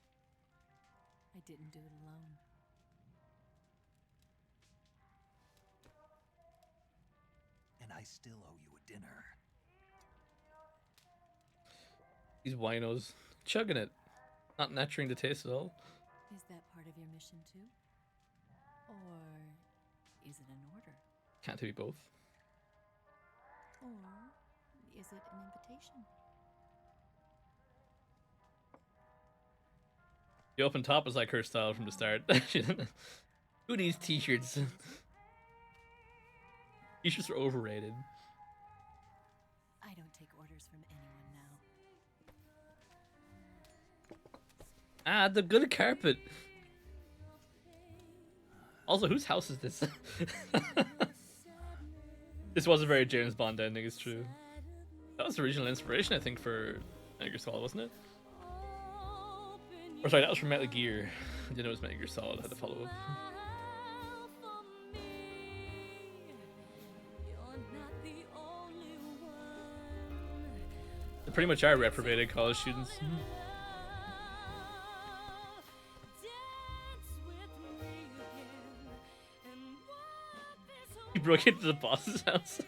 I didn't do it alone. And I still owe you a dinner. These winos chugging it, not nurturing the taste at all. Is that part of your mission too? Or is it an order? Can't be both. Or is it an invitation? The open top is like her style from the start. Who needs t-shirts? T-shirts are overrated. I don't take orders from anyone now. Ah, the good carpet. Also, whose house is this? This was a very James Bond ending, it's true. That was the original inspiration, I think, for Metal Gear Solid, wasn't it? Or sorry, that was from Metal Gear. I didn't know it was Metal Gear Solid, I had to follow up. They pretty much are reprobated college students. He broke into the boss's house.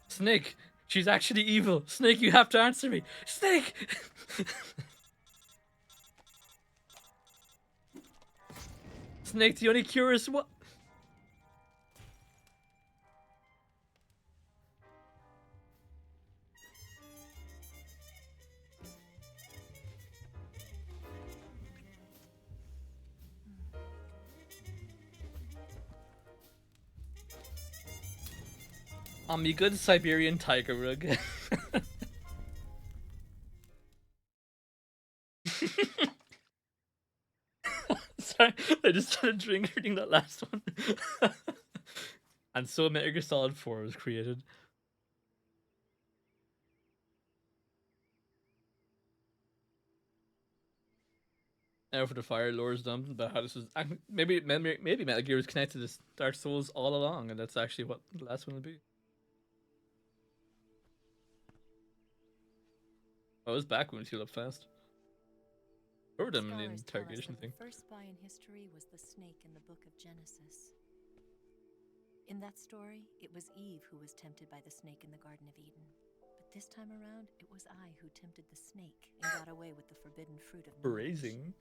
Snake, she's actually evil. Snake, you have to answer me. Snake! Snake, the only cure is what? On me good Siberian tiger rug. Sorry, I just started drinking that last one. And so Metal Gear Solid 4 was created. Now for the fire lores dump, but how this was maybe Metal Gear was connected to Dark Souls all along, and that's actually what the last one would be. Oh, I was back when we healed up fast. Covered them in the Scholars tell us interrogation that thing. The first spy in history was the snake in the book of Genesis. In that story, it was Eve who was tempted by the snake in the Garden of Eden. But this time around, it was I who tempted the snake and got away with the forbidden fruit of knowledge. Braising.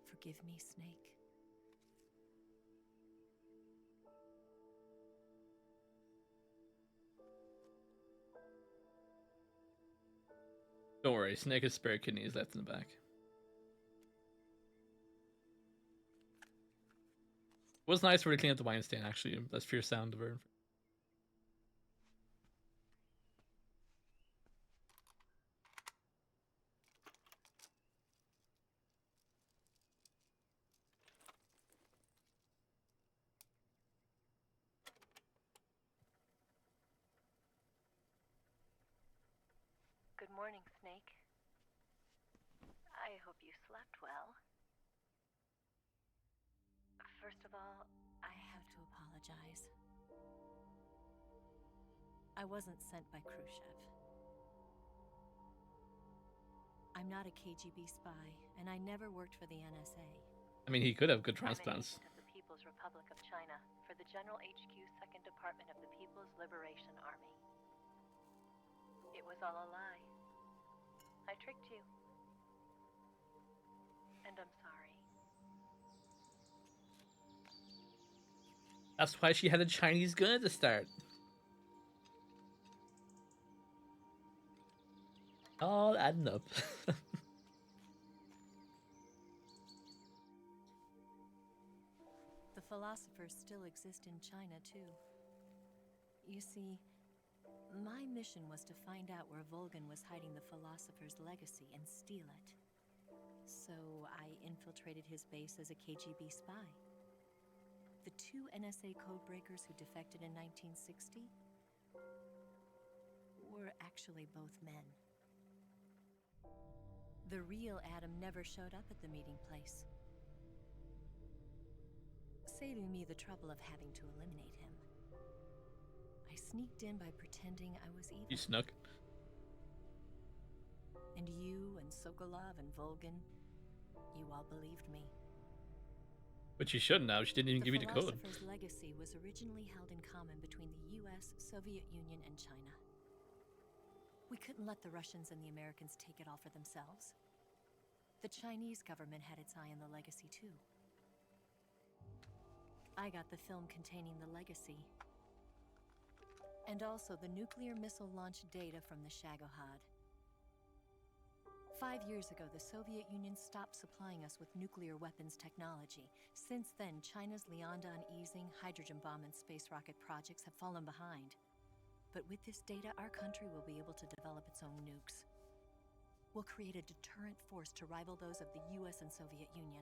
Forgive me, Snake. Don't worry, Snake has spare kidneys left in the back. was nice for her to clean up the wine stain, actually. That's pure sound of her. Good morning, Snake. I hope you slept well. First of all, I have to apologize. I wasn't sent by Khrushchev. I'm not a KGB spy, and I never worked for the NSA. I mean, he could have good I'm an transplants. agent of the People's Republic of China for the General HQ 2nd Department of the People's Liberation Army. It was all a lie. I tricked you. And I'm sorry. That's why she had a Chinese gun at the start. All adding up. The philosophers still exist in China, too. You see, my mission was to find out where Volgan was hiding the philosopher's legacy and steal it. So I infiltrated his base as a KGB spy. The 2 NSA codebreakers who defected in 1960 were actually both men. The real Adam never showed up at the meeting place, saving me the trouble of having to eliminate him. I sneaked in by pretending I was evil. You snuck. And you and Sokolov and Volgan, you all believed me. But you shouldn't have. She didn't even give you the code. The philosopher's legacy was originally held in common between the US, Soviet Union, and China. We couldn't let the Russians and the Americans take it all for themselves. The Chinese government had its eye on the legacy, too. I got the film containing the legacy, and also the nuclear missile launch data from the Shagohod. 5 years ago, the Soviet Union stopped supplying us with nuclear weapons technology. Since then, China's Liaodong easing, hydrogen bomb, and space rocket projects have fallen behind. But with this data, our country will be able to develop its own nukes. We'll create a deterrent force to rival those of the US and Soviet Union.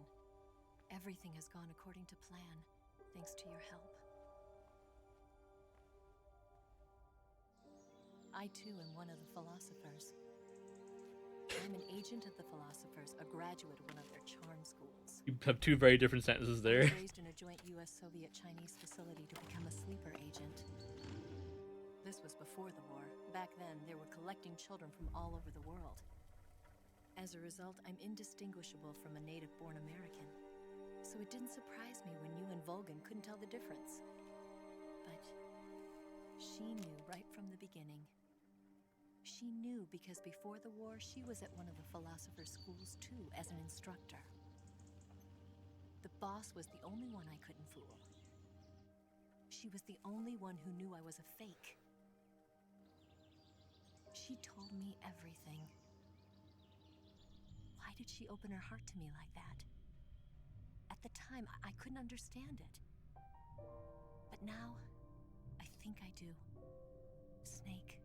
Everything has gone according to plan, thanks to your help. I, too, am one of the philosophers. I'm an agent of the philosophers, a graduate of one of their charm schools. You have 2 very different sentences there. I was raised in a joint US-Soviet-Chinese facility to become a sleeper agent. This was before the war. Back then, they were collecting children from all over the world. As a result, I'm indistinguishable from a native-born American. So it didn't surprise me when you and Volgan couldn't tell the difference. But she knew right from the beginning. She knew because before the war, she was at one of the philosopher's schools too, as an instructor. The boss was the only one I couldn't fool. She was the only one who knew I was a fake. She told me everything. Why did she open her heart to me like that? At the time, I couldn't understand it. But now, I think I do. Snake.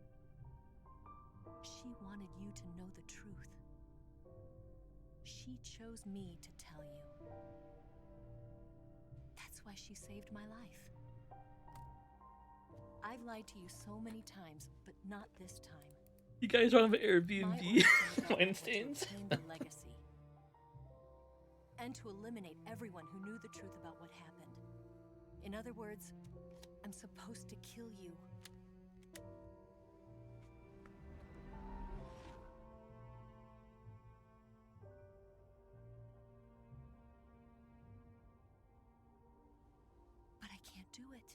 She wanted you to know the truth. She chose me to tell you. That's why she saved my life. I've lied to you so many times, but not this time. You guys are on the Airbnb. Wine stains. To obtain the legacy. And to eliminate everyone who knew the truth about what happened. In other words, I'm supposed to kill you. But I can't do it.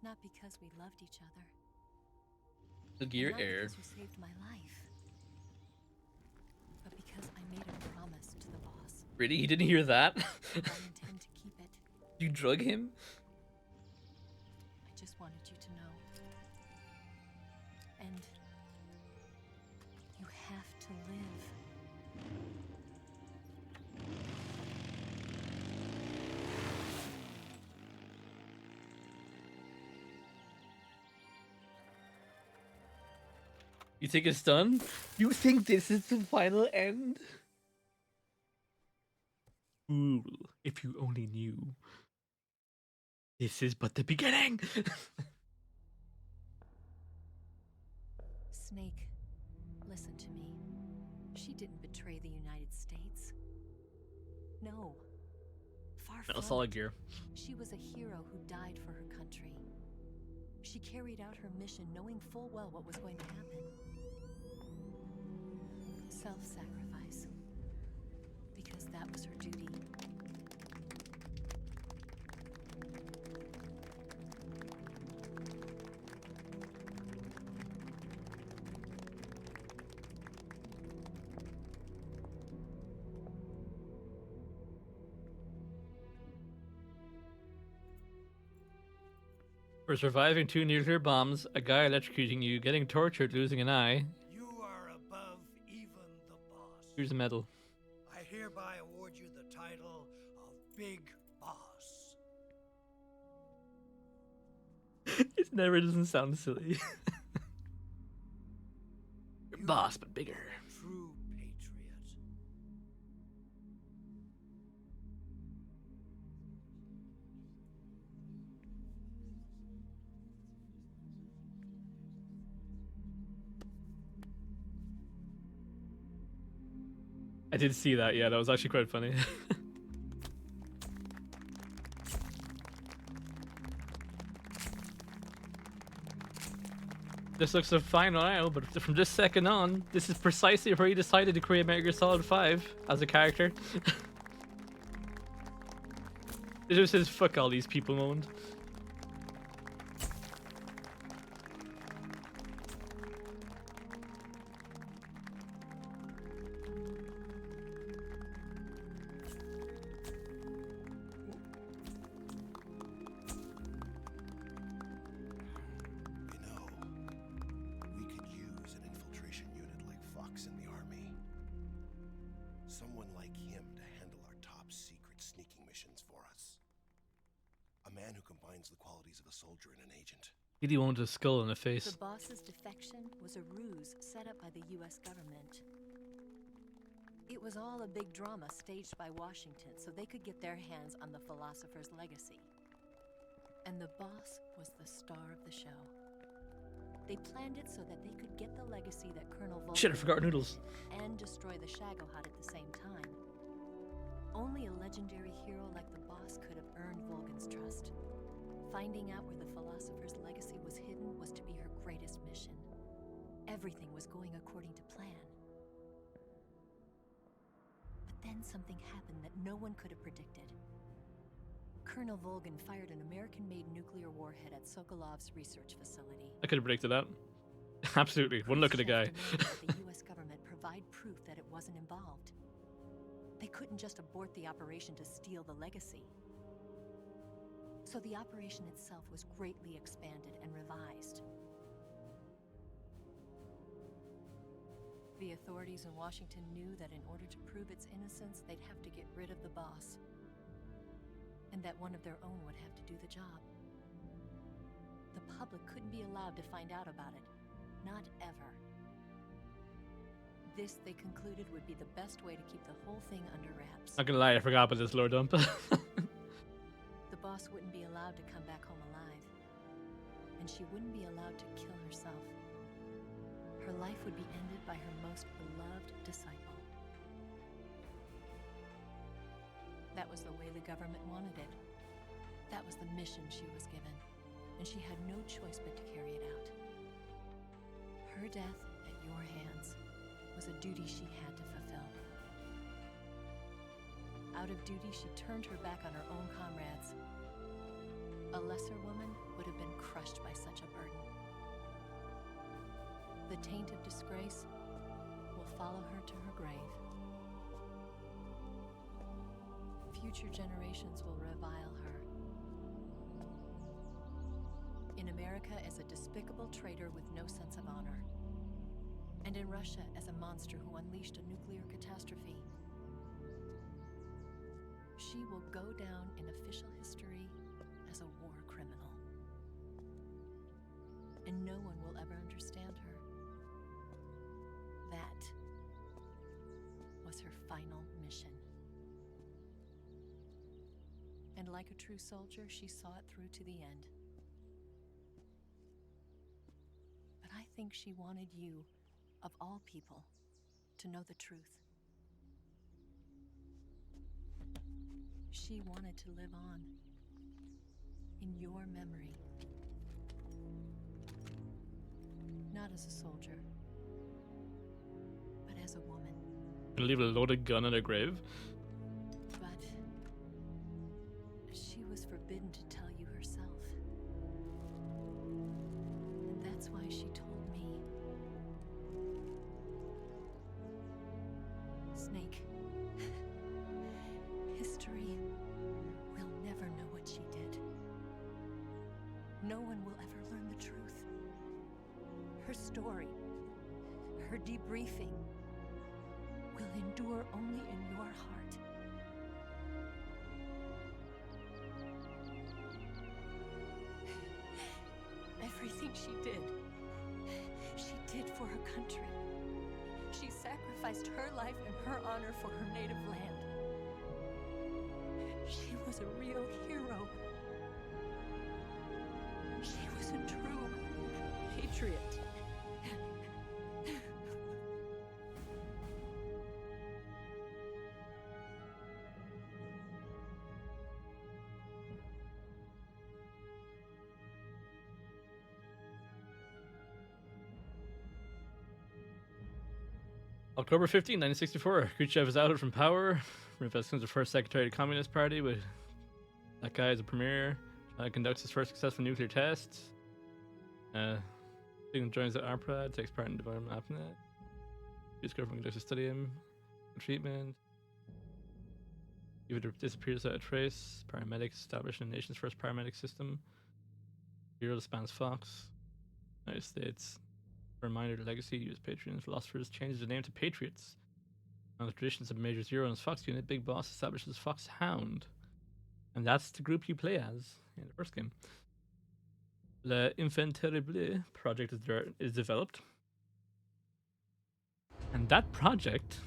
Not because we loved each other. The gear Not air. because you saved my life. But because I made a promise to the boss. Really? He didn't hear that? I intend to keep it. You drug him? I just wanted you to know. And you have to live. You think it's done? You think this is the final end? Fool, if you only knew. This is but the beginning! Snake, listen to me. She didn't betray the United States. No. Far Metal from Solid it. Gear. She was a hero who died for her country. She carried out her mission knowing full well what was going to happen. Self-sacrifice. Because that was her duty. For surviving 2 nuclear bombs, a guy electrocuting you, getting tortured, losing an eye. You are above even the boss. Here's a medal. I hereby award you the title of Big Boss. It never doesn't sound silly. Boss, but bigger. True patriot. I did see that, yeah, that was actually quite funny. This looks so fine now, but from this second on, this is precisely where he decided to create Metal Gear Solid 5 as a character. This was his fuck all these people moment. We could use an infiltration unit like Fox in the army. Someone like him to handle our top secret sneaking missions for us. A man who combines the qualities of a soldier and an agent. He wanted a skull in the face. The boss's defection was a ruse set up by the US government. It was all a big drama staged by Washington so they could get their hands on the philosopher's legacy. And the boss was the star of the show. They planned it so that they could get the legacy that Colonel Vulcan Shit, I forgot noodles. and destroy the Shagohod at the same time. Only a legendary hero like the boss could have earned Vulcan's trust. Finding out where the philosopher's legacy was hidden was to be her greatest mission. Everything was going according to plan. But then something happened that no one could have predicted. Colonel Volgan fired an American-made nuclear warhead at Sokolov's research facility. I could have predicted that. Absolutely. One look at the guy. The US government provide proof that it wasn't involved. They couldn't just abort the operation to steal the legacy. So the operation itself was greatly expanded and revised. The authorities in Washington knew that in order to prove its innocence, they'd have to get rid of the boss. And that one of their own would have to do the job. The public couldn't be allowed to find out about it. Not ever. This, they concluded, would be the best way to keep the whole thing under wraps. Not gonna lie, I forgot about this lore dump. The boss wouldn't be allowed to come back home alive. And she wouldn't be allowed to kill herself. Her life would be ended by her most beloved disciple. That was the way the government wanted it. That was the mission she was given, and she had no choice but to carry it out. Her death at your hands was a duty she had to fulfill. Out of duty, she turned her back on her own comrades. A lesser woman would have been crushed by such a burden. The taint of disgrace will follow her to her grave. Future generations will revile her. In America as a despicable traitor with no sense of honor. And in Russia as a monster who unleashed a nuclear catastrophe. She will go down in official history as a war criminal. And no one will ever understand her. final mission. And like a true soldier, she saw it through to the end. But I think she wanted you, of all people, to know the truth. She wanted to live on in your memory. Not as a soldier, but as a woman. Gonna leave a loaded gun in her grave? But she was forbidden to tell you herself. And that's why she told me. Snake, history will never know what she did. No one will ever learn the truth. Her story, her debriefing, will endure only in your heart. Everything she did for her country. She sacrificed her life and her honor for her native land. She was a real hero. She was a true patriot. October 15, 1964. Khrushchev is outed from power. Rivas becomes the first secretary of the Communist Party with that guy as a premier. Conducts his first successful nuclear test. Student joins the ARPA, takes part in development of APNet. His girlfriend conducts a study in treatment. Even disappears without a trace. Paramedics establishing the nation's first paramedic system. Hero spans Fox. United States. A reminder of the legacy, U.S. patriots and philosophers changes the name to Patriots. On the traditions of Major Zero and his Fox unit, Big Boss establishes Fox Hound. And that's the group you play as in the first game. The Enfant Terrible project is developed. And that project,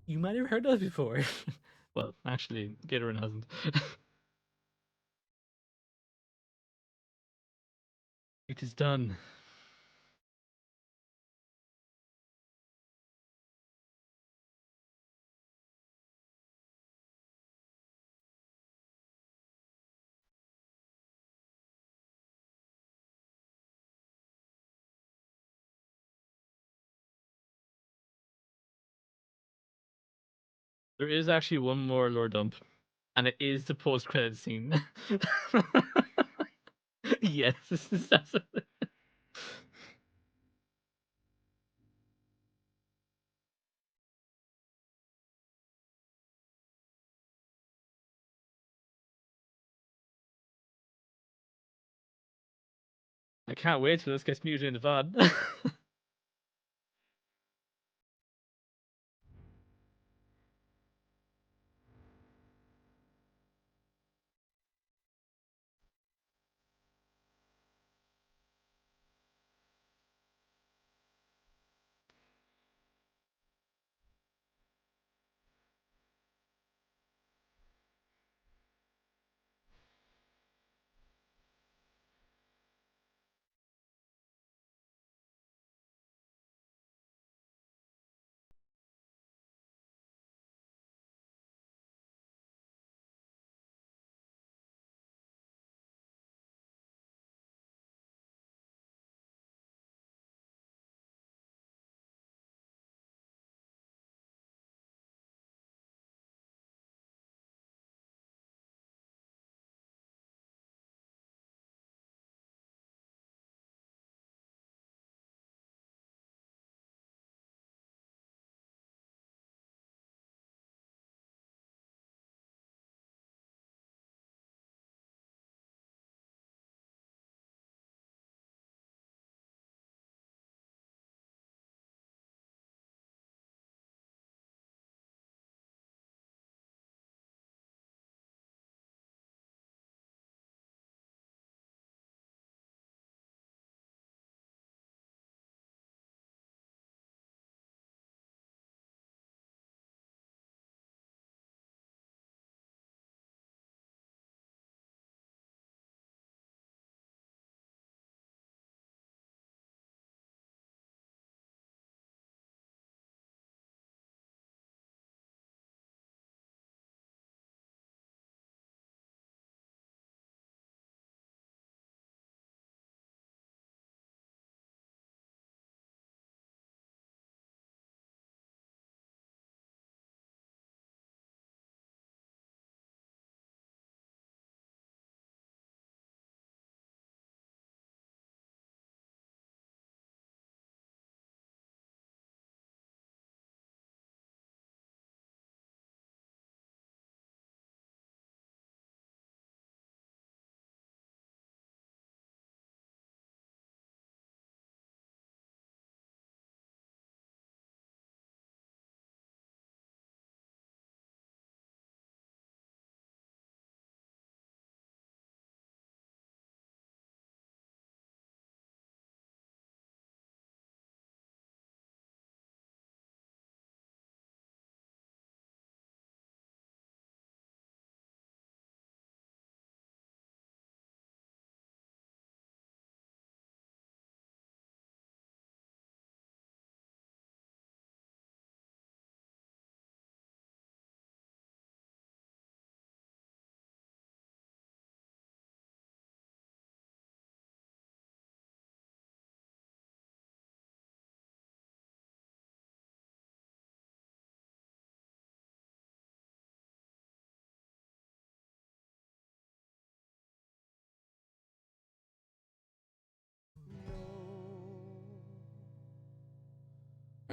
you might have heard of before. Well, actually, Gatorin hasn't. It is done. There is actually one more lore dump, and it is the post-credit scene. Yes, that's I can't wait till this gets muted in the VOD.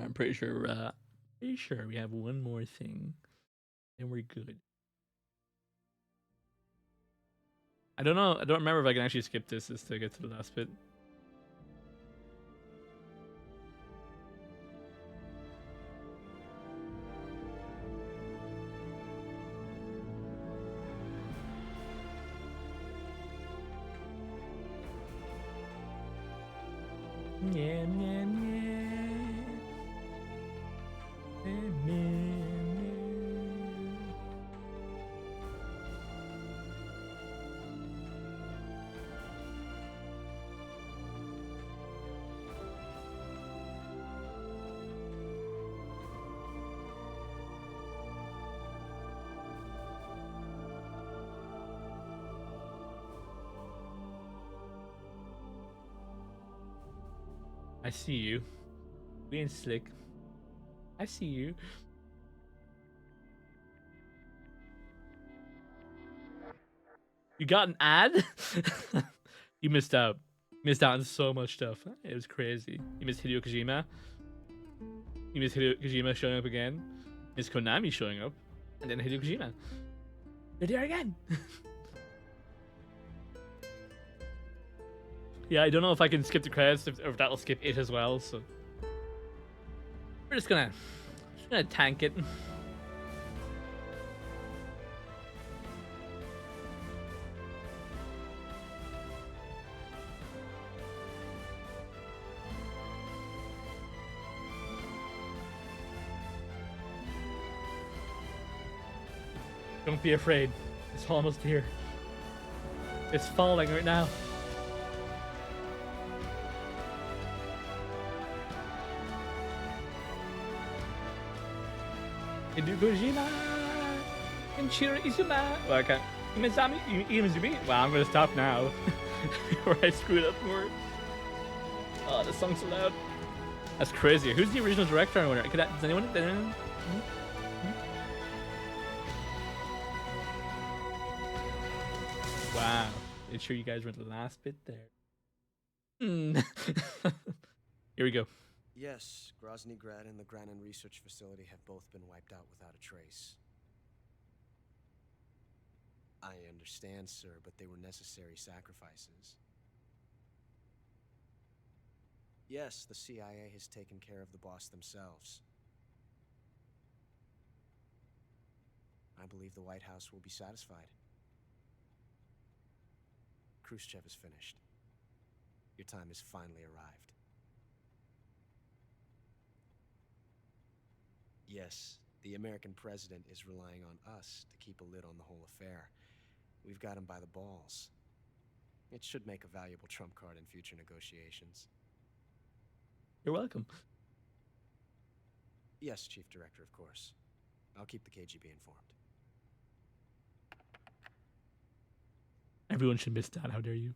I'm pretty sure we have one more thing, and we're good. I don't know. I don't remember if I can actually skip this just to get to the last bit. Yeah, yeah, yeah. I see you. Being slick. I see you. You got an ad? You missed out. Missed out on so much stuff. It was crazy. You missed Hideo Kojima. You missed Hideo Kojima showing up again. You missed Konami showing up. And then Hideo Kojima. They're there again. Yeah, I don't know if I can skip the credits or if that'll skip it as well, so we're just gonna tank it. Don't be afraid. It's almost here. It's falling right now. Hideo Kojima and Shiro Izuma. Well, I can't. Imizumi. Well, I'm gonna stop now. Before I screwed up more. Oh, this song's so loud. That's crazy. Who's the original director? I wonder. Does anyone? Wow. Made sure you guys were in the last bit there. Here we go. Yes, Grozny Grad and the Granin Research Facility have both been wiped out without a trace. I understand, sir, but they were necessary sacrifices. Yes, the CIA has taken care of the boss themselves. I believe the White House will be satisfied. Khrushchev is finished. Your time has finally arrived. Yes, the American president is relying on us to keep a lid on the whole affair. We've got him by the balls. It should make a valuable trump card in future negotiations. You're welcome. Yes, Chief Director, of course. I'll keep the KGB informed. Everyone should miss that. How dare you?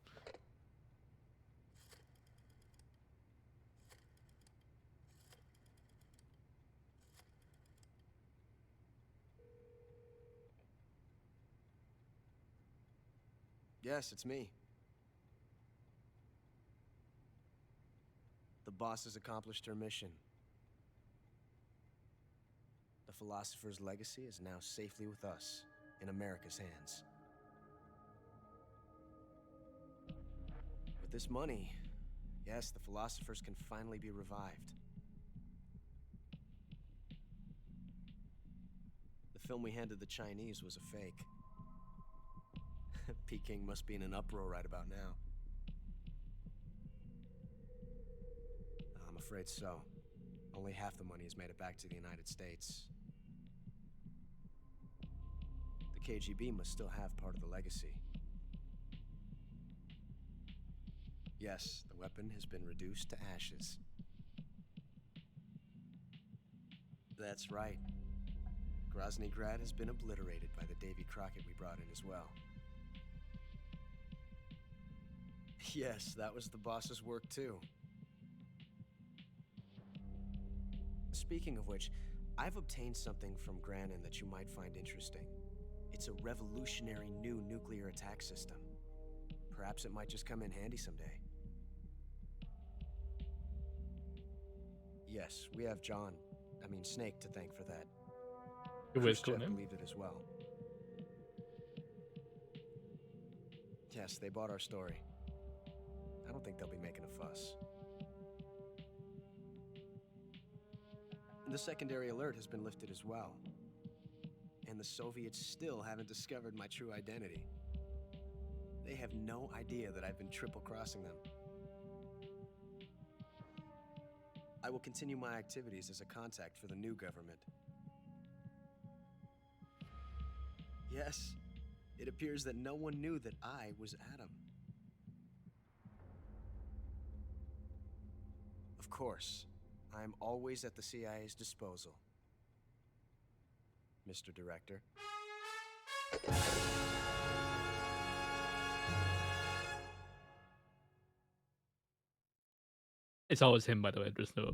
Yes, it's me. The boss has accomplished her mission. The philosopher's legacy is now safely with us, in America's hands. With this money, yes, the philosophers can finally be revived. The film we handed the Chinese was a fake. Peking must be in an uproar right about now. I'm afraid so. Only half the money has made it back to the United States. The KGB must still have part of the legacy. Yes, the weapon has been reduced to ashes. That's right. Grozny Grad has been obliterated by the Davy Crockett we brought in as well. Yes, that was the boss's work too. Speaking of which, I've obtained something from Granin that you might find interesting. It's a revolutionary new nuclear attack system. Perhaps it might just come in handy someday. yes, we have Snake to thank for that. It was Khrushchev Konami. believed it as well. Yes, they bought our story. I don't think they'll be making a fuss. The secondary alert has been lifted as well. And the Soviets still haven't discovered my true identity. They have no idea that I've been triple-crossing them. I will continue my activities as a contact for the new government. Yes, it appears that no one knew that I was Adam. Of course, I'm always at the CIA's disposal, Mr. Director. It's always him, by the way. There's no.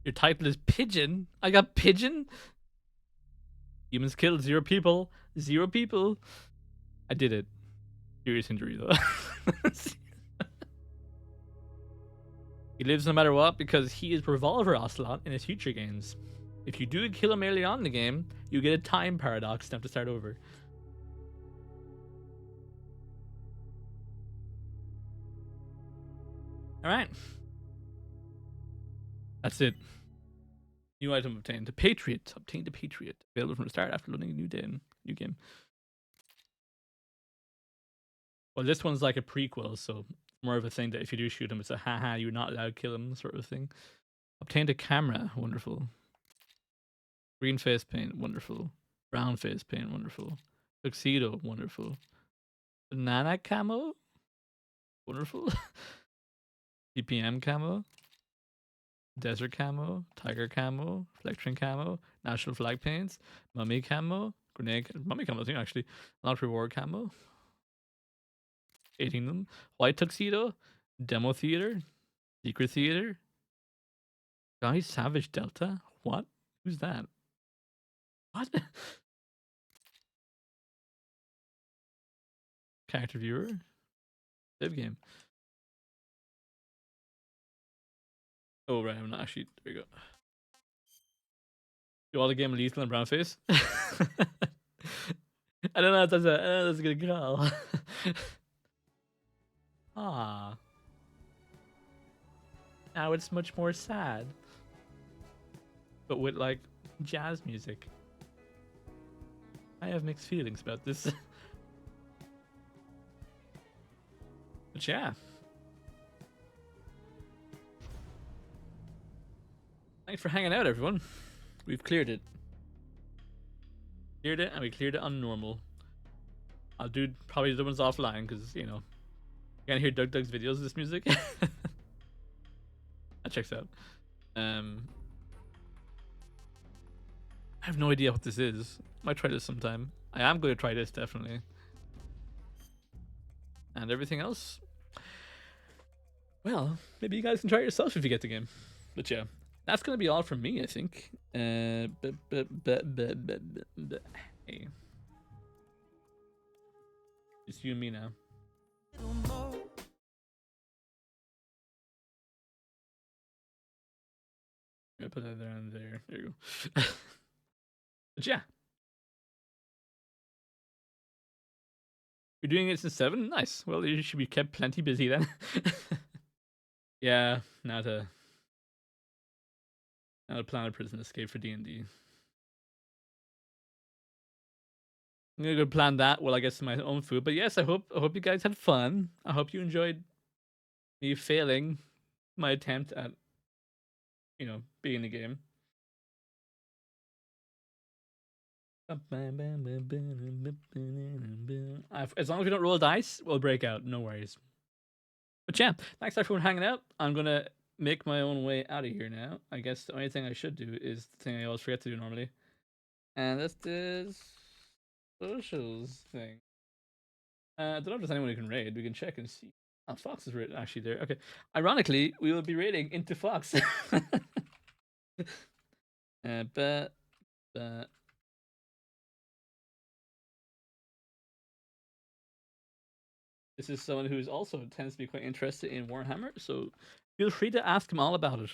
Your title is Pigeon. I got Pigeon. Humans killed 0 people. 0 people. I did it. Serious injury though. He lives no matter what because he is Revolver Ocelot in his future games. If you do kill him early on in the game, you get a time paradox and have to start over. Alright. That's it. New item obtained. The Patriot. Obtained the Patriot. Available from the start after loading a new game. Well, this one's like a prequel, so more of a thing that if you do shoot him, it's a haha, you're not allowed to kill him sort of thing. Obtained a camera. Wonderful. Green face paint. Wonderful. Brown face paint. Wonderful. Tuxedo. Wonderful. Banana camo. Wonderful. CPM camo. Desert camo, tiger camo, Flectrin camo, national flag paints, mummy camo, mummy camo too actually, not reward camo. 18 of them. White tuxedo, demo theater, secret theater. Guys, Savage Delta. What? Who's that? What? Character viewer. Save game. Oh right, I'm not actually. There we go. Do all the game lethal and brown face. I don't know if that's a good call. Ah. Now it's much more sad, but with like jazz music. I have mixed feelings about this. But yeah. Thanks for hanging out, everyone. We've cleared it. Cleared it, and we cleared it on normal. I'll do probably the ones offline, because, you know, you can't hear Doug Doug's videos of this music. That checks out. I have no idea what this is. Might try this sometime. I am going to try this, definitely. And everything else? Well, maybe you guys can try it yourself if you get the game. But yeah. That's gonna be all from me, I think. Hey. It's you and me now. I put that there and there. There you go. But yeah. You're doing it since 7? Nice. Well, you should be kept plenty busy then. Yeah, not a plan a prison escape for D&D. I'm gonna go plan that while I get my own food. But yes, I hope you guys had fun. I hope you enjoyed me failing my attempt at, you know, being in the game. As long as we don't roll dice, we'll break out. No worries. But yeah, thanks everyone for hanging out. I'm gonna make my own way out of here now. I guess the only thing I should do is the thing I always forget to do normally. And that's this socials thing. I don't know if there's anyone who can raid. We can check and see. Oh, Fox is actually there. Okay. Ironically, we will be raiding into Fox. But this is someone who's also tends to be quite interested in Warhammer, so feel free to ask him all about it.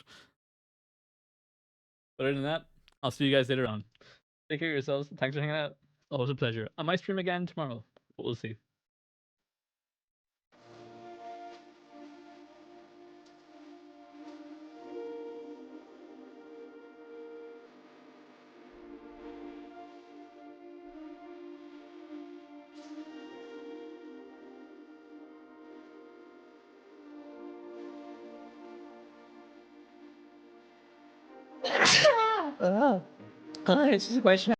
But other than that, I'll see you guys later on. Take care of yourselves. Thanks for hanging out. Always a pleasure. I might stream again tomorrow, but we'll see. It's just a question.